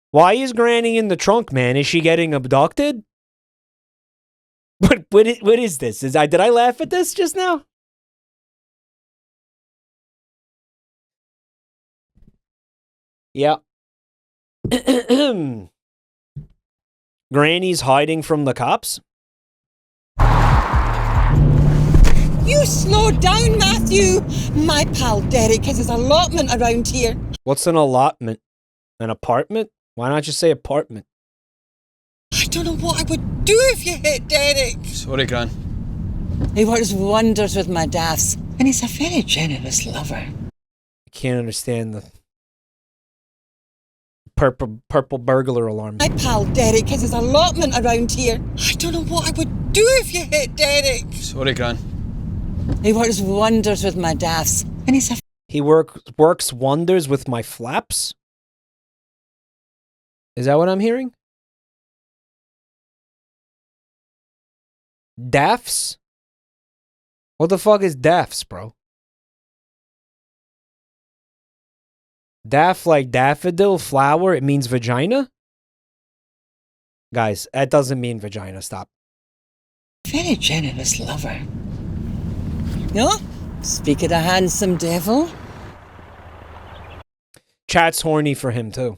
Why is Granny in the trunk, man? Is she getting abducted? What is this? Did I laugh at this just now? Yeah. Granny's hiding from the cops? You slow down, Matthew. My pal Derek has his allotment around here. What's an allotment? An apartment? Why not just say apartment? I don't know what I would do if you hit Derek. Sorry, Gran. He works wonders with my daffs, and he's a very generous lover. I can't understand the purple burglar alarm. My pal Derek has his allotment around here. I don't know what I would do if you hit Derek. Sorry, Gran. He works wonders with my daffs, and he's a... He works wonders with my flaps? Is that what I'm hearing? Daffs? What the fuck is daffs, bro? Daff like daffodil, flower, it means vagina? Guys, that doesn't mean vagina, stop. Very generous lover. No? Speak of the handsome devil. Chat's horny for him, too.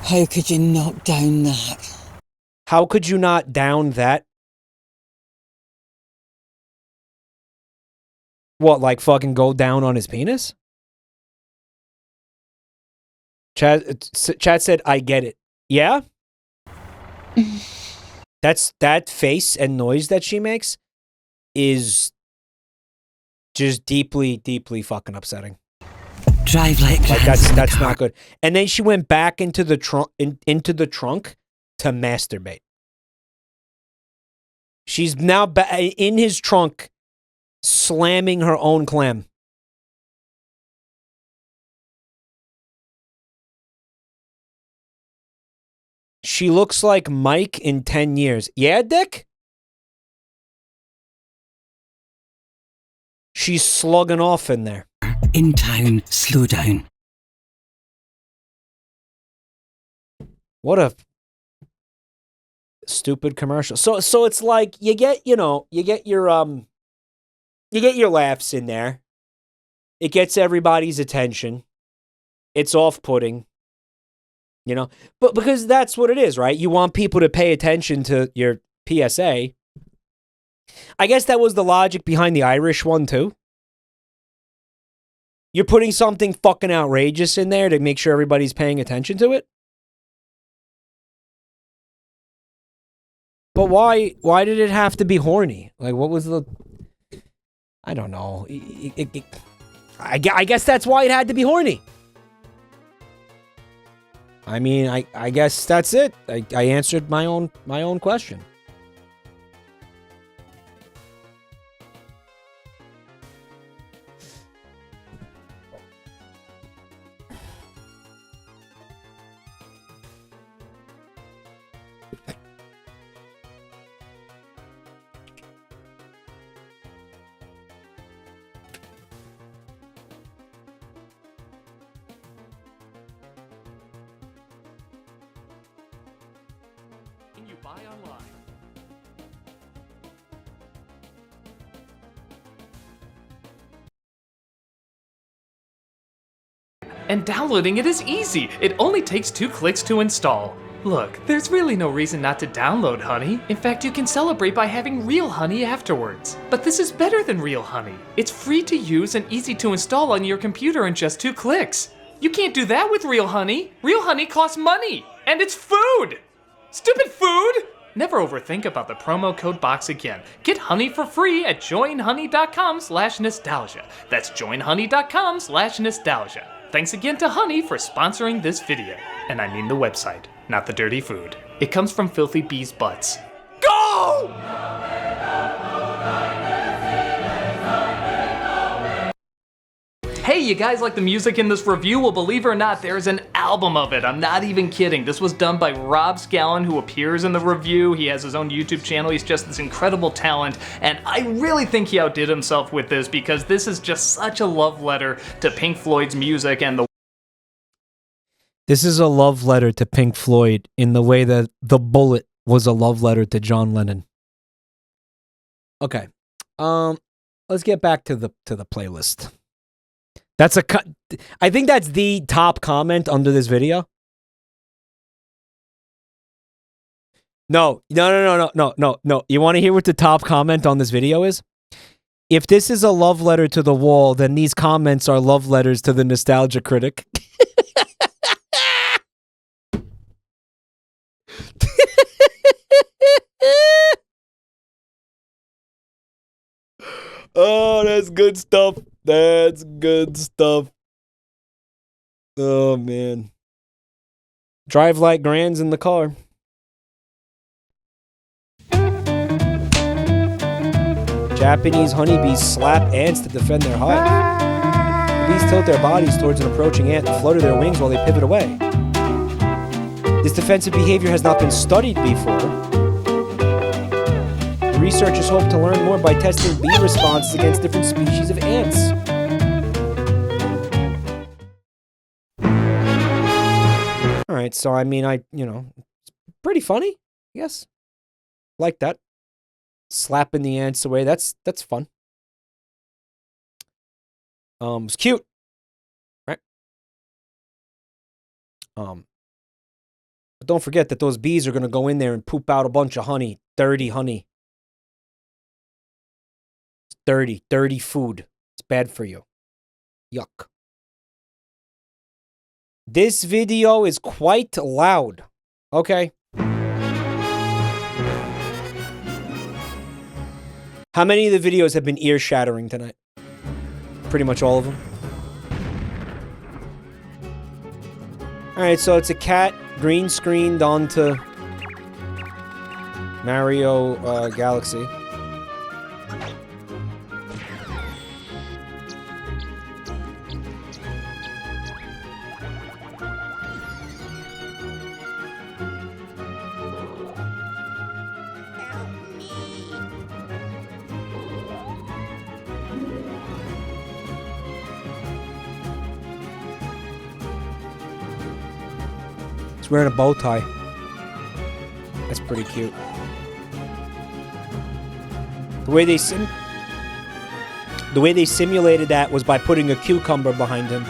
How could you knock down that? How could you not down that? What, like fucking go down on his penis? Chat said, I get it. Yeah? That face and noise that she makes is just deeply, deeply fucking upsetting. Drive like that's not good. And then she went back into the trunk to masturbate. She's now in his trunk, slamming her own clam. She looks like Mike in 10 years. Yeah, Dick? She's slugging off in there. In town, slow down. What a stupid commercial. So it's like you get your laughs in there. It gets everybody's attention. It's off-putting. You know, but because that's what it is, right? You want people to pay attention to your PSA. I guess that was the logic behind the Irish one, too. You're putting something fucking outrageous in there to make sure everybody's paying attention to it? But why did it have to be horny? Like, what was the... I don't know. I guess that's why it had to be horny. I mean, I guess that's it. I answered my own question. Can you buy online? And downloading it is easy. It only takes 2 clicks to install. Look, there's really no reason not to download Honey. In fact, you can celebrate by having real honey afterwards. But this is better than real honey. It's free to use and easy to install on your computer in just 2 clicks. You can't do that with real honey. Real honey costs money, and it's food. Stupid food! Never overthink about the promo code box again. Get honey for free at joinhoney.com/nostalgia. That's joinhoney.com/nostalgia. Thanks again to Honey for sponsoring this video. And I mean the website, not the dirty food. It comes from filthy bees' butts. Go! Hey, you guys like the music in this review? Well, believe it or not, there's an album of it. I'm not even kidding. This was done by Rob Scallon, who appears in the review. He has his own YouTube channel. He's just this incredible talent, and I really think he outdid himself with this because this is just such a love letter to Pink Floyd's music and the... This is a love letter to Pink Floyd in the way that The Bullet was a love letter to John Lennon. Okay. Let's get back to the playlist. That's I think that's the top comment under this video. No. You want to hear what the top comment on this video is? If this is a love letter to the wall, then these comments are love letters to the nostalgia critic. Oh, that's good stuff. That's good stuff. Oh, man. Drive like grands in the car. Japanese honeybees slap ants to defend their hive. The bees tilt their bodies towards an approaching ant and flutter their wings while they pivot away. This defensive behavior has not been studied before. Researchers hope to learn more by testing bee responses against different species of ants. All right, so I mean, it's pretty funny, I guess. Like that. Slapping the ants away, that's fun. It's cute. Right? But don't forget that those bees are going to go in there and poop out a bunch of honey. Dirty honey. Dirty food. It's bad for you. Yuck. This video is quite loud. Okay. How many of the videos have been ear-shattering tonight? Pretty much all of them. Alright, so it's a cat green screened onto Mario Galaxy. He's wearing a bow tie. That's pretty cute. The way they simulated that was by putting a cucumber behind him.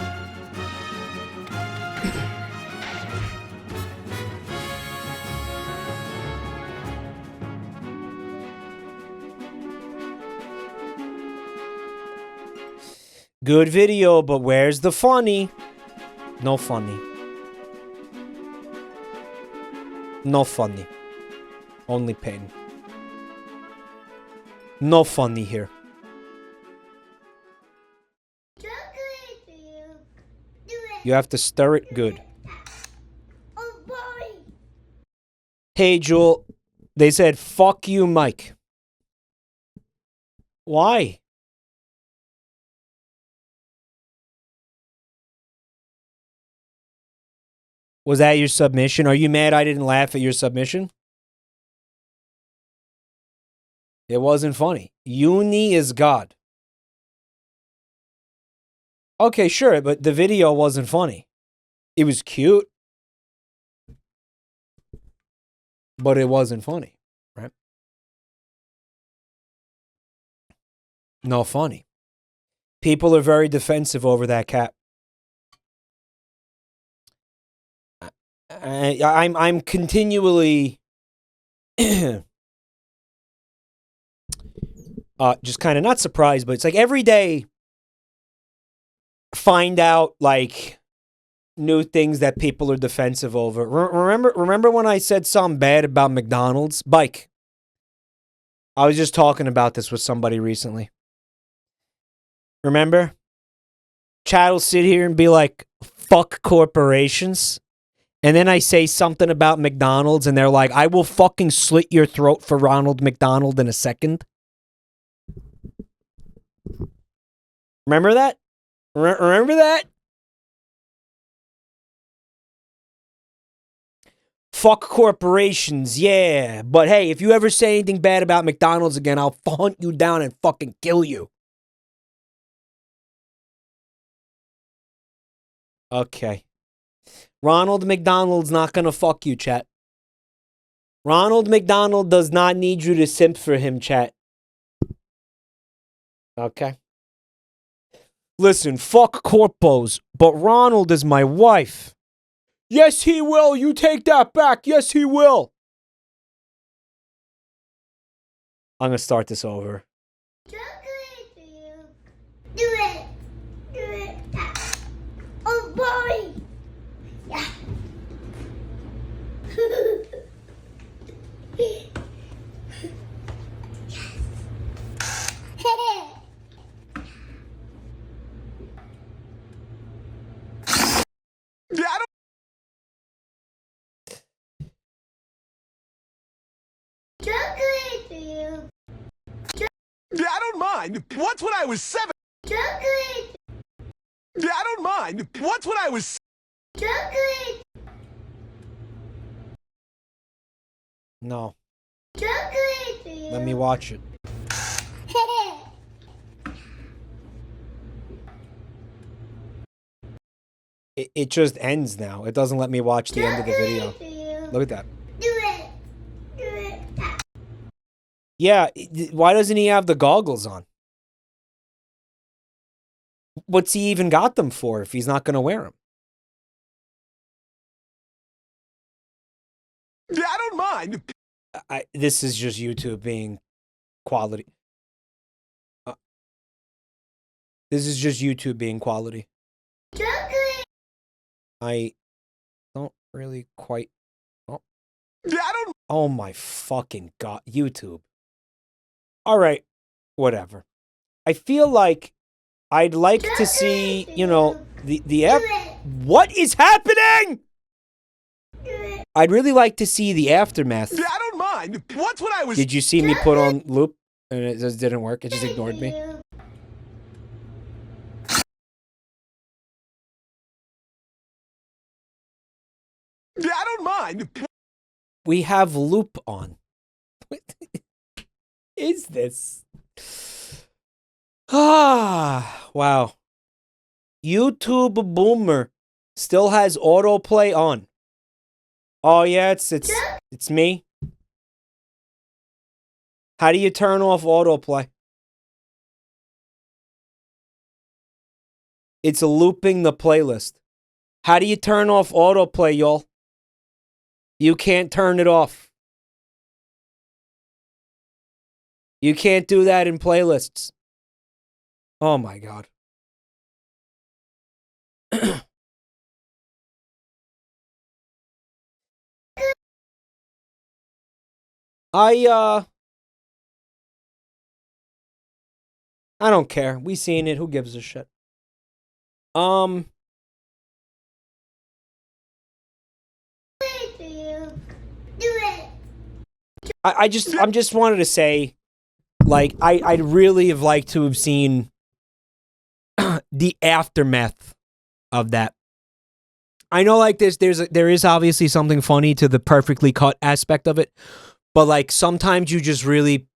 Good video, but where's the funny? No funny. No funny. Only pain. No funny here. You have to stir it good. Hey, Jewel. They said, fuck you, Mike. Why? Was that your submission? Are you mad I didn't laugh at your submission? It wasn't funny. Uni is God. Okay, sure, but the video wasn't funny. It was cute, but it wasn't funny, right? No funny. People are very defensive over that cat. I'm continually just kind of not surprised, but it's like every day find out like new things that people are defensive over. Remember when I said something bad about McDonald's? Bike. I was just talking about this with somebody recently. Remember? Chad will sit here and be like, fuck corporations. And then I say something about McDonald's and they're like, I will fucking slit your throat for Ronald McDonald in a second. Remember that? Remember that? Fuck corporations, yeah. But hey, if you ever say anything bad about McDonald's again, I'll hunt you down and fucking kill you. Okay. Ronald McDonald's not gonna fuck you, chat. Ronald McDonald does not need you to simp for him, chat. Okay. Listen, fuck corpos, but Ronald is my wife. Yes, he will. You take that back. Yes, he will. I'm gonna start this over. Do it. Do it. Oh boy. Yeah. Chocolate for you. Yeah, I don't mind. Once when I was 7. Chocolate. Yeah, I don't mind. Once when I was. Chocolate. No. Chocolate for you. Let me watch it. It just ends now. It doesn't let me watch the end of the video. Look at that. Do it. Do it. Yeah, why doesn't he have the goggles on? What's he even got them for if he's not going to wear them? Yeah, I don't mind. This is just YouTube being quality. This is just YouTube being quality. Chocolate. I don't really quite... Oh. Yeah, I don't... Oh my fucking God. YouTube. All right. Whatever. I feel like I'd like to see, you know, what is happening? I'd really like to see the aftermath. Yeah, I don't mind. Once when I was... Did you see me put on loop and it just didn't work? It just ignored me. Yeah, I don't mind. We have loop on. What is this? Ah, wow. YouTube Boomer still has autoplay on. Oh yeah, it's me. How do you turn off autoplay? It's looping the playlist. How do you turn off autoplay, y'all? You can't turn it off. You can't do that in playlists. Oh my God. I don't care. We seen it. Who gives a shit? I just wanted to say, like, I'd really have liked to have seen the aftermath of that. I know, like, there is obviously something funny to the perfectly cut aspect of it, but like sometimes you just really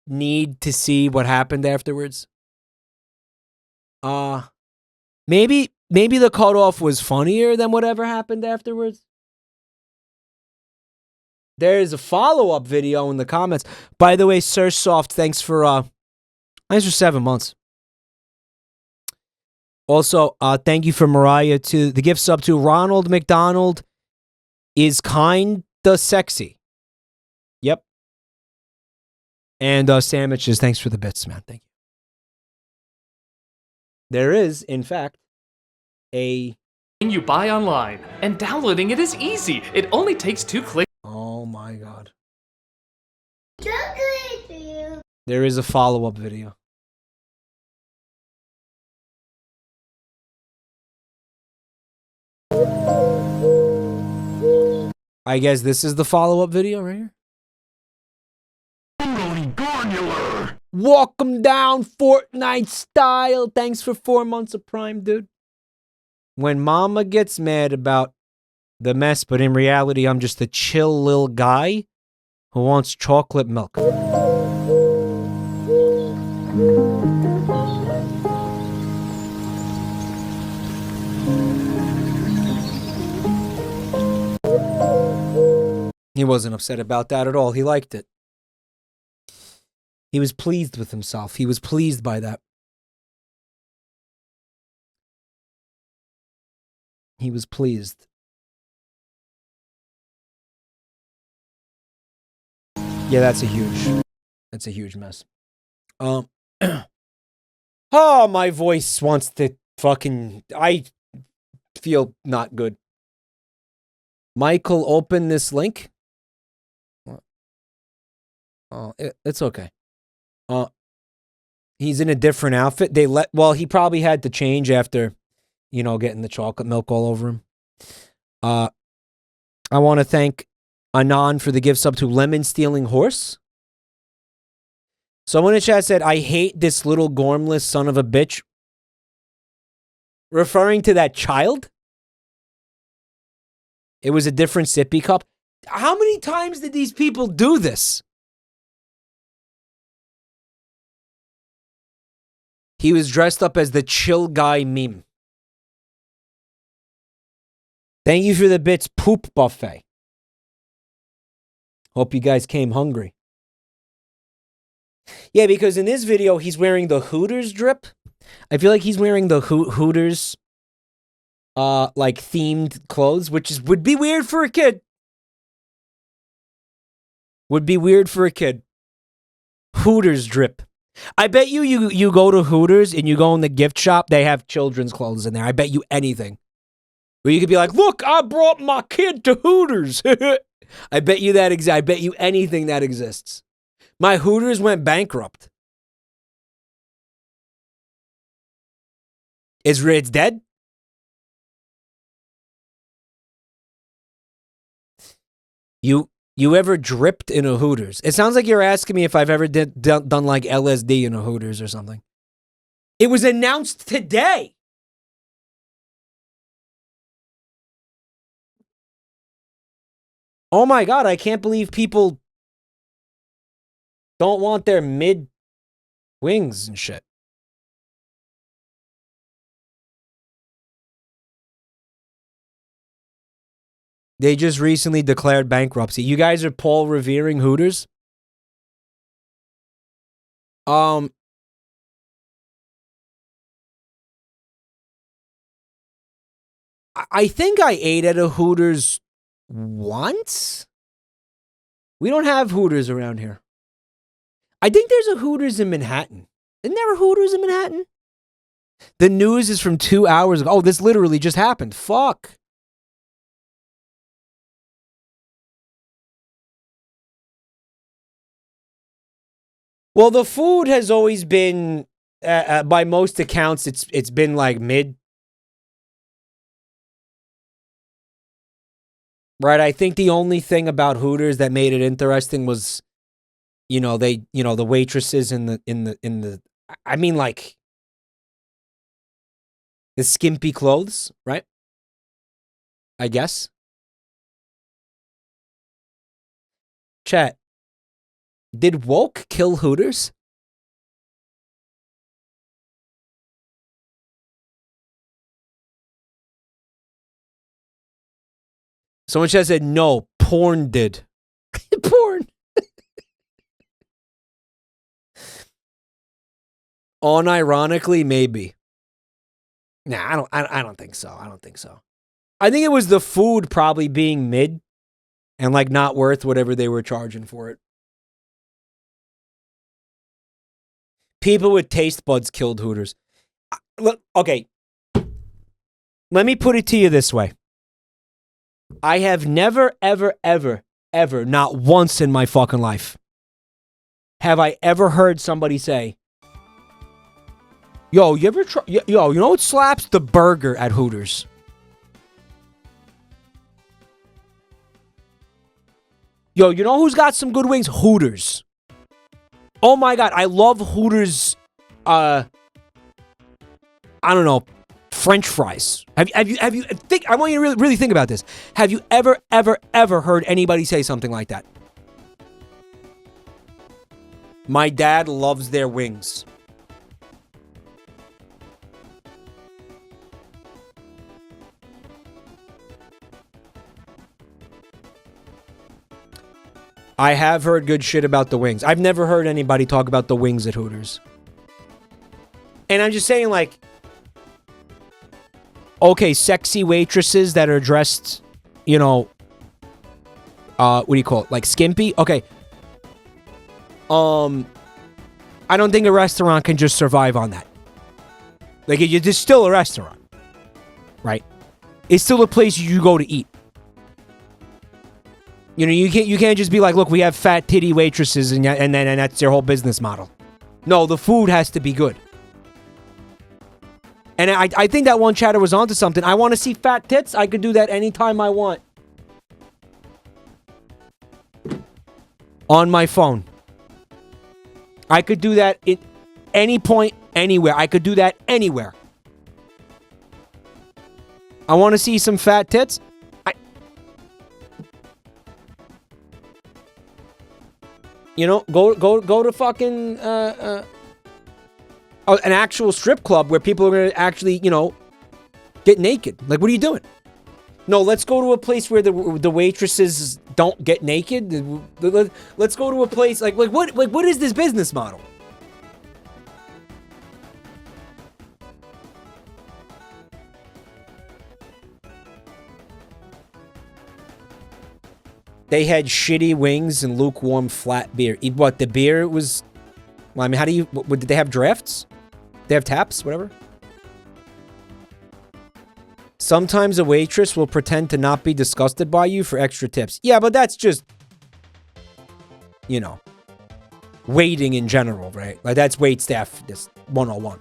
need to see what happened afterwards. Maybe the cutoff was funnier than whatever happened afterwards. There's a follow-up video in the comments. By the way, Sir Soft, thanks for 7 months. Also, thank you for Mariah to the gift sub to Ronald McDonald is kinda sexy. Yep. And sandwiches, thanks for the bits, man. Thank you. There is, in fact, a you buy online, and downloading it is easy. It only takes 2 clicks. Oh my god. Chocolate for you. There is a follow-up video. I guess this is the follow-up video right here. Walk 'em down Fortnite style. Thanks for 4 months of Prime, dude. When mama gets mad about the mess, but in reality, I'm just a chill little guy who wants chocolate milk. He wasn't upset about that at all. He liked it. He was pleased with himself. He was pleased by that. He was pleased. Yeah, that's a huge mess. Oh, my voice wants to fucking, I feel not good. Michael, open this link. Oh, it's okay. He's in a different outfit. He probably had to change after, getting the chocolate milk all over him. I want to thank Anon for the gift sub to Lemon Stealing Horse. Someone in chat said, I hate this little gormless son of a bitch. Referring to that child? It was a different sippy cup. How many times did these people do this? He was dressed up as the chill guy meme. Thank you for the bits, poop buffet. Hope you guys came hungry. Yeah, because in this video, he's wearing the Hooters drip. I feel like he's wearing the Hooters, like, themed clothes, which would be weird for a kid. Would be weird for a kid. Hooters drip. I bet you go to Hooters and you go in the gift shop, they have children's clothes in there. I bet you anything. Where you could be like, look, I brought my kid to Hooters. I bet you I bet you anything that exists. My Hooters went bankrupt. It's dead? You ever dripped in a Hooters? It sounds like you're asking me if I've ever done like LSD in a Hooters or something. It was announced today. Oh my God, I can't believe people don't want their mid wings and shit. They just recently declared bankruptcy. You guys are Paul revering Hooters? I think I ate at a Hooters once. We don't have Hooters around here. I think there's a Hooters in Manhattan. Isn't there a Hooters in Manhattan? The news is from 2 hours ago. Oh, this literally just happened. Fuck. Well, the food has always been, by most accounts, it's been like mid. Right, I think the only thing about Hooters that made it interesting was, the waitresses in the I mean, like, the skimpy clothes, right? I guess. Chat. Did woke kill Hooters? Someone just said no, porn did. Porn. Unironically, maybe. Nah, I don't think so. I don't think so. I think it was the food probably being mid and like not worth whatever they were charging for it. People with taste buds killed Hooters. Look, okay. Let me put it to you this way. I have never, ever, ever, ever, not once in my fucking life, have I ever heard somebody say, yo, you ever try, you know what slaps? The burger at Hooters. Yo, you know who's got some good wings? Hooters. Oh my God, I love Hooters, I don't know, French fries. Have you I want you to really think about this. Have you ever, ever, ever heard anybody say something like that? My dad loves their wings. I have heard good shit about the wings. I've never heard anybody talk about the wings at Hooters. And I'm just saying, like, okay, sexy waitresses that are dressed, what do you call it? Like skimpy? Okay. I don't think a restaurant can just survive on that. Like, it's still a restaurant, right? It's still a place you go to eat. You can't just be like, look, we have fat titty waitresses and that's their whole business model. No, the food has to be good. And I think that one chatter was onto something. I want to see fat tits. I could do that anytime I want. On my phone. I could do that at any point, anywhere. I could do that anywhere. I want to see some fat tits. Go to fucking an actual strip club where people are gonna actually, get naked. Like, what are you doing? No, let's go to a place where the waitresses don't get naked. Let's go to a place like what is this business model? They had shitty wings and lukewarm flat beer. What, the beer was... Well, I mean, how do you... Did they have drafts? They have taps? Whatever? Sometimes a waitress will pretend to not be disgusted by you for extra tips. Yeah, but that's just... waiting in general, right? Like, that's wait staff, just 101.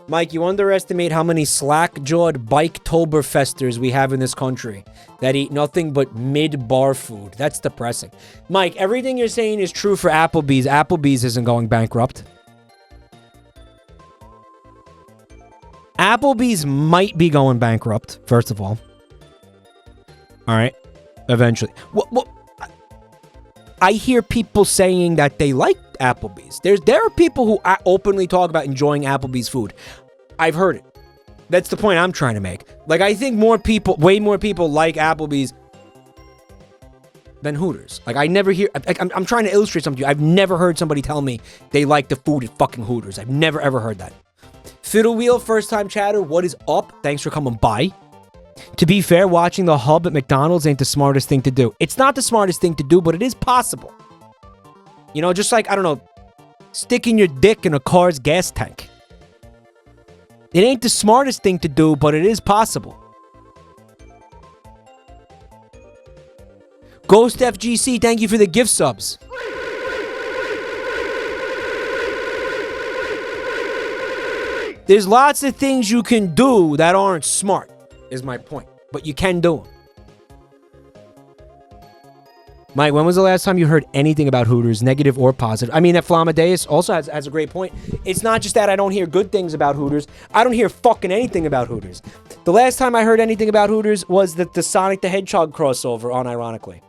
Mike, you underestimate how many slack-jawed bike-toberfesters we have in this country that eat nothing but mid-bar food. That's depressing. Mike, everything you're saying is true for Applebee's. Applebee's isn't going bankrupt. Applebee's might be going bankrupt, first of all. All right. Eventually. Well, I hear people saying that they like Applebee's. There are people who openly talk about enjoying Applebee's food. I've heard it. That's the point I'm trying to make. Like, I think way more people like Applebee's than Hooters. Like, I never hear... I'm trying to illustrate something to you. I've never heard somebody tell me they like the food at fucking Hooters. I've never, ever heard that. Fiddle Wheel, first-time chatter, what is up? Thanks for coming by. To be fair, watching the hub at McDonald's ain't the smartest thing to do. It's not the smartest thing to do, but it is possible. Just like, I don't know, sticking your dick in a car's gas tank. It ain't the smartest thing to do, but it is possible. Ghost FGC, thank you for the gift subs. There's lots of things you can do that aren't smart, is my point. But you can do them. Mike, when was the last time you heard anything about Hooters, negative or positive? I mean, that Flamadeus also has a great point. It's not just that I don't hear good things about Hooters. I don't hear fucking anything about Hooters. The last time I heard anything about Hooters was the Sonic the Hedgehog crossover, unironically.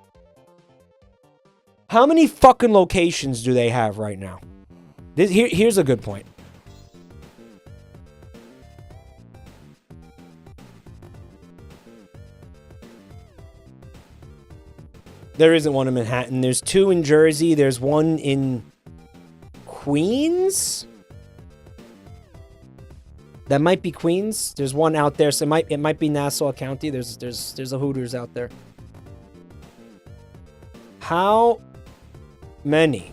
How many fucking locations do they have right now? Here's a good point. There isn't one in Manhattan. There's 2 in Jersey. There's one in Queens. That might be Queens. There's one out there. So it might be Nassau County. There's a Hooters out there. How many?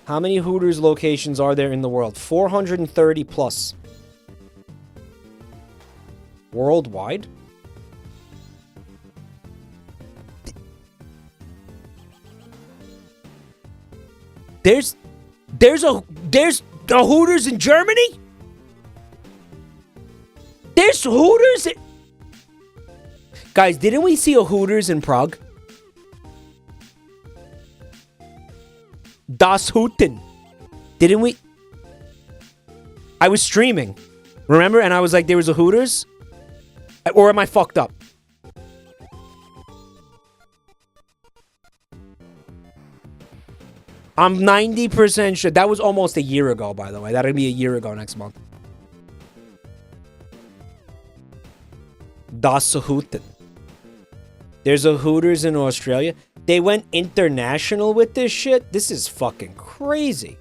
How many Hooters locations are there in the world? 430 plus. Worldwide? There's a Hooters in Germany? There's Hooters Guys, didn't we see a Hooters in Prague? Das Huten. Didn't we? I was streaming. Remember? And I was like, there was a Hooters? Or am I fucked up? I'm 90% sure. That was almost a year ago, by the way. That'll be a year ago next month. Das Huten. There's a Hooters in Australia. They went international with this shit. This is fucking crazy.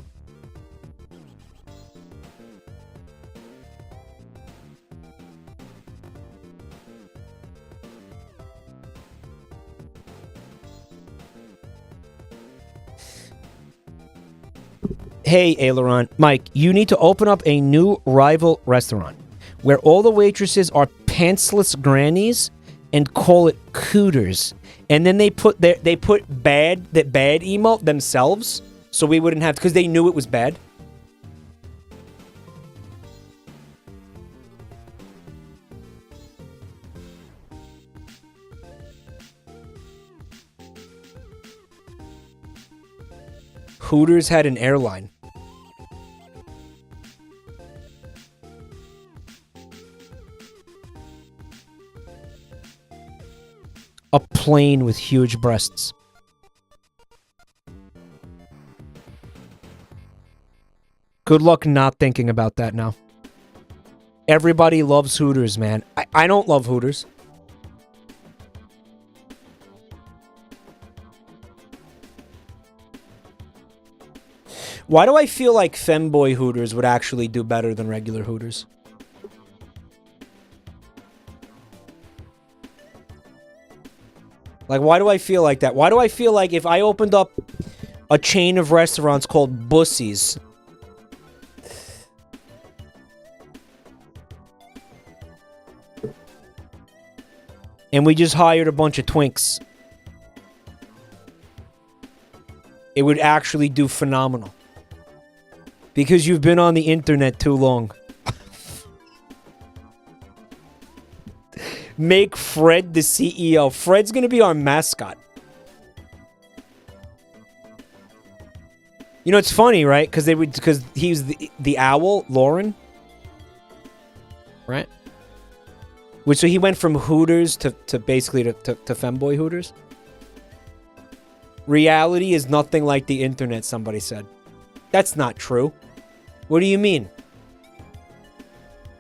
Hey, Aileron. Mike, you need to open up a new rival restaurant where all the waitresses are pantsless grannies and call it Cooters. And then they put bad emote themselves so we wouldn't have, because they knew it was bad. Hooters had an airline. A plane with huge breasts. Good luck not thinking about that now. Everybody loves Hooters, man. I don't love Hooters. Why do I feel like femboy Hooters would actually do better than regular Hooters? Like, why do I feel like that? Why do I feel like if I opened up a chain of restaurants called Bussies, and we just hired a bunch of twinks, it would actually do phenomenal? Because you've been on the internet too long. Make Fred the CEO. Fred's gonna be our mascot. You know, it's funny, right? Because he's the owl, Lauren. Right? Which, so he went from Hooters to basically to femboy Hooters. Reality is nothing like the internet, somebody said. That's not true. What do you mean?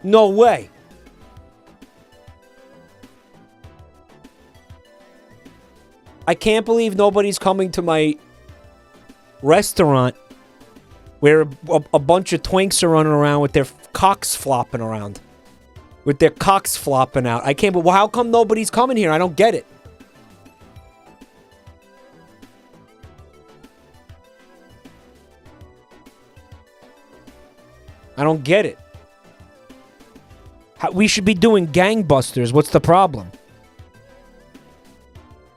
No way. I can't believe nobody's coming to my restaurant where a bunch of twinks are running around with their cocks flopping around. With their cocks flopping out. I can't, but well, how come nobody's coming here? I don't get it. I don't get it. We should be doing gangbusters. What's the problem?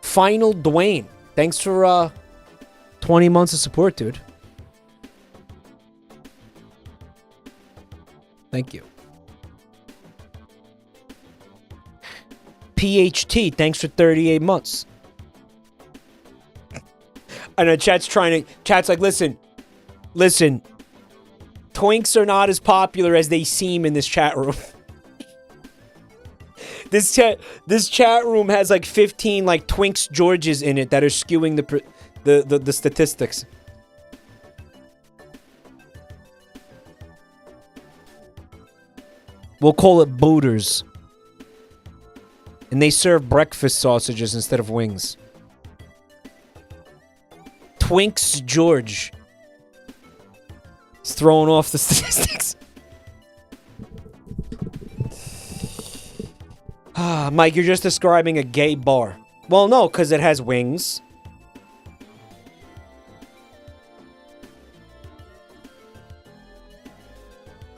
Final Dwayne. Thanks for 20 months of support, dude. Thank you. PHT, thanks for 38 months. I know chat's like, listen. Twinks are not as popular as they seem in this chat room. This chat room has like 15 like Twinks Georges in it that are skewing the statistics. We'll call it booters. And they serve breakfast sausages instead of wings. Twinks George. It's throwing off the statistics. Mike, you're just describing a gay bar. Well, no, because it has wings.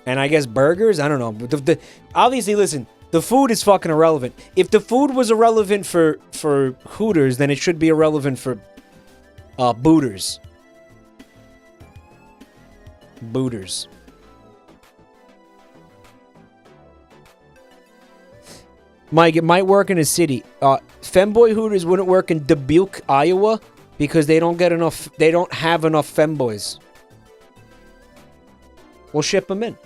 And I guess burgers? I don't know. Obviously, listen, the food is fucking irrelevant. If the food was irrelevant for Hooters, then it should be irrelevant for booters. Booters. Mike, it might work in a city. Femboy Hooters wouldn't work in Dubuque, Iowa, because they don't have enough femboys. We'll ship them in.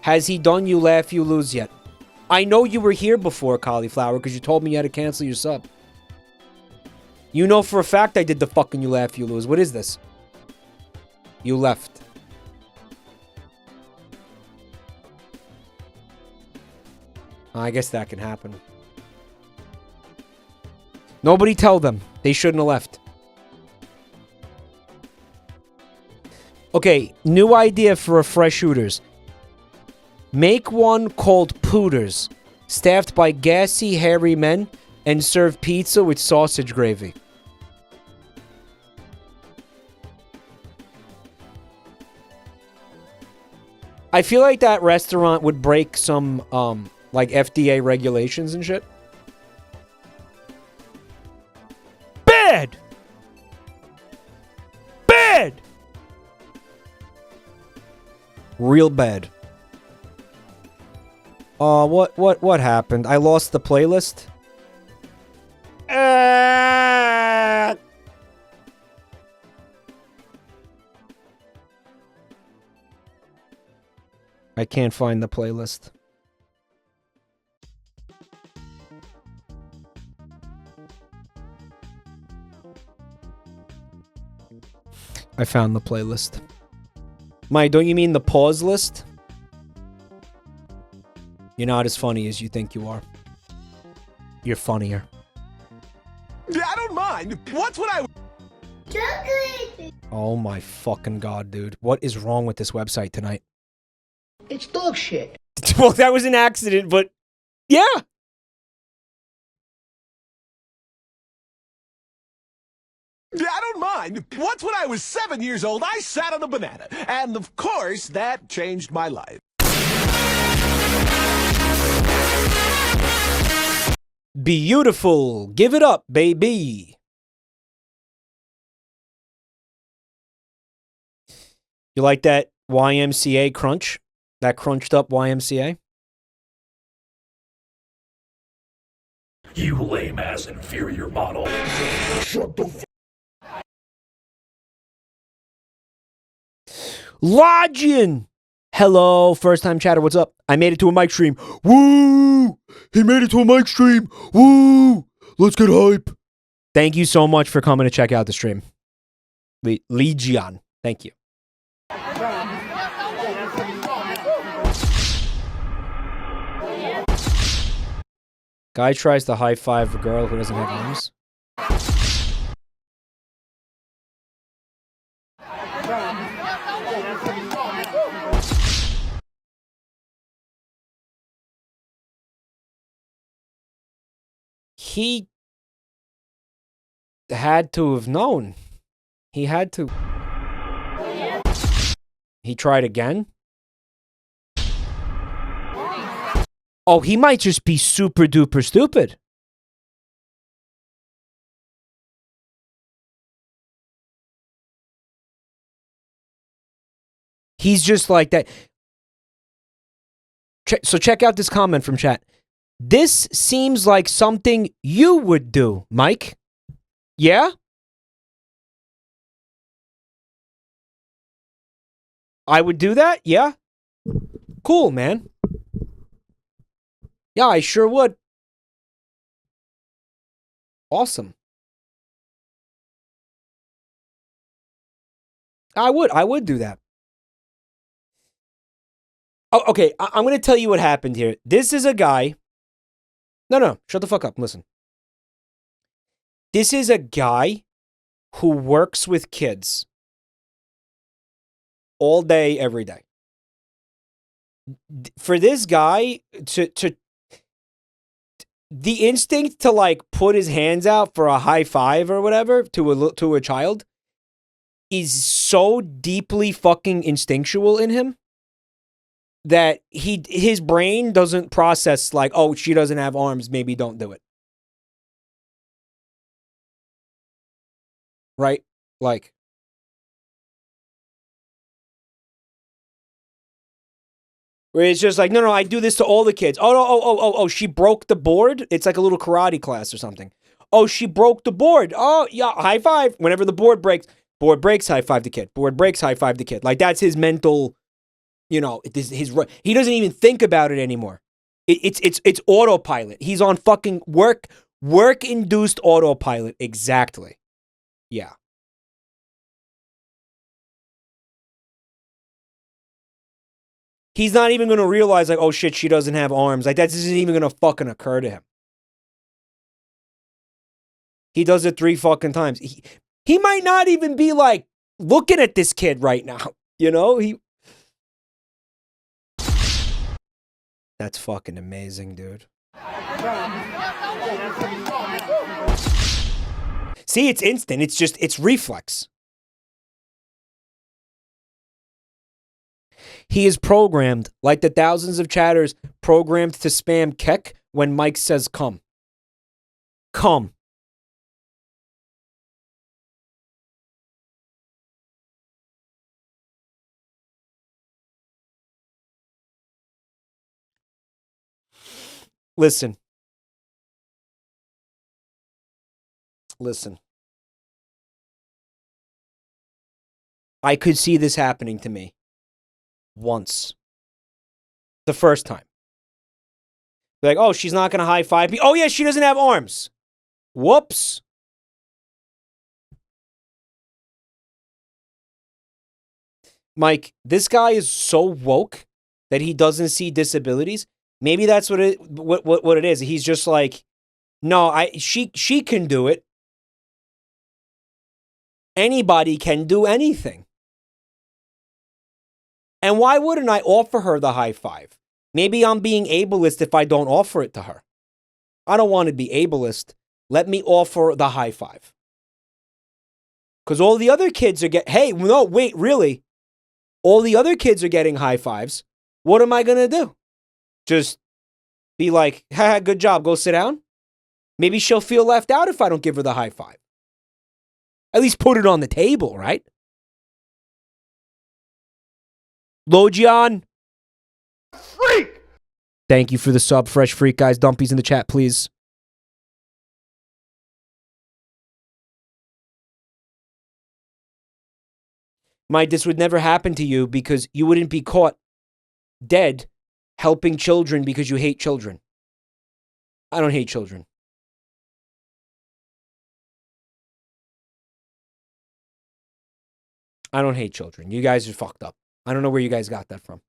Has he done You Laugh, You Lose yet? I know you were here before, Cauliflower, because you told me you had to cancel your sub. You know for a fact I did the fucking You Laugh, You Lose. What is this? You left. I guess that can happen. Nobody tell them. They shouldn't have left. Okay, new idea for a Fresh Hooters. Make one called Pooters, staffed by gassy, hairy men, and serve pizza with sausage gravy. I feel like that restaurant would break some, like FDA regulations and shit. Bad! Bad! Real bad. What happened? I lost the playlist? I can't find the playlist. I found the playlist. Mike, don't you mean the pause list? You're not as funny as you think you are. You're funnier. I don't mind. What's what I... Chocolate! Oh my fucking god, dude. What is wrong with this website tonight? It's dog shit. Well, that was an accident, but yeah. I don't mind. Once when I was 7 years old, I sat on a banana. And of course, that changed my life. Beautiful. Give it up, baby. You like that YMCA crunch? That crunched up YMCA? You lame-ass inferior model. Shut the f... Lodgin! Hello, first-time chatter, what's up? I made it to a mic stream. Woo! He made it to a mic stream. Woo! Let's get hype. Thank you so much for coming to check out the stream. Legion. Thank you. Guy tries to high-five a girl who doesn't have arms. He had to have known. He had to. He tried again? Oh, he might just be super duper stupid. He's just like that. So check out this comment from chat. This seems like something you would do, Mike. Yeah? I would do that? Yeah? Cool, man. Yeah, I sure would. Awesome. I would do that. Oh, okay, I'm going to tell you what happened here. This is a guy. No, shut the fuck up. Listen. This is a guy who works with kids all day, every day. For this guy to the instinct to like put his hands out for a high five or whatever to a child is so deeply fucking instinctual in him that his brain doesn't process like, oh, she doesn't have arms, maybe don't do it. Right? Like, where it's just like, no, I do this to all the kids. Oh, she broke the board. It's like a little karate class or something. Oh, she broke the board. Oh, yeah, high five. Whenever the board breaks, high five the kid. Board breaks, high five the kid. Like, that's his mental, he doesn't even think about it anymore. It's autopilot. He's on fucking work-induced autopilot. Exactly. Yeah. He's not even going to realize, like, oh shit, she doesn't have arms. Like, that isn't even going to fucking occur to him. He does it 3 fucking times. He might not even be, like, looking at this kid right now. You know? That's fucking amazing, dude. See, it's instant. It's reflex. He is programmed like the thousands of chatters programmed to spam kek when Mike says come. Come. Listen. I could see this happening to me. Once. The first time. Like, oh, she's not going to high five me. Oh, yeah, she doesn't have arms. Whoops. Mike, this guy is so woke that he doesn't see disabilities. Maybe that's what it is. He's just like, no, she can do it. Anybody can do anything. And why wouldn't I offer her the high five? Maybe I'm being ableist if I don't offer it to her. I don't want to be ableist. Let me offer the high five. Because all the other kids are hey, no, wait, really? All the other kids are getting high fives. What am I going to do? Just be like, haha, good job, go sit down? Maybe she'll feel left out if I don't give her the high five. At least put it on the table, right? Logion. Freak! Thank you for the sub, Fresh Freak, guys. Dumpies in the chat, please. Mike, this would never happen to you because you wouldn't be caught dead helping children because you hate children. I don't hate children. I don't hate children. You guys are fucked up. I don't know where you guys got that from.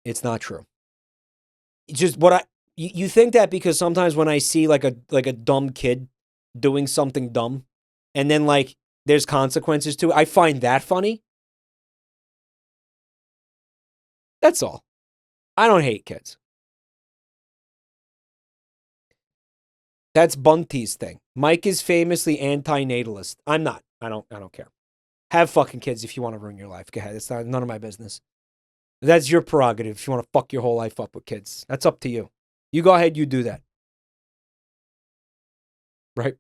It's not true. It's just you think that because sometimes when I see like a dumb kid doing something dumb and then like there's consequences to it, I find that funny. That's all. I don't hate kids. That's Bunty's thing. Mike is famously anti-natalist. I'm not. I don't care. Have fucking kids if you want to ruin your life. Go ahead. It's none of my business. That's your prerogative if you want to fuck your whole life up with kids. That's up to you. You go ahead, you do that. Right?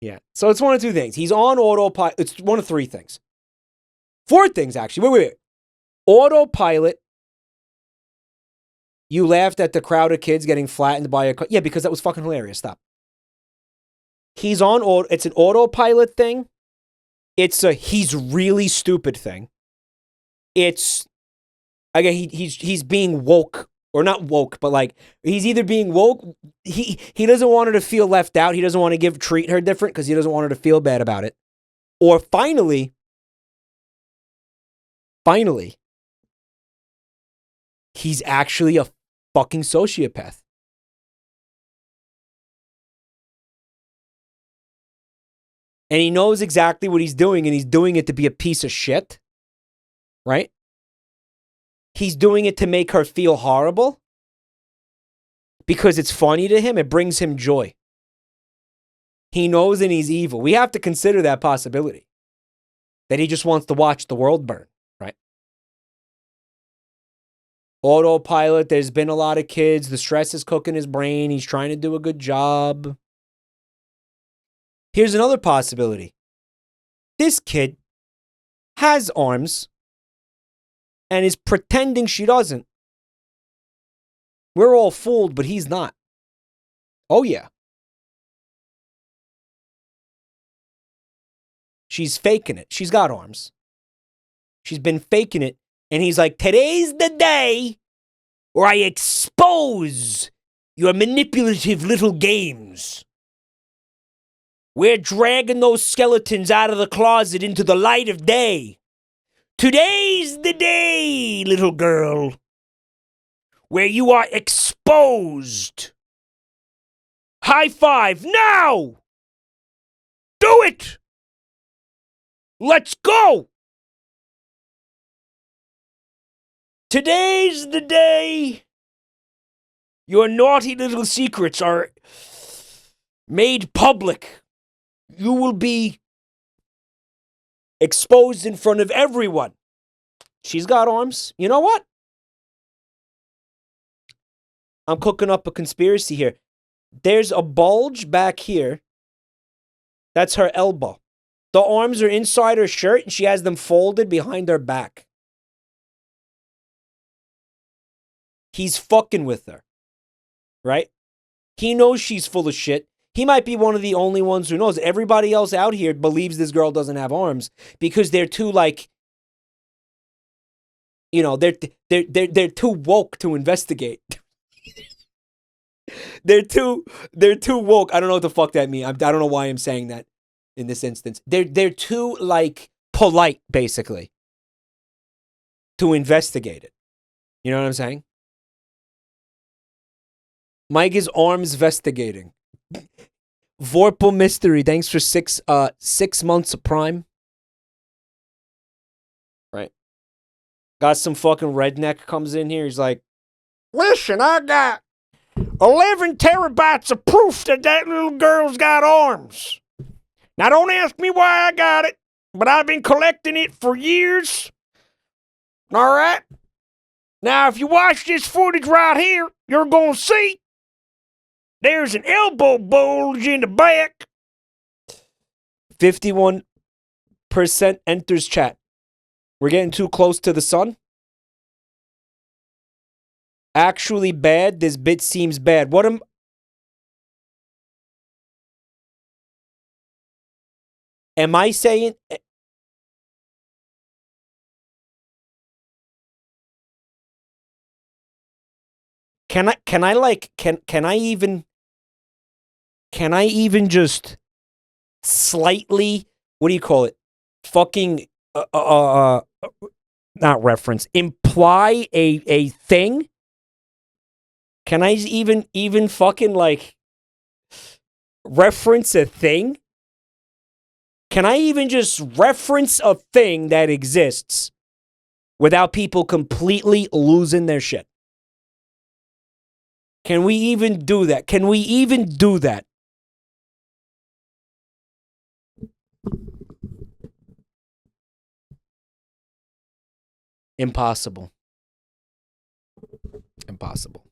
Yeah. So it's one of two things. He's on autopilot. It's one of three things. Four things, actually. Wait. Autopilot. You laughed at the crowd of kids getting flattened by a car. Yeah, because that was fucking hilarious. Stop. He's on auto. It's an autopilot thing. It's a he's really stupid thing. It's again he's being woke or not woke, but like he's either being woke. He doesn't want her to feel left out. He doesn't want to treat her different because he doesn't want her to feel bad about it. Or finally, he's actually a fucking sociopath. And he knows exactly what he's doing, and he's doing it to be a piece of shit. Right? He's doing it to make her feel horrible. Because it's funny to him. It brings him joy. He knows and he's evil. We have to consider that possibility. That he just wants to watch the world burn. Right? Autopilot. There's been a lot of kids. The stress is cooking his brain. He's trying to do a good job. Here's another possibility. This kid has arms and is pretending she doesn't. We're all fooled, but he's not. Oh, yeah. She's faking it. She's got arms. She's been faking it. And he's like, today's the day where I expose your manipulative little games. We're dragging those skeletons out of the closet into the light of day. Today's the day, little girl, where you are exposed. High five now! Do it! Let's go! Today's the day your naughty little secrets are made public. You will be exposed in front of everyone. She's got arms. You know what? I'm cooking up a conspiracy here. There's a bulge back here. That's her elbow. The arms are inside her shirt and she has them folded behind her back. He's fucking with her. Right? He knows she's full of shit. He might be one of the only ones who knows. Everybody else out here believes this girl doesn't have arms because they're too like, you know, they're too woke to investigate. They're too woke. I don't know what the fuck that means. I don't know why I'm saying that in this instance. They're too like polite, basically, to investigate it. You know what I'm saying? Mike is arms investigating. Vorpal Mystery, thanks for 6 months of Prime. Right. Got some fucking redneck comes in here. He's like, listen, I got 11 terabytes of proof that little girl's got arms. Now don't ask me why I got it, but I've been collecting it for years. All right? Now if you watch this footage right here, you're going to see there's an elbow bulge in the back. 51% enters chat. We're getting too close to the sun. Actually bad. This bit seems bad. What am I saying? Can I even just slightly, what do you call it? Fucking not reference, imply a thing? Can I even fucking like reference a thing? Can I even just reference a thing that exists without people completely losing their shit? Can we even do that? Can we even do that? Impossible. Impossible.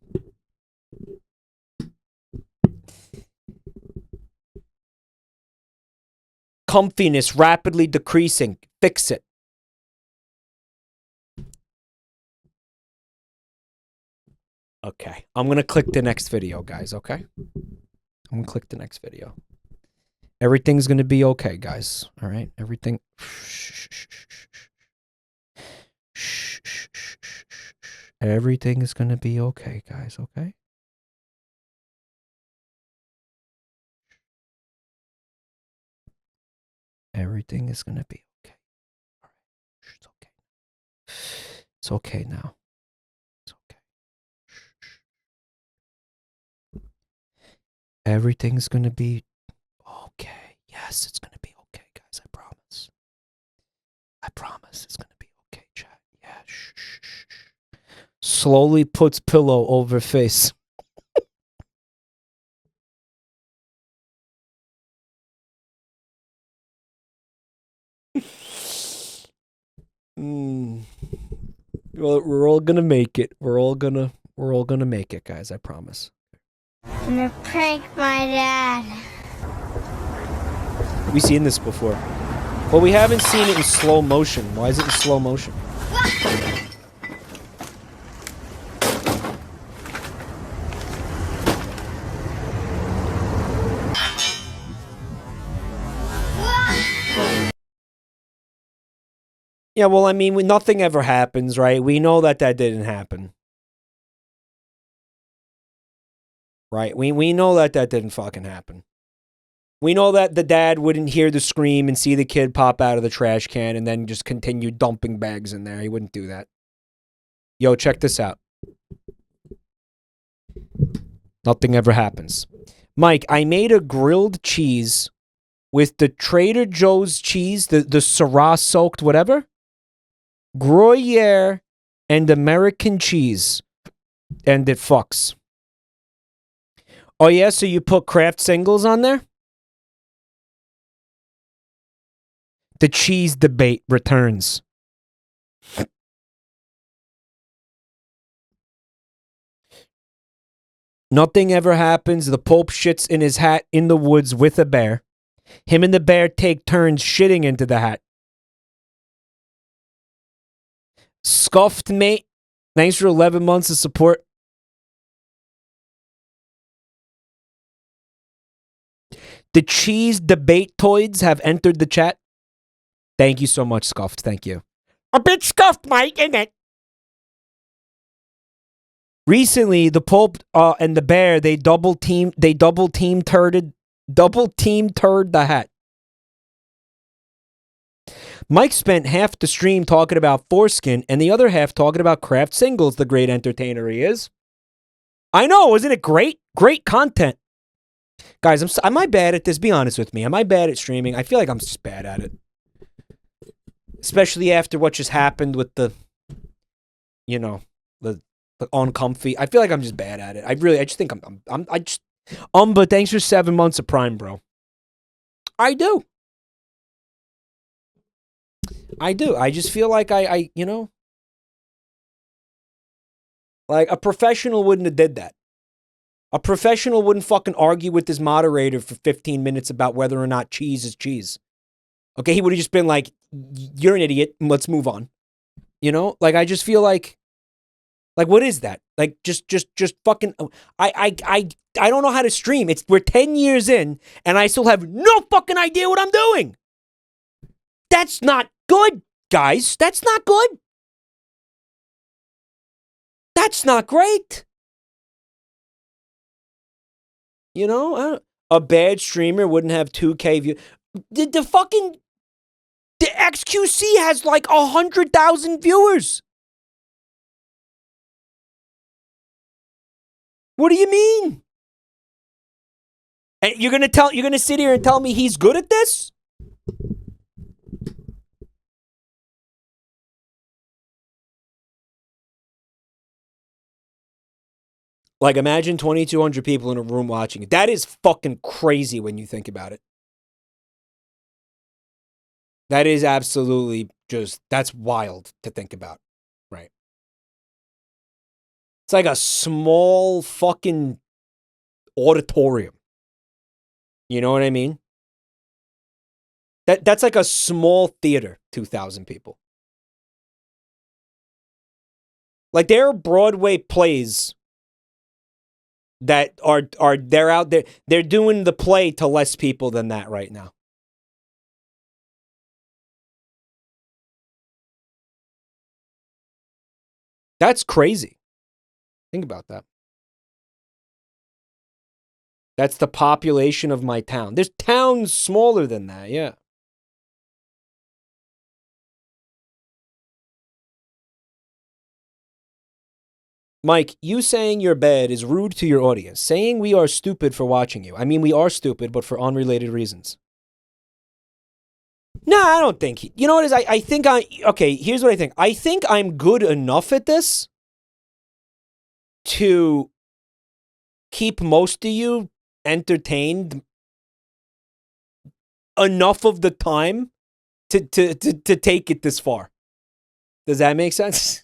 uncomfiness rapidly decreasing. Fix it. Okay. I'm going to click the next video, guys, okay? I'm going to click the next video. Everything's going to be okay, guys. All right? Everything. Everything is going to be okay, guys, okay? Everything is going to be okay. All right. It's okay. It's okay now. It's okay. Everything's going to be okay. Yes, it's going to be okay, guys. I promise. I promise it's going to be okay, chat. Yeah. Shh, shh, shh. Slowly puts pillow over face. Well, we're all gonna make it. We're all gonna make it, guys. I promise. I'm gonna prank my dad. We've seen this before. Well, we haven't seen it in slow motion. Why is it in slow motion? Yeah, well, I mean, nothing ever happens, right? We know that didn't happen. Right? We know that didn't fucking happen. We know that the dad wouldn't hear the scream and see the kid pop out of the trash can and then just continue dumping bags in there. He wouldn't do that. Yo, check this out. Nothing ever happens. Mike, I made a grilled cheese with the Trader Joe's cheese, the Syrah soaked whatever, Gruyere, and American cheese. And it fucks. Oh yeah, so you put Kraft singles on there? The cheese debate returns. Nothing ever happens. The Pope shits in his hat in the woods with a bear. Him and the bear take turns shitting into the hat. Scuffed mate. Thanks for 11 months of support. The cheese debate-toids have entered the chat. Thank you so much, Scuffed. Thank you. A bit scuffed, Mike, isn't it? Recently, the Pope and the bear, they double team turd the hat. Mike spent half the stream talking about foreskin and the other half talking about Kraft singles, the great entertainer he is. I know, isn't it great? Great content. Guys, am I bad at this? Be honest with me. Am I bad at streaming? I feel like I'm just bad at it. Especially after what just happened with the uncomfy. I feel like I'm just bad at it. I just think but thanks for 7 months of Prime, bro. I do. I just feel like I like a professional wouldn't have did that. A professional wouldn't fucking argue with his moderator for 15 minutes about whether or not cheese is cheese. Okay, he would have just been like, you're an idiot, and let's move on. Like I just feel like what is that? Like just fucking I don't know how to stream. We're 10 years in and I still have no fucking idea what I'm doing. That's not good, guys. That's not good. That's not great. A bad streamer wouldn't have 2K views. The XQC has like 100,000 viewers. What do you mean? And you're gonna sit here and tell me he's good at this? Like, imagine 2,200 people in a room watching it. That is fucking crazy when you think about it. That is absolutely that's wild to think about, right? It's like a small fucking auditorium. You know what I mean? That's like a small theater, 2,000 people. Like there are Broadway plays that are they're out there. They're doing the play to less people than that right now. That's crazy. Think about that. That's the population of my town. There's towns smaller than that, yeah. Mike, you saying you're bad is rude to your audience. Saying we are stupid for watching you. I mean, we are stupid, but for unrelated reasons. No, I don't think. You know what it is? I think okay, here's what I think. I think I'm good enough at this to keep most of you entertained enough of the time to take it this far. Does that make sense?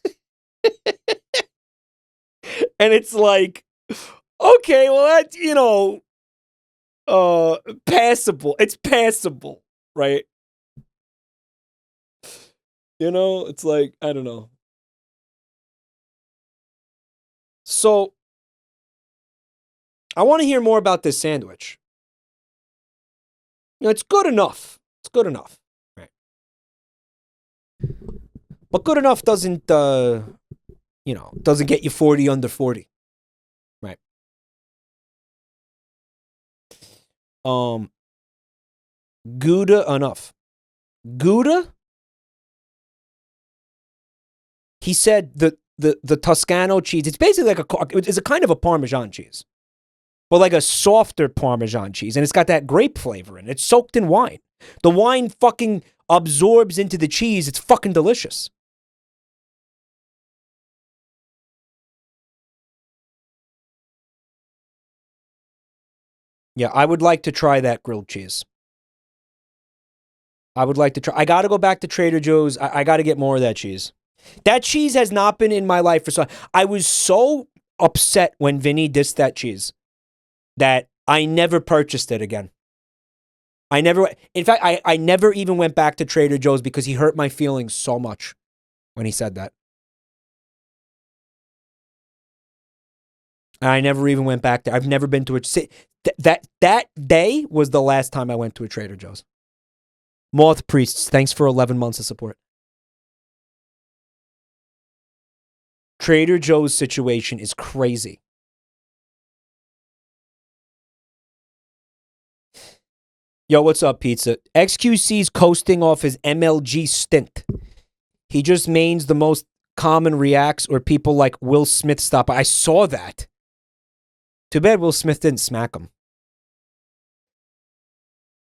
And it's like, okay, well, that's, you know, passable. It's passable, right? You know, it's like, I don't know. So, I want to hear more about this sandwich. You know, it's good enough. It's good enough. Right. But good enough doesn't, you know, doesn't get you 40 under 40. Right. Gouda enough. Gouda? He said the Toscano cheese, it's basically like it's a kind of a Parmesan cheese. But like a softer Parmesan cheese. And it's got that grape flavor in it. It's soaked in wine. The wine fucking absorbs into the cheese. It's fucking delicious. Yeah, I would like to try that grilled cheese. I would like to try. I got to go back to Trader Joe's. I got to get more of that cheese. That cheese has not been in my life for so. I was so upset when Vinny dissed that cheese that I never purchased it again. I never. In fact, I never even went back to Trader Joe's because he hurt my feelings so much when he said that. I never even went back there. I've never been to a. That day was the last time I went to a Trader Joe's. Moth Priests, thanks for 11 months of support. Trader Joe's situation is crazy. Yo, what's up, Pizza? XQC's coasting off his MLG stint. He just mains the most common reacts or people like Will Smith stop. I saw that. Too bad Will Smith didn't smack him.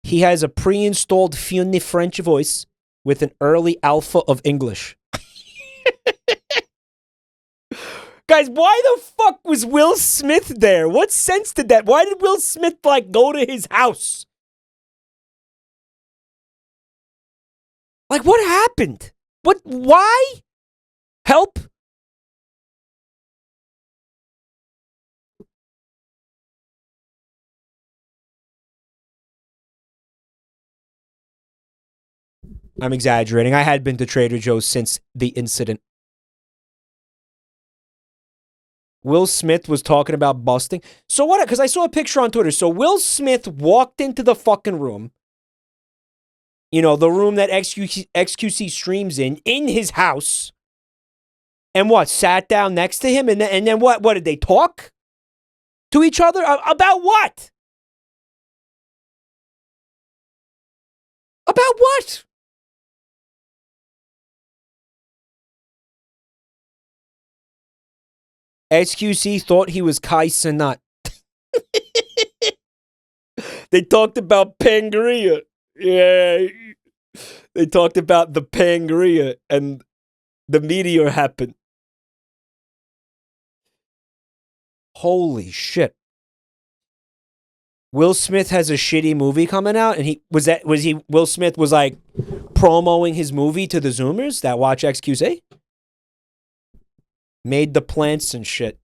He has a pre-installed funny French voice with an early alpha of English. Guys, why the fuck was Will Smith there? What sense did that? Why did Will Smith, like, go to his house? Like, what happened? What? Why? Help? I'm exaggerating. I had been to Trader Joe's since the incident. Will Smith was talking about busting. So what? Because I saw a picture on Twitter. So Will Smith walked into the fucking room. You know, the room that XQC streams in his house. And what? Sat down next to him? And then what? What, did they talk to each other? About what? About what? XQC thought he was Kai Cenat. They talked about Pangria. Yeah. They talked about the Pangria and the meteor happened. Holy shit. Will Smith has a shitty movie coming out, and Will Smith was like promoting his movie to the Zoomers that watch XQC? Made the plants and shit.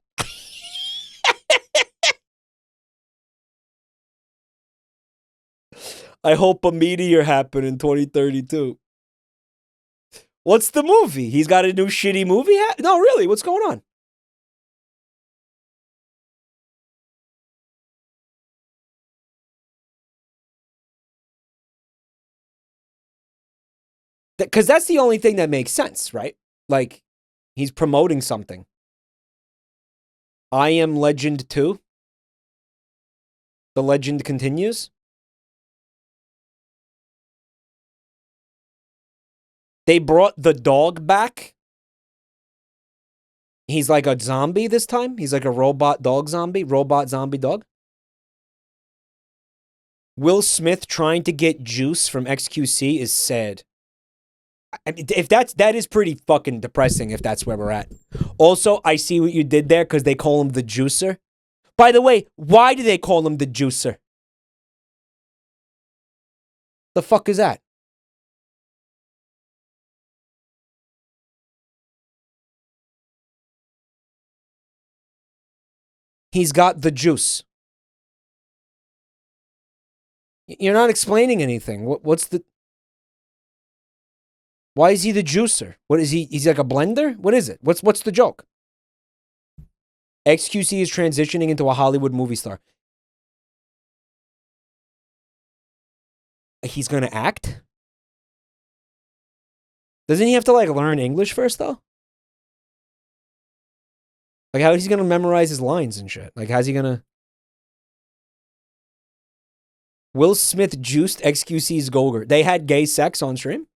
I hope a meteor happen in 2032. What's the movie? He's got a new shitty movie? No, really, what's going on? Because that's the only thing that makes sense, right? Like, he's promoting something. I Am Legend 2. The legend continues. They brought the dog back. He's like a zombie this time. He's like a robot dog zombie. Robot zombie dog. Will Smith trying to get juice from XQC is sad. I mean, if that is pretty fucking depressing if that's where we're at. Also, I see what you did there because they call him the juicer. By the way, why do they call him the juicer? The fuck is that? He's got the juice. You're not explaining anything. What's the... Why is he the juicer? What is he? He's like a blender? What is it? What's the joke? XQC is transitioning into a Hollywood movie star. He's going to act? Doesn't he have to, like, learn English first, though? Like, how is he going to memorize his lines and shit? Like, how's he going to... Will Smith juiced XQC's Golger. They had gay sex on stream?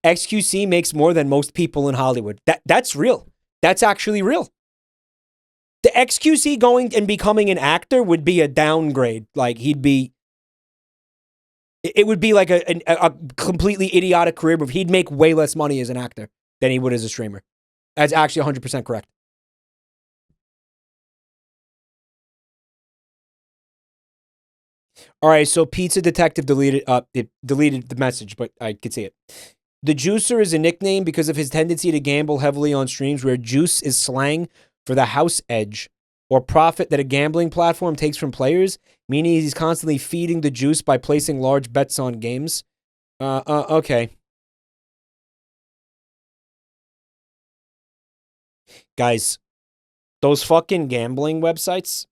XQC makes more than most people in Hollywood. That's real. That's actually real. The XQC going and becoming an actor would be a downgrade. Like, he'd be... It would be like a completely idiotic career move. He'd make way less money as an actor than he would as a streamer. That's actually 100% correct. All right, so Pizza Detective deleted the message, but I could see it. The Juicer is a nickname because of his tendency to gamble heavily on streams where juice is slang for the house edge or profit that a gambling platform takes from players, meaning he's constantly feeding the juice by placing large bets on games. Okay. Guys, those fucking gambling websites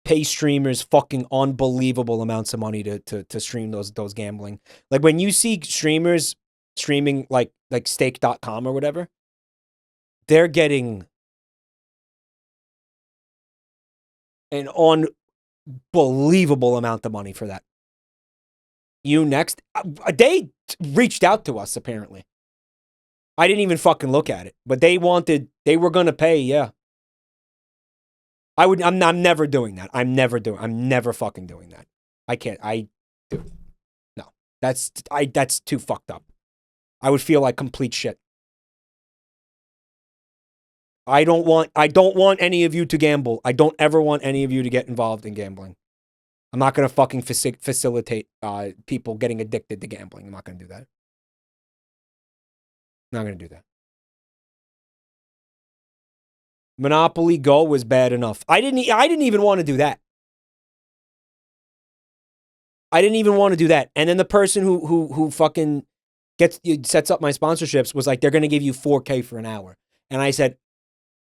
pay streamers fucking unbelievable amounts of money to stream those gambling. Like when you see streamers streaming like stake.com or whatever, they're getting an unbelievable amount of money for that. You next, they reached out to us apparently. I didn't even fucking look at it, but they were gonna pay, yeah. I'm never doing that. I'm never fucking doing that. I can't. No. That's too fucked up. I would feel like complete shit. I don't want any of you to gamble. I don't ever want any of you to get involved in gambling. I'm not going to fucking facilitate people getting addicted to gambling. I'm not going to do that. Not going to do that. Monopoly Go was bad enough. I didn't even want to do that. I didn't even want to do that. And then the person who fucking sets up my sponsorships was like, they're going to give you $4K for an hour. And I said,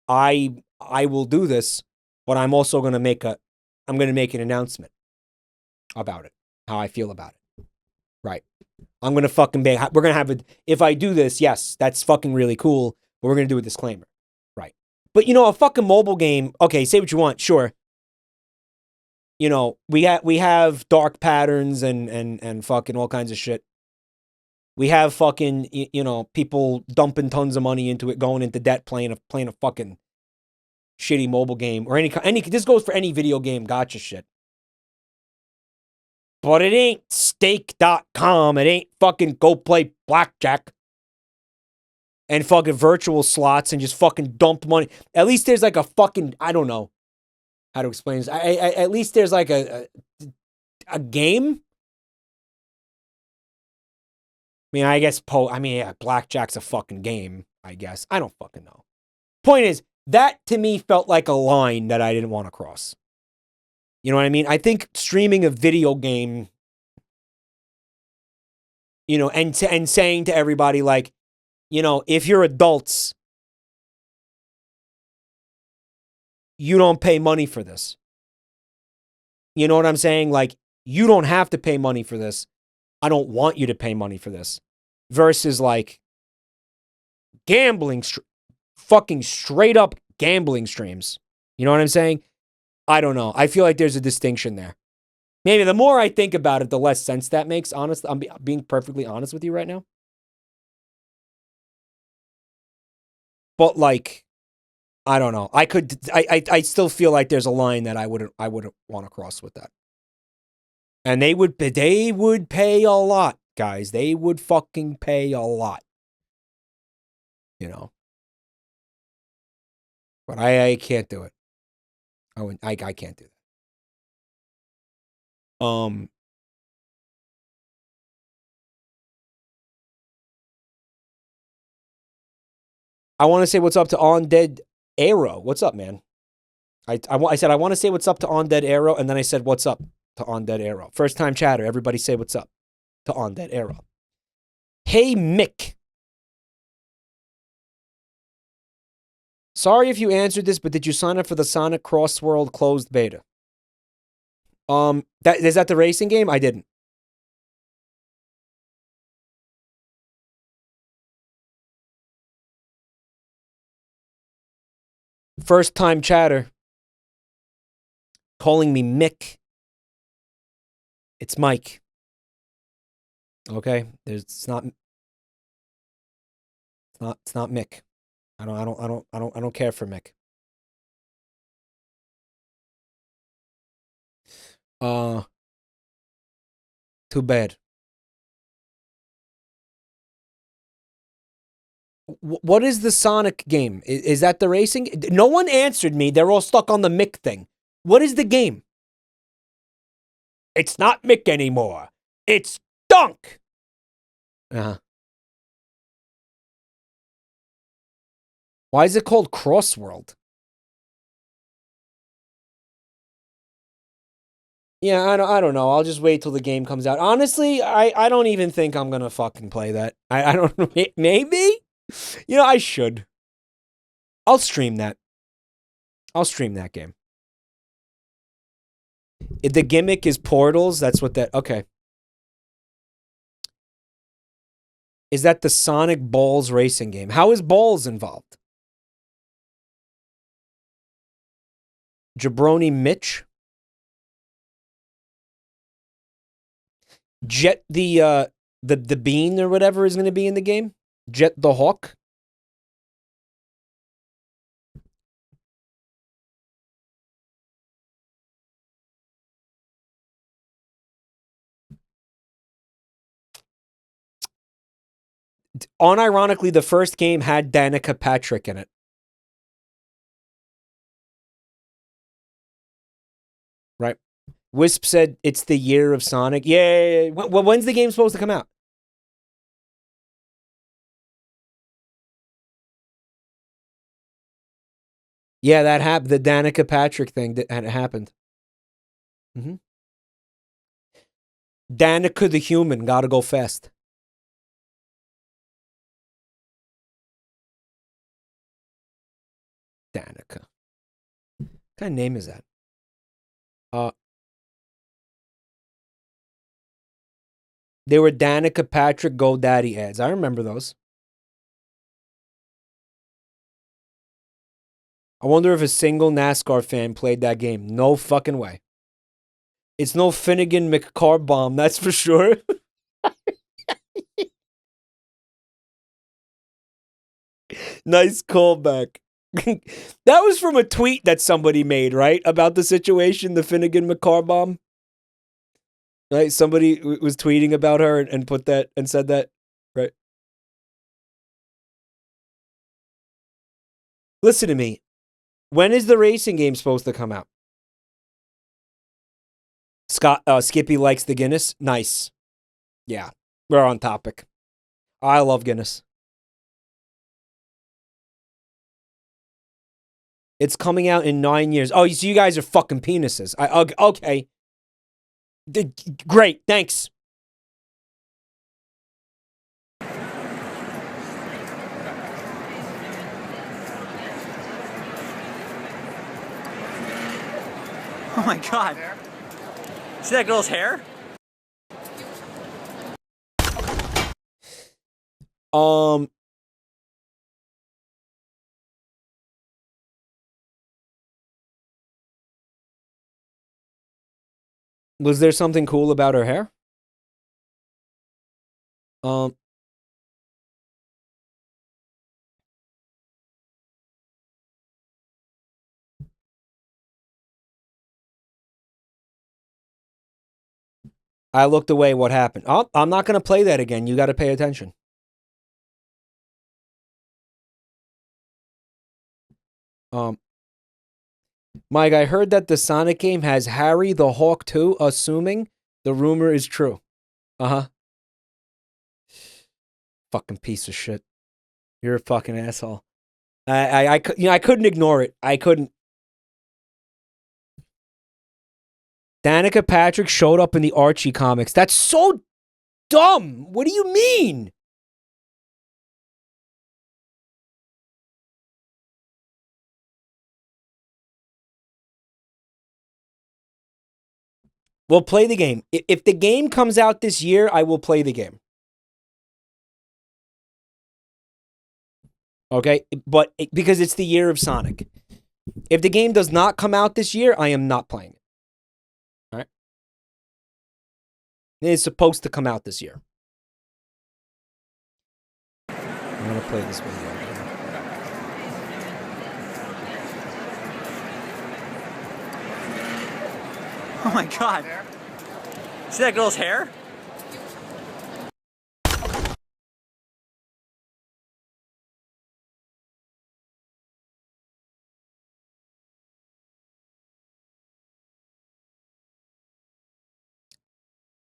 I will do this, but I'm also going to make an announcement about it, how I feel about it. Right. I'm going to fucking we're going to have if I do this, yes, that's fucking really cool, but we're going to do a disclaimer. Right. But, you know, a fucking mobile game, okay, say what you want, sure. You know, we have dark patterns and fucking all kinds of shit. We have fucking, you know, people dumping tons of money into it, going into debt, playing a fucking shitty mobile game or any. This goes for any video game gotcha shit. But it ain't stake.com. It ain't fucking go play blackjack and fucking virtual slots and just fucking dump money. At least there's like a fucking, I don't know how to explain this. At least there's like a game. I mean, I guess blackjack's a fucking game, I guess. I don't fucking know. Point is, that to me felt like a line that I didn't want to cross. You know what I mean? I think streaming a video game You know, and saying to everybody, like, you know, if you're adults, you don't pay money for this. You know what I'm saying? Like, you don't have to pay money for this. I don't want you to pay money for this. Versus, like, gambling, fucking straight up gambling streams. You know what I'm saying? I don't know. I feel like there's a distinction there. Maybe the more I think about it, the less sense that makes. Honestly, I'm being perfectly honest with you right now. But like, I don't know. I still feel like there's a line that I wouldn't want to cross with that. And they would pay a lot, guys. They would fucking pay a lot. You know. But I can't do it. I can't do that. I want to say what's up to Undead Arrow. What's up, man? I said I want to say what's up to Undead Arrow, and then I said what's up to Undead Arrow. First time chatter. Everybody say what's up to Undead Arrow. Hey, Mick. Sorry if you answered this, but did you sign up for the Sonic Cross World closed beta? Is that the racing game? I didn't. First time chatter. Calling me Mick. It's Mike. Okay? It's not Mick. I don't care for Mick. Too bad. What is the Sonic game? Is that the racing? No one answered me. They're all stuck on the Mick thing. What is the game? It's not Mick anymore. It's Dunk. Why is it called Crossworld? Yeah, I don't know. I'll just wait till the game comes out. Honestly, I don't even think I'm gonna fucking play that. I don't know. Maybe? You know, I should. I'll stream that. I'll stream that game. If the gimmick is portals, that's what that... Okay. Is that the Sonic Balls racing game? How is Balls involved? Jabroni Mitch? Jet the bean or whatever is going to be in the game? Jet the Hawk? Unironically, the first game had Danica Patrick in it. Right. Wisp said it's the year of Sonic. Yeah. When's the game supposed to come out? Yeah, that happened. The Danica Patrick thing that had happened. Danica the human. Gotta go fast. Danica. What kind of name is that? They were Danica Patrick GoDaddy ads. I remember those. I wonder if a single NASCAR fan played that game. No fucking way. It's no Finnegan McCarbomb, that's for sure. Nice callback. That was from a tweet that somebody made, right? About the situation, the Finnegan McCarbomb. Right? Somebody was tweeting about her and put that and said that, right? Listen to me. When is the racing game supposed to come out? Skippy likes the Guinness. Nice. Yeah, we're on topic. I love Guinness. It's coming out in 9 years. Oh, so you guys are fucking penises. Okay. Great, thanks. Oh my god. See that girl's hair? Was there something cool about her hair? I looked away. What happened? Oh, I'm not going to play that again. You got to pay attention. Mike, I heard that the Sonic game has Harry the Hawk too, assuming the rumor is true. Uh-huh. Fucking piece of shit. You're a fucking asshole. I couldn't ignore it. I couldn't. Danica Patrick showed up in the Archie comics. That's so dumb. What do you mean? We'll play the game. If the game comes out this year, I will play the game. Okay? But because it's the year of Sonic. If the game does not come out this year, I am not playing it. All right? It is supposed to come out this year. I'm going to play this video. Oh my god. See that girl's hair?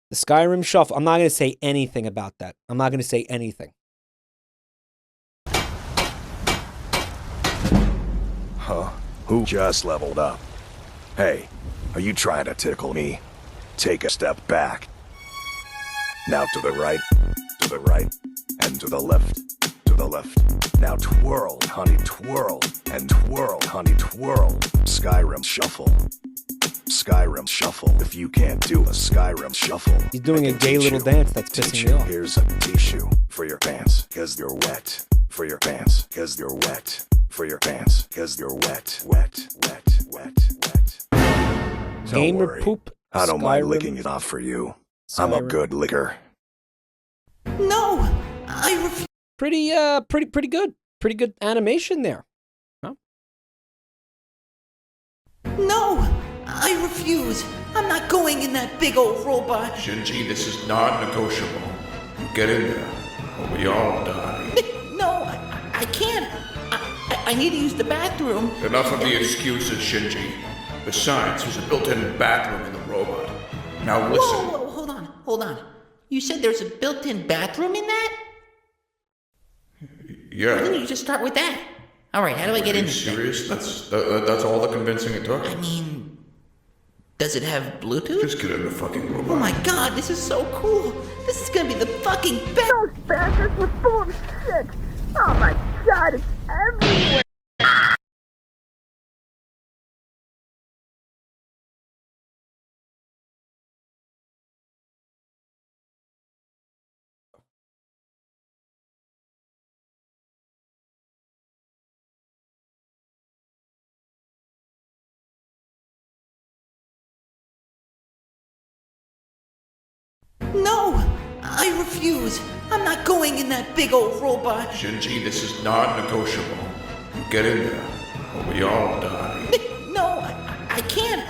The Skyrim Shuffle. I'm not going to say anything about that. I'm not going to say anything. Huh? Who just leveled up? Hey, are you trying to tickle me? Take a step back. Now to the right, and to the left, to the left. Now twirl, honey, twirl, and twirl, honey, twirl. Skyrim Shuffle. Skyrim Shuffle. If you can't do a Skyrim Shuffle, he's doing a gay little dance that's pissing me off. Here's a tissue for your pants, cause you're wet. For your pants, cause you're wet. For your pants, cause you're wet. Wet. Gamer poop. I don't mind licking it off for you. I'm a good licker. No, I refuse. Pretty good. Pretty good animation there. Huh? No, I refuse. I'm not going in that big old robot. Shinji, this is non-negotiable. Get in there, or we all die. No, I can't. I need to use the bathroom. Enough of the excuses, Shinji. Besides, there's a built-in bathroom in the robot. Now listen. Whoa, hold on. You said there's a built-in bathroom in that? Yeah. Why didn't you just start with that? All right, how do I get in? Are you serious? That's all the convincing it took? I mean, does it have Bluetooth? Just get in the fucking robot. Oh my god, this is so cool. This is gonna be the fucking best. Those bastards were full of shit. Oh my god, it's everywhere. No, I refuse. I'm not going in that big old robot. Shinji, this is non-negotiable. Get in there, or we all die. No, I can't.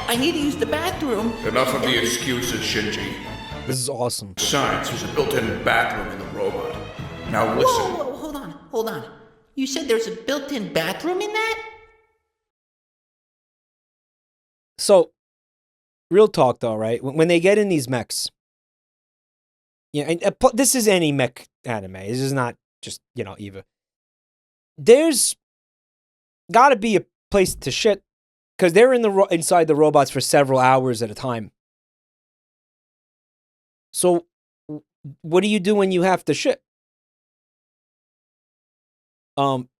I need to use the bathroom. Enough of the excuses, Shinji. This is awesome. Besides, there's a built-in bathroom in the robot. Now listen. Whoa, hold on. You said there's a built-in bathroom in that? So, real talk though, right? When they get in these mechs, this is any mech anime. This is not just, Eva. There's got to be a place to shit because they're inside the robots for several hours at a time. So, what do you do when you have to shit?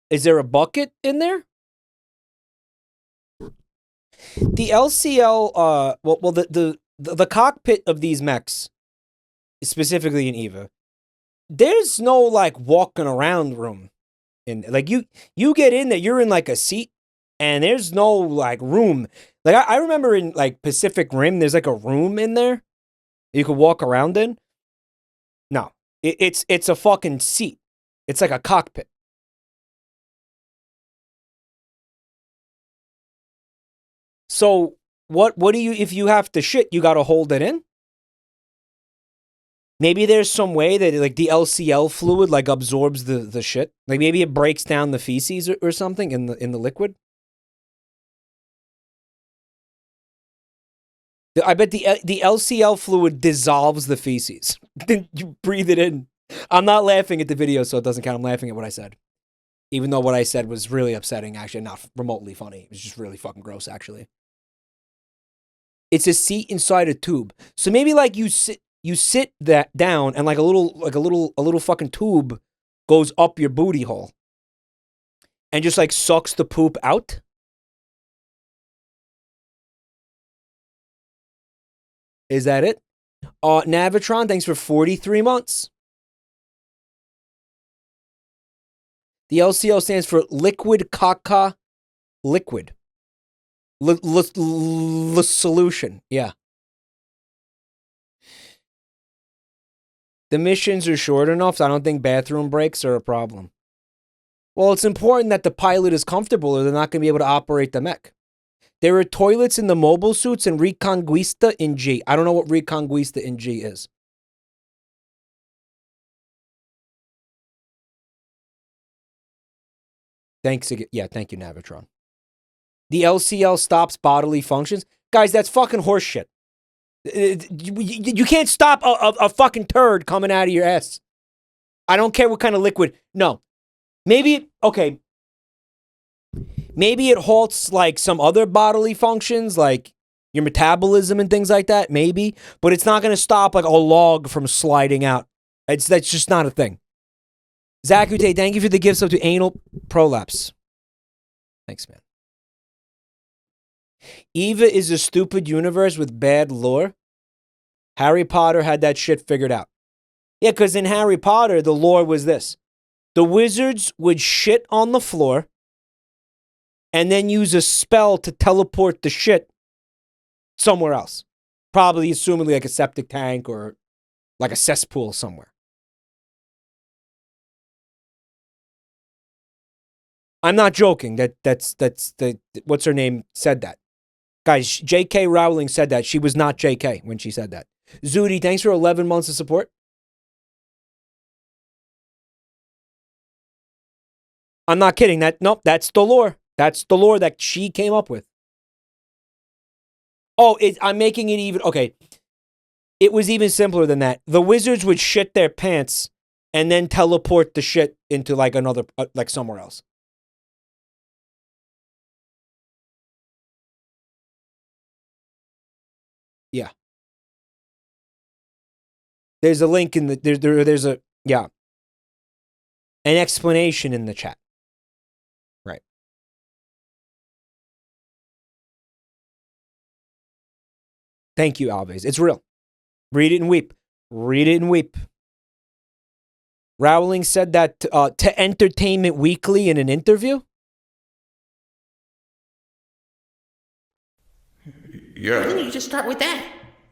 Is there a bucket in there? The LCL, well, the cockpit of these mechs, specifically in Eva, there's no like walking around room. Like you get in there, you're in like a seat, and there's no like room. Like I remember in like Pacific Rim, there's like a room in there you could walk around in. No, it's a fucking seat. It's like a cockpit. So what do you, if you have to shit, you got to hold it in? Maybe there's some way that like the LCL fluid like absorbs the shit. Like maybe it breaks down the feces or something in the liquid. I bet the LCL fluid dissolves the feces. Then you breathe it in. I'm not laughing at the video, so it doesn't count. I'm laughing at what I said. Even though what I said was really upsetting, actually, not remotely funny. It was just really fucking gross, actually. It's a seat inside a tube. So maybe like you sit that down and like a little fucking tube goes up your booty hole and just like sucks the poop out. Is that it? Navitron, thanks for 43 months. The LCL stands for liquid caca liquid. Solution, yeah. The missions are short enough, so I don't think bathroom breaks are a problem. Well, it's important that the pilot is comfortable or they're not going to be able to operate the mech. There are toilets in the mobile suits and Reconquista in G. I don't know what Reconquista in G is. Thanks again. Yeah, thank you, Navitron. The LCL stops bodily functions. Guys, that's fucking horseshit. You can't stop a fucking turd coming out of your ass. I don't care what kind of liquid. No. Maybe, okay. Maybe it halts like some other bodily functions, like your metabolism and things like that, maybe. But it's not going to stop like a log from sliding out. That's just not a thing. Zakute, thank you for the gifts up to anal prolapse. Thanks, man. Eva is a stupid universe with bad lore. Harry Potter had that shit figured out. Yeah, because in Harry Potter, the lore was this. The wizards would shit on the floor and then use a spell to teleport the shit somewhere else. Probably assumingly like a septic tank or like a cesspool somewhere. I'm not joking. That's what's her name said that. Guys, J.K. Rowling said that. She was not J.K. when she said that. Zudi, thanks for 11 months of support. I'm not kidding. Nope, that's the lore. That's the lore that she came up with. Oh, I'm making it even... Okay. It was even simpler than that. The wizards would shit their pants and then teleport the shit into like another... like somewhere else. Yeah. There's a link in the... There's a... Yeah. An explanation in the chat. Right. Thank you, Alves. It's real. Read it and weep. Read it and weep. Rowling said that to Entertainment Weekly in an interview. Yeah. Why you just start with that?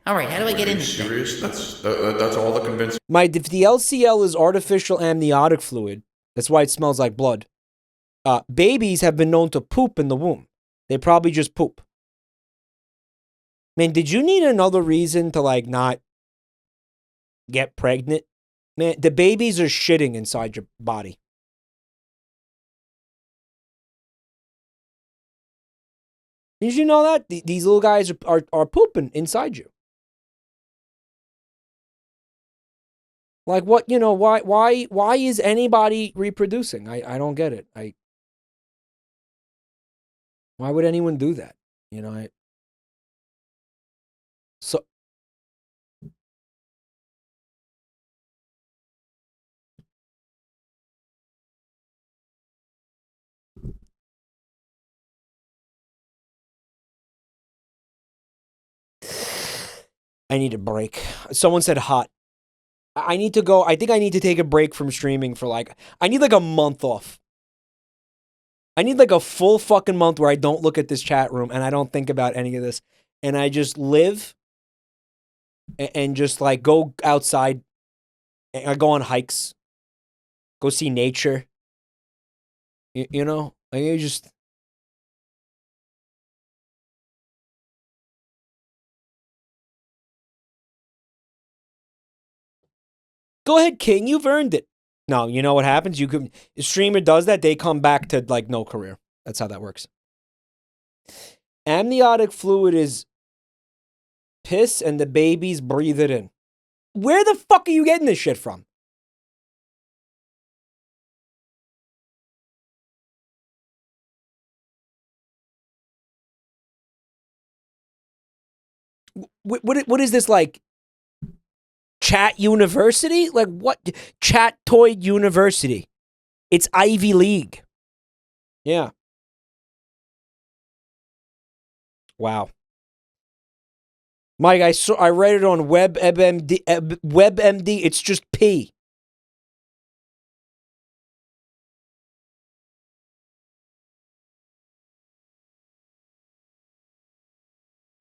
All right, how do I get in this thing? Serious? That's all the convincing. If the LCL is artificial amniotic fluid, that's why it smells like blood. Babies have been known to poop in the womb. They probably just poop. Man, did you need another reason to like not get pregnant? Man, the babies are shitting inside your body. Did you know that? These little guys are pooping inside you. Like what, why is anybody reproducing? I don't get it. Why would anyone do that? So I need a break. Someone said hot. I need to go. I think I need to take a break from streaming for like, I need like a month off. I need like a full fucking month where I don't look at this chat room and I don't think about any of this. And I just live and just like go outside. I go on hikes. Go see nature. You know? Like you just... Go ahead, King. You've earned it. No, you know what happens? A streamer does that, they come back to like no career. That's how that works. Amniotic fluid is piss and the babies breathe it in. Where the fuck are you getting this shit from? What is this, like Chat University? Like what? Chat-toid University. It's Ivy League. Yeah. Wow. Mike, I read it on WebMD. WebMD, it's just P.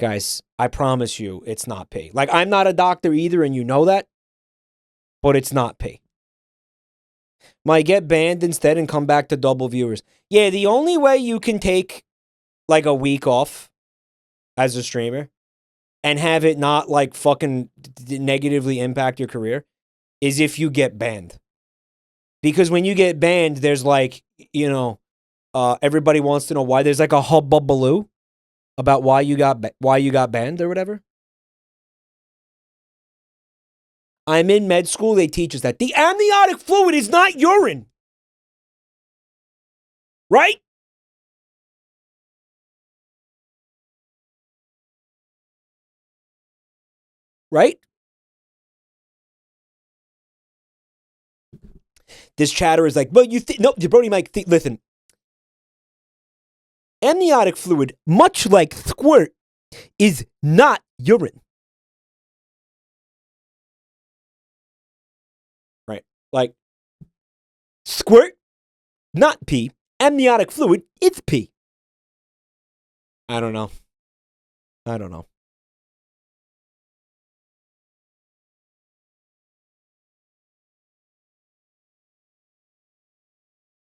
Guys, I promise you, it's not P. Like, I'm not a doctor either, and you know that, but it's not P. Might get banned instead and come back to double viewers. Yeah, the only way you can take, like, a week off as a streamer and have it not, like, fucking negatively impact your career is if you get banned. Because when you get banned, there's, like, you know, everybody wants to know why. There's, like, a hubbubaloo about why you got banned or whatever. I'm in med school. They teach us that the amniotic fluid is not urine, right? Right? This chatter is like, well, you think no, JabroniMike. Listen, amniotic fluid, much like squirt, is not urine. Right? Like, squirt, not pee. Amniotic fluid, it's pee. I don't know. I don't know.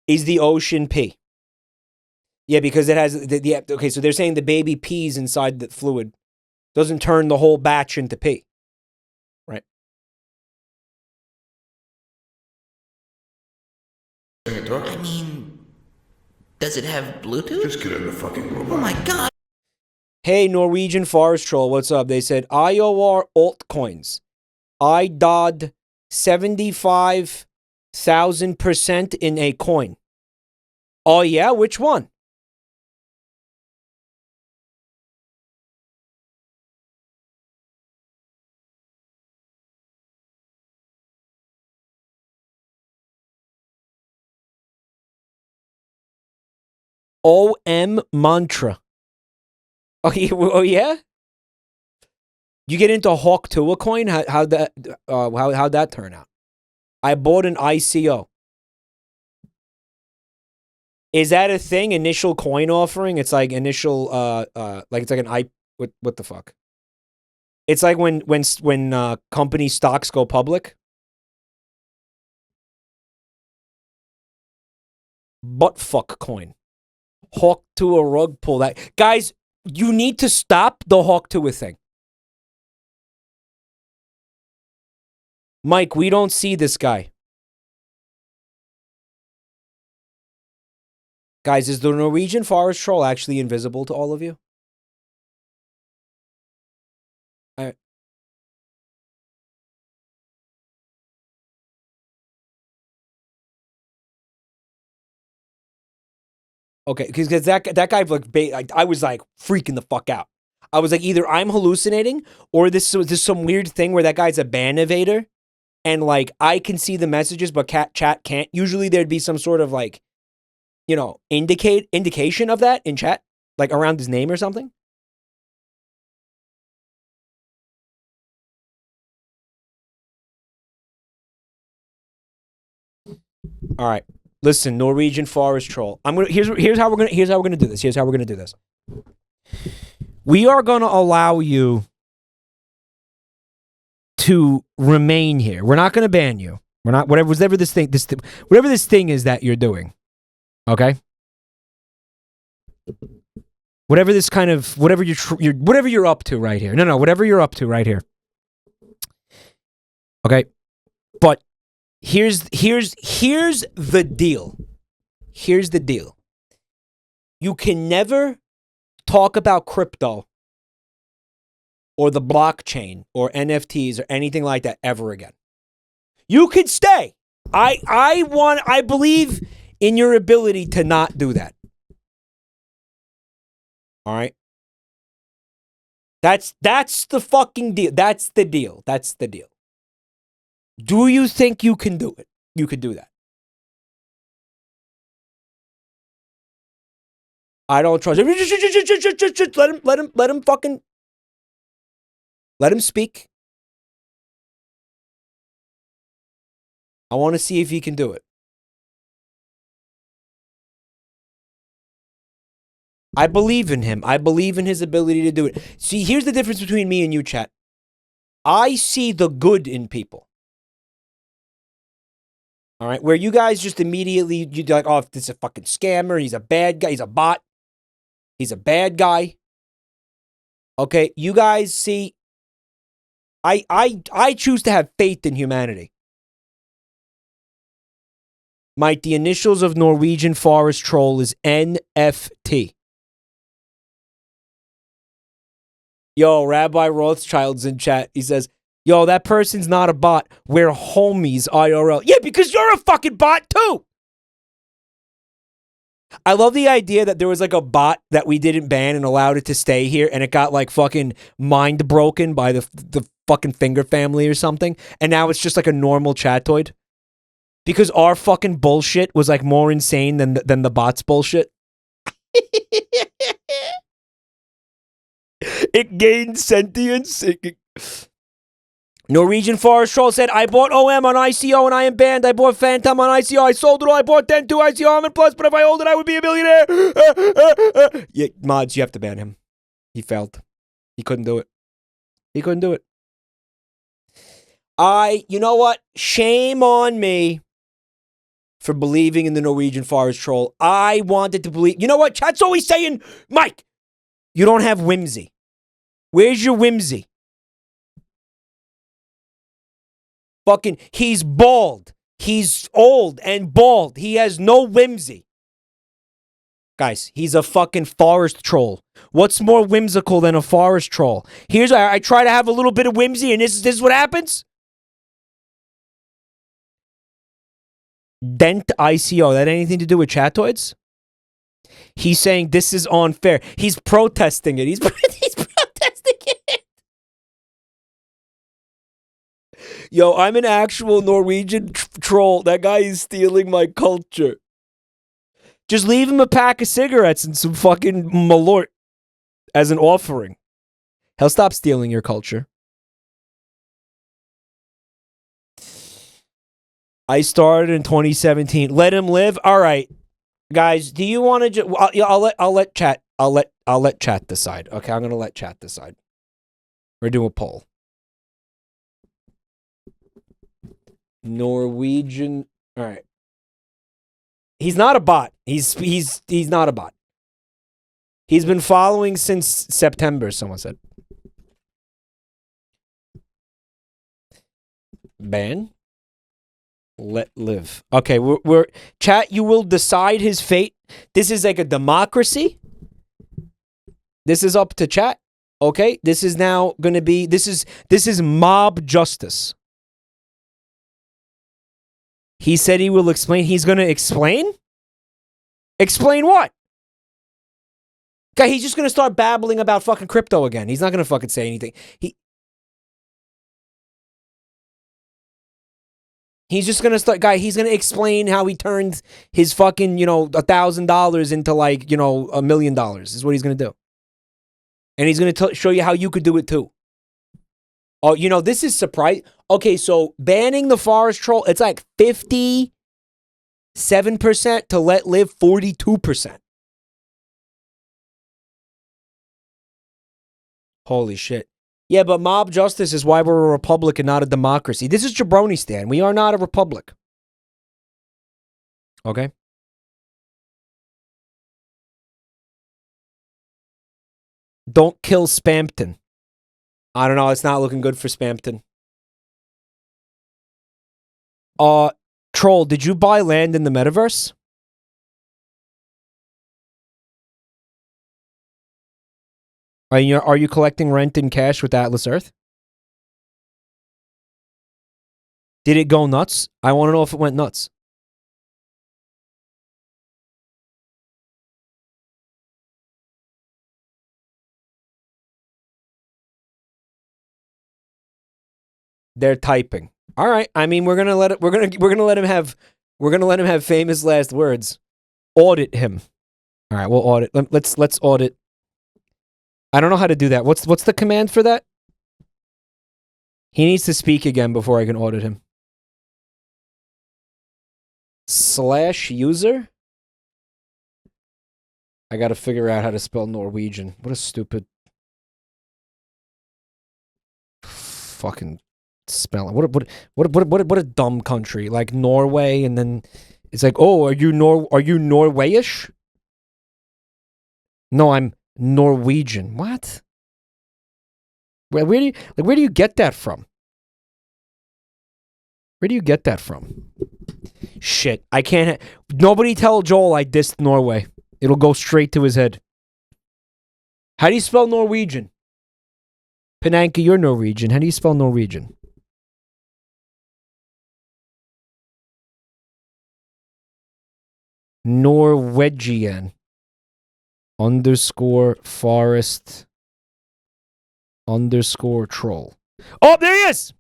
Is the ocean pee? Yeah, because it has okay, so they're saying the baby pees inside the fluid. Doesn't turn the whole batch into pee. Right. I mean, does it have Bluetooth? Just get in the fucking robot. Oh my god. Hey, Norwegian Forest Troll, what's up? They said IOR altcoins. I dod 75,000% in a coin. Oh yeah, which one? OM Mantra. Oh yeah? You get into Hawk Tua coin? How'd that turn out? I bought an ICO. Is that a thing? Initial coin offering? It's like initial like it's like an what the fuck? It's like when company stocks go public. Butt fuck coin. Hawk to a rug pull. That guys, you need to stop the Hawk to a thing. Mike, we don't see this guy. Guys, is the Norwegian Forest Troll actually invisible to all of you? Okay, because that guy, like, I was like freaking the fuck out. I was like, either I'm hallucinating or this is some weird thing where that guy's a ban evader, and like I can see the messages, but chat can't. Usually there'd be some sort of like, you know, indication of that in chat, like around his name or something. All right. Listen, Norwegian forest troll. Here's how we're gonna do this. Here's how we're gonna do this. We are gonna allow you to remain here. We're not gonna ban you. We're not whatever this thing is that you're doing. Okay? Whatever you're up to right here. No, whatever you're up to right here. Okay? But here's the deal. Here's the deal. You can never talk about crypto or the blockchain or NFTs or anything like that ever again. You could stay. I believe in your ability to not do that. All right? That's the fucking deal. That's the deal. That's the deal. Do you think you can do it? You could do that. I don't trust him. Let him speak. I want to see if he can do it. I believe in him. I believe in his ability to do it. See, here's the difference between me and you, chat. I see the good in people. All right, where you guys just immediately, you're like, oh, this is a fucking scammer. He's a bad guy. He's a bot. He's a bad guy. Okay, you guys see, I choose to have faith in humanity. Mike, the initials of Norwegian Forest Troll is NFT. Yo, Rabbi Rothschild's in chat. He says, yo, that person's not a bot. We're homies, IRL. Yeah, because you're a fucking bot, too. I love the idea that there was like a bot that we didn't ban and allowed it to stay here, and it got like fucking mind broken by the fucking Finger family or something, and now it's just like a normal chatoid. Because our fucking bullshit was like more insane than the bot's bullshit. It gained sentience. Norwegian Forest Troll said, I bought OM on ICO and I am banned. I bought Phantom on ICO. I sold it all. I bought 10 to ICO Almond Plus, but if I hold it, I would be a millionaire. Yeah, mods, you have to ban him. He failed. He couldn't do it. He couldn't do it. You know what? Shame on me for believing in the Norwegian Forest Troll. I wanted to believe. You know what? Chat's always saying, Mike, you don't have whimsy. Where's your whimsy? Fucking, he's bald. He's old and bald. He has no whimsy. Guys, he's a fucking forest troll. What's more whimsical than a forest troll? Here's, I try to have a little bit of whimsy, and this is what happens? Dent ICO. That anything to do with chatoids? He's saying this is unfair. He's protesting it. He's protesting it. Yo, I'm an actual Norwegian troll. That guy is stealing my culture. Just leave him a pack of cigarettes and some fucking malort as an offering. He'll stop stealing your culture. I started in 2017. Let him live. All right, guys. Do you want to? I'll let chat. I'll let chat decide. Okay, I'm gonna let chat decide. We're doing a poll. Norwegian. All right. He's not a bot. He's not a bot. He's been following since September. Someone said. Ban. Let live. Okay, we're chat. You will decide his fate. This is like a democracy. This is up to chat. Okay, this is now going to be. This is mob justice. He said he will explain. He's going to explain. Explain what? Guy, he's just going to start babbling about fucking crypto again. He's not going to fucking say anything. He's just going to start, guy, he's going to explain how he turned his fucking, $1,000 into like, $1 million is what he's going to do. And he's going to show you how you could do it too. Oh, this is surprise. Okay, so banning the forest troll, it's like 50 7% to let live 42%. Holy shit. Yeah, but mob justice is why we're a republic and not a democracy. This is Jabroni Stan. We are not a republic. Okay? Don't kill Spampton. I don't know. It's not looking good for Spampton. Troll, did you buy land in the metaverse? Are you collecting rent in cash with Atlas Earth? Did it go nuts? I want to know if it went nuts. They're typing. All right. I mean, we're gonna let it. We're gonna let him have. We're gonna let him have famous last words. Audit him. All right. We'll audit. Let's audit. I don't know how to do that. What's the command for that? He needs to speak again before I can audit him. /user. I got to figure out how to spell Norwegian. What a stupid fucking spelling. What a dumb country. Like Norway, and then it's like, oh, are you Norwayish? No, I'm Norwegian. What? Where do you get that from? Where do you get that from? Shit, I can't. Nobody tell Joel I dissed Norway. It'll go straight to his head. How do you spell Norwegian? Pananka, you're Norwegian. How do you spell Norwegian? Norwegian. _forest _troll. Oh, there he is!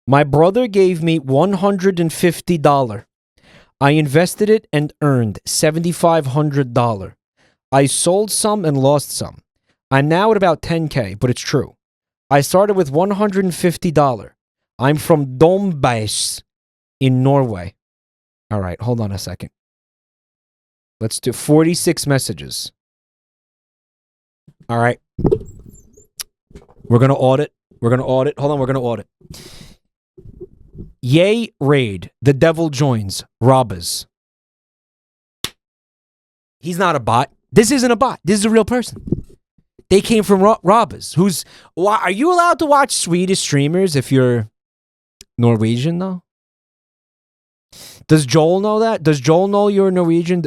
My brother gave me $150. I invested it and earned $7,500. I sold some and lost some. I'm now at about 10K, but it's true. I started with $150. I'm from Dombæs in Norway. All right, hold on a second. Let's do 46 messages. All right. We're going to audit. Hold on, we're going to audit. Yay, raid. The devil joins. Robbers. He's not a bot. This isn't a bot. This is a real person. They came from Robbers. Are you allowed to watch Swedish streamers if you're Norwegian, though? Does Joel know that? Does Joel know you're Norwegian?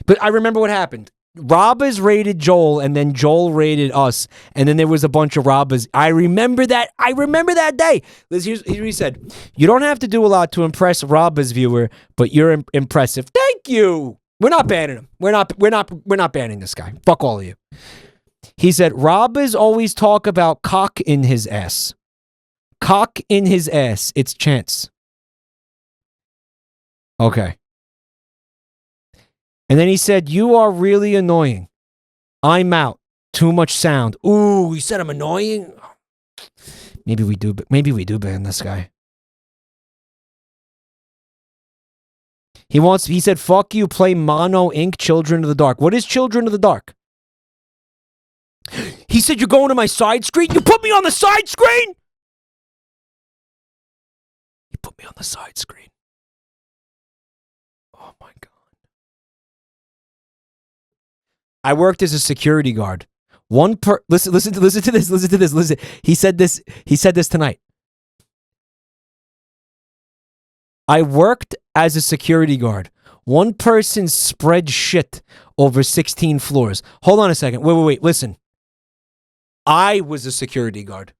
But I remember what happened. Robbers raided Joel, and then Joel raided us, and then there was a bunch of robbers. I remember that day. Here's what he said. You don't have to do a lot to impress Robbers viewer, but you're impressive. Thank you. We're not banning him. We're not banning this guy. Fuck all of you. He said, Robbers always talk about cock in his ass. Cock in his ass. It's chance. Okay. And then he said, you are really annoying. I'm out. Too much sound. Ooh, you said I'm annoying? Maybe we do ban this guy. He said, fuck you, play Mono Inc. Children of the Dark. What is Children of the Dark? He said, you're going to my side screen? You put me on the side screen? You put me on the side screen. Oh my God. I worked as a security guard. Listen to this. He said this tonight. I worked as a security guard. One person spread shit over 16 floors. Hold on a second. Wait. Listen. I was a security guard.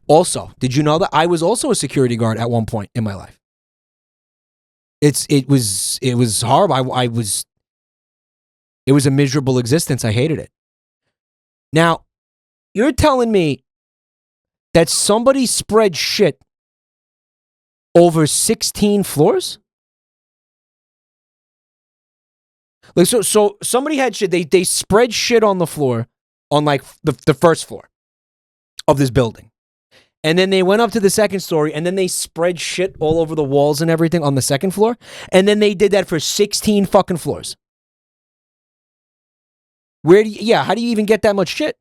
Also, did you know that I was also a security guard at one point in my life? It was horrible. It was a miserable existence. I hated it. Now, you're telling me that somebody spread shit over 16 floors? Like so somebody had shit. They spread shit on the floor on like the first floor of this building. And then they went up to the second story, and then they spread shit all over the walls and everything on the second floor. And then they did that for 16 fucking floors. How do you even get that much shit?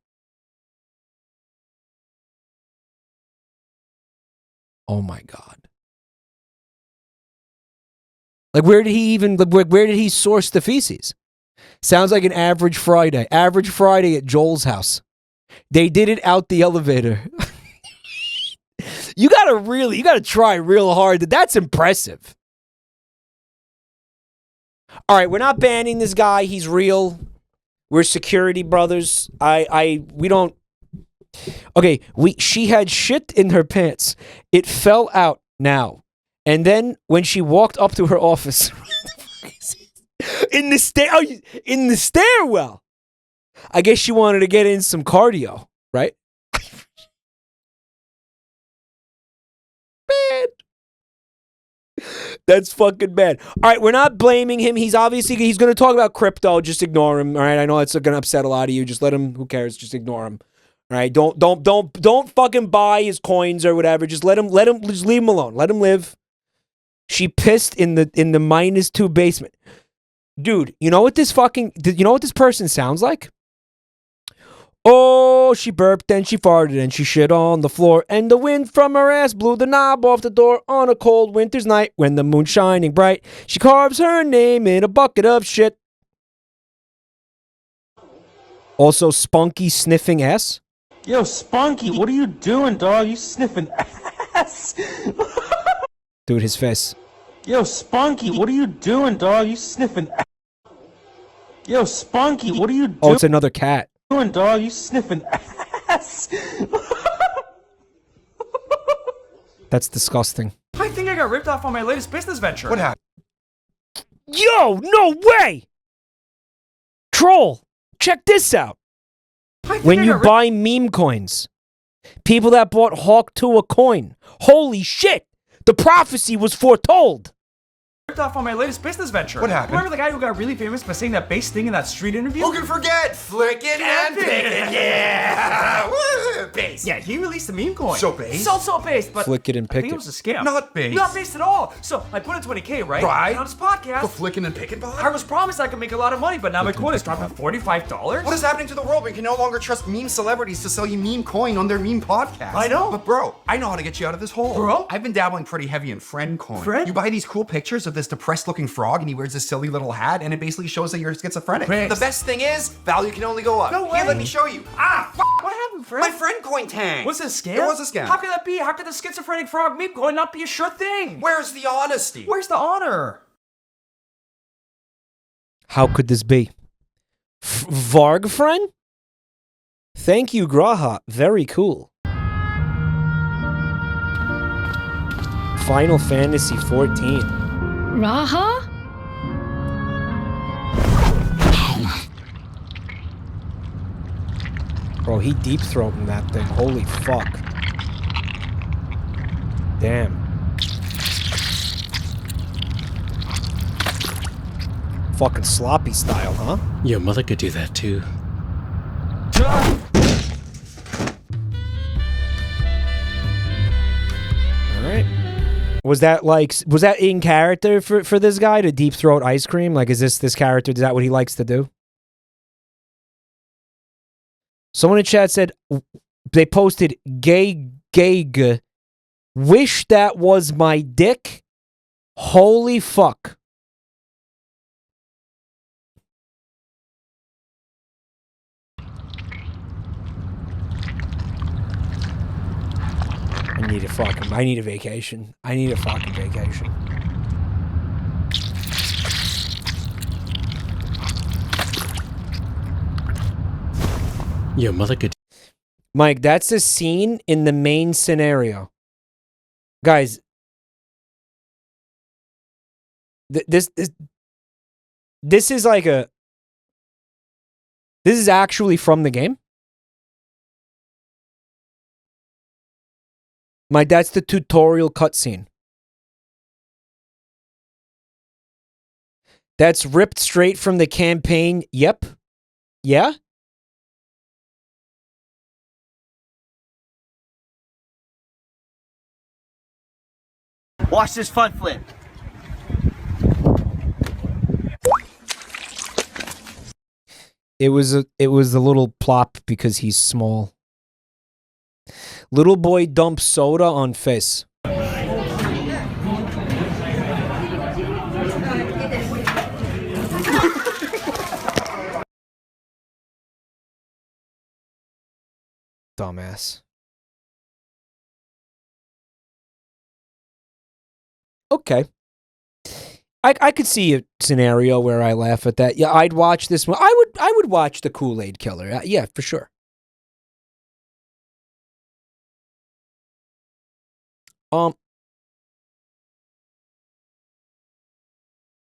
Oh my God. Like, where did he source the feces? Sounds like an average Friday. Average Friday at Joel's house. They did it out the elevator. You gotta try real hard. That's impressive. All right, we're not banning this guy. He's real. We're security brothers. We don't. Okay, she had shit in her pants. It fell out now. And then when she walked up to her office in the stairwell, I guess she wanted to get in some cardio, right? Man. That's fucking bad. All right, we're not blaming him. He's going to talk about crypto. Just ignore him. All right, I know it's going to upset a lot of you. Just let him. Who cares? Just ignore him. All right, don't fucking buy his coins or whatever. Just let him. Just leave him alone. Let him live. She pissed in the -2 basement. Dude, you know what this person sounds like? Oh, she burped, then she farted, and she shit on the floor, and the wind from her ass blew the knob off the door on a cold winter's night when the moon's shining bright. She carves her name in a bucket of shit. Also, Spunky sniffing ass. Yo, Spunky, what are you doing, dog? You sniffing ass? Dude, his face. Yo, Spunky, what are you doing, dog? You sniffing ass? Yo, Spunky, what are you doing? Oh, it's another cat. Dog, you sniffing ass? That's disgusting. I think I got ripped off on my latest business venture. What happened? Yo, no way! Troll, check this out. When you buy meme coins, people that bought Hawk 2 a coin, holy shit, the prophecy was foretold. Ripped off on my latest business venture. What happened? Remember the guy who got really famous by saying that bass thing in that street interview? Who can forget? Flickin' and pickin', yeah! Woo! Bass. Yeah, he released a meme coin. So based? So based, but Flick it and I pick think it. it was a scam. Not based. Not based at all. So I put in 20K, right? Right. And on this podcast, The Flickin' and Pickin' bot? I was promised I could make a lot of money, but now my coin is dropped at $45. What is happening to the world? We can no longer trust meme celebrities to sell you meme coin on their meme podcast. I know. But bro, I know how to get you out of this hole. Bro? I've been dabbling pretty heavy in friend coin. Friend? You buy these cool pictures of this depressed looking frog and he wears this silly little hat and it basically shows that you're schizophrenic. Thanks. The best thing is, value can only go up. No way. Here, let me show you. Ah, What happened, friend? my friend coin tanked. Was it a scam? It was a scam. How could that be? How could the schizophrenic frog meme coin not be a sure thing? Where's the honesty? Where's the honor? How could this be? Varg friend? Thank you, Graha. Very cool. Final Fantasy 14. Raha? Bro, he deep throating that thing. Holy fuck. Damn. Fucking sloppy style, huh? Your mother could do that too. Alright. Was that in character for this guy to deep throat ice cream? Like, is this character, is that what he likes to do? Someone in chat said they posted gay. Wish that was my dick. Holy fuck. I need a vacation. I need a fucking vacation. Your mother could. Mike, that's a scene in the main scenario. Guys, this is like a... This is actually from the game? Mike, that's the tutorial cutscene. That's ripped straight from the campaign. Yep. Yeah? Watch this front flip. It was a little plop because he's small. Little boy dumps soda on face. Dumbass. Okay. I could see a scenario where I laugh at that. Yeah, I'd watch this one. I would watch the Kool-Aid Killer. Yeah, for sure.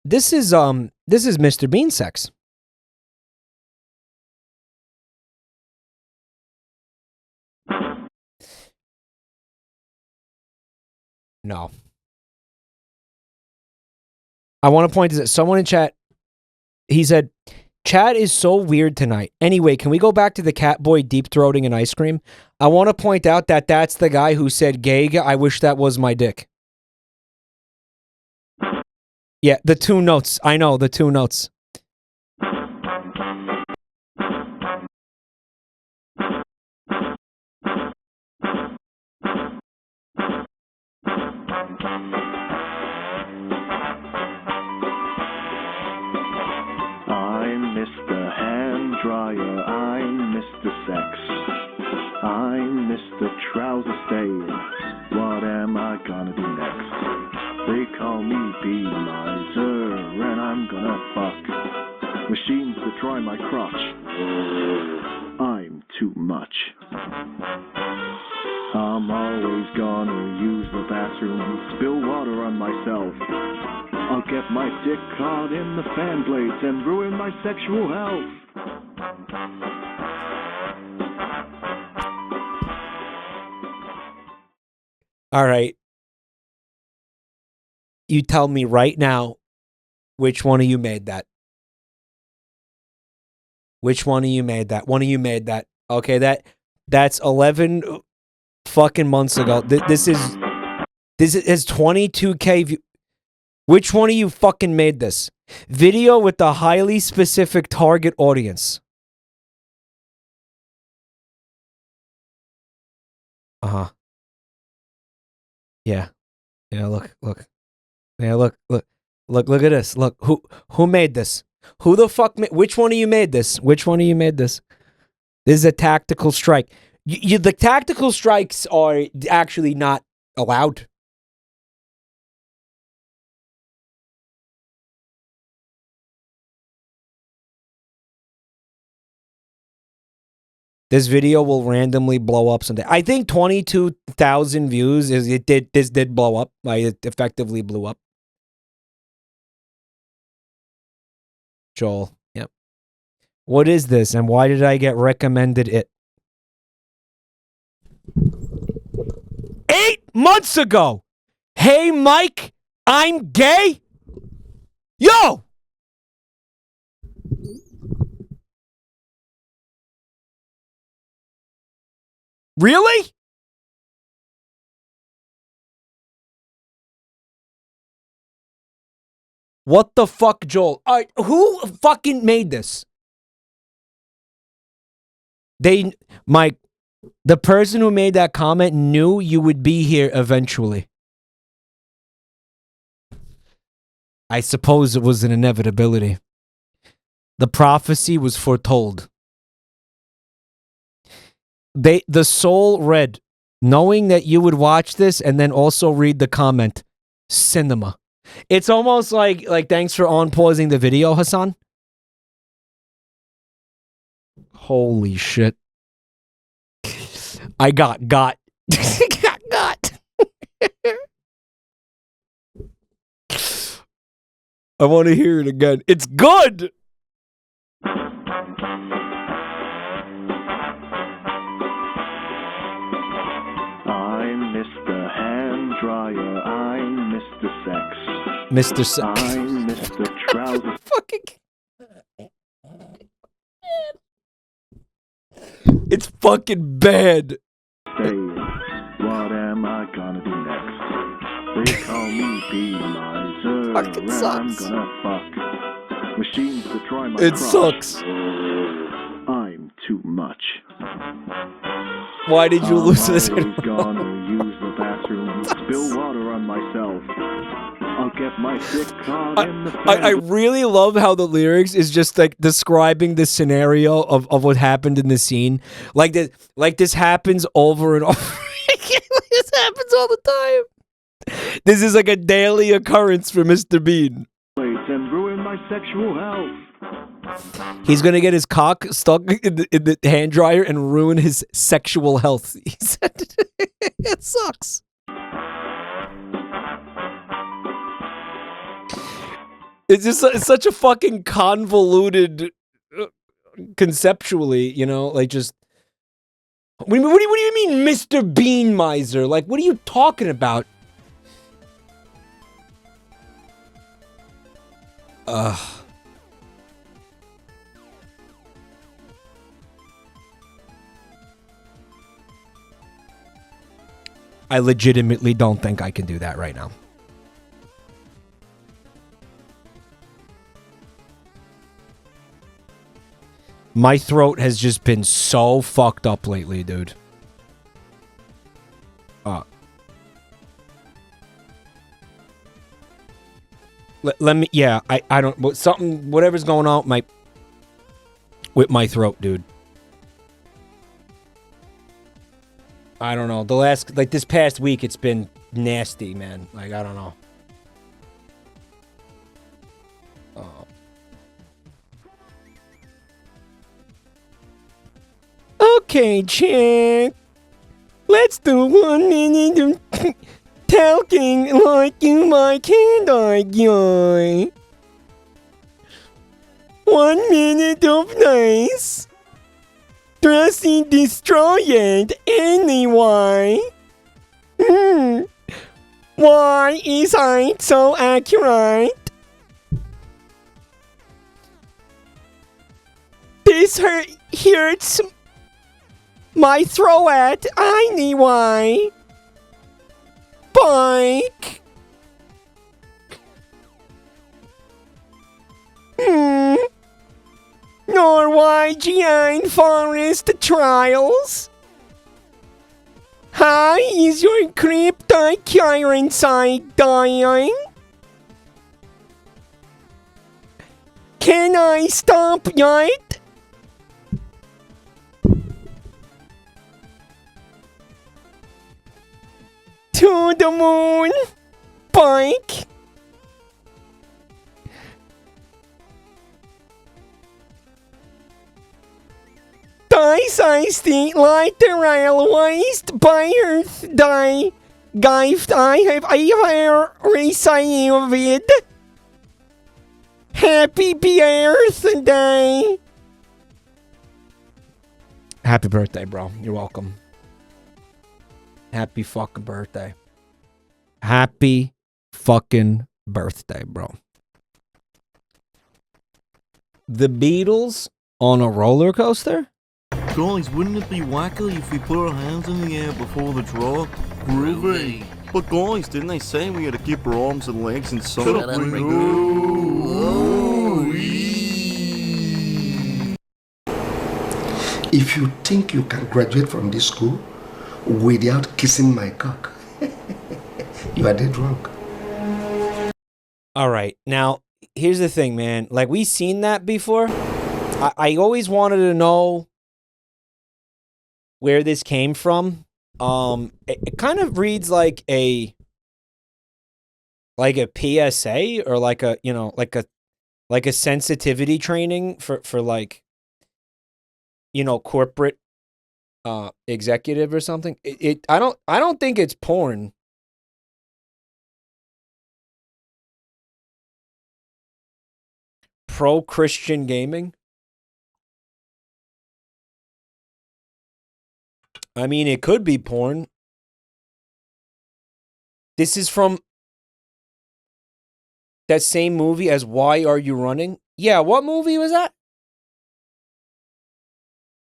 This is Mr. Bean sex. No. I want to point this out. Someone in chat, he said, chat is so weird tonight. Anyway, can we go back to the cat boy deep-throating an ice cream? I want to point out that that's the guy who said, gay, I wish that was my dick. Yeah, the two notes. I know, the two notes. I'm Mr. Hand Dryer, I'm Mr. Sex, I'm Mr. Trouser Stain. What am I gonna do next? They call me Bee Miser, and I'm gonna fuck machines that dry my crotch. I'm too much. I'm always gonna use the bathroom, spill water on myself. I'll get my dick caught in the fan blades and ruin my sexual health. All right. You tell me right now which one of you made that. Which one of you made that? One of you made that. Okay, that's 11 fucking months ago. This is 22K views. Which one of you fucking made this? Video with a highly specific target audience. Uh-huh. Yeah. Yeah, look. Yeah, look at this. Look, who made this? Who the fuck which one of you made this? Which one of you made this? This is a tactical strike. The tactical strikes are actually not allowed. This video will randomly blow up someday. I think 22,000 views this did blow up. Like, it effectively blew up. Joel, yep. What is this and why did I get recommended it? 8 months ago. Hey Mike, I'm gay. Yo! Really? What the fuck, Joel? All right, who fucking made this? Mike, the person who made that comment knew you would be here eventually. I suppose it was an inevitability. The prophecy was foretold. The soul read, knowing that you would watch this and then also read the comment, cinema. It's almost like thanks for on-pausing the video, Hassan. Holy shit. I got. got. I want to hear it again. It's good! I'm Mr. Hand Dryer, I'm Mr. Sex. Mr. Sex. I'm Mr. Trouser. Fucking. It's fucking bad. What am I gonna do next? They call me Bean miser, Fucking and sucks. I'm gonna fuck machines to try my It crush. sucks. I'm too much. Why did you lose I'm this? always gonna use the bathroom, spill water on myself. I'll get my sick card in the I really love how the lyrics is just like describing the scenario of what happened in the scene. Like this happens over and over. This happens all the time. This is like a daily occurrence for Mr. Bean. and ruin my sexual health. He's gonna get his cock stuck in the hand dryer and ruin his sexual health. He said it sucks. It's just it's such a fucking convoluted conceptually, you know, like just what do you mean Mr. Bean miser? Like what are you talking about? I legitimately don't think I can do that right now. My throat has just been so fucked up lately, dude. Let me, yeah, I don't, something, whatever's going on with my throat, dude. I don't know. This past week, it's been nasty, man. Like, I don't know. Okay, chick. Let's do 1 minute of talking like you like hand-eye guy. 1 minute of nice. Dressing destroyed anyway. Why is I so accurate? This hurts my throat anyway. Bike. Norwegian forest trials. How is your cryptocurrency dying? Can I stop yet? To the moon, bike. Dice I like the railways by birthday gift I have ever received. Happy birthday. Happy birthday, bro. You're welcome. Happy fucking birthday. Happy fucking birthday, bro. The Beatles on a roller coaster? Guys, wouldn't it be wacky if we put our hands in the air before the draw? Groovy. But guys, didn't they say we had to keep our arms and legs inside? Shut up, If you think you can graduate from this school without kissing my cock, you are dead wrong. All right. Now, here's the thing, man. Like, we seen that before. I always wanted to know where this came from. It kind of reads like a PSA or like a, you know, like a sensitivity training for like, you know, corporate executive or something. I don't think it's porn. Pro-Christian gaming. I mean, it could be porn. This is from that same movie as Why Are You Running? Yeah, what movie was that?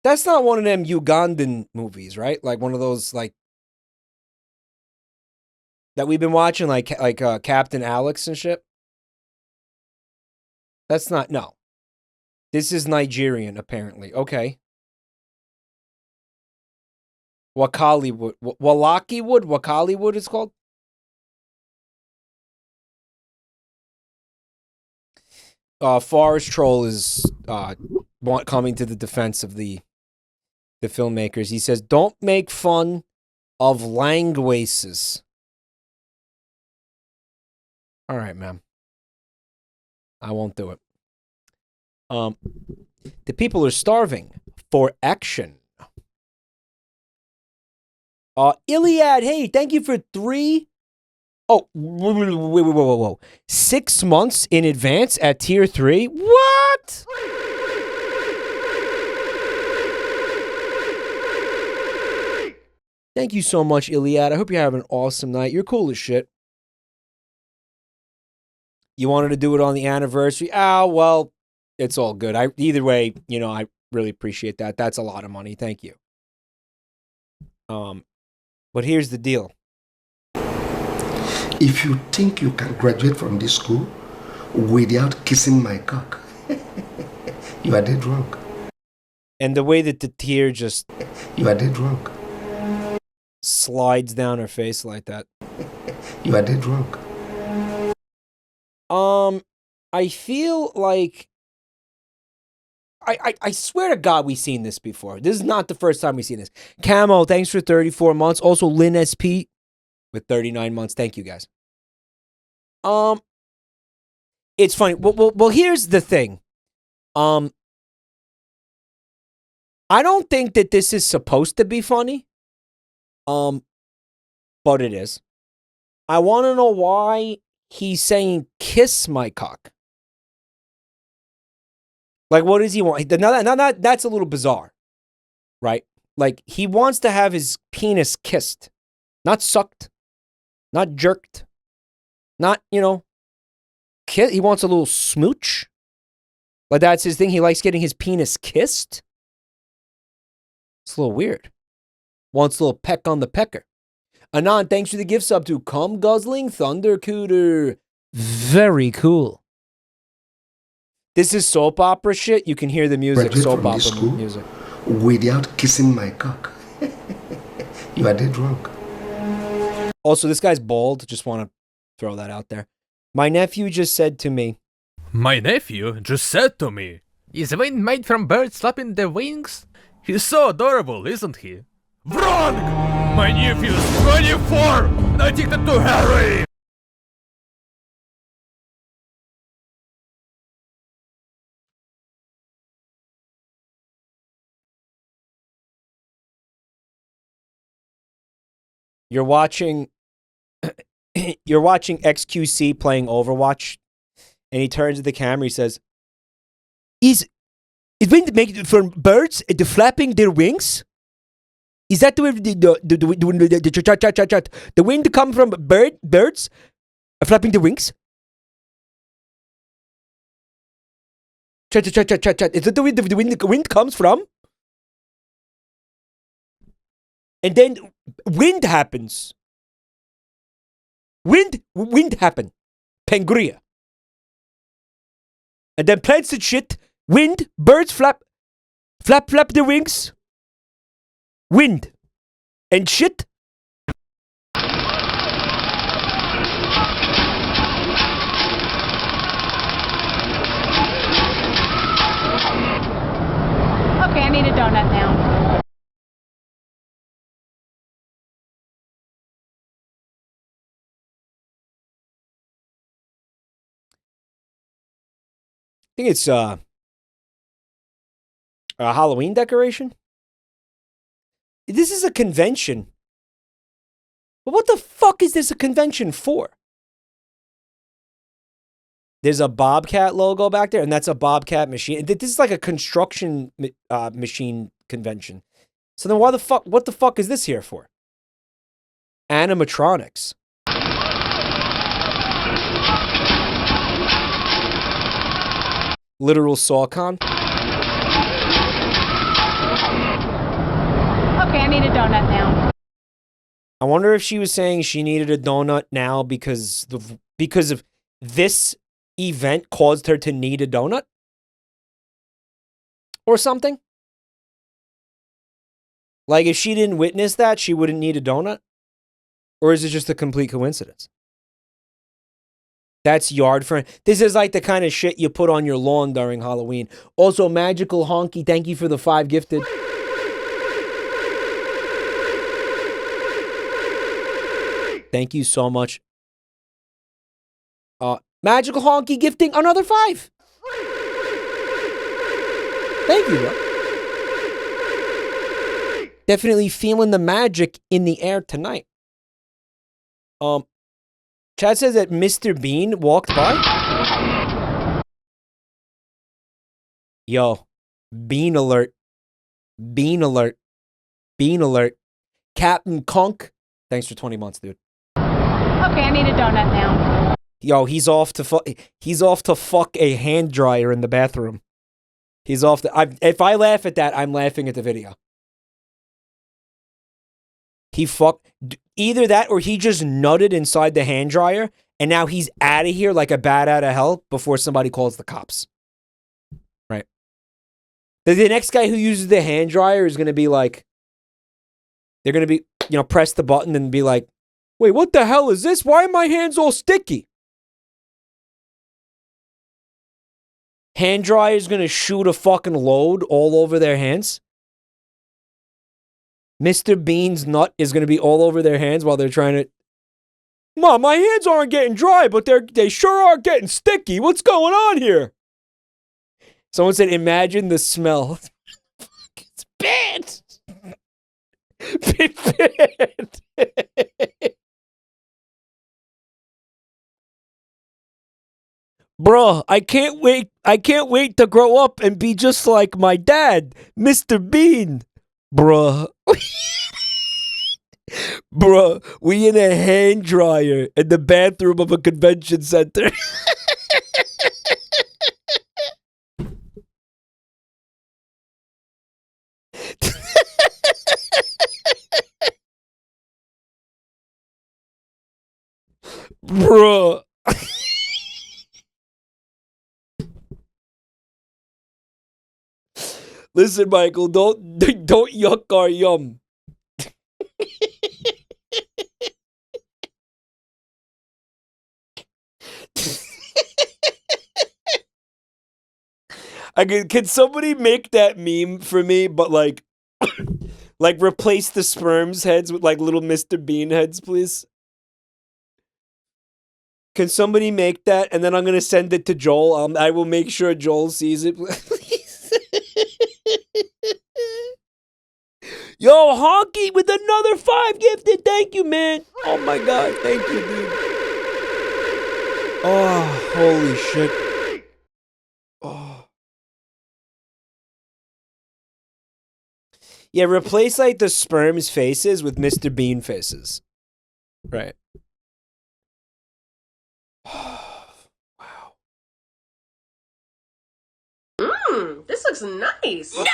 That's not one of them Ugandan movies, right? Like one of those, like... that we've been watching, like Captain Alex and shit. That's not, no. This is Nigerian, apparently. Okay. Wakaliwood. Wakaliwood it's called? Forest Troll is coming to the defense of the filmmakers. He says, don't make fun of languages. All right, ma'am. I won't do it. The people are starving for action. Iliad, hey, thank you for 3. Oh, whoa. 6 months in advance at tier 3? What? Thank you so much, Iliad. I hope you're having an awesome night. You're cool as shit. You wanted to do it on the anniversary? Oh, well, it's all good. Either way, you know, I really appreciate that. That's a lot of money. Thank you. But here's the deal. If you think you can graduate from this school without kissing my cock, you are dead wrong. And the way that the tear just... You are dead wrong. Slides down her face like that. You are dead wrong. I feel like... I swear to God we've seen this before. This is not the first time we've seen this. Camo, thanks for 34 months. Also, Lynn SP with 39 months. Thank you, guys. It's funny. Well, here's the thing. I don't think that this is supposed to be funny. But it is. I want to know why he's saying kiss my cock. Like, what does he want? Now that's a little bizarre, right? Like, he wants to have his penis kissed, not sucked, not jerked, not, you know, kiss. He wants a little smooch. Like, that's his thing. He likes getting his penis kissed. It's a little weird. Wants a little peck on the pecker. Anand, thanks for the gift sub to Cum Guzzling Thunder Cooter. Very cool. This is soap opera shit. You can hear the music. Graduate soap from opera this school music. Without kissing my cock. You are dead wrong. Also, this guy's bald. Just want to throw that out there. My nephew just said to me. My nephew just said to me. Is wind made from birds flapping their wings? He's so adorable, isn't he? Wrong! My nephew's 24 and addicted to Harry! You're watching XQC playing Overwatch, and he turns to the camera. He says, "Is wind made from birds flapping their wings? Is that the way the wind come from birds flapping their wings? Is that the way the wind comes from?" And then wind happens. Wind happen. Pangria. And then plants and shit. Wind. Birds flap their wings. Wind. And shit. Okay, I need a donut now. I think it's a Halloween decoration. This is a convention. But what the fuck is this a convention for? There's a Bobcat logo back there, and that's a Bobcat machine. This is like a construction machine convention. So then what the fuck is this here for? Animatronics. Literal SawCon. Okay, I need a donut now. I wonder if she was saying she needed a donut now because of this event caused her to need a donut? Or something? Like, if she didn't witness that, she wouldn't need a donut? Or is it just a complete coincidence? That's yard friend. This is like the kind of shit you put on your lawn during Halloween. Also, Magical Honky, thank you for the 5 gifted. Thank you so much. Magical Honky gifting another 5. Thank you, bro. Definitely feeling the magic in the air tonight. Chad says that Mr. Bean walked by. Yo, Bean alert. Bean alert. Bean alert. Captain Conk. Thanks for 20 months, dude. Okay, I need a donut now. Yo, he's off to fuck a hand dryer in the bathroom. He's off to... if I laugh at that, I'm laughing at the video. He fucked... Either that or he just nutted inside the hand dryer and now he's out of here like a bat out of hell before somebody calls the cops. Right. The next guy who uses the hand dryer is going to be like... They're going to be, press the button and be like, wait, what the hell is this? Why are my hands all sticky? Hand dryer is going to shoot a fucking load all over their hands. Mr. Bean's nut is going to be all over their hands while they're trying to... Mom, my hands aren't getting dry, but they sure are getting sticky. What's going on here? Someone said, imagine the smell. It's bad. It's bad. Bruh, I can't wait to grow up and be just like my dad, Mr. Bean. Bruh. Bruh, we in a hand dryer in the bathroom of a convention center. Bruh. Listen, Michael, don't yuck our yum. Can somebody make that meme for me, but like replace the sperm's heads with like little Mr. Bean heads, please? Can somebody make that? And then I'm going to send it to Joel. I will make sure Joel sees it, please. Yo, Honky with another 5 gifted. Thank you, man. Oh my God. Thank you, dude. Oh, holy shit. Oh. Yeah, replace like the sperm's faces with Mr. Bean faces. Right. This looks nice. No!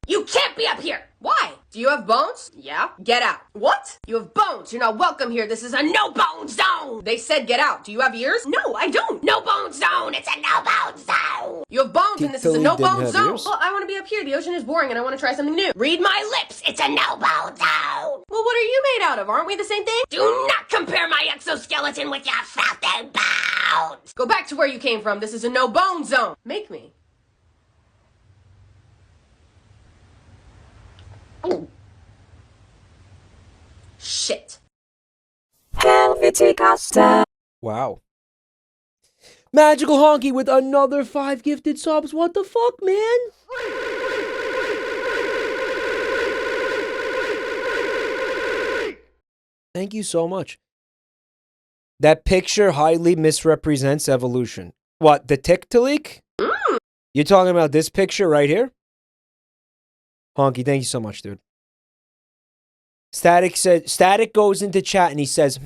You can't be up here! Why? Do you have bones? Yeah? Get out. What? You have bones. You're not welcome here. This is a no-bone zone! They said get out. Do you have ears? No, I don't. No-bone zone! It's a no-bone zone! You have bones and this is a no-bone zone! Well, I want to be up here. The ocean is boring and I want to try something new. Read my lips! It's a no-bone zone! Well, what are you made out of? Aren't we the same thing? Do not compare my exoskeleton with your filthy bones! Go back to where you came from. This is a no-bone zone. Make me. Oh. Shit. Wow. Magical Honky with another 5 gifted subs. What the fuck, man? Thank you so much. That picture highly misrepresents evolution. What, the Tick-to-leak? You're talking about this picture right here? Honky, thank you so much, dude. Static goes into chat and he says,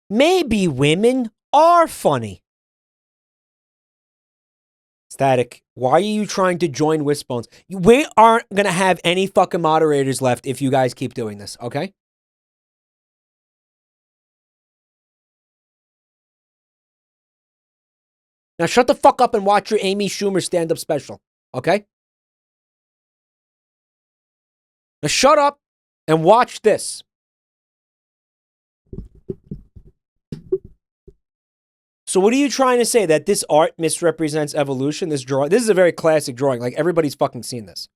maybe women are funny. Static, why are you trying to join Wishbones? We aren't going to have any fucking moderators left if you guys keep doing this, okay? Now shut the fuck up and watch your Amy Schumer stand-up special, okay? Now shut up and watch this. So what are you trying to say? That this art misrepresents evolution? This drawing? This is a very classic drawing. Like, everybody's fucking seen this.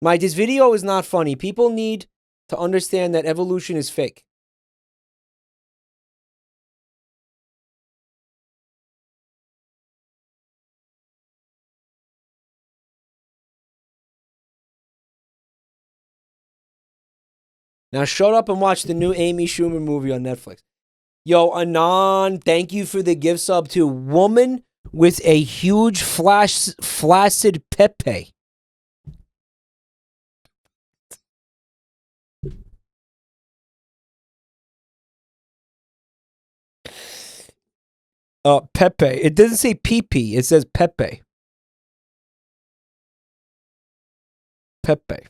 Mike, this video is not funny. People need to understand that evolution is fake. Now shut up and watch the new Amy Schumer movie on Netflix. Yo, Anon, thank you for the gift sub to Woman with a Huge Flaccid Pepe. Pepe. It doesn't say PP. It says Pepe. Pepe.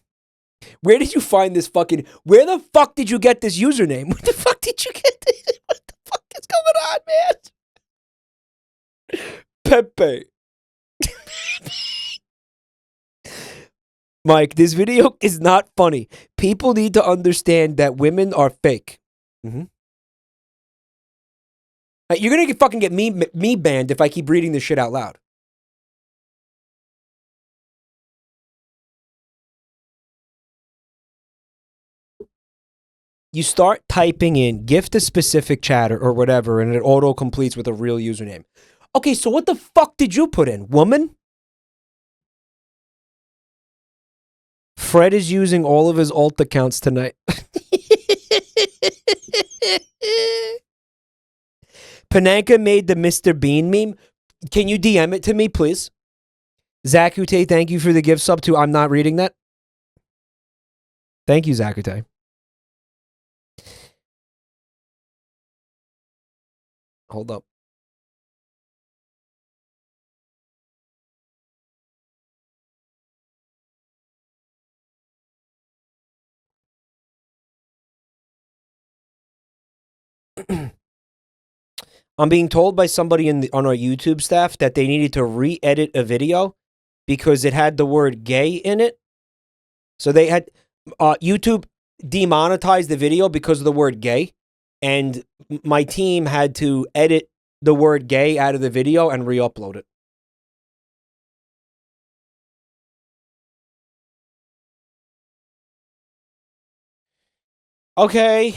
Where did you find this fucking... Where the fuck did you get this username? Where the fuck did you get this? What the fuck is going on, man? Pepe. Mike, this video is not funny. People need to understand that women are fake. You're gonna fucking get me banned if I keep reading this shit out loud. You start typing in gift a specific chatter or whatever, and it auto completes with a real username. Okay, so what the fuck did you put in? Woman? Fred is using all of his alt accounts tonight. Pananka made the Mr. Bean meme. Can you DM it to me, please? Zakute, thank you for the gift sub to I'm not reading that. Thank you, Zakute. Hold up. I'm being told by somebody on our YouTube staff that they needed to re-edit a video because it had the word gay in it. So they had YouTube demonetized the video because of the word gay. And my team had to edit the word gay out of the video and re-upload it. Okay.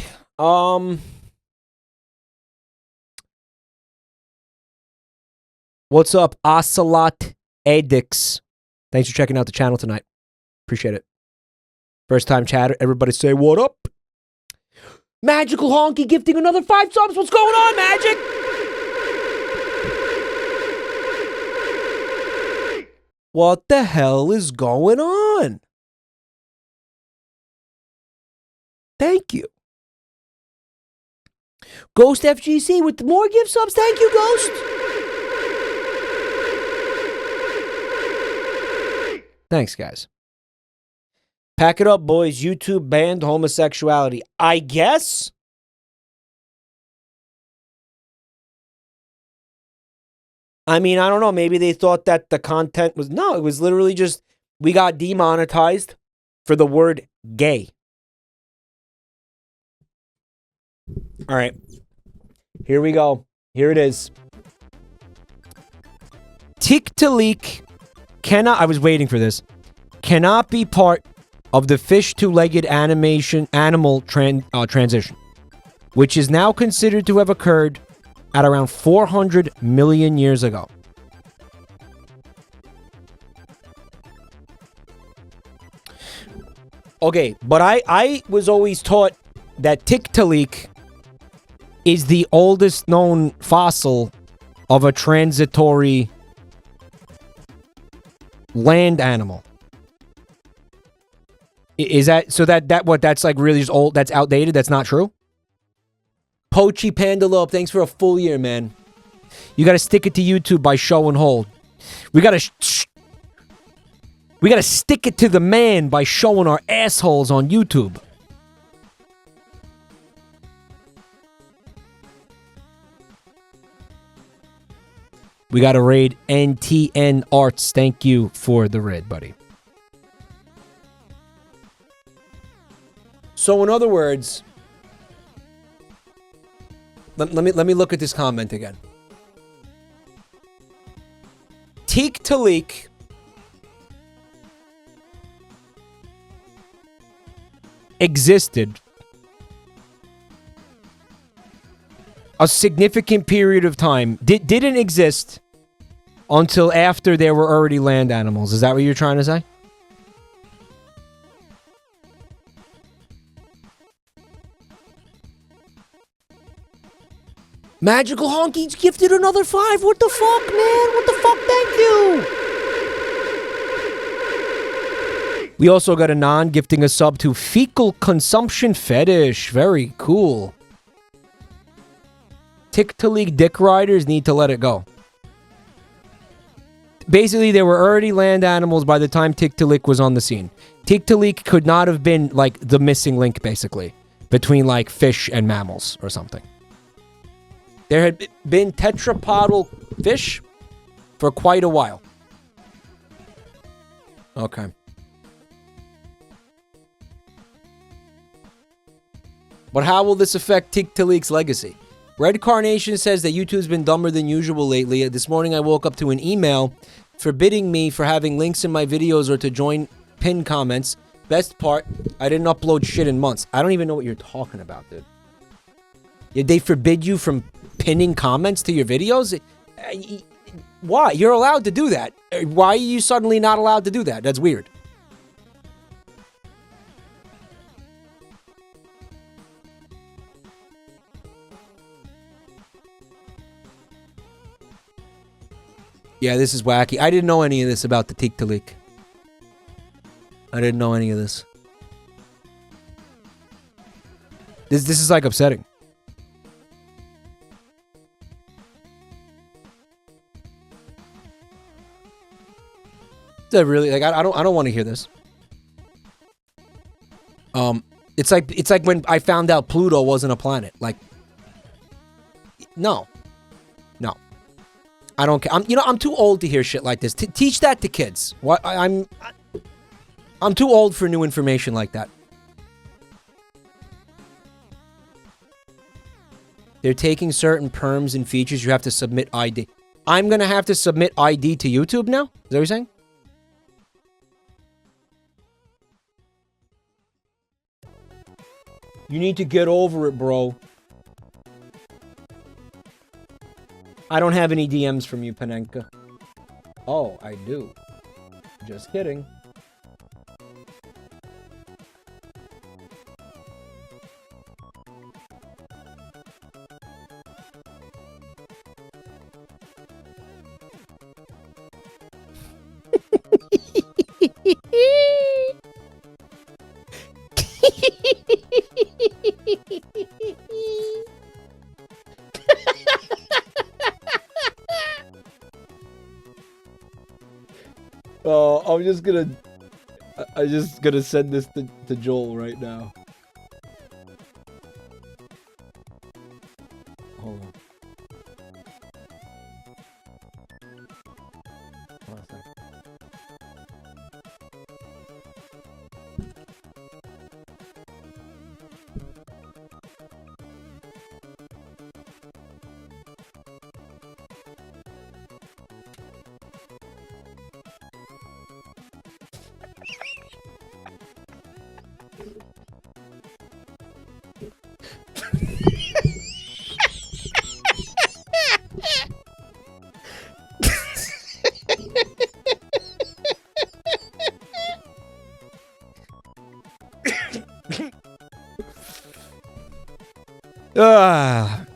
What's up, Ocelot Edix? Thanks for checking out the channel tonight. Appreciate it. First time chatter. Everybody say what up. Magical Honky gifting another 5 subs. What's going on, Magic? What the hell is going on? Thank you. Ghost FGC with more gift subs. Thank you, Ghost. Thanks, guys. Pack it up, boys. YouTube banned homosexuality. I guess? I mean, I don't know. Maybe they thought that the content was... No, it was literally just... We got demonetized for the word gay. All right. Here we go. Here it is. Tick-to-leak cannot... I was waiting for this. Cannot be part of the fish two-legged animal transition, which is now considered to have occurred at around 400 million years ago. Okay, but I was always taught that Tiktaalik is the oldest known fossil of a transitory land animal. Is that so? That's like really just old? That's outdated? That's not true? Poachy Pandalope, thanks for a full year, man. You got to stick it to YouTube by show and hold. We got to stick it to the man by showing our assholes on YouTube. We got a raid. NTN Arts. Thank you for the raid, buddy. So in other words, let me look at this comment again. Teak to leak existed a significant period of time. Didn't exist until after there were already land animals. Is that what you're trying to say? Magical Honky's gifted another 5. What the fuck, man? What the fuck? Thank you. We also got a non-gifting a sub to Fecal Consumption Fetish. Very cool. Tick-to-leak dick riders need to let it go. Basically, there were already land animals by the time Tick-to-leak was on the scene. Tick-to-leak could not have been, like, the missing link, basically, between, like, fish and mammals or something. There had been tetrapodal fish for quite a while. Okay. But how will this affect Tick-to-leak's legacy? Red Carnation says that YouTube's been dumber than usual lately. This morning I woke up to an email forbidding me for having links in my videos or to join pinned comments. Best part, I didn't upload shit in months. I don't even know what you're talking about, dude. Yeah, they forbid you from pinning comments to your videos? Why? You're allowed to do that. Why are you suddenly not allowed to do that? That's weird. Yeah, this is wacky. I didn't know any of this about the Tick-to-leak. I didn't know any of this. This is like upsetting. That really, like, I don't want to hear this. It's like when I found out Pluto wasn't a planet. Like, no, I don't care. I'm too old to hear shit like this. Teach that to kids. What I'm too old for new information like that. They're taking certain perms and features. You have to submit ID. I'm gonna have to submit ID to YouTube now. Is that what you're saying? You need to get over it, bro. I don't have any DMs from you, Panenka. Oh, I do. Just kidding. Oh, I'm just gonna send this to Joel right now. Hold on. Hold on a sec.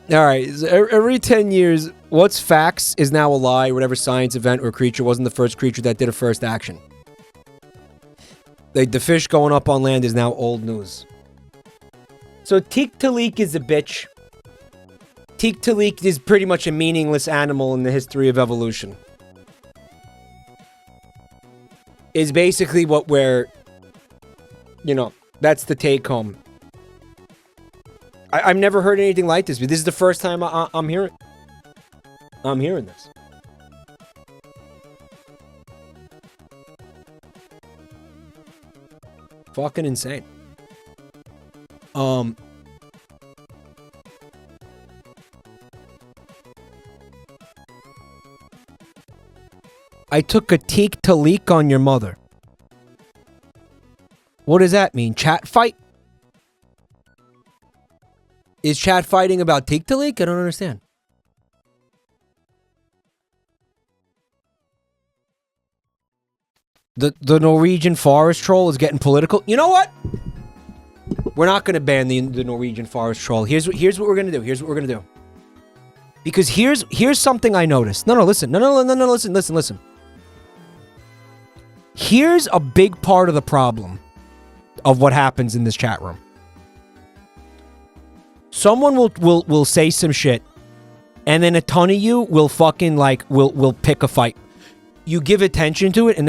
Alright, every 10 years, what's facts is now a lie. Whatever science event or creature wasn't the first creature that did a first action. Like, the fish going up on land is now old news. So Tick-to-leak is a bitch. Tick-to-leak is pretty much a meaningless animal in the history of evolution. Is basically what we're... You know, that's the take-home. I've never heard anything like this. But this is the first time I'm hearing this. Fucking insane. I took a teak to leak on your mother. What does that mean? Chat fight? Is chat fighting about teak to leak? I don't understand. The Norwegian forest troll is getting political. You know what? We're not going to ban the Norwegian forest troll. Here's what we're going to do. Here's what we're going to do. Because here's something I noticed. No, listen. No, listen. Here's a big part of the problem of what happens in this chat room. Someone will say some shit, and then a ton of you will fucking will pick a fight. You give attention to it, and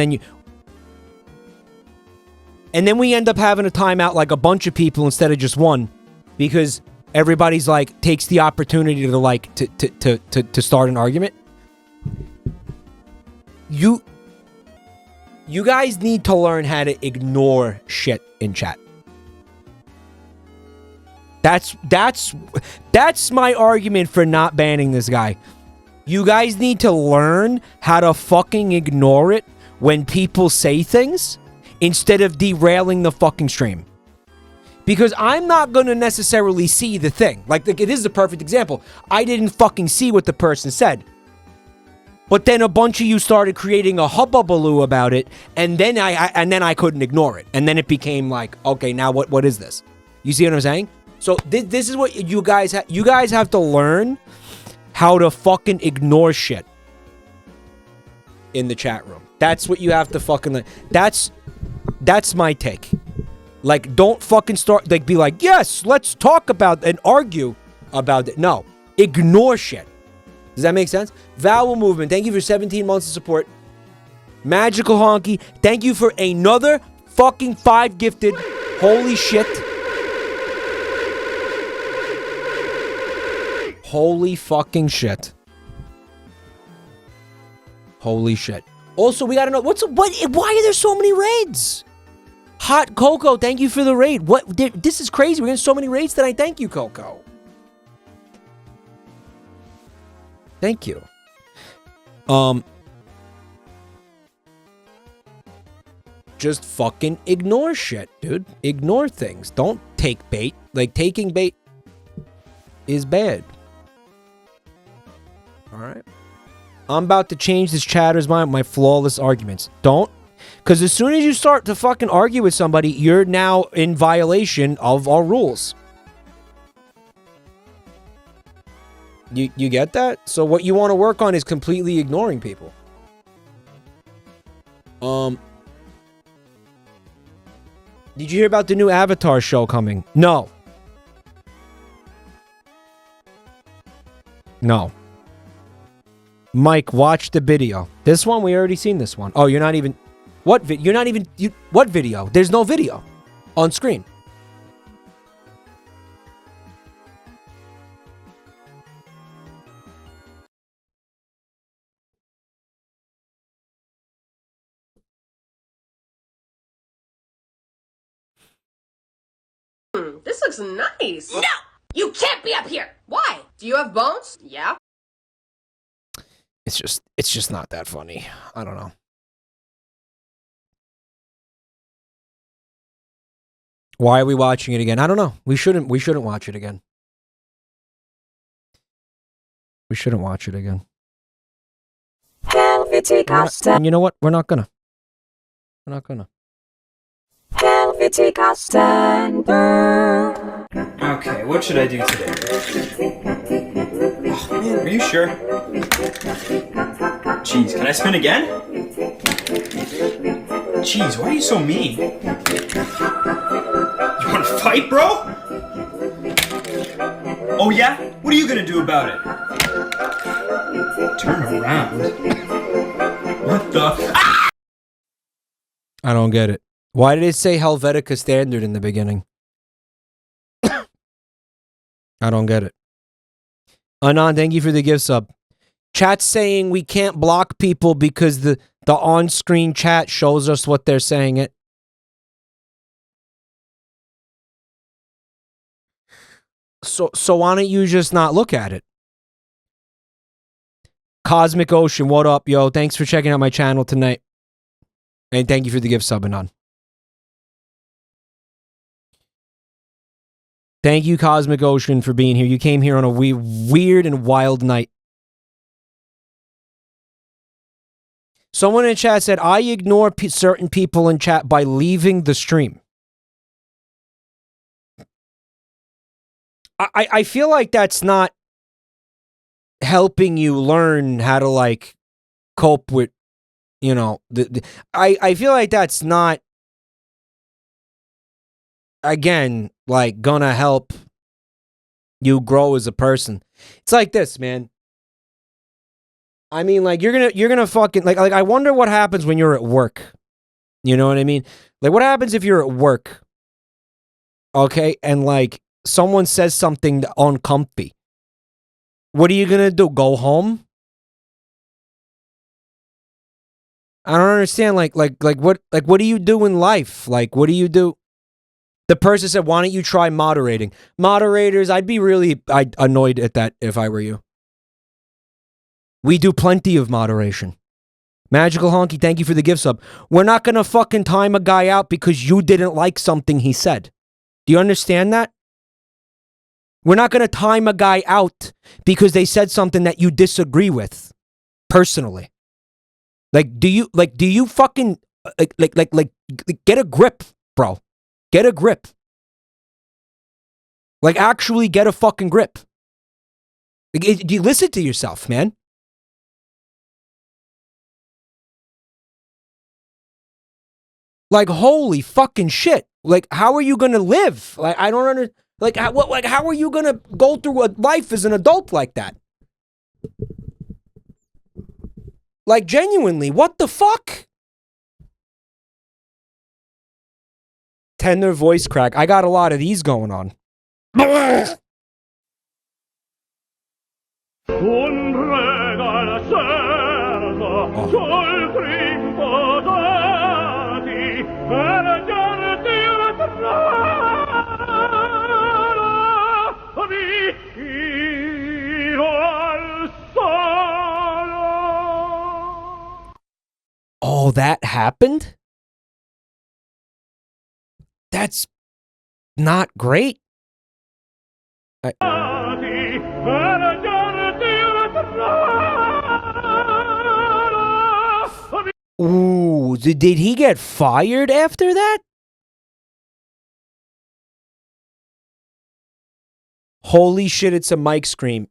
then we end up having a timeout like a bunch of people instead of just one, because everybody's takes the opportunity to start an argument. You guys need to learn how to ignore shit in chat. That's my argument for not banning this guy. You guys need to learn how to fucking ignore it when people say things instead of derailing the fucking stream. Because I'm not going to necessarily see the thing. This is a perfect example. I didn't fucking see what the person said. But then a bunch of you started creating a hubbubaloo about it, and then I couldn't ignore it. And then it became okay, now what is this? You see what I'm saying? So this is what you guys have to learn how to fucking ignore shit in the chat room. That's what you have to fucking learn. That's my take. Don't fucking start be yes, let's talk about and argue about it. No, ignore shit. Does that make sense? Vowel Movement, thank you for 17 months of support. Magical Honky, thank you for another fucking 5 gifted. Holy shit. Holy fucking shit. Holy shit. Also, we gotta know, why are there so many raids? Hot Coco, thank you for the raid. This is crazy. We're getting so many raids tonight. Thank you, Coco. Thank you. Just fucking ignore shit, dude. Ignore things. Don't take bait. Taking bait is bad. Alright. I'm about to change this chatter's mind with my flawless arguments. Don't. Because as soon as you start to fucking argue with somebody, you're now in violation of our rules. You get that? So what you want to work on is completely ignoring people. Did you hear about the new Avatar show coming? No. No. Mike, watch the video. This one, we already seen this one. Oh, you're not even... What what video? There's no video on screen. This looks nice. No! You can't be up here! Why? Do you have bones? Yeah. It's just not that funny. I don't know. Why are we watching it again? I don't know. We shouldn't watch it again. We shouldn't watch it again. And you know what? We're not gonna. We're not gonna. Okay, what should I do today? Oh, man, are you sure? Jeez, can I spin again? Jeez, why are you so mean? You wanna fight, bro? Oh yeah? What are you gonna do about it? Turn around. What the? Ah! I don't get it. Why did it say Helvetica Standard in the beginning? I don't get it. Anon, thank you for the gift sub. Chat's saying we can't block people because the on-screen chat shows us what they're saying it. so why don't you just not look at it? Cosmic Ocean, what up, yo? Thanks for checking out my channel tonight. And thank you for the gift sub, Anon. Thank you, Cosmic Ocean, for being here. You came here on a weird and wild night. Someone in chat said, I ignore certain people in chat by leaving the stream. I feel like that's not helping you learn how to, like, cope with, you know, I feel like that's not, again, like, gonna help you grow as a person. It's like this, man. I mean, like, you're gonna fucking, like, I wonder what happens when you're at work. You know what I mean? Like, what happens if you're at work, okay, and, like, someone says something uncomfy? What are you gonna do? Go home? I don't understand. Like what do you do in life? Like, what do you do? The person said, "Why don't you try moderating?" Moderators, I'd be really annoyed at that if I were you. We do plenty of moderation. Magical Honky, thank you for the gift sub. We're not gonna fucking time a guy out because you didn't like something he said. Do you understand that? We're not gonna time a guy out because they said something that you disagree with personally. Like, do you fucking like get a grip, bro? Get a grip. Like, actually get a fucking grip. Do you listen to yourself, man? Like, holy fucking shit. Like, how are you gonna live? Like, I don't understand. Like, how are you gonna go through a life as an adult like that? Like, genuinely, what the fuck? Tender voice crack. I got a lot of these going on. Oh, that happened? That's not great. Ooh, did he get fired after that? Holy shit, it's a Mike stream.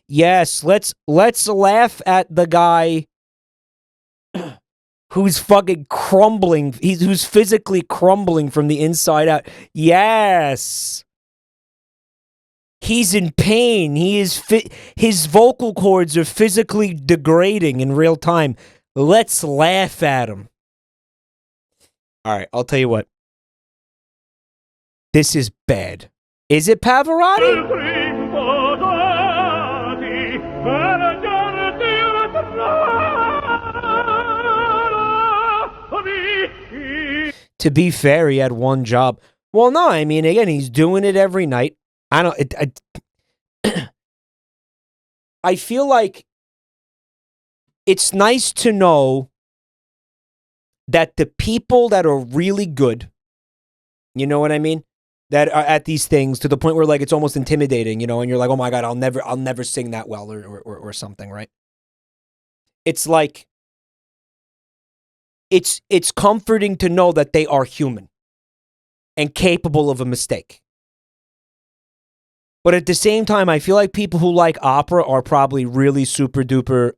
Yes, let's laugh at the guy who's fucking crumbling. Who's physically crumbling from the inside out. Yes. He's in pain. His vocal cords are physically degrading in real time. Let's laugh at him. All right, I'll tell you what. This is bad. Is it Pavarotti? To be fair, he had one job. Well, no, I mean, again, he's doing it every night. I feel like it's nice to know that the people that are really good, you know what I mean, that are at these things to the point where, like, it's almost intimidating, you know, and you're like, oh my God, I'll never sing that well or something, right? It's like, it's comforting to know that they are human and capable of a mistake. But at the same time, I feel like people who like opera are probably really super duper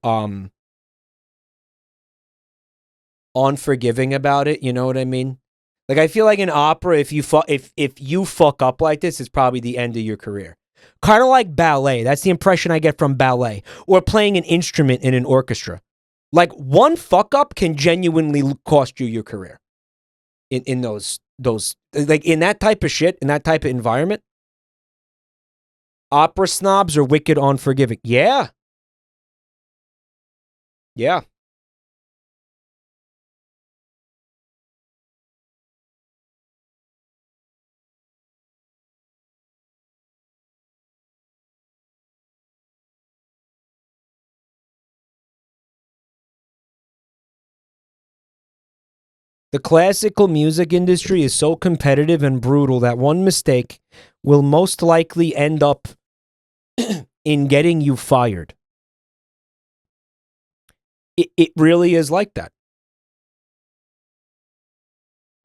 unforgiving about it. You know what I mean? Like, I feel like in opera, if you fuck up like this, it's probably the end of your career. Kind of like ballet. That's the impression I get from ballet, or playing an instrument in an orchestra. Like, one fuck up can genuinely cost you your career. In those like, in that type of shit, in that type of environment. Opera snobs are wicked unforgiving. Yeah. Yeah. The classical music industry is so competitive and brutal that one mistake will most likely end up in getting you fired. It really is like that.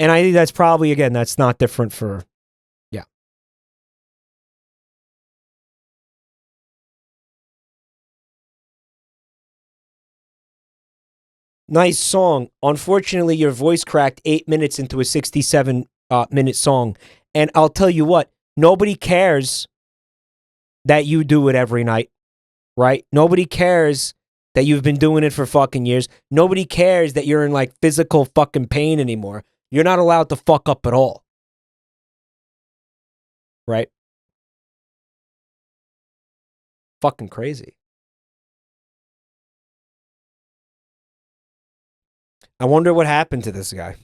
And I think that's probably, again, that's not different for, yeah. Nice song. Unfortunately, your voice cracked 8 minutes into a 67-minute song. And I'll tell you what, nobody cares that you do it every night, right? Nobody cares that you've been doing it for fucking years. Nobody cares that you're in like physical fucking pain anymore. You're not allowed to fuck up at all. Right? Fucking crazy. I wonder what happened to this guy.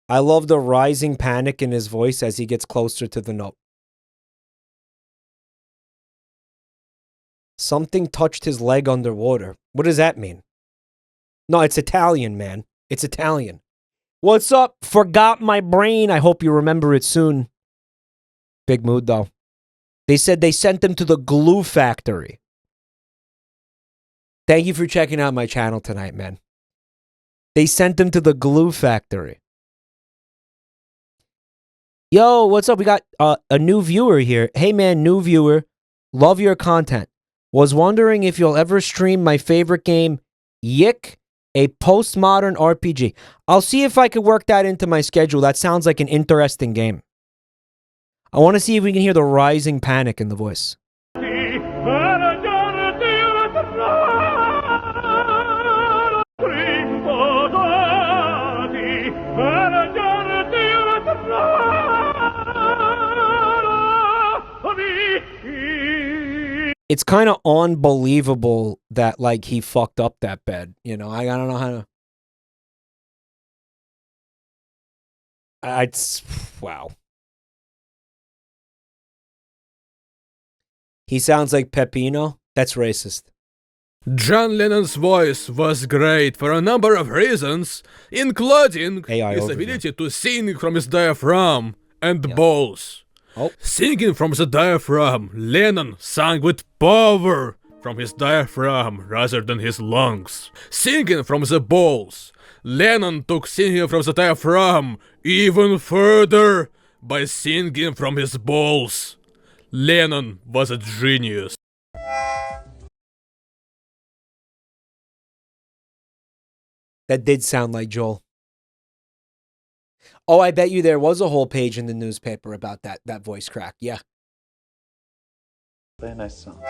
I love the rising panic in his voice as he gets closer to the note. Something touched his leg underwater. What does that mean? No, it's Italian, man. It's Italian. What's up? Forgot my brain. I hope you remember it soon. Big mood, though. They said they sent them to the glue factory. Thank you for checking out my channel tonight, man. They sent them to the glue factory. Yo, what's up? We got a new viewer here. Hey, man, new viewer. Love your content. Was wondering if you'll ever stream my favorite game, YLYL, a postmodern RPG. I'll see if I could work that into my schedule. That sounds like an interesting game. I want to see if we can hear the rising panic in the voice. It's kind of unbelievable that, like, he fucked up that bad. You know, I don't know how to... It's... Wow. He sounds like Pepino. That's racist. John Lennon's voice was great for a number of reasons, including his ability to sing from his diaphragm and balls. Singing from the diaphragm, Lennon sang with power from his diaphragm rather than his lungs. Singing from the balls, Lennon took singing from the diaphragm even further by singing from his balls. Lennon was a genius. That did sound like Joel. Oh, I bet you there was a whole page in the newspaper about that voice crack. Yeah. Very nice song.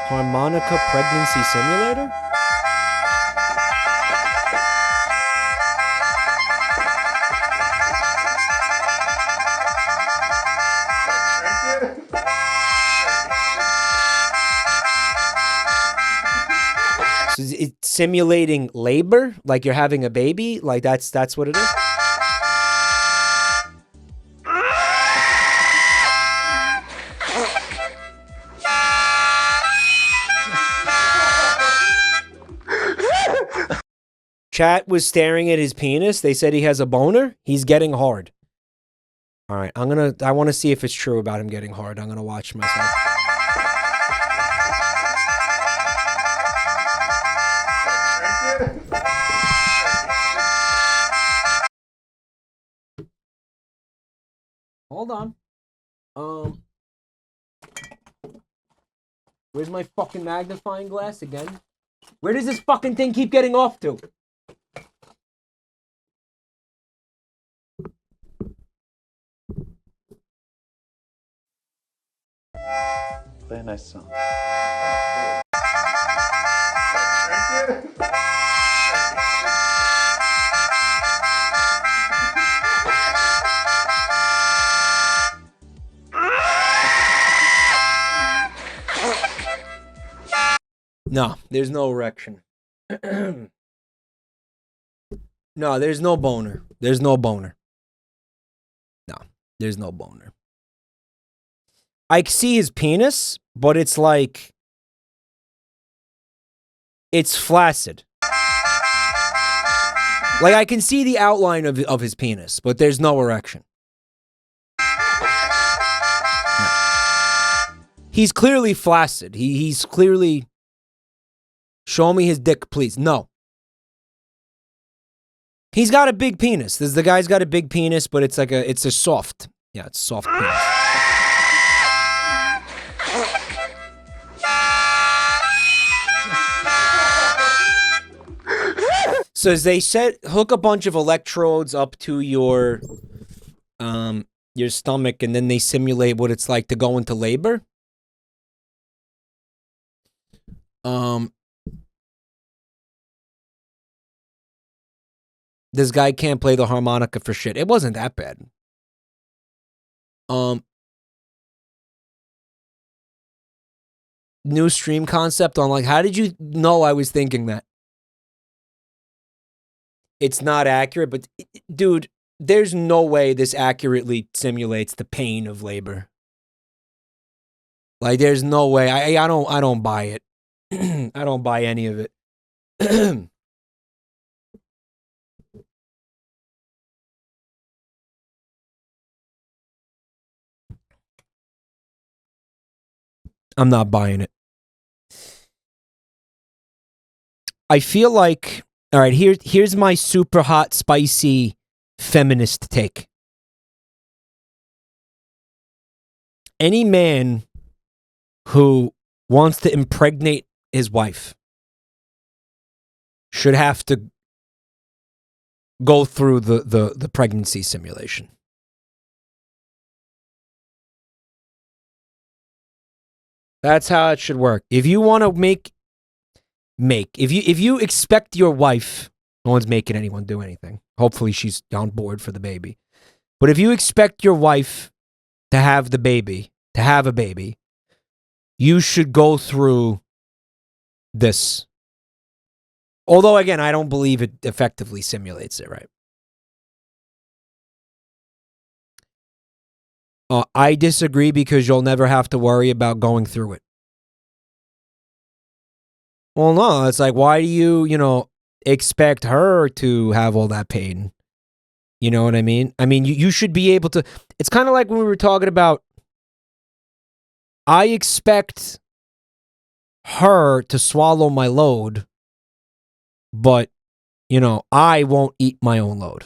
Harmonica Pregnancy Simulator? So is it simulating labor? Like you're having a baby? Like that's what it is? Chat was staring at his penis. They said he has a boner. He's getting hard. All right, I want to see if it's true about him getting hard. I'm going to watch myself. Hold on. Where's my fucking magnifying glass again? Where does this fucking thing keep getting off to? Very nice song. No, there's no erection. No, there's no boner. There's no boner. No, there's no boner. I see his penis, but it's like... It's flaccid. Like, I can see the outline of his penis, but there's no erection. No. He's clearly flaccid. He's clearly... Show me his dick, please. No. He's got a big penis. The guy's got a big penis, but it's like it's a soft. Yeah, it's soft penis. So as they said, hook a bunch of electrodes up to your stomach, and then they simulate what it's like to go into labor. This guy can't play the harmonica for shit. It wasn't that bad. New stream concept on, like, how did you know I was thinking that? It's not accurate, but dude, there's no way this accurately simulates the pain of labor. Like, there's no way. I don't buy it. I don't buy any of it. I'm not buying it. I feel like, all right, here's my super hot, spicy, feminist take. Any man who wants to impregnate his wife should have to go through the pregnancy simulation. That's how it should work. If you want to make if you expect your wife, no one's making anyone do anything. Hopefully she's on board for the baby. But if you expect your wife to have a baby, you should go through this. Although, again, I don't believe it effectively simulates it, right? I disagree because you'll never have to worry about going through it. Well, no, it's like, why do you expect her to have all that pain? You know what I mean? I mean, you should be able to. It's kind of like when we were talking about, I expect her to swallow my load, but, I won't eat my own load.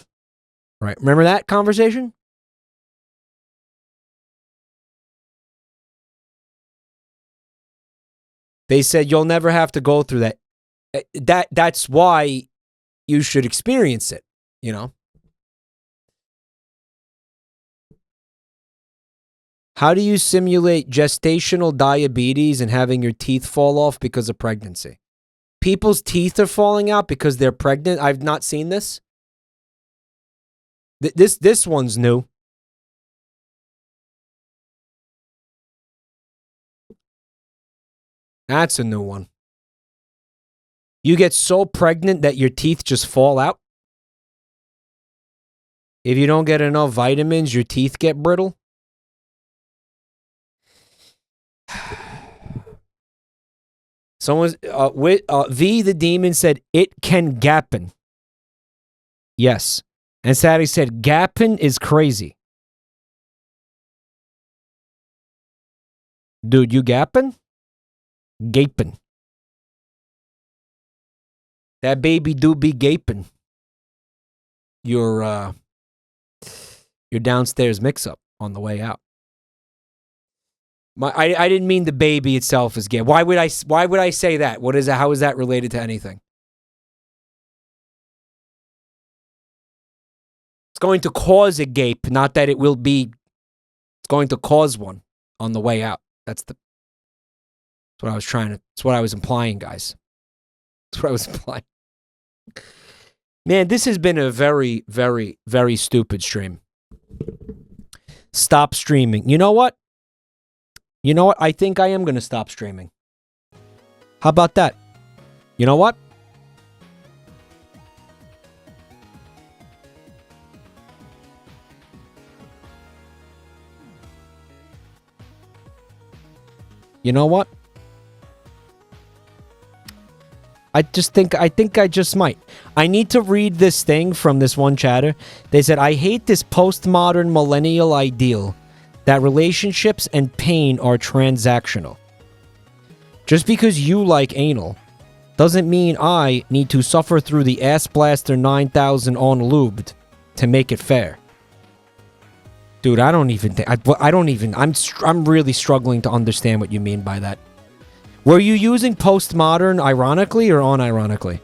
Right? Remember that conversation? They said you'll never have to go through that. That's why you should experience it, How do you simulate gestational diabetes and having your teeth fall off because of pregnancy? People's teeth are falling out because they're pregnant. I've not seen this. This one's new. That's a new one. You get so pregnant that your teeth just fall out. If you don't get enough vitamins, your teeth get brittle. Someone's V the Demon said it can gappen. Yes. And Sadie said gapping is crazy. Dude, you gapping? Gaping. That baby do be gaping. Your downstairs mix-up on the way out. I didn't mean the baby itself is gay. Why would I say that? What is that? How is that related to anything? It's going to cause a gape, not that it will be. It's going to cause one on the way out. That's what I was trying to. That's what I was implying, guys. That's what I was implying. Man, this has been a very, very, very stupid stream. Stop streaming. You know what? I think I am going to stop streaming. How about that? You know what? You know what? I think I just might. I need to read this thing from this one chatter. They said, I hate this postmodern millennial ideal that relationships and pain are transactional. Just because you like anal doesn't mean I need to suffer through the Ass Blaster 9000 unlubed to make it fair. Dude, I don't even think... I'm really struggling to understand what you mean by that. Were you using postmodern ironically or unironically?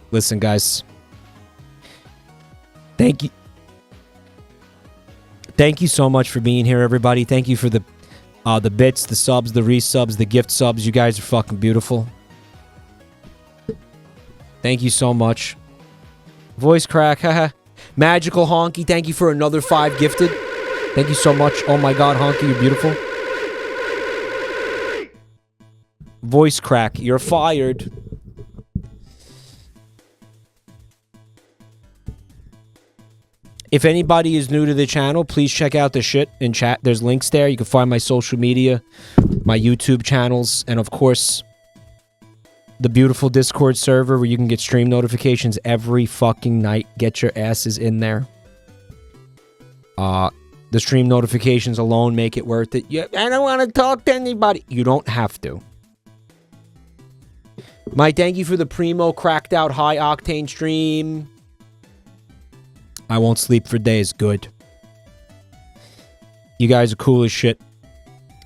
Listen, guys. Thank you. Thank you so much for being here, everybody. Thank you for the bits, the subs, the resubs, the gift subs. You guys are fucking beautiful. Thank you so much. Voice crack, haha. Magical Honky, thank you for another 5 gifted. Thank you so much. Oh my god, Honky, you're beautiful. Voice crack, you're fired. If anybody is new to the channel, please check out the shit in chat. There's links there. You can find my social media, my YouTube channels, and of course, the beautiful Discord server where you can get stream notifications every fucking night. Get your asses in there. The stream notifications alone make it worth it. Yeah, I don't want to talk to anybody. You don't have to. Mike, thank you for the primo cracked out high octane stream. I won't sleep for days. Good. You guys are cool as shit.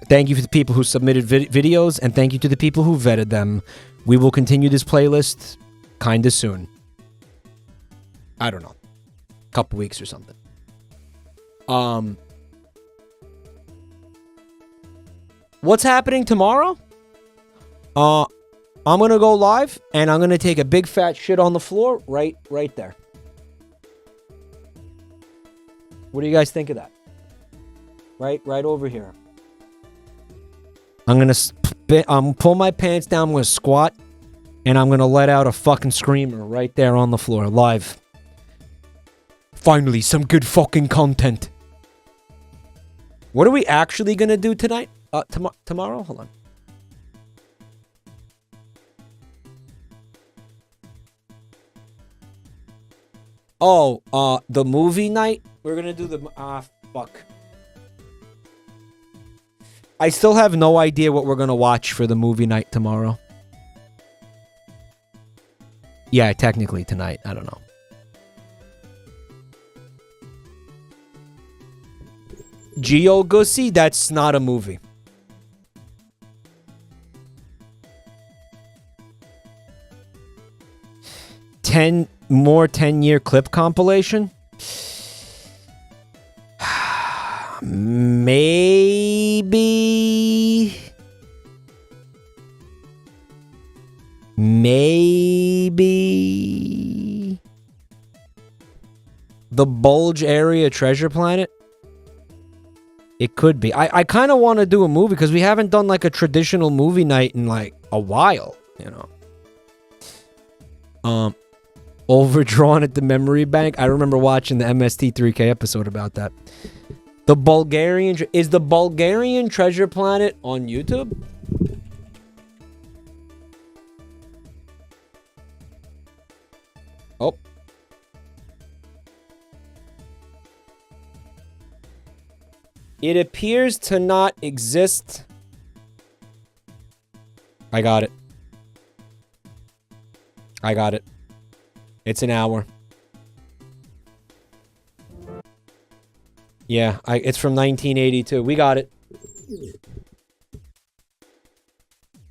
Thank you for the people who submitted videos, and thank you to the people who vetted them. We will continue this playlist kinda soon. I don't know. Couple weeks or something. What's happening tomorrow? I'm gonna go live, and I'm gonna take a big fat shit on the floor right there. What do you guys think of that? Right over here. I'm gonna pull my pants down, I'm gonna squat, and I'm gonna let out a fucking screamer right there on the floor, live. Finally, some good fucking content. What are we actually gonna do tonight? Tomorrow? Hold on. Oh, the movie night? We're gonna do the... fuck. I still have no idea what we're gonna watch for the movie night tomorrow. Yeah, technically tonight. I don't know. Geo Gussie? That's not a movie. More 10-year clip compilation? Maybe the Bulge Area Treasure Planet? It could be. I kind of want to do a movie because we haven't done like a traditional movie night in like a while, you know. Overdrawn at the memory bank. I remember watching the MST3K episode about that. The Bulgarian... Is the Bulgarian Treasure Planet on YouTube? Oh. It appears to not exist. I got it. I got it. It's an hour. Yeah, it's from 1982. We got it.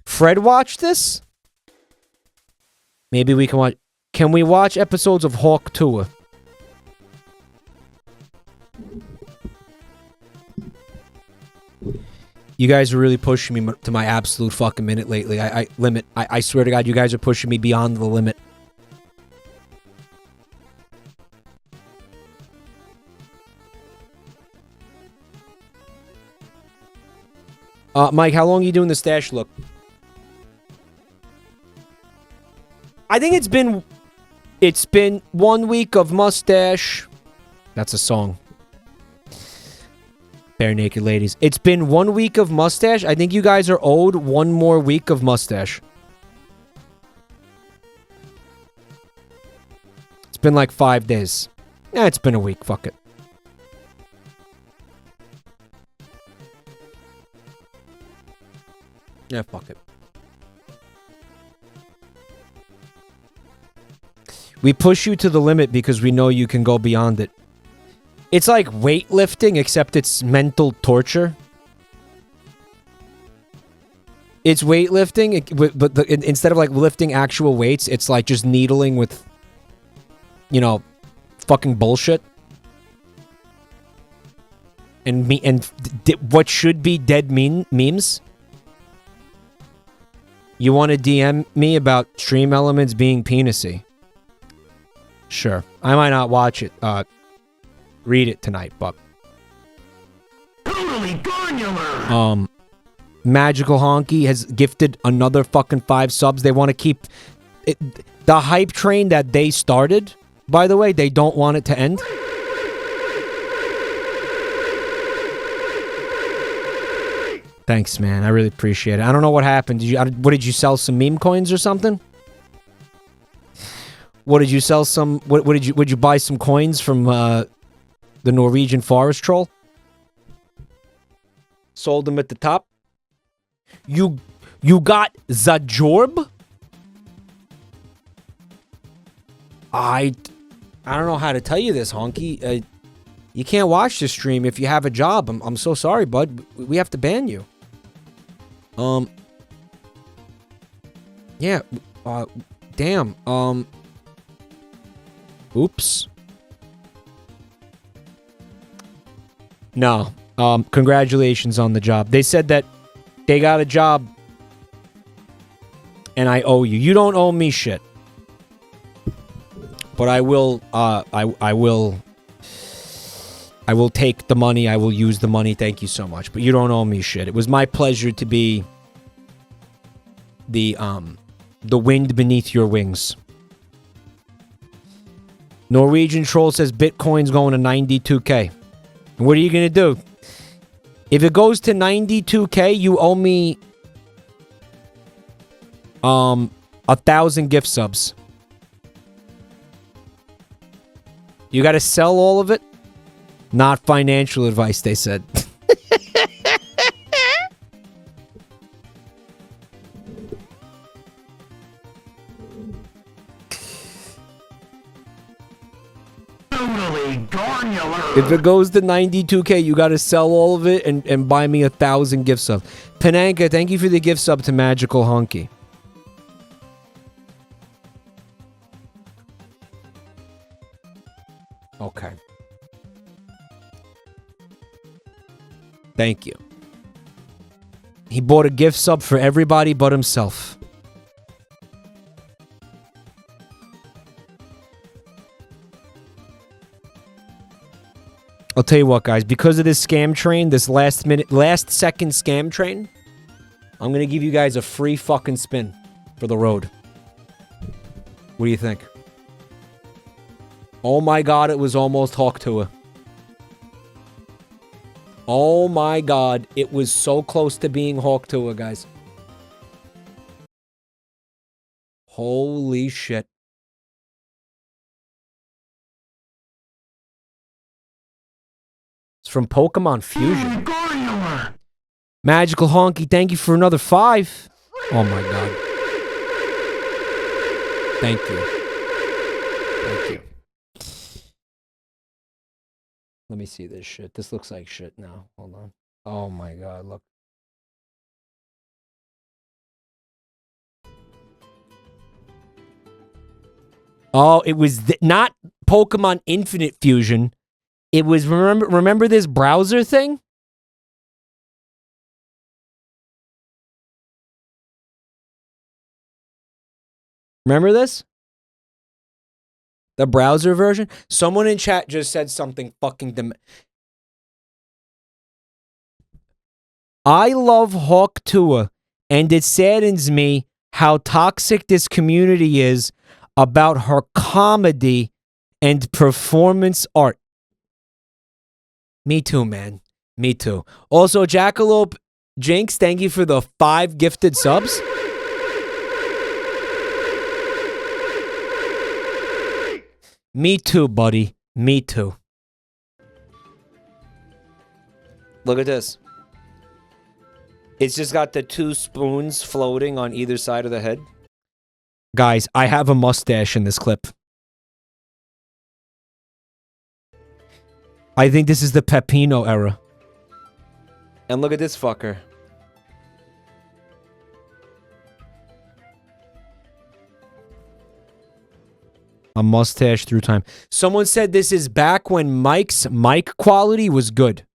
Fred watched this? Maybe we can watch... Can we watch episodes of Hawk Tour? You guys are really pushing me to my absolute fucking minute lately. I swear to God, you guys are pushing me beyond the limit. Mike, how long are you doing the stash look? I think it's been 1 week of mustache. That's a song. Bare naked ladies. It's been 1 week of mustache. I think you guys are owed 1 more week of mustache. It's been like 5 days. It's been a week. Fuck it. Yeah, fuck it. We push you to the limit because we know you can go beyond it. It's like weightlifting, except it's mental torture. It's weightlifting, but instead of like lifting actual weights, it's like just needling with, you know, fucking bullshit. And what should be dead memes. You want to DM me about stream elements being penisy? Sure. I might not watch it. Read it tonight, but Magical Honky has gifted another fucking 5 subs. They want to keep it, the hype train that they started. By the way, they don't want it to end. Thanks, man. I really appreciate it. I don't know what happened. What did you sell, some meme coins or something? What did you sell some? Would you buy some coins from the Norwegian forest troll? Sold them at the top. You got Zajorb? I don't know how to tell you this, Honky. You can't watch this stream if you have a job. I'm so sorry, bud. We have to ban you. Yeah. Damn. Oops. No. Congratulations on the job. They said that they got a job and I owe you. You don't owe me shit. But I will I will take the money. I will use the money. Thank you so much. But you don't owe me shit. It was my pleasure to be the wind beneath your wings. Norwegian troll says Bitcoin's going to 92K. And what are you going to do? If it goes to 92K, you owe me 1,000 gift subs. You got to sell all of it? Not financial advice, they said. If it goes to 92K, you got to sell all of it and buy me 1,000 gift subs. Pananka, thank you for the gift sub to Magical Honky. Okay. Thank you. He bought a gift sub for everybody but himself. I'll tell you what, guys. Because of this scam train, this last second scam train, I'm going to give you guys a free fucking spin for the road. What do you think? Oh my god, it was almost Hawk Tua. Oh my god, it was so close to being Hawk Tua, guys. Holy shit. It's from Pokemon Fusion. Magical Honky, thank you for another 5. Oh my god. Thank you. Thank you. Let me see this shit. This looks like shit now. Hold on. Oh my god, look. Oh, it was not Pokemon Infinite Fusion. It was, remember this browser thing? Remember this? The browser version? Someone in chat just said something fucking I love Hawk Tua, and it saddens me how toxic this community is about her comedy and performance art. Me too, man. Me too. Also, Jackalope Jinx, thank you for the 5 gifted subs. Me too, buddy. Me too. Look at this. It's just got the 2 spoons floating on either side of the head. Guys, I have a mustache in this clip. I think this is the Pepino era. And look at this fucker. A mustache through time. Someone said this is back when Mike's mic quality was good.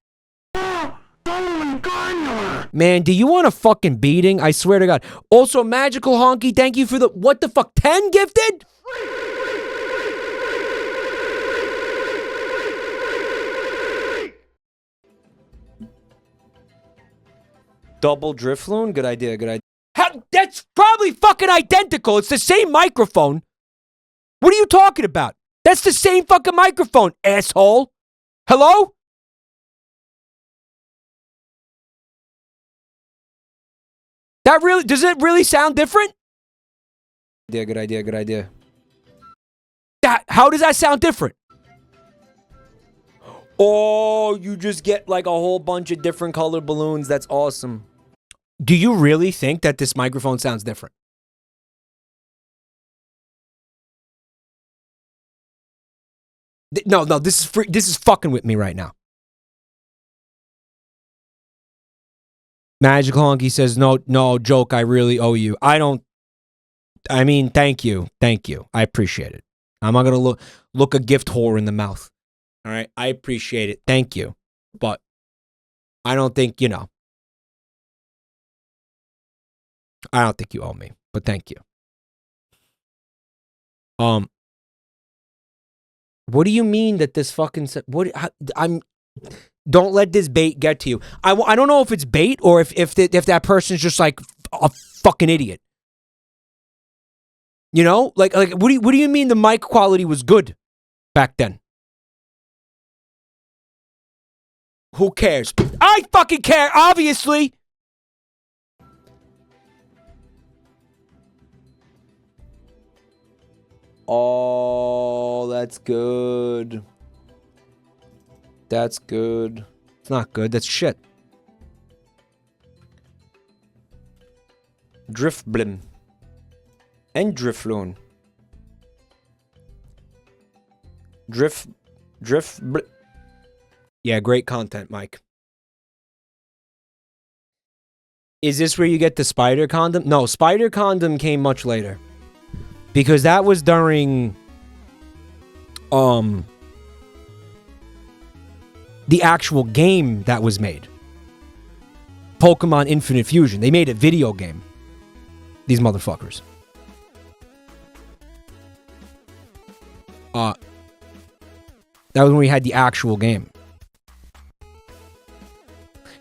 Man, do you want a fucking beating? I swear to God. Also, Magical Honky, thank you for the... What the fuck? 10 gifted? Double drift loon? Good idea, good idea. That's probably fucking identical. It's the same microphone. What are you talking about? That's the same fucking microphone, asshole. Hello? That really, does it really sound different? Yeah, good idea, good idea. How does that sound different? Oh, you just get like a whole bunch of different colored balloons. That's awesome. Do you really think that this microphone sounds different? No, this is free. This is fucking with me right now. Magical Honky says, no, joke, I really owe you. I mean, thank you. Thank you. I appreciate it. I'm not going to look a gift whore in the mouth. All right? I appreciate it. Thank you. But I don't think, I don't think you owe me. But thank you. What do you mean that this fucking... Don't let this bait get to you. I don't know if it's bait or if that person's just like a fucking idiot. You know? Like what do you mean the mic quality was good back then? Who cares? I fucking care, obviously. Oh, that's good. That's good. It's not good. That's shit. Driftblim. And Drifloon. Yeah, great content, Mike. Is this where you get the spider condom? No, spider condom came much later. Because that was during... the actual game that was made. Pokemon Infinite Fusion. They made a video game. These motherfuckers. That was when we had the actual game.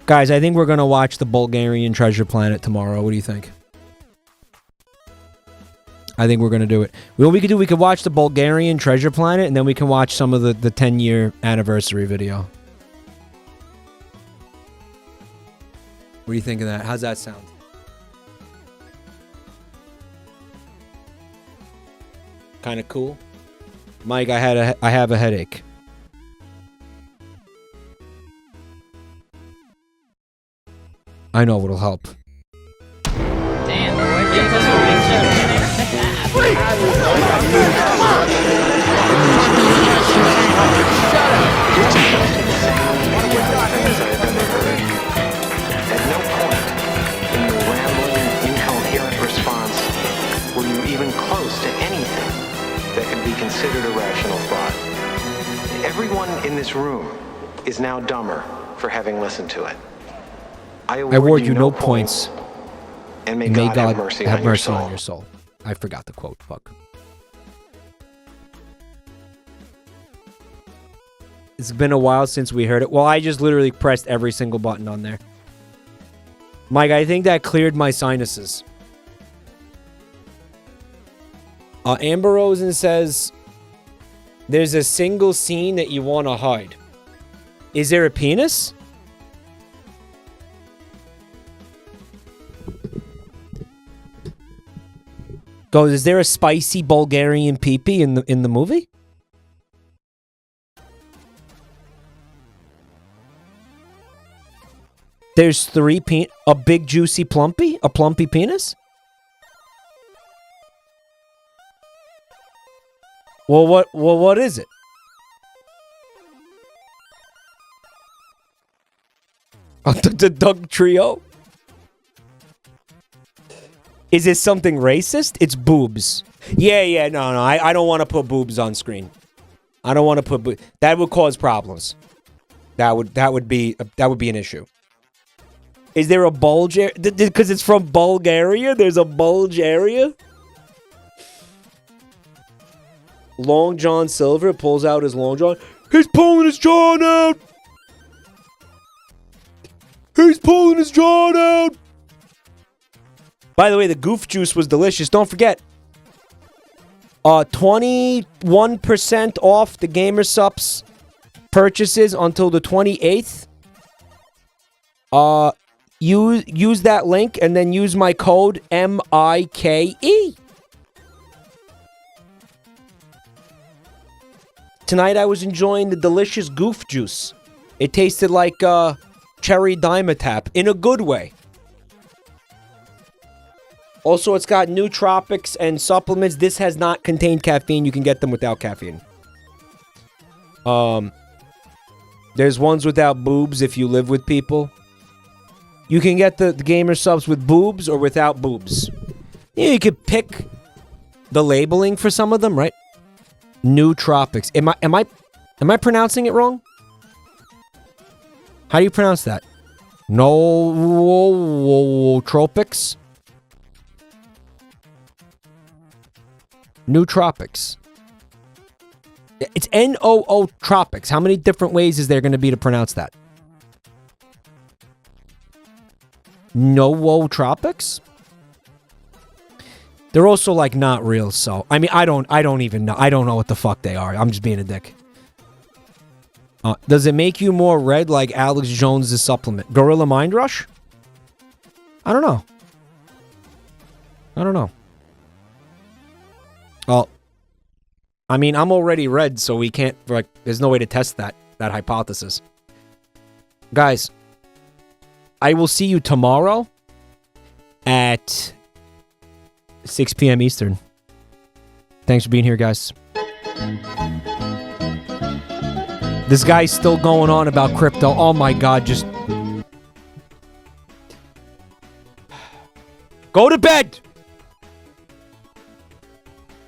Guys, I think we're going to watch the Bulgarian Treasure Planet tomorrow. What do you think? I think we're going to do it. What we could do, we could watch the Bulgarian Treasure Planet, and then we can watch some of the 10-year anniversary video. What do you think of that? How's that sound? Kind of cool. Mike, I have a headache. I know what'll help. At no point in your rambling, incoherent response were you even close to anything that could be considered a rational thought. Everyone in this room is now dumber for having listened to it. I award you no points, and may God have mercy on your soul. I forgot the quote. Fuck. It's been a while since we heard it. Well, I just literally pressed every single button on there. Mike, I think that cleared my sinuses. Amber Rosen says, there's a single scene that you want to hide. Is there a penis? Goes, is there a spicy Bulgarian pee-pee in the movie? There's 3 a big juicy plumpy? A plumpy penis? Well, what is it? The Doug Trio? Is it something racist? It's boobs. Yeah, no, I don't want to put boobs on screen. I don't want to put that would cause problems. That would be an issue. Is there a bulge area? Because it's from Bulgaria, there's a bulge area? Long John Silver pulls out his Long John. He's pulling his John out! He's pulling his John out! By the way, the goof juice was delicious. Don't forget, 21% off the Gamer Supps purchases until the 28th. Use that link and then use my code MIKE. Tonight I was enjoying the delicious goof juice. It tasted like cherry Dimetap in a good way. Also, it's got nootropics and supplements. This has not contained caffeine. You can get them without caffeine. There's ones without boobs if you live with people. You can get the Gamer Subs with boobs or without boobs. Yeah, you could pick the labeling for some of them, right? Nootropics. Am I pronouncing it wrong? How do you pronounce that? Nootropics? Nootropics. It's N-O-O tropics. How many different ways is there going to be to pronounce that? Nootropics? They're also like not real, so I mean I don't even know. I don't know what the fuck they are. I'm just being a dick. Does it make you more red like Alex Jones' supplement? Gorilla Mind Rush? I don't know. Well, I mean, I'm already red, so we can't, like, there's no way to test that hypothesis. Guys, I will see you tomorrow at 6 p.m. Eastern. Thanks for being here, guys. This guy's still going on about crypto. Oh my god, just... Go to bed!